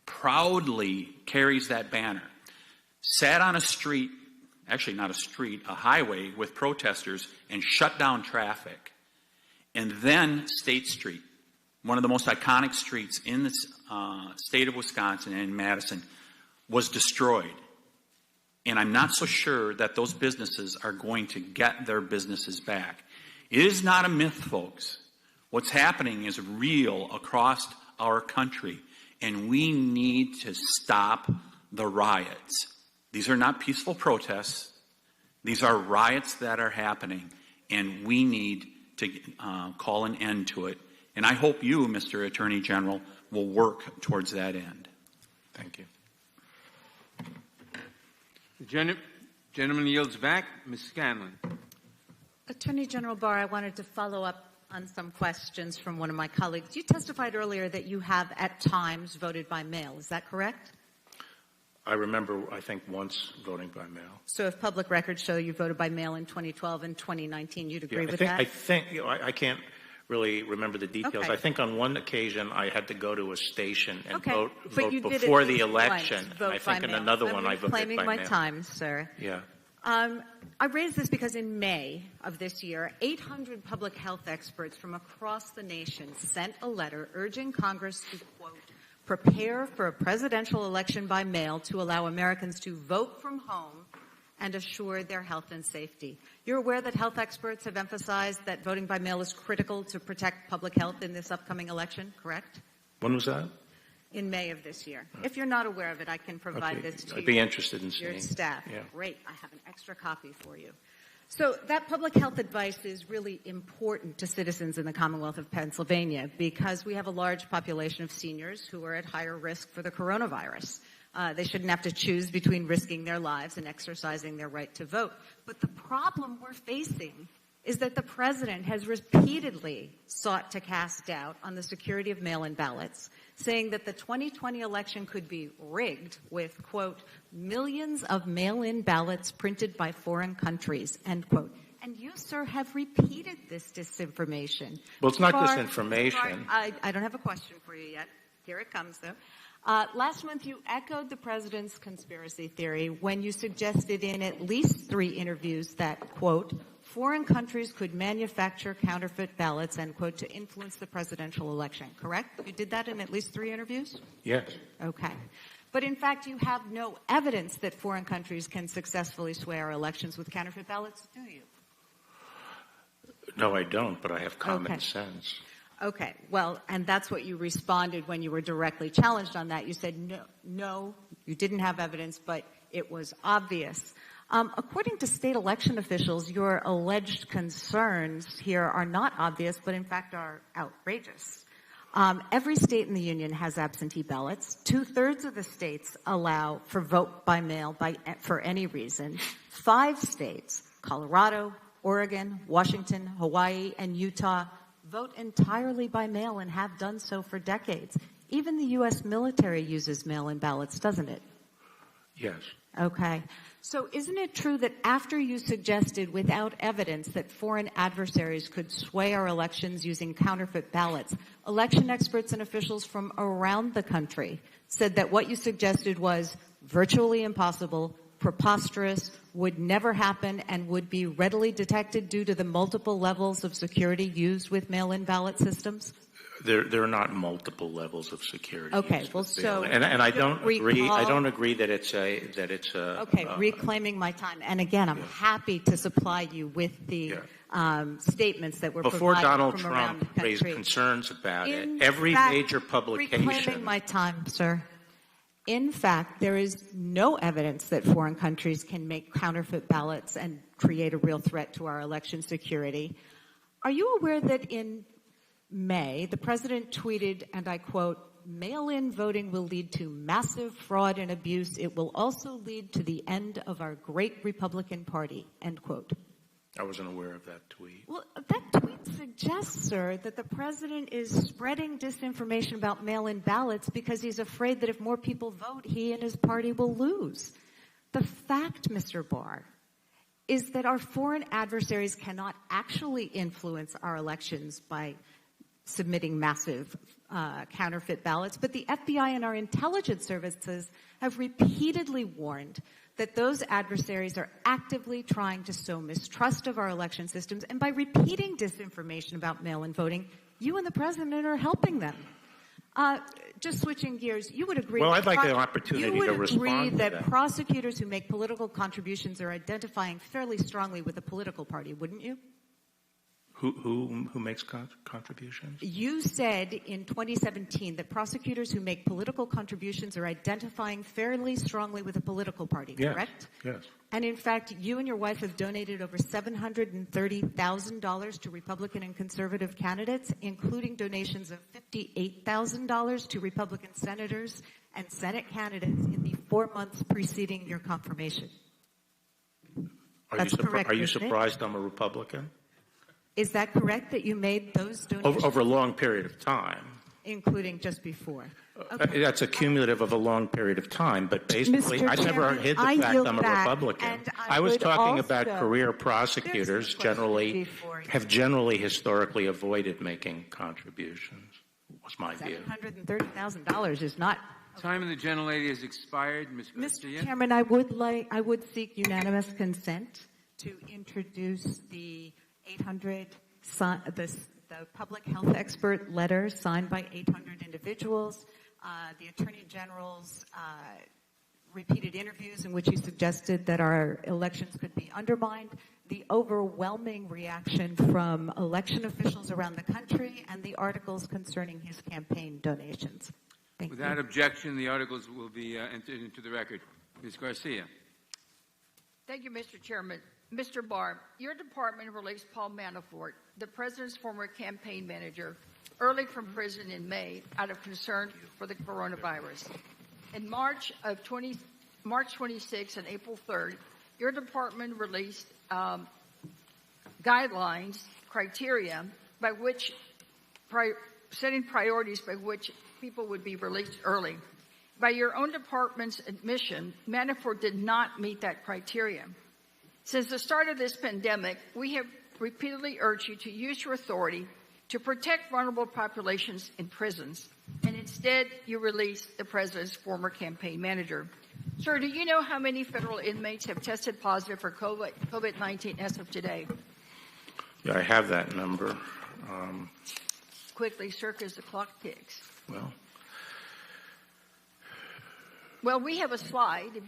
[SPEAKER 9] proudly carries that banner, sat on a street, actually not a street, a highway with protesters and shut down traffic. And then State Street, one of the most iconic streets in the state of Wisconsin and in Madison, was destroyed. And I'm not so sure that those businesses are going to get their businesses back. It is not a myth, folks. What's happening is real across our country, and we need to stop the riots. These are not peaceful protests. These are riots that are happening, and we need to call an end to it. And I hope you, Mr. Attorney General, will work towards that end.
[SPEAKER 1] Thank you. The gentleman yields back. Ms. Scanlon.
[SPEAKER 8] Attorney General Barr, I wanted to follow up on some questions from one of my colleagues. You testified earlier that you have at times voted by mail. Is that correct?
[SPEAKER 10] I remember, I think, once voting by mail.
[SPEAKER 8] So if public records show you voted by mail in 2012 and 2019, you'd agree with that?
[SPEAKER 10] I think, I can't really remember the details.
[SPEAKER 8] Okay.
[SPEAKER 10] I think on one occasion I had to go to a station and vote
[SPEAKER 8] you did
[SPEAKER 10] before
[SPEAKER 8] at
[SPEAKER 10] the
[SPEAKER 8] least
[SPEAKER 10] election.
[SPEAKER 8] once,
[SPEAKER 10] And I think in another one I voted by mail.
[SPEAKER 8] I'm reclaiming my time, sir.
[SPEAKER 10] Yeah.
[SPEAKER 8] I raise this because in May of this year, 800 public health experts from across the nation sent a letter urging Congress to, quote, prepare for a presidential election by mail to allow Americans to vote from home and assure their health and safety. You're aware that health experts have emphasized that voting by mail is critical to protect public health in this upcoming election, correct?
[SPEAKER 10] When was that?
[SPEAKER 8] In May of this year. If you're not aware of it, I can provide this to
[SPEAKER 10] I'd be interested in
[SPEAKER 8] your
[SPEAKER 10] seeing.
[SPEAKER 8] staff.
[SPEAKER 10] Yeah.
[SPEAKER 8] Great. I have an extra copy for you. So that public health advice is really important to citizens in the Commonwealth of Pennsylvania because we have a large population of seniors who are at higher risk for the coronavirus. They shouldn't have to choose between risking their lives and exercising their right to vote. But the problem we're facing is that the president has repeatedly sought to cast doubt on the security of mail-in ballots, saying that the 2020 election could be rigged with, quote, millions of mail-in ballots printed by foreign countries, end quote. And you, sir, have repeated this disinformation.
[SPEAKER 10] Well, it's not disinformation.
[SPEAKER 8] I don't have a question for you yet. Here it comes, though. Last month, you echoed the president's conspiracy theory when you suggested in at least 3 interviews that, quote, foreign countries could manufacture counterfeit ballots, end quote, to influence the presidential election, correct? You did that in at least 3 interviews?
[SPEAKER 10] Yes.
[SPEAKER 8] Okay. But in fact, you have no evidence that foreign countries can successfully sway our elections with counterfeit ballots, do you?
[SPEAKER 10] No, I don't, but I have common sense.
[SPEAKER 8] Okay, well, and that's what you responded when you were directly challenged on that. You said, no, you didn't have evidence, but it was obvious. According to state election officials, your alleged concerns here are not obvious, but in fact are outrageous. Every state in the union has absentee ballots. 2/3 of the states allow for vote by mail for any reason. 5 states, Colorado, Oregon, Washington, Hawaii, and Utah, vote entirely by mail and have done so for decades. Even the U.S. military uses mail-in ballots, doesn't it?
[SPEAKER 10] Yes.
[SPEAKER 8] Okay. So isn't it true that after you suggested without evidence that foreign adversaries could sway our elections using counterfeit ballots, election experts and officials from around the country said that what you suggested was virtually impossible, preposterous, would never happen, and would be readily detected due to the multiple levels of security used with mail-in ballot systems?
[SPEAKER 10] There are not multiple levels of security.
[SPEAKER 8] Okay, well, so
[SPEAKER 10] and I don't agree. I don't agree that it's a
[SPEAKER 8] Okay, reclaiming my time, and again, I'm happy to supply you with the statements that were
[SPEAKER 10] before
[SPEAKER 8] provided
[SPEAKER 10] Donald
[SPEAKER 8] from around the
[SPEAKER 10] Trump
[SPEAKER 8] country.
[SPEAKER 10] raised concerns about
[SPEAKER 8] In
[SPEAKER 10] it. Every
[SPEAKER 8] fact,
[SPEAKER 10] major publication.
[SPEAKER 8] Reclaiming my time, sir. In fact, there is no evidence that foreign countries can make counterfeit ballots and create a real threat to our election security. Are you aware that in May, the president tweeted, and I quote, mail-in voting will lead to massive fraud and abuse. It will also lead to the end of our great Republican Party, end quote.
[SPEAKER 10] I wasn't aware of that tweet.
[SPEAKER 8] Well, that tweet suggests, sir, that the president is spreading disinformation about mail-in ballots because he's afraid that if more people vote, he and his party will lose. The fact, Mr. Barr, is that our foreign adversaries cannot actually influence our elections by submitting massive counterfeit ballots, but the FBI and our intelligence services have repeatedly warned that those adversaries are actively trying to sow mistrust of our election systems, and by repeating disinformation about mail-in voting, you and the president are helping them. Just switching gears, you would agree.
[SPEAKER 10] Well, I'd like an opportunity to respond to that.
[SPEAKER 8] You would agree that prosecutors who make political contributions are identifying fairly strongly with a political party, wouldn't you?
[SPEAKER 10] Who makes contributions?
[SPEAKER 8] You said in 2017 that prosecutors who make political contributions are identifying fairly strongly with a political party, correct?
[SPEAKER 10] Yes.
[SPEAKER 8] And in fact, you and your wife have donated over $730,000 to Republican and conservative candidates, including donations of $58,000 to Republican senators and Senate candidates in the 4 months preceding your confirmation.
[SPEAKER 10] Are you surprised I'm a Republican?
[SPEAKER 8] Is that correct that you made those donations?
[SPEAKER 10] Over a long period of time.
[SPEAKER 8] Including just before. Okay.
[SPEAKER 10] That's a cumulative of a long period of time, but basically I never hid the fact I'm a Republican. I was talking about career prosecutors have generally historically avoided making contributions, was my view.
[SPEAKER 8] $730,000 is not...
[SPEAKER 1] Time of the gentlelady has expired.
[SPEAKER 8] Mr. Chairman, I would seek unanimous consent to introduce the the public health expert letter signed by 800 individuals, the Attorney General's repeated interviews in which he suggested that our elections could be undermined, the overwhelming reaction from election officials around the country, and the articles concerning his campaign donations. Thank you.
[SPEAKER 1] Without objection, the articles will be entered into the record. Ms. Garcia.
[SPEAKER 12] Thank you, Mr. Chairman. Mr. Barr, your department released Paul Manafort, the president's former campaign manager, early from prison in May out of concern for the coronavirus. In March 26th and April 3rd, your department released guidelines, criteria, by which setting priorities by which people would be released early. By your own department's admission, Manafort did not meet that criteria. Since the start of this pandemic, we have repeatedly urged you to use your authority to protect vulnerable populations in prisons, and instead you released the president's former campaign manager. Sir, do you know how many federal inmates have tested positive for COVID-19 as of today?
[SPEAKER 10] Yeah, I have that number.
[SPEAKER 12] Quickly, sir, because the clock ticks. Well, we have a slide, if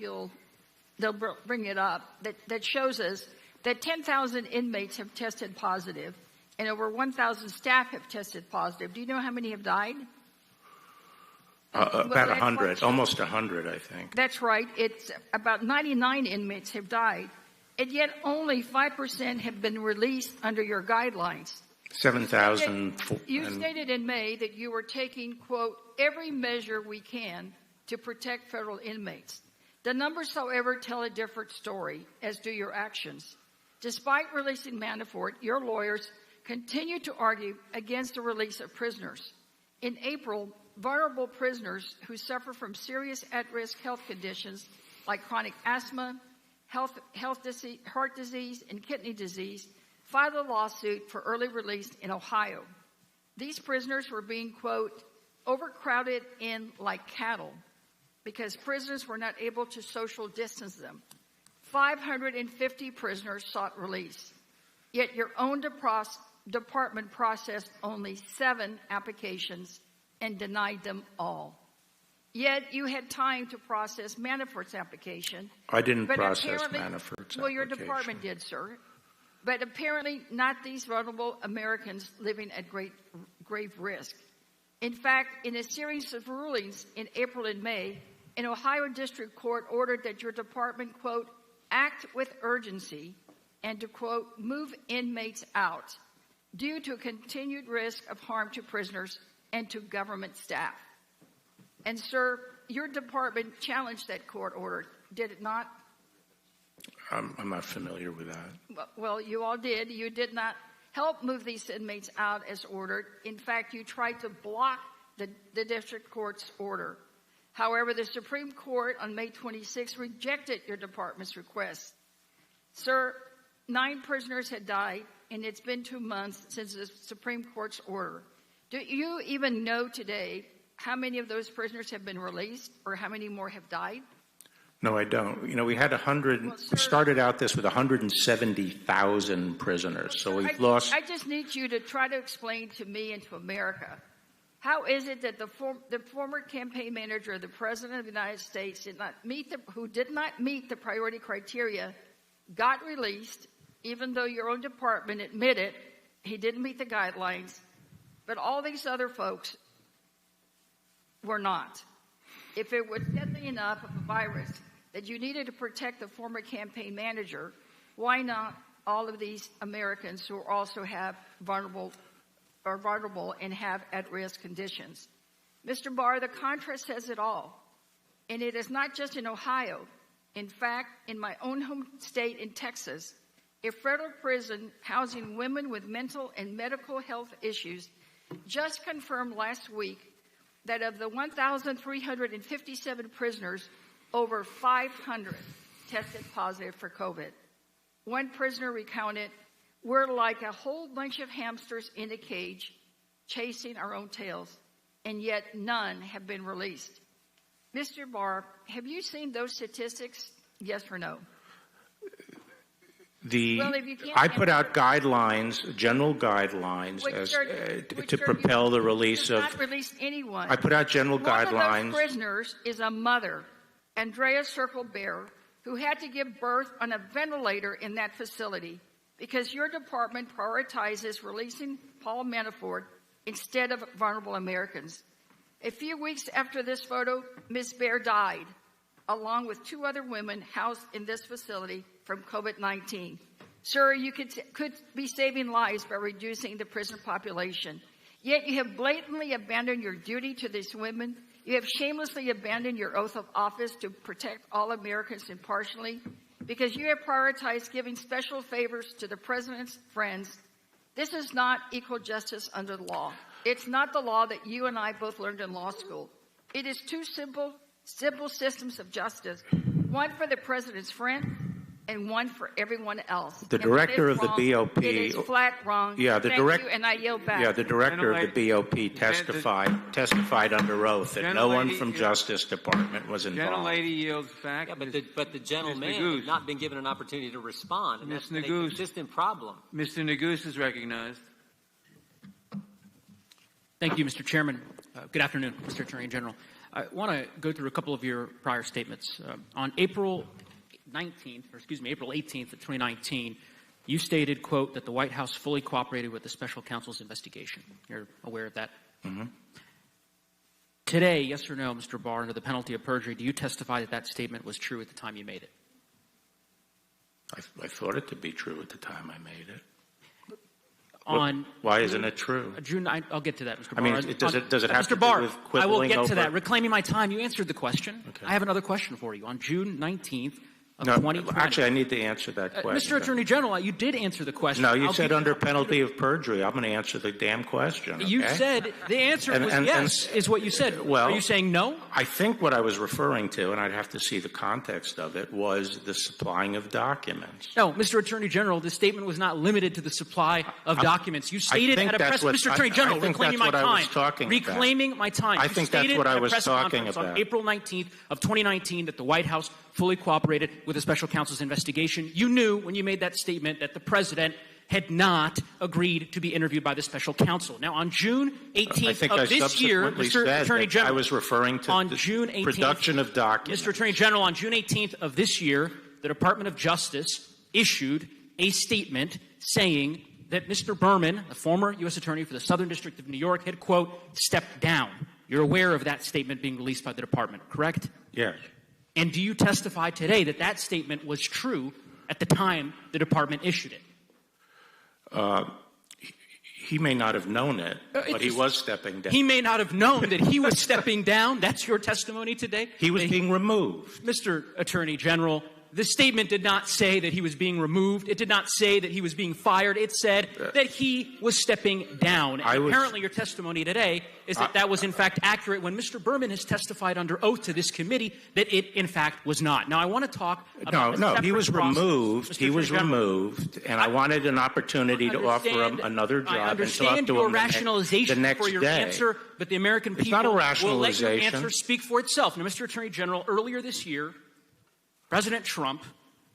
[SPEAKER 12] they'll bring it up, that shows us that 10,000 inmates have tested positive and over 1,000 staff have tested positive. Do you know how many have died?
[SPEAKER 10] About 100, almost 100, I think.
[SPEAKER 12] That's right. It's about 99 inmates have died, and yet only 5% have been released under your guidelines.
[SPEAKER 10] 7,000.
[SPEAKER 12] You stated in May that you were taking, quote, every measure we can to protect federal inmates. The numbers, however, tell a different story, as do your actions. Despite releasing Manafort, your lawyers continue to argue against the release of prisoners. In April, vulnerable prisoners who suffer from serious at-risk health conditions like chronic asthma, heart disease, and kidney disease filed a lawsuit for early release in Ohio. These prisoners were being, quote, overcrowded in like cattle because prisoners were not able to social distance them. 550 prisoners sought release, yet your own department processed only 7 applications and denied them all. Yet you had time to process Manafort's application.
[SPEAKER 10] I didn't process Manafort's
[SPEAKER 12] Well, your department did, sir. But apparently not these vulnerable Americans living at grave risk. In fact, in a series of rulings in April and May, an Ohio district court ordered that your department, quote, act with urgency and to, quote, move inmates out due to continued risk of harm to prisoners and to government staff. And, sir, your department challenged that court order, did it not?
[SPEAKER 10] I'm not familiar with that.
[SPEAKER 12] Well, you all did. You did not help move these inmates out as ordered. In fact, you tried to block the district court's order. However, the Supreme Court on May 26 rejected your department's request. Sir, 9 prisoners had died, and it's been 2 months since the Supreme Court's order. Do you even know today how many of those prisoners have been released or how many more have died?
[SPEAKER 10] No, I don't. You know, we had 100, we started out this with 170,000 prisoners, so we've lost.
[SPEAKER 12] I just need you to try to explain to me and to America, how is it that the former campaign manager of the President of the United States who did not meet the priority criteria got released, even though your own department admitted he didn't meet the guidelines, but all these other folks were not? If it was deadly enough of a virus that you needed to protect the former campaign manager, why not all of these Americans who also have vulnerable and have at-risk conditions? Mr. Barr, the contrast says it all. And it is not just in Ohio. In fact, in my own home state in Texas, a federal prison housing women with mental and medical health issues just confirmed last week that of the 1,357 prisoners, over 500 tested positive for COVID. One prisoner recounted, "We're like a whole bunch of hamsters in a cage, chasing our own tails, and yet none have been released." Mr. Barr, have you seen those statistics? Yes or no?
[SPEAKER 10] I put out guidelines, general guidelines, to propel the release of.
[SPEAKER 12] Not released anyone.
[SPEAKER 10] I put out general guidelines.
[SPEAKER 12] One of those prisoners is a mother, Andrea Circle-Bear, who had to give birth on a ventilator in that facility because your department prioritizes releasing Paul Manafort instead of vulnerable Americans. A few weeks after this photo, Ms. Bear died, along with 2 other women housed in this facility from COVID-19. Sir, you could be saving lives by reducing the prison population. Yet you have blatantly abandoned your duty to these women. You have shamelessly abandoned your oath of office to protect all Americans impartially because you have prioritized giving special favors to the president's friends. This is not equal justice under the law. It's not the law that you and I both learned in law school. It is 2 simple systems of justice, one for the president's friend and one for everyone else.
[SPEAKER 10] The director of the BOP.
[SPEAKER 12] It is flat wrong.
[SPEAKER 10] Yeah,
[SPEAKER 12] Thank you, and I yield back.
[SPEAKER 10] Yeah, the director of the BOP testified under oath that no one from Justice Department was involved.
[SPEAKER 1] Gentlelady yields back.
[SPEAKER 2] Yeah, but the gentleman has not been given an opportunity to respond, and that's been a consistent problem.
[SPEAKER 1] Mr. Neguse is recognized.
[SPEAKER 14] Thank you, Mr. Chairman. Good afternoon, Mr. Attorney General. I want to go through a couple of your prior statements. On April 18th of 2019, you stated, quote, that the White House fully cooperated with the special counsel's investigation. You're aware of that?
[SPEAKER 10] Mm-hmm.
[SPEAKER 14] Today, yes or no, Mr. Barr, under the penalty of perjury, do you testify that that statement was true at the time you made it?
[SPEAKER 10] I thought it to be true at the time I made it.
[SPEAKER 14] Why
[SPEAKER 10] isn't it true?
[SPEAKER 14] June 9th, I'll get to that, Mr. Barr.
[SPEAKER 10] I mean, does it have
[SPEAKER 14] Mr.
[SPEAKER 10] to
[SPEAKER 14] Barr,
[SPEAKER 10] do with quibbling
[SPEAKER 14] I will get
[SPEAKER 10] over?
[SPEAKER 14] to that. Reclaiming my time, you answered the question.
[SPEAKER 10] Okay.
[SPEAKER 14] I have another question for you. On June 19th of
[SPEAKER 10] No,
[SPEAKER 14] 2020.
[SPEAKER 10] actually, I need to answer that question.
[SPEAKER 14] Mr. Attorney General, you did answer the question.
[SPEAKER 10] No, you said under penalty of perjury. I'm going to answer the damn question. Okay?
[SPEAKER 14] You said the answer was yes, is what you said.
[SPEAKER 10] Well,
[SPEAKER 14] are you saying no?
[SPEAKER 10] I think what I was referring to, and I'd have to see the context of it, was the supplying of documents.
[SPEAKER 14] No, Mr. Attorney General, the statement was not limited to the supply of documents. You stated at a press conference, Mr. Attorney General, reclaiming my time. Reclaiming my time.
[SPEAKER 10] I think that's what I was talking about.
[SPEAKER 14] On April 19th of 2019 that the White House fully cooperated with the special counsel's investigation. You knew when you made that statement that the president had not agreed to be interviewed by the special counsel. Now, on June 18th of this year, Mr. Attorney General,
[SPEAKER 10] I was referring to
[SPEAKER 14] on June 18th,
[SPEAKER 10] production of documents.
[SPEAKER 14] Mr. Attorney General, on June 18th of this year, the Department of Justice issued a statement saying that Mr. Berman, the former U.S. Attorney for the Southern District of New York, had, quote, stepped down. You're aware of that statement being released by the department, correct?
[SPEAKER 10] Yes.
[SPEAKER 14] And do you testify today that that statement was true at the time the department issued it?
[SPEAKER 10] He may not have known it, but he was stepping down.
[SPEAKER 14] He may not have known that he was stepping down. That's your testimony today?
[SPEAKER 10] He was being removed.
[SPEAKER 14] Mr. Attorney General, the statement did not say that he was being removed. It did not say that he was being fired. It said that he was stepping down. And apparently your testimony today is that that was in fact accurate when Mr. Berman has testified under oath to this committee that it in fact was not. Now I want to talk about
[SPEAKER 10] No, he was removed. He was removed, and I wanted an opportunity to offer him another job.
[SPEAKER 14] I understand your rationalization for your answer, but the American people will let your answer speak for itself. Now, Mr. Attorney General, earlier this year, President Trump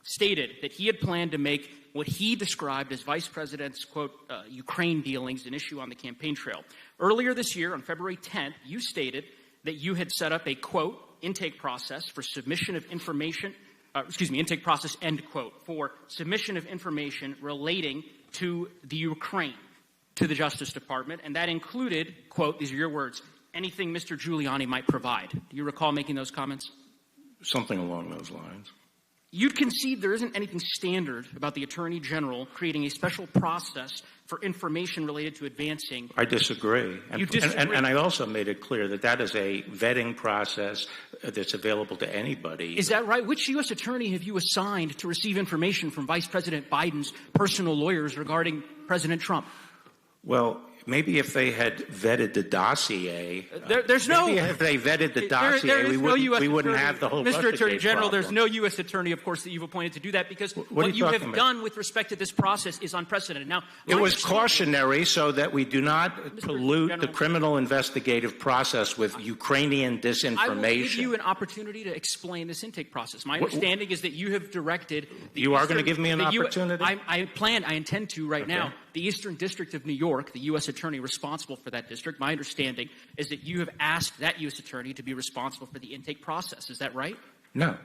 [SPEAKER 14] stated that he had planned to make what he described as Vice President's, quote, Ukraine dealings an issue on the campaign trail. Earlier this year, on February 10th, you stated that you had set up a, quote, intake process for submission of information, intake process, end quote, for submission of information relating to the Ukraine to the Justice Department, and that included, quote, these are your words, anything Mr. Giuliani might provide. Do you recall making those comments?
[SPEAKER 10] Something along those lines.
[SPEAKER 14] You'd concede there isn't anything standard about the Attorney General creating a special process for information related to advancing.
[SPEAKER 10] I disagree.
[SPEAKER 14] You disagree.
[SPEAKER 10] And I also made it clear that that is a vetting process that's available to anybody.
[SPEAKER 14] Is that right? Which U.S. attorney have you assigned to receive information from Vice President Biden's personal lawyers regarding President Trump?
[SPEAKER 10] Well, maybe if they had vetted the dossier,
[SPEAKER 14] maybe
[SPEAKER 10] if they vetted the dossier, we wouldn't have the whole
[SPEAKER 14] Mr. Attorney General,
[SPEAKER 10] problem.
[SPEAKER 14] There's no U.S. attorney, of course, that you've appointed to do that because what you have done with respect to this process is unprecedented. Now,
[SPEAKER 10] it was cautionary so that we do not pollute the criminal investigative process with Ukrainian disinformation.
[SPEAKER 14] I will give you an opportunity to explain this intake process. My understanding is that you have directed.
[SPEAKER 10] You are going to give me an opportunity?
[SPEAKER 14] I intend to right now. The Eastern District of New York, the U.S. attorney responsible for that district, my understanding is that you have asked that U.S. attorney to be responsible for the intake process. Is that right?
[SPEAKER 10] No.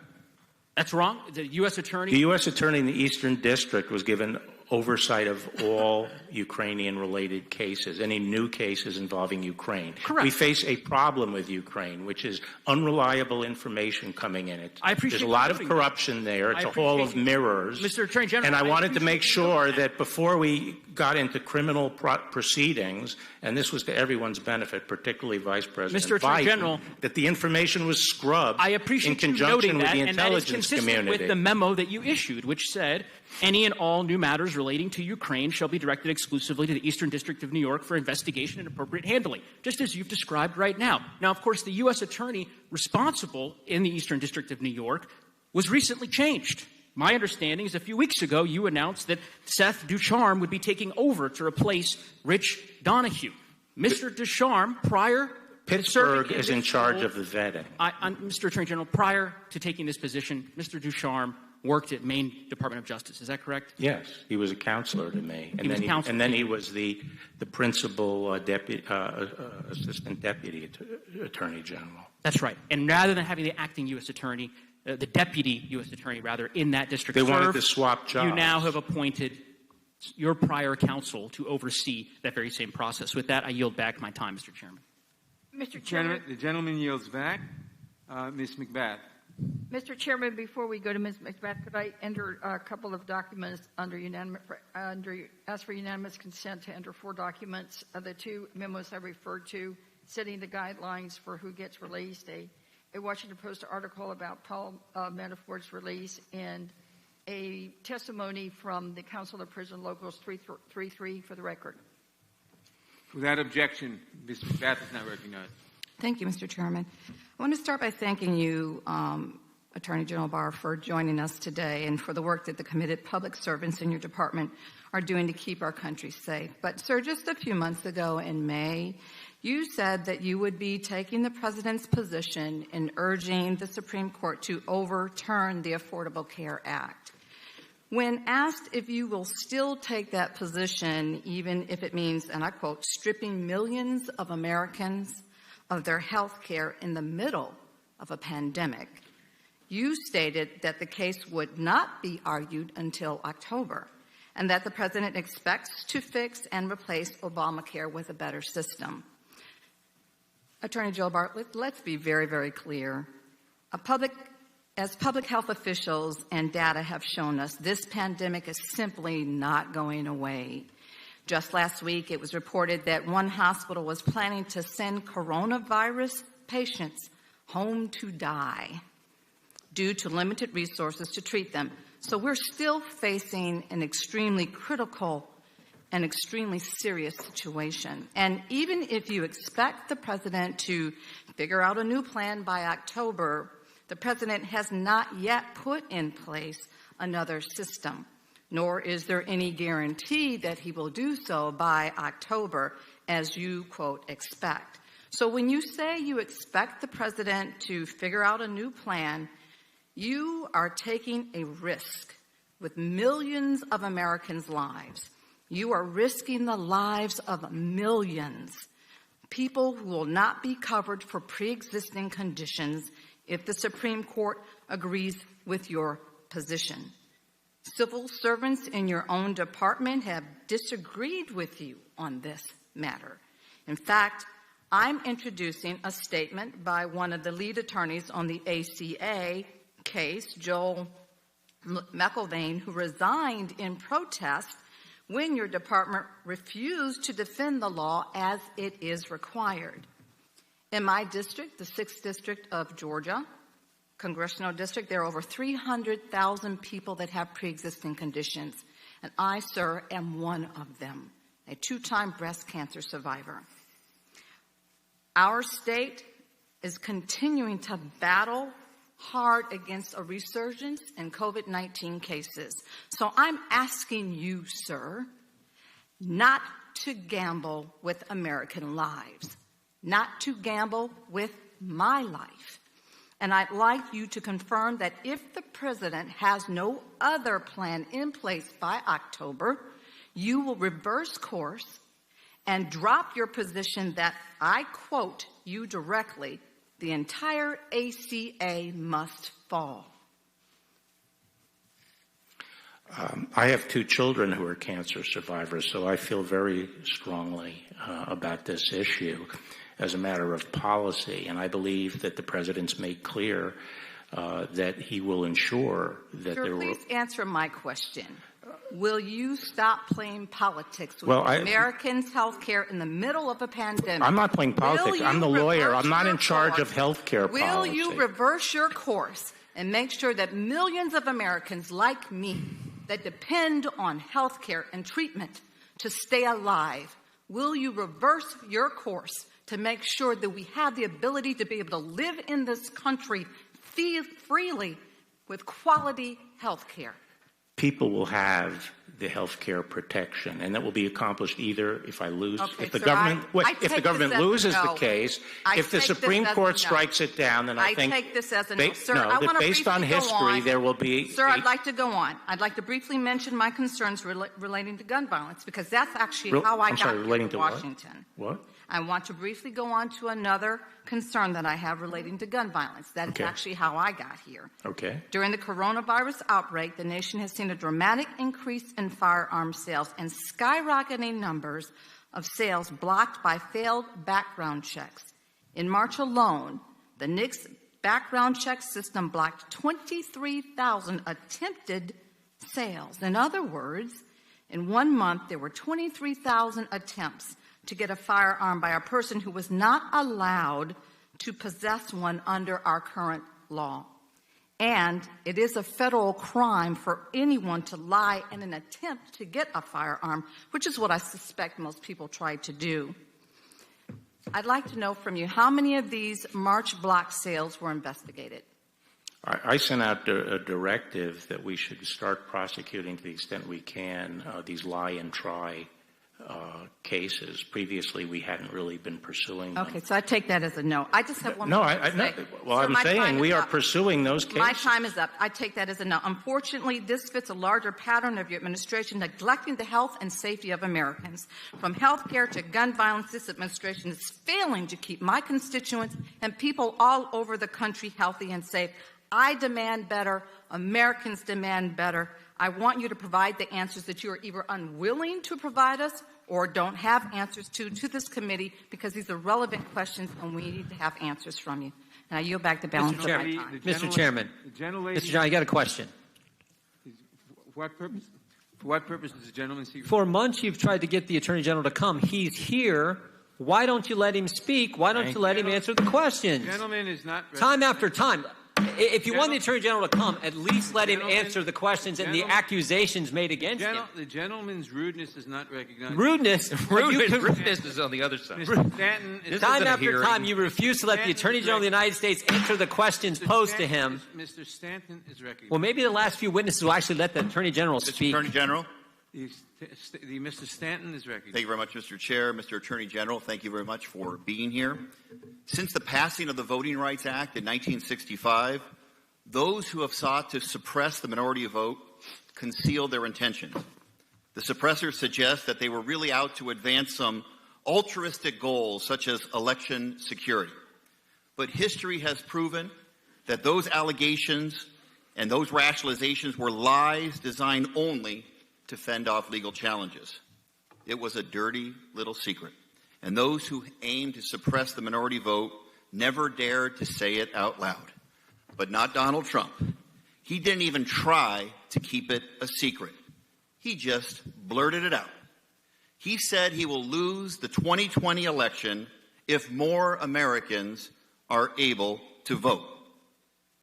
[SPEAKER 14] That's wrong? The U.S. attorney?
[SPEAKER 10] The U.S. attorney in the Eastern District was given oversight of all Ukrainian-related cases, any new cases involving Ukraine.
[SPEAKER 14] Correct.
[SPEAKER 10] We face a problem with Ukraine, which is unreliable information coming in it.
[SPEAKER 14] I appreciate
[SPEAKER 10] There's a lot of corruption there. It's a hall of mirrors.
[SPEAKER 14] Mr. Attorney General,
[SPEAKER 10] and I wanted to make sure that before we got into criminal proceedings, and this was to everyone's benefit, particularly Vice President
[SPEAKER 14] Mr. Attorney
[SPEAKER 10] Biden,
[SPEAKER 14] General,
[SPEAKER 10] that the information was scrubbed
[SPEAKER 14] I appreciate
[SPEAKER 10] in conjunction
[SPEAKER 14] you noting
[SPEAKER 10] with
[SPEAKER 14] that,
[SPEAKER 10] the
[SPEAKER 14] and that is
[SPEAKER 10] intelligence
[SPEAKER 14] consistent
[SPEAKER 10] community.
[SPEAKER 14] with the memo that you issued, which said any and all new matters relating to Ukraine shall be directed exclusively to the Eastern District of New York for investigation and appropriate handling, just as you've described right now. Now, of course, the U.S. attorney responsible in the Eastern District of New York was recently changed. My understanding is a few weeks ago you announced that Seth Ducharme would be taking over to replace Rich Donahue. Mr. Ducharme, prior
[SPEAKER 10] Pittsburgh is in charge of the vetting.
[SPEAKER 14] Mr. Attorney General, prior to taking this position, Mr. Ducharme worked at Maine Department of Justice. Is that correct?
[SPEAKER 10] Yes, he was a counselor to me, and then he was the principal assistant deputy attorney general.
[SPEAKER 14] That's right. And rather than having the acting U.S. attorney, the deputy U.S. attorney, rather, in that district,
[SPEAKER 10] they wanted to swap jobs.
[SPEAKER 14] You now have appointed your prior counsel to oversee that very same process. With that, I yield back my time, Mr. Chairman.
[SPEAKER 12] Mr. Chairman,
[SPEAKER 1] the gentleman yields back. Ms. McBath.
[SPEAKER 12] Mr. Chairman, before we go to Ms. McBath, could I enter a couple of documents ask for unanimous consent to enter 4 documents? The 2 memos I referred to, setting the guidelines for who gets released, a Washington Post article about Paul Manafort's release, and a testimony from the Council of Prison Locals 333 for the record.
[SPEAKER 1] Without objection, Ms. McBath is now recognized.
[SPEAKER 15] Thank you, Mr. Chairman. I want to start by thanking you, Attorney General Barr, for joining us today and for the work that the committed public servants in your department are doing to keep our country safe. But, sir, just a few months ago in May, you said that you would be taking the President's position in urging the Supreme Court to overturn the Affordable Care Act. When asked if you will still take that position, even if it means, and I quote, stripping millions of Americans of their health care in the middle of a pandemic, you stated that the case would not be argued until October and that the President expects to fix and replace Obamacare with a better system. Attorney General Barr, let's be very, very clear. As public health officials and data have shown us, this pandemic is simply not going away. Just last week, it was reported that one hospital was planning to send coronavirus patients home to die. due to limited resources to treat them. So we're still facing an extremely critical and extremely serious situation. And even if you expect the president to figure out a new plan by October, the president has not yet put in place another system, nor is there any guarantee that he will do so by October, as you, quote, expect. So when you say you expect the president to figure out a new plan, you are taking a risk with millions of Americans' lives. You are risking the lives of millions, people who will not be covered for pre-existing conditions if the Supreme Court agrees with your position. Civil servants in your own department have disagreed with you on this matter. In fact, I'm introducing a statement by one of the lead attorneys on the ACA case, Joel McElvain, who resigned in protest when your department refused to defend the law as it is required. In my district, the 6th District of Georgia, Congressional District, there are over 300,000 people that have pre-existing conditions, and I, sir, am one of them, a 2-time breast cancer survivor. Our state is continuing to battle hard against a resurgence in COVID-19 cases. So I'm asking you, sir, not to gamble with American lives, not to gamble with my life. And I'd like you to confirm that if the president has no other plan in place by October, you will reverse course and drop your position that, I quote you directly, the entire ACA must fall.
[SPEAKER 13] I have 2 children who are cancer survivors, so I feel very strongly about this issue as a matter of policy, and I believe that the president's made clear that he will ensure that
[SPEAKER 15] Sir,
[SPEAKER 13] there will...
[SPEAKER 15] Please answer my question. Will you stop playing politics with Americans' health care in the middle of a pandemic?
[SPEAKER 13] I'm not playing politics. I'm the lawyer. I'm not in charge of health care policy.
[SPEAKER 15] Will you reverse your course and make sure that millions of Americans like me that depend on health care and treatment to stay alive, will you reverse your course to make sure that we have the ability to be able to live in this country freely with quality health care?
[SPEAKER 13] People will have the health care protection, and that will be accomplished either if I lose, if the
[SPEAKER 15] sir,
[SPEAKER 13] government,
[SPEAKER 15] if the
[SPEAKER 13] government loses the case, if the Supreme Court strikes it down, then I think
[SPEAKER 15] take this as a no. Sir, I
[SPEAKER 13] that
[SPEAKER 15] want to
[SPEAKER 13] based on history, there will be.
[SPEAKER 15] Sir, I'd like to go on. I'd like to briefly mention my concerns relating to gun violence, because that's actually how I got here to Washington.
[SPEAKER 13] What?
[SPEAKER 15] I want to briefly go on to another concern that I have relating to gun violence. That is actually how I got here.
[SPEAKER 13] Okay.
[SPEAKER 15] During the coronavirus outbreak, the nation has seen a dramatic increase in firearm sales and skyrocketing numbers of sales blocked by failed background checks. In March alone, the NICS background check system blocked 23,000 attempted sales. In other words, in 1 month, there were 23,000 attempts to get a firearm by a person who was not allowed to possess one under our current law. And it is a federal crime for anyone to lie in an attempt to get a firearm, which is what I suspect most people tried to do. I'd like to know from you, how many of these March block sales were investigated?
[SPEAKER 13] I sent out a directive that we should start prosecuting to the extent we can these lie and try cases. Previously, we hadn't really been pursuing them.
[SPEAKER 15] Okay, so I take that as a no. I just have one
[SPEAKER 13] no,
[SPEAKER 15] more
[SPEAKER 13] I,
[SPEAKER 15] to
[SPEAKER 13] no.
[SPEAKER 15] say.
[SPEAKER 13] Well,
[SPEAKER 15] Sir,
[SPEAKER 13] I'm saying we are pursuing those cases.
[SPEAKER 15] My time is up. I take that as a no. Unfortunately, this fits a larger pattern of your administration neglecting the health and safety of Americans. From health care to gun violence, this administration is failing to keep my constituents and people all over the country healthy and safe. I demand better. Americans demand better. I want you to provide the answers that you are either unwilling to provide us or don't have answers to this committee, because these are relevant questions and we need to have answers from you. And I yield back the balance of my time.
[SPEAKER 2] Mr. Chairman, Mr. John, you got a question.
[SPEAKER 1] For what purpose? For what purpose does the gentleman seek?
[SPEAKER 2] For months you've tried to get the Attorney General to come. He's here. Why don't you let him speak? Why don't you let him answer the questions?
[SPEAKER 1] The gentleman is not...
[SPEAKER 2] Time after time. If you want the Attorney General to come, at least let him answer the questions and the accusations made against him.
[SPEAKER 1] The gentleman's rudeness is not recognized.
[SPEAKER 2] Rudeness?
[SPEAKER 11] Rudeness is on the other side.
[SPEAKER 1] Mr. Stanton,
[SPEAKER 2] Time after time, you refuse to let the Attorney General of the United States answer the questions posed to him.
[SPEAKER 1] Mr. Stanton is recognized.
[SPEAKER 2] Well, maybe the last few witnesses will actually let the Attorney General speak.
[SPEAKER 6] Attorney General.
[SPEAKER 1] Mr. Stanton is recognized.
[SPEAKER 6] Thank you very much, Mr. Chair. Mr. Attorney General, thank you very much for being here. Since the passing of the Voting Rights Act in 1965, those who have sought to suppress the minority vote conceal their intentions. The suppressors suggest that they were really out to advance some altruistic goals such as election security. But history has proven that those allegations and those rationalizations were lies designed only to fend off legal challenges. It was a dirty little secret, and those who aimed to suppress the minority vote never dared to say it out loud. But not Donald Trump. He didn't even try to keep it a secret. He just blurted it out. He said he will lose the 2020 election if more Americans are able to vote.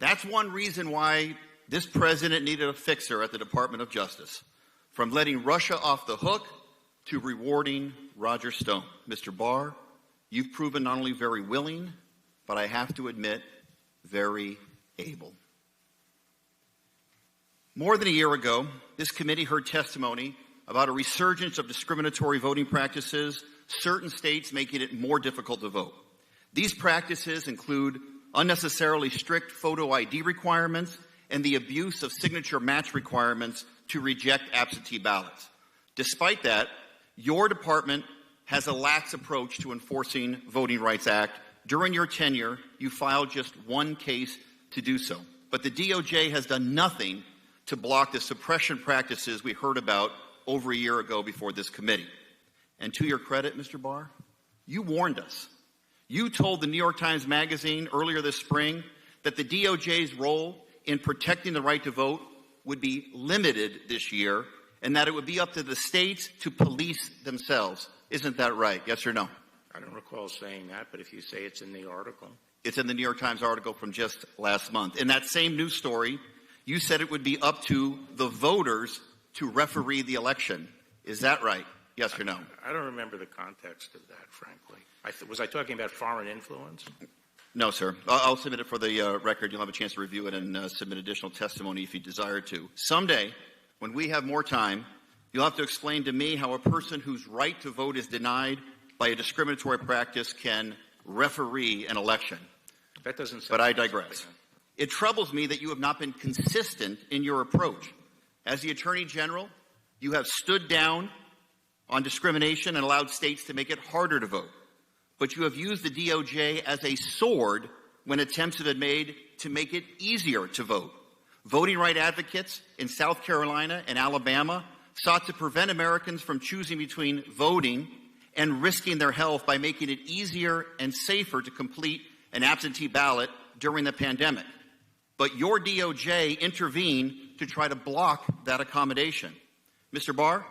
[SPEAKER 6] That's one reason why this president needed a fixer at the Department of Justice. From letting Russia off the hook to rewarding Roger Stone. Mr. Barr, you've proven not only very willing, but I have to admit, very able. More than a year ago, this committee heard testimony about a resurgence of discriminatory voting practices, certain states making it more difficult to vote. These practices include unnecessarily strict photo ID requirements and the abuse of signature match requirements to reject absentee ballots. Despite that, your department has a lax approach to enforcing Voting Rights Act. During your tenure, you filed just one case to do so. But the DOJ has done nothing to block the suppression practices we heard about over a year ago before this committee. And to your credit, Mr. Barr, you warned us. You told the New York Times Magazine earlier this spring that the DOJ's role in protecting the right to vote would be limited this year and that it would be up to the states to police themselves. Isn't that right? Yes or no?
[SPEAKER 13] I don't recall saying that, but if you say it's in the article.
[SPEAKER 6] It's in the New York Times article from just last month. In that same news story, you said it would be up to the voters to referee the election. Is that right? Yes or no?
[SPEAKER 13] I don't remember the context of that, frankly. Was I talking about foreign influence?
[SPEAKER 6] No, sir. I'll submit it for the record. You'll have a chance to review it and submit additional testimony if you desire to. Someday, when we have more time, you'll have to explain to me how a person whose right to vote is denied by a discriminatory practice can referee an election.
[SPEAKER 13] That doesn't sound.
[SPEAKER 6] But I digress. It troubles me that you have not been consistent in your approach. As the Attorney General, you have stood down on discrimination and allowed states to make it harder to vote. But you have used the DOJ as a sword when attempts have been made to make it easier to vote. Voting rights advocates in South Carolina and Alabama sought to prevent Americans from choosing between voting and risking their health by making it easier and safer to complete an absentee ballot during the pandemic. But your DOJ intervened to try to block that accommodation. Mr. Barr,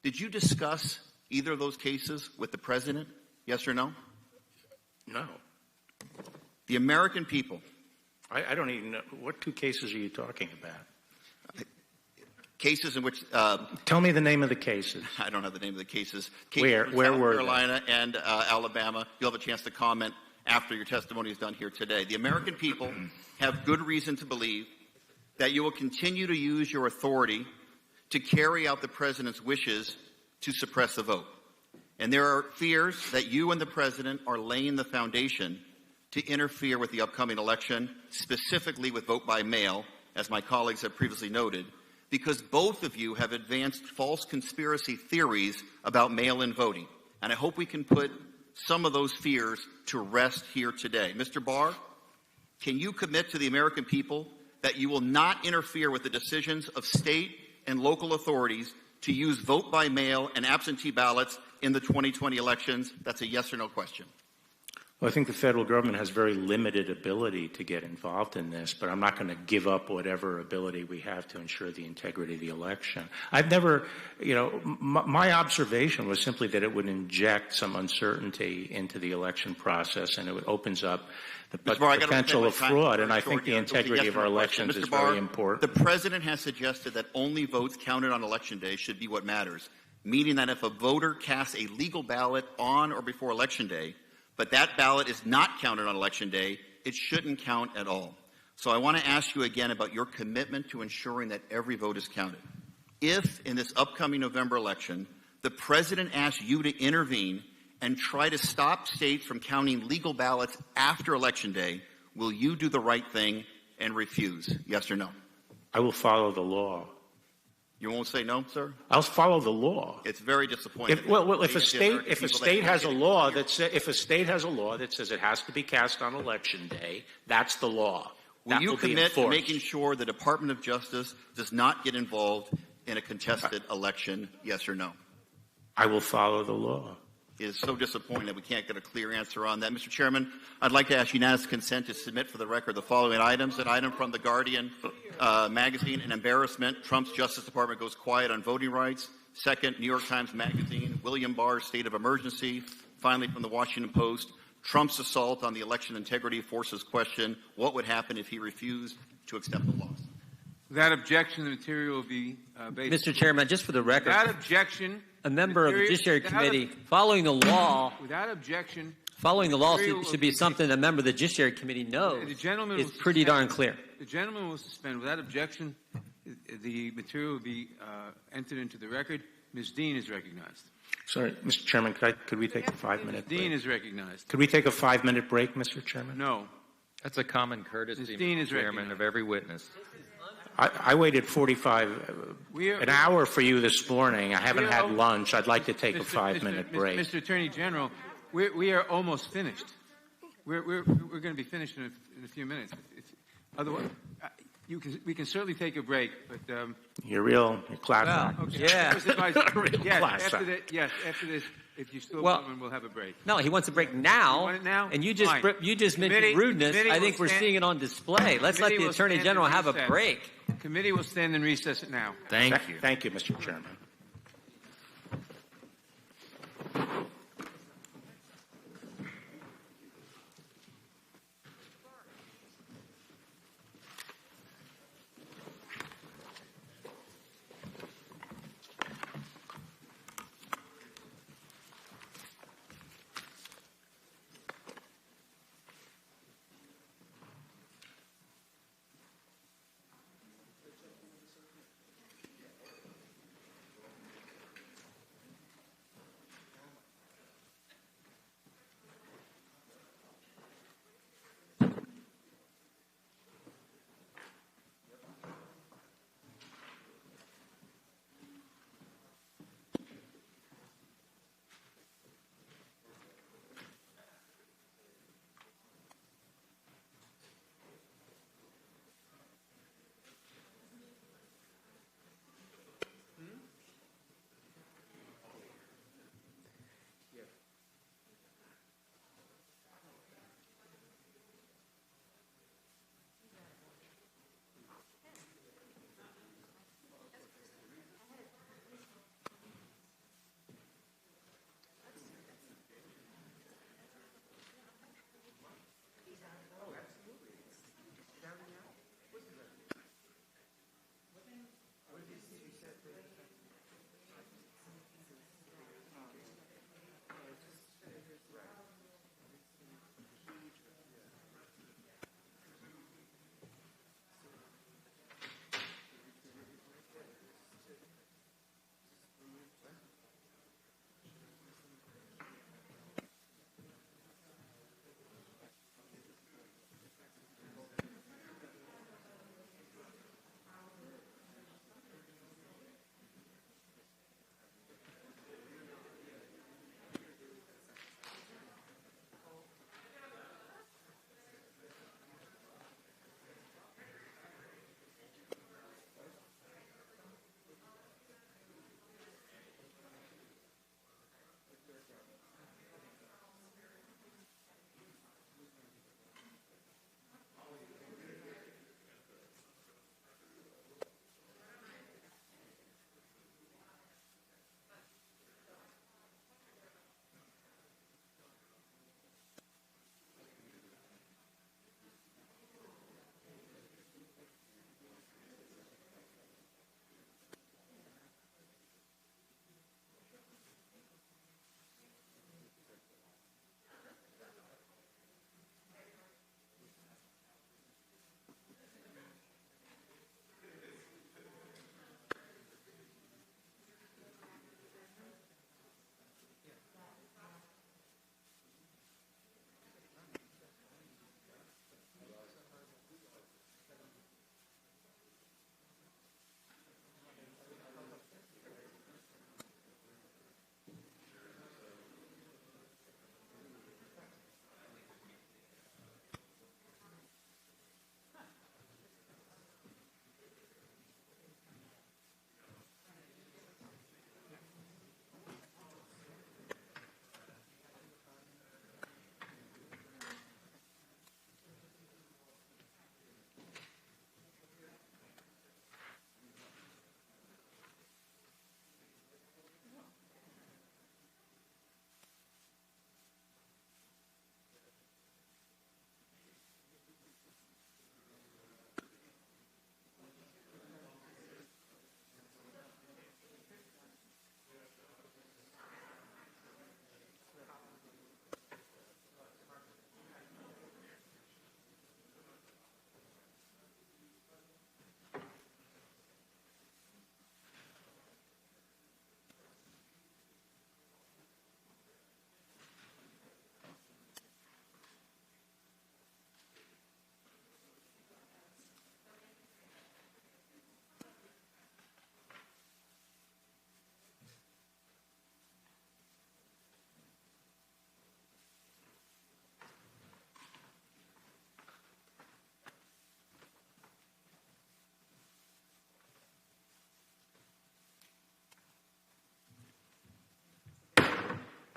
[SPEAKER 6] did you discuss either of those cases with the president? Yes or no?
[SPEAKER 13] No.
[SPEAKER 6] The American people.
[SPEAKER 13] I don't even know. What two cases are you talking about?
[SPEAKER 6] Cases in which...
[SPEAKER 13] Tell me the name of the cases.
[SPEAKER 6] I don't have the name of the cases.
[SPEAKER 13] Where
[SPEAKER 6] South
[SPEAKER 13] were
[SPEAKER 6] Carolina and Alabama. You'll have a chance to comment after your testimony is done here today. The American people have good reason to believe that you will continue to use your authority to carry out the president's wishes to suppress the vote. And there are fears that you and the president are laying the foundation to interfere with the upcoming election, specifically with vote by mail, as my colleagues have previously noted, because both of you have advanced false conspiracy theories about mail-in voting. And I hope we can put some of those fears to rest here today. Mr. Barr, can you commit to the American people that you will not interfere with the decisions of state and local authorities to use vote by mail and absentee ballots in the 2020 elections? That's a yes or no question.
[SPEAKER 13] Well, I think the federal government has very limited ability to get involved in this, but I'm not going to give up whatever ability we have to ensure the integrity of the election. I've never, my observation was simply that it would inject some uncertainty into the election process, and it opens up the potential of fraud, and I think the integrity of our elections is very important.
[SPEAKER 20] The President has suggested that only votes counted on Election Day should be what matters, meaning that if a voter casts a legal ballot on or before Election Day, but that ballot is not counted on Election Day, it shouldn't count at all. So I want to ask you again about your commitment to ensuring that every vote is counted. If, in this upcoming November election, the President asks you to intervene and try to stop states from counting legal ballots after Election Day, will you do the right thing and refuse? Yes or no?
[SPEAKER 13] I will follow the law.
[SPEAKER 20] You won't say no, sir?
[SPEAKER 13] I'll follow the law.
[SPEAKER 20] It's very disappointing.
[SPEAKER 13] If a state has a law that says it has to be cast on Election Day, that's the law.
[SPEAKER 20] Will you commit to making sure the Department of Justice does not get involved in a contested election? Yes or no?
[SPEAKER 13] I will follow the law.
[SPEAKER 20] It is so disappointing that we can't get a clear answer on that. Mr. Chairman, I'd like to ask unanimous consent to submit for the record the following items. An item from The Guardian magazine, an embarrassment. Trump's Justice Department goes quiet on voting rights. Second, New York Times magazine, William Barr, state of emergency. Finally, from the Washington Post, Trump's assault on the election integrity forces question, what would happen if he refused to accept the loss?
[SPEAKER 1] Without objection, the material will be based.
[SPEAKER 2] Mr. Chairman, just for the record.
[SPEAKER 1] Without objection.
[SPEAKER 2] A member of the Judiciary Committee, following the law.
[SPEAKER 1] Without objection.
[SPEAKER 2] Following the law should be something a member of the Judiciary Committee knows. It's pretty darn clear.
[SPEAKER 1] The gentleman will suspend. Without objection, the material will be entered into the record. Ms. Dean is recognized.
[SPEAKER 13] Sorry, Mr. Chairman, could we take a 5-minute break?
[SPEAKER 1] Dean is recognized.
[SPEAKER 13] Could we take a 5-minute break, Mr. Chairman?
[SPEAKER 1] No.
[SPEAKER 11] That's a common courtesy, Mr. Chairman, of every witness.
[SPEAKER 13] I waited an hour for you this morning. I haven't had lunch. I'd like to take a 5-minute break.
[SPEAKER 1] Mr. Attorney General, we are almost finished. We're going to be finished in a few minutes. Otherwise, we can certainly take a break, but
[SPEAKER 13] You're class act.
[SPEAKER 1] Okay.
[SPEAKER 2] Yeah.
[SPEAKER 1] After this, if you still want one, we'll have a break.
[SPEAKER 2] No, he wants a break now.
[SPEAKER 1] You want it now?
[SPEAKER 2] And you just mentioned rudeness. I think we're seeing it on display. Let's let the Attorney General have a break.
[SPEAKER 1] Committee will stand in recess now.
[SPEAKER 11] Thank you.
[SPEAKER 13] Thank you, Mr. Chairman.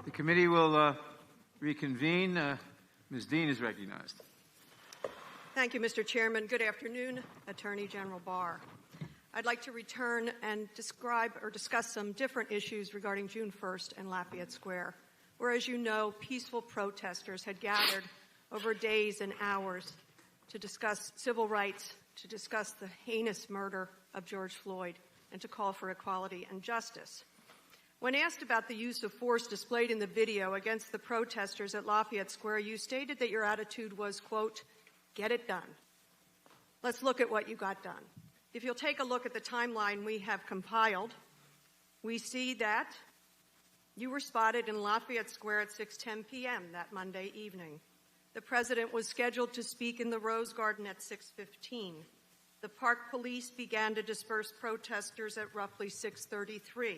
[SPEAKER 1] The committee will reconvene. Ms. Dean is recognized.
[SPEAKER 4] Thank you, Mr. Chairman. Good afternoon, Attorney General Barr. I'd like to return and discuss some different issues regarding June 1st and Lafayette Square, where, as you know, peaceful protesters had gathered over days and hours to discuss civil rights, to discuss the heinous murder of George Floyd, and to call for equality and justice. When asked about the use of force displayed in the video against the protesters at Lafayette Square, you stated that your attitude was, quote, get it done. Let's look at what you got done. If you'll take a look at the timeline we have compiled, we see that you were spotted in Lafayette Square at 6:10 p.m. that Monday evening. The president was scheduled to speak in the Rose Garden at 6:15. The park police began to disperse protesters at roughly 6:33.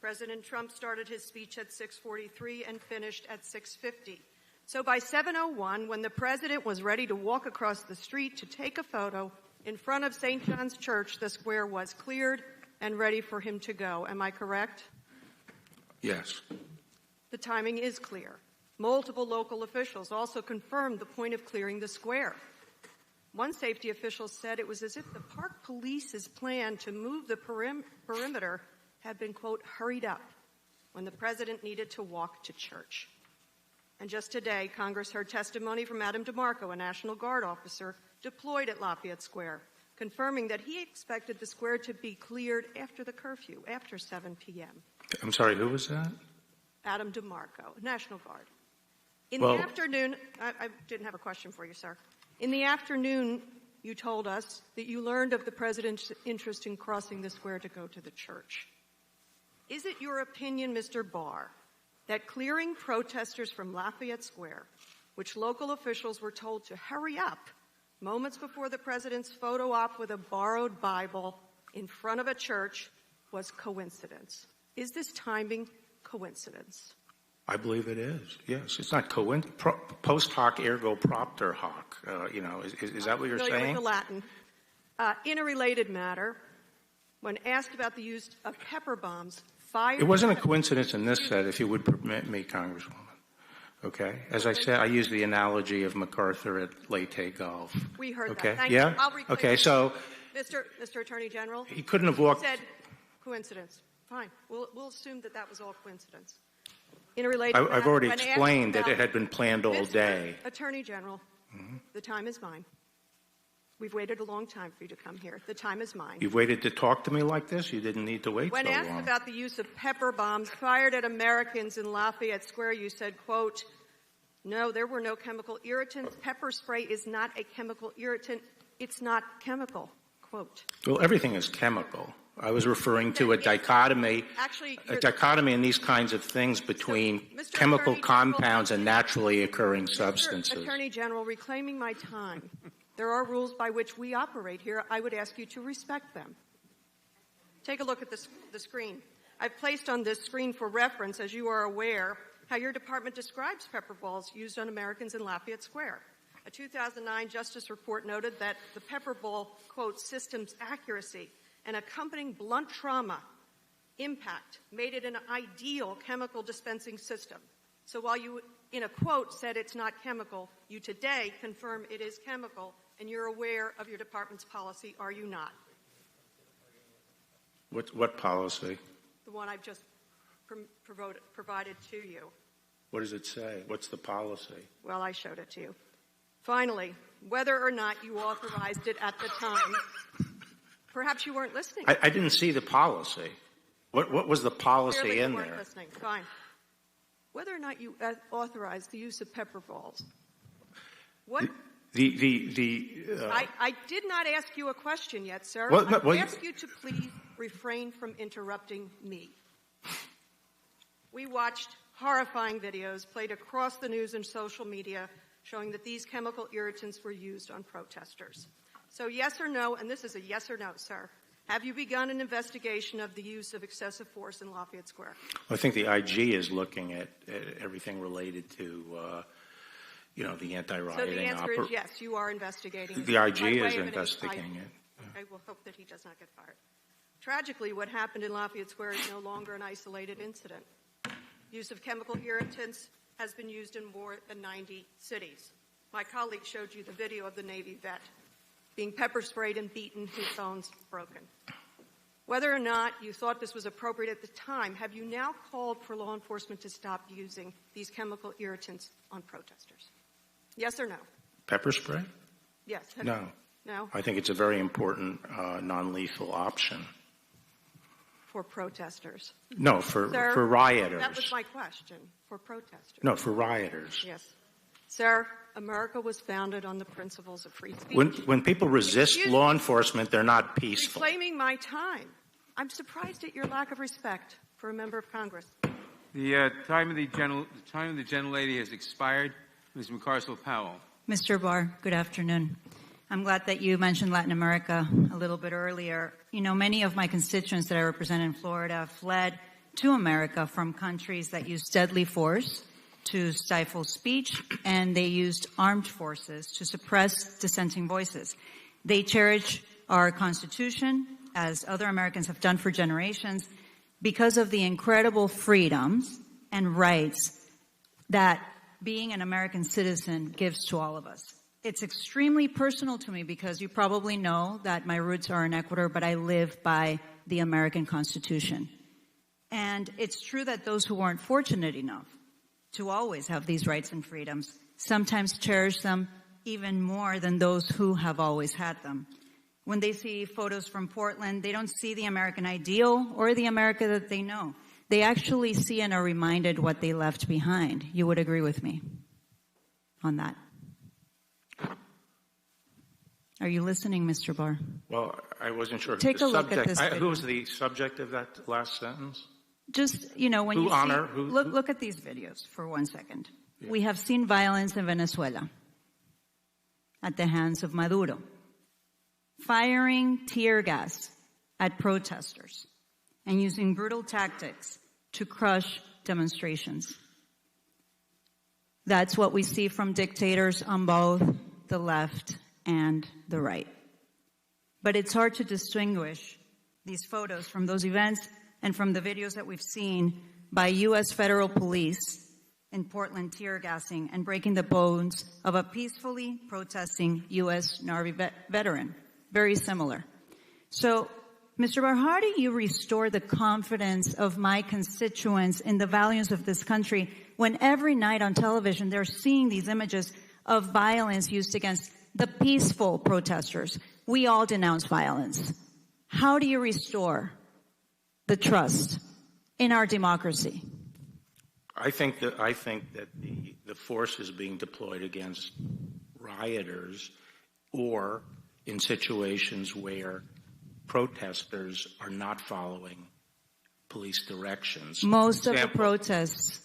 [SPEAKER 4] President Trump started his speech at 6:43 and finished at 6:50. So by 7:01, when the president was ready to walk across the street to take a photo in front of St. John's Church, the square was cleared and ready for him to go. Am I correct?
[SPEAKER 13] Yes.
[SPEAKER 4] The timing is clear. Multiple local officials also confirmed the point of clearing the square. One safety official said it was as if the park police's plan to move the perimeter had been, quote, hurried up when the president needed to walk to church. And just today, Congress heard testimony from Adam DeMarco, a National Guard officer deployed at Lafayette Square, confirming that he expected the square to be cleared after the curfew, after 7 p.m.
[SPEAKER 13] I'm sorry, who was that?
[SPEAKER 4] Adam DeMarco, National Guard. In the afternoon, I didn't have a question for you, sir. In the afternoon, you told us that you learned of the president's interest in crossing the square to go to the church. Is it your opinion, Mr. Barr, that clearing protesters from Lafayette Square, which local officials were told to hurry up moments before the president's photo op with a borrowed Bible in front of a church, was coincidence? Is this timing coincidence?
[SPEAKER 13] I believe it is. Yes, it's not post hoc ergo propter hoc. Is that what you're saying?
[SPEAKER 4] With the Latin. In a related matter, when asked about the use of pepper bombs fired,
[SPEAKER 13] it wasn't a coincidence in this set, if you would permit me, Congresswoman. Okay, as I said, I used the analogy of MacArthur at Leyte Golf.
[SPEAKER 4] We heard
[SPEAKER 13] okay.
[SPEAKER 4] that. Thank
[SPEAKER 13] yeah.
[SPEAKER 4] you. I'll reclaim
[SPEAKER 13] okay. So,
[SPEAKER 4] Mr. Attorney General,
[SPEAKER 13] he couldn't have walked.
[SPEAKER 4] He said coincidence. Fine. We'll assume that was all coincidence. In a related matter,
[SPEAKER 13] I've already explained that it had been planned all
[SPEAKER 4] Mr.
[SPEAKER 13] day.
[SPEAKER 4] Attorney General, the time is mine. We've waited a long time for you to come here. The time is mine.
[SPEAKER 13] You've waited to talk to me like this? You didn't need to wait
[SPEAKER 4] when
[SPEAKER 13] so
[SPEAKER 4] asked
[SPEAKER 13] long.
[SPEAKER 4] About the use of pepper bombs fired at Americans in Lafayette Square, you said, quote, no, there were no chemical irritants. Pepper spray is not a chemical irritant. It's not chemical, quote.
[SPEAKER 13] Well, everything is chemical. I was referring to a dichotomy in these kinds of things between chemical compounds and naturally occurring substances.
[SPEAKER 4] Mr. Attorney General, reclaiming my time. There are rules by which we operate here. I would ask you to respect them. Take a look at the screen. I've placed on this screen for reference, as you are aware, how your department describes pepper balls used on Americans in Lafayette Square. A 2009 Justice report noted that the pepper ball, quote, system's accuracy and accompanying blunt trauma impact made it an ideal chemical dispensing system. So while you, in a quote, said it's not chemical, you today confirm it is chemical, and you're aware of your department's policy, are you not?
[SPEAKER 13] What policy?
[SPEAKER 4] The one I've just provided to you.
[SPEAKER 13] What does it say? What's the policy?
[SPEAKER 4] Well, I showed it to you. Finally, whether or not you authorized it at the time, perhaps you weren't listening.
[SPEAKER 13] I didn't see the policy. What was the policy
[SPEAKER 4] Clearly
[SPEAKER 13] in
[SPEAKER 4] you weren't
[SPEAKER 13] there?
[SPEAKER 4] Listening. Fine. Whether or not you authorized the use of pepper balls. What? I did not ask you a question yet, sir. I ask you to please refrain from interrupting me. We watched horrifying videos played across the news and social media showing that these chemical irritants were used on protesters. So yes or no, and this is a yes or no, sir, have you begun an investigation of the use of excessive force in Lafayette Square?
[SPEAKER 13] I think the IG is looking at everything related to, the anti-rioting.
[SPEAKER 4] So the answer is yes, you are investigating.
[SPEAKER 13] The IG is investigating it.
[SPEAKER 4] I will hope that he does not get fired. Tragically, what happened in Lafayette Square is no longer an isolated incident.
[SPEAKER 19] Use of chemical irritants has been used in more than 90 cities. My colleague showed you the video of the Navy vet being pepper sprayed and beaten, his bones broken. Whether or not you thought this was appropriate at the time, have you now called for law enforcement to stop using these chemical irritants on protesters? Yes or no?
[SPEAKER 13] Pepper spray?
[SPEAKER 19] Yes.
[SPEAKER 13] No.
[SPEAKER 19] No?
[SPEAKER 13] I think it's a very important non-lethal option.
[SPEAKER 19] For protesters?
[SPEAKER 13] No,
[SPEAKER 19] Sir,
[SPEAKER 13] for rioters.
[SPEAKER 19] That was my question. For protesters?
[SPEAKER 13] No, for rioters.
[SPEAKER 19] Yes. Sir, America was founded on the principles of free speech.
[SPEAKER 13] When people resist law enforcement, they're not peaceful.
[SPEAKER 19] Reclaiming my time. I'm surprised at your lack of respect for a member of Congress.
[SPEAKER 1] The time of the gentlelady has expired. Ms. McCarcel-Powell.
[SPEAKER 22] Mr. Barr, good afternoon. I'm glad that you mentioned Latin America a little bit earlier. You know, many of my constituents that I represent in Florida fled to America from countries that use deadly force to stifle speech, and they used armed forces to suppress dissenting voices. They cherish our Constitution, as other Americans have done for generations, because of the incredible freedoms and rights that being an American citizen gives to all of us. It's extremely personal to me because you probably know that my roots are in Ecuador, but I live by the American Constitution. And it's true that those who weren't fortunate enough to always have these rights and freedoms sometimes cherish them even more than those who have always had them. When they see photos from Portland, they don't see the American ideal or the America that they know. They actually see and are reminded what they left behind. You would agree with me on that? Are you listening, Mr. Barr?
[SPEAKER 13] Well, I wasn't sure.
[SPEAKER 22] Take a look at this video.
[SPEAKER 13] Who was the subject of that last sentence?
[SPEAKER 22] Just, you know, when you see, look at these videos for 1 second. Yeah. We have seen violence in Venezuela at the hands of Maduro, firing tear gas at protesters and using brutal tactics to crush demonstrations. That's what we see from dictators on both the left and the right. But it's hard to distinguish these photos from those events and from the videos that we've seen by U.S. federal police in Portland tear gassing and breaking the bones of a peacefully protesting U.S. Navy veteran. Very similar. So, Mr. Barr, how do you restore the confidence of my constituents in the values of this country when every night on television they're seeing these images of violence used against the peaceful protesters? We all denounce violence. How do you restore the trust in our democracy?
[SPEAKER 13] I think that the force is being deployed against rioters or in situations where protesters are not following police directions.
[SPEAKER 22] Most of the protests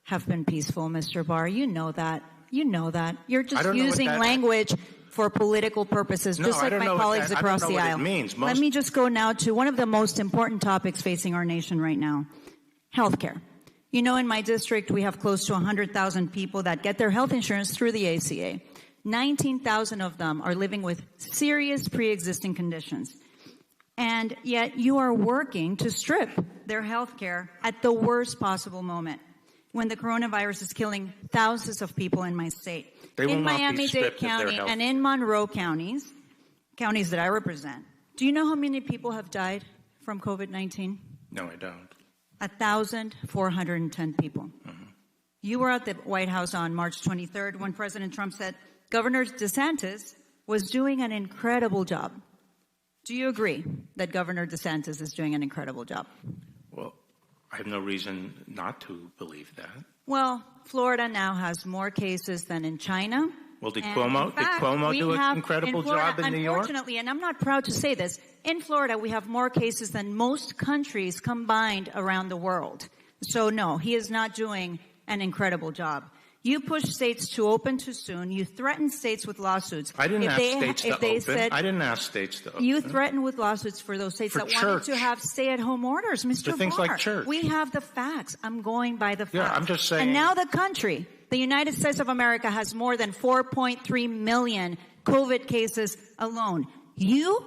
[SPEAKER 22] have been peaceful, Mr. Barr. You know that. You know that. You're just using language for political purposes, just like my colleagues across the aisle. Let me just go now to one of the most important topics facing our nation right now, healthcare. You know, in my district, we have close to 100,000 people that get their health insurance through the ACA. 19,000 of them are living with serious pre-existing conditions. And yet you are working to strip their health care at the worst possible moment when the coronavirus is killing thousands of people in my state. In Miami-Dade County and in Monroe counties that I represent, do you know how many people have died from COVID-19?
[SPEAKER 13] No, I don't.
[SPEAKER 22] 1,410 people. Mm-hmm. You were at the White House on March 23rd when President Trump said Governor DeSantis was doing an incredible job. Do you agree that Governor DeSantis is doing an incredible job?
[SPEAKER 13] Well, I have no reason not to believe that.
[SPEAKER 22] Well, Florida now has more cases than in China.
[SPEAKER 13] Well, did Cuomo do an incredible job in New York?
[SPEAKER 22] Unfortunately, and I'm not proud to say this, in Florida we have more cases than most countries combined around the world. So no, he is not doing an incredible job. You push states to open too soon. You threaten states with lawsuits.
[SPEAKER 13] I didn't ask states to open. I didn't ask states to open.
[SPEAKER 22] You threaten with lawsuits for those states that wanted to have stay-at-home orders, Mr.
[SPEAKER 13] For things like church.
[SPEAKER 22] We have the facts. I'm going by the facts.
[SPEAKER 13] Yeah, I'm just saying.
[SPEAKER 22] And now the country, the United States of America, has more than 4.3 million COVID cases alone. You,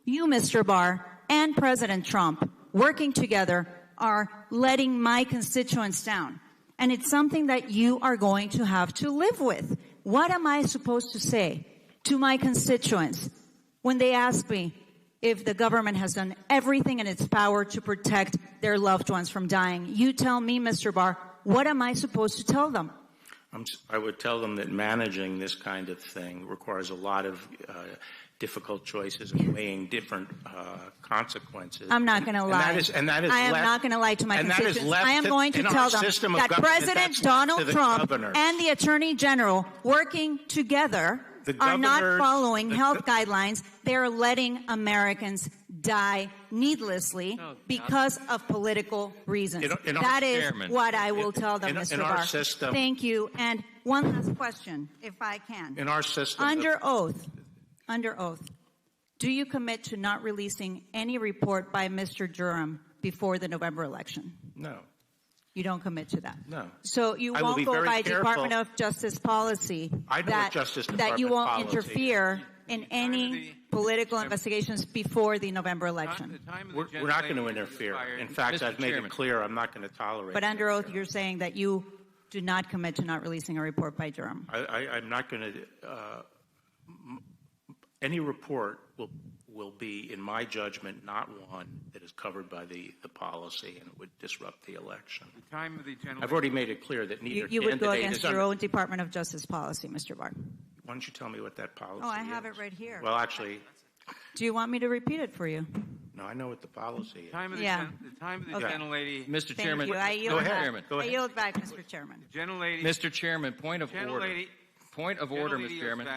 [SPEAKER 22] Mr. Barr, and President Trump, working together, are letting my constituents down. And it's something that you are going to have to live with. What am I supposed to say to my constituents when they ask me if the government has done everything in its power to protect their loved ones from dying? You tell me, Mr. Barr, what am I supposed to tell them?
[SPEAKER 13] I would tell them that managing this kind of thing requires a lot of difficult choices and weighing different consequences.
[SPEAKER 22] I'm not going to lie. I am not going to lie to my constituents. I am going to tell them that President Donald Trump and the Attorney General working together are not following health guidelines. They're letting Americans die needlessly because of political reasons. That is what I will tell them, Mr. Barr. Thank you. And one last question, if I can.
[SPEAKER 13] In our system,
[SPEAKER 22] under oath, do you commit to not releasing any report by Mr. Durham before the November election?
[SPEAKER 13] No.
[SPEAKER 22] You don't commit to that?
[SPEAKER 13] No.
[SPEAKER 22] So you won't go by Department of Justice policy that you won't interfere in any political investigations before the November election?
[SPEAKER 13] We're not going to interfere. In fact, I've made it clear I'm not going to tolerate it.
[SPEAKER 22] But under oath, you're saying that you do not commit to not releasing a report by Durham?
[SPEAKER 13] I'm not going to... any report will be, in my judgment, not one that is covered by the policy and it would disrupt the election. I've already made it clear that neither
[SPEAKER 22] you would go against your own Department of Justice policy, Mr. Barr.
[SPEAKER 13] Why don't you tell me what that policy is?
[SPEAKER 22] Oh, I have it right here.
[SPEAKER 13] Well, actually...
[SPEAKER 22] Do you want me to repeat it for you?
[SPEAKER 13] No, I know what the policy is.
[SPEAKER 1] The time of the gentlelady...
[SPEAKER 11] Mr. Chairman,
[SPEAKER 22] Thank you. I yield back.
[SPEAKER 11] Go ahead.
[SPEAKER 22] I yield back, Mr. Chairman.
[SPEAKER 1] Gentlelady...
[SPEAKER 11] Mr. Chairman, point of order. Point of order, Mr. Chairman.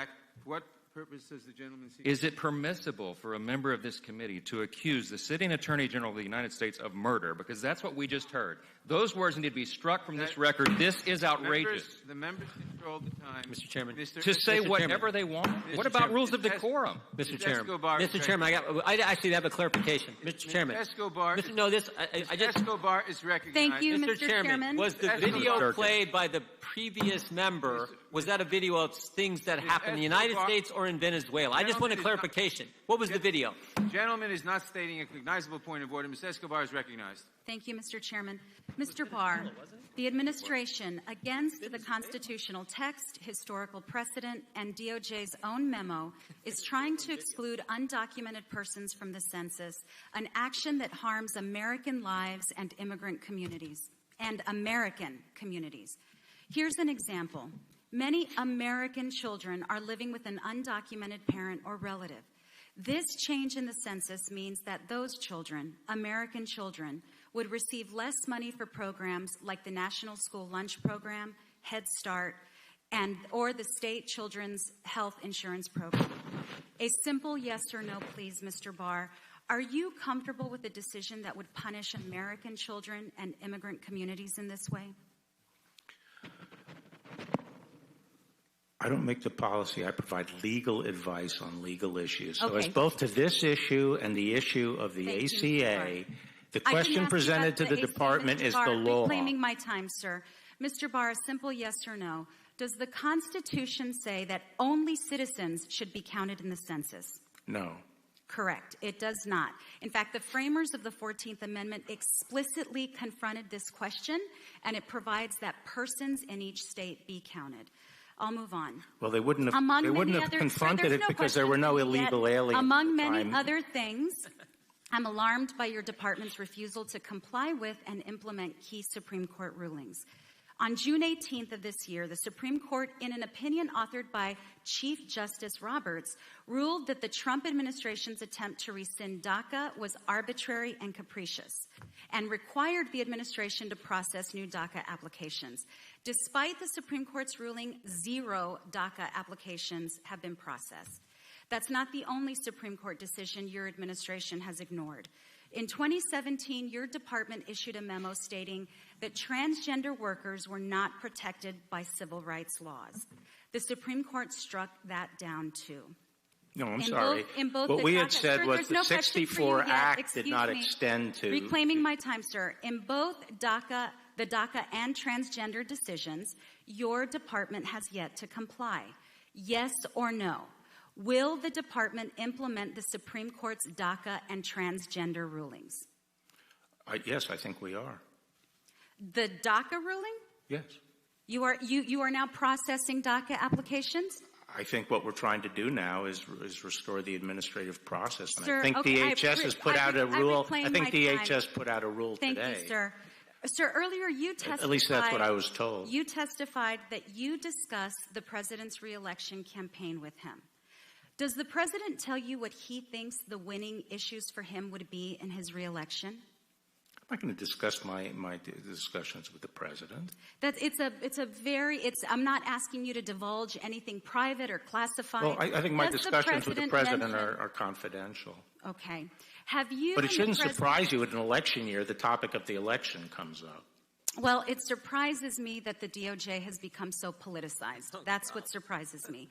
[SPEAKER 1] What purpose does the gentleman seek?
[SPEAKER 11] Is it permissible for a member of this committee to accuse the sitting Attorney General of the United States of murder? Because that's what we just heard. Those words need to be struck from this record. This is outrageous.
[SPEAKER 1] The members control the time.
[SPEAKER 2] Mr. Chairman.
[SPEAKER 11] To say whatever they want? What about rules of decorum?
[SPEAKER 2] Mr. Chairman. Mr. Chairman, I actually have a clarification. Mr. Chairman.
[SPEAKER 1] Escobar
[SPEAKER 2] Escobar
[SPEAKER 1] is recognized.
[SPEAKER 22] Thank you,
[SPEAKER 2] Mr. Chairman. Was the video played by the previous member, was that a video of things that happened in the United States or in Venezuela? I just want a clarification. What was the video?
[SPEAKER 1] The gentleman is not stating a cognizable point of order. Ms. Escobar is recognized.
[SPEAKER 3] Thank you, Mr. Chairman. Mr. Barr, the administration, against the constitutional text, historical precedent, and DOJ's own memo, is trying to exclude undocumented persons from the census, an action that harms American lives and immigrant communities, and American communities. Here's an example. Many American children are living with an undocumented parent or relative. This change in the census means that those children, American children, would receive less money for programs like the National School Lunch Program, Head Start, or the State Children's Health Insurance Program. A simple yes or no, please, Mr. Barr. Are you comfortable with a decision that would punish American children and immigrant communities in this way?
[SPEAKER 13] I don't make the policy. I provide legal advice on legal issues. So
[SPEAKER 3] Okay.
[SPEAKER 13] as both to this issue and the issue of the
[SPEAKER 3] Thank you,
[SPEAKER 13] ACA,
[SPEAKER 3] Mr. Barr.
[SPEAKER 13] the question presented to the department is the law.
[SPEAKER 3] Reclaiming my time, sir. Mr. Barr, a simple yes or no. Does the Constitution say that only citizens should be counted in the census?
[SPEAKER 13] No.
[SPEAKER 3] Correct. It does not. In fact, the framers of the 14th Amendment explicitly confronted this question, and it provides that persons in each state be counted. I'll move on.
[SPEAKER 13] Well, they wouldn't have confronted it because there were no illegal aliens.
[SPEAKER 3] Among many other things, I'm alarmed by your department's refusal to comply with and implement key Supreme Court rulings. On June 18th of this year, the Supreme Court, in an opinion authored by Chief Justice Roberts, ruled that the Trump administration's attempt to rescind DACA was arbitrary and capricious and required the administration to process new DACA applications. Despite the Supreme Court's ruling, 0 DACA applications have been processed. That's not the only Supreme Court decision your administration has ignored. In 2017, your department issued a memo stating that transgender workers were not protected by civil rights laws. The Supreme Court struck that down too.
[SPEAKER 13] No, I'm sorry. What we had said was the 64 Act did not extend to...
[SPEAKER 3] Reclaiming my time, sir. In both DACA, the DACA and transgender decisions, your department has yet to comply. Yes or no? Will the department implement the Supreme Court's DACA and transgender rulings?
[SPEAKER 13] Yes, I think we are.
[SPEAKER 3] The DACA ruling?
[SPEAKER 13] Yes.
[SPEAKER 3] You are now processing DACA applications?
[SPEAKER 13] I think what we're trying to do now is restore the administrative process. And
[SPEAKER 3] Sir,
[SPEAKER 13] I think DHS has put out a rule. I think DHS put out a rule today.
[SPEAKER 3] Thank you, sir. Sir, earlier you testified.
[SPEAKER 13] At least that's what I was told.
[SPEAKER 3] You testified that you discussed the president's reelection campaign with him. Does the president tell you what he thinks the winning issues for him would be in his reelection?
[SPEAKER 13] I'm not going to discuss my discussions with the president.
[SPEAKER 3] I'm not asking you to divulge anything private or classified.
[SPEAKER 13] Well, I think my discussions with the president are confidential.
[SPEAKER 3] Okay. Have you?
[SPEAKER 13] But it shouldn't surprise you. In an election year, the topic of the election comes up.
[SPEAKER 3] Well, it surprises me that the DOJ has become so politicized. That's what surprises me.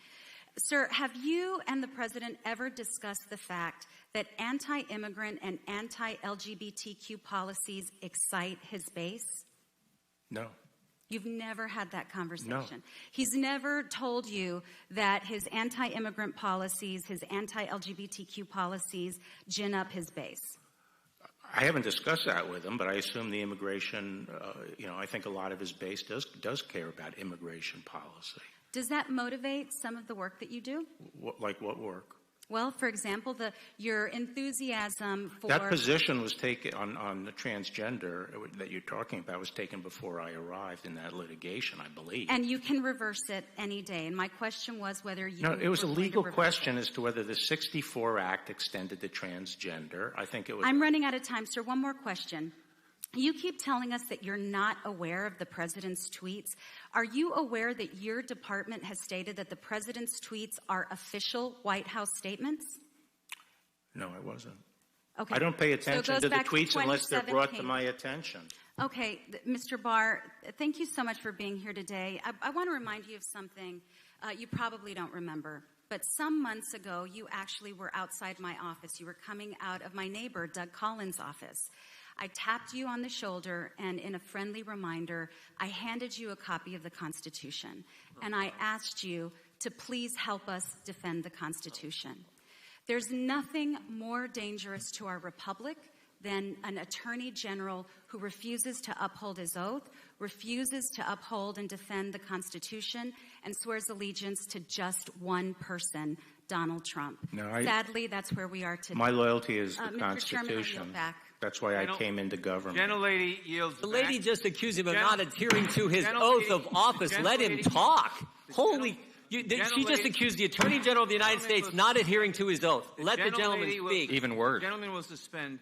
[SPEAKER 3] Sir, have you and the president ever discussed the fact that anti-immigrant and anti-LGBTQ policies excite his base?
[SPEAKER 13] No.
[SPEAKER 3] You've never had that conversation?
[SPEAKER 13] No.
[SPEAKER 3] He's never told you that his anti-immigrant policies, his anti-LGBTQ policies gin up his base?
[SPEAKER 13] I haven't discussed that with him, but I assume the immigration, I think a lot of his base does care about immigration policy.
[SPEAKER 3] Does that motivate some of the work that you do?
[SPEAKER 13] Like what work?
[SPEAKER 3] Well, for example, your enthusiasm for...
[SPEAKER 13] That position was taken on the transgender that you're talking about was taken before I arrived in that litigation, I believe.
[SPEAKER 3] And you can reverse it any day. And my question was whether you...
[SPEAKER 13] No, it was a legal question as to whether the 64 Act extended to transgender. I think it was...
[SPEAKER 3] I'm running out of time, sir. One more question. You keep telling us that you're not aware of the president's tweets. Are you aware that your department has stated that the president's tweets are official White House statements?
[SPEAKER 13] No, I wasn't.
[SPEAKER 3] Okay.
[SPEAKER 13] I don't pay attention to the tweets unless they're brought to
[SPEAKER 3] 2017.
[SPEAKER 13] my attention.
[SPEAKER 3] Okay, Mr. Barr, thank you so much for being here today. I want to remind you of something you probably don't remember. But some months ago, you actually were outside my office. You were coming out of my neighbor, Doug Collins' office. I tapped you on the shoulder, and in a friendly reminder, I handed you a copy of the Constitution. And I asked you to please help us defend the Constitution. There's nothing more dangerous to our republic than an attorney general who refuses to uphold his oath, refuses to uphold and defend the Constitution, and swears allegiance to just one person, Donald Trump. Sadly, that's where we are today.
[SPEAKER 13] My loyalty is the
[SPEAKER 3] Mr.
[SPEAKER 13] Constitution.
[SPEAKER 3] Chairman, I yield back.
[SPEAKER 13] That's why I came into government.
[SPEAKER 1] Gentlelady yields
[SPEAKER 2] The
[SPEAKER 1] back.
[SPEAKER 2] lady just accused him of not adhering to his oath of office. Let him talk. Holy... She just accused the Attorney General of the United States not adhering to his oath. Let the gentleman speak.
[SPEAKER 11] Even worse.
[SPEAKER 1] The gentleman will suspend.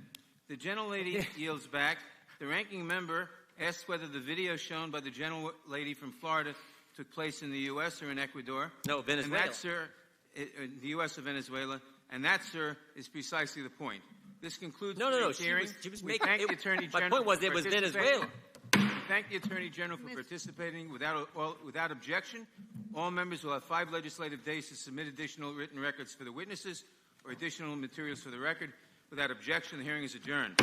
[SPEAKER 1] The gentlelady yields back. The ranking member asks whether the video shown by the gentlelady from Florida took place in the U.S. or in Ecuador.
[SPEAKER 2] No, Venezuela.
[SPEAKER 1] And that, sir, in the U.S. or Venezuela. And that, sir, is precisely the point. This concludes today's hearing.
[SPEAKER 2] She was
[SPEAKER 1] We
[SPEAKER 2] making
[SPEAKER 1] thank the Attorney General.
[SPEAKER 2] My point was it was Venezuela.
[SPEAKER 1] We thank the Attorney General for participating without objection. All members will have 5 legislative days to submit additional written records for the witnesses or additional materials for the record. Without objection, the hearing is adjourned.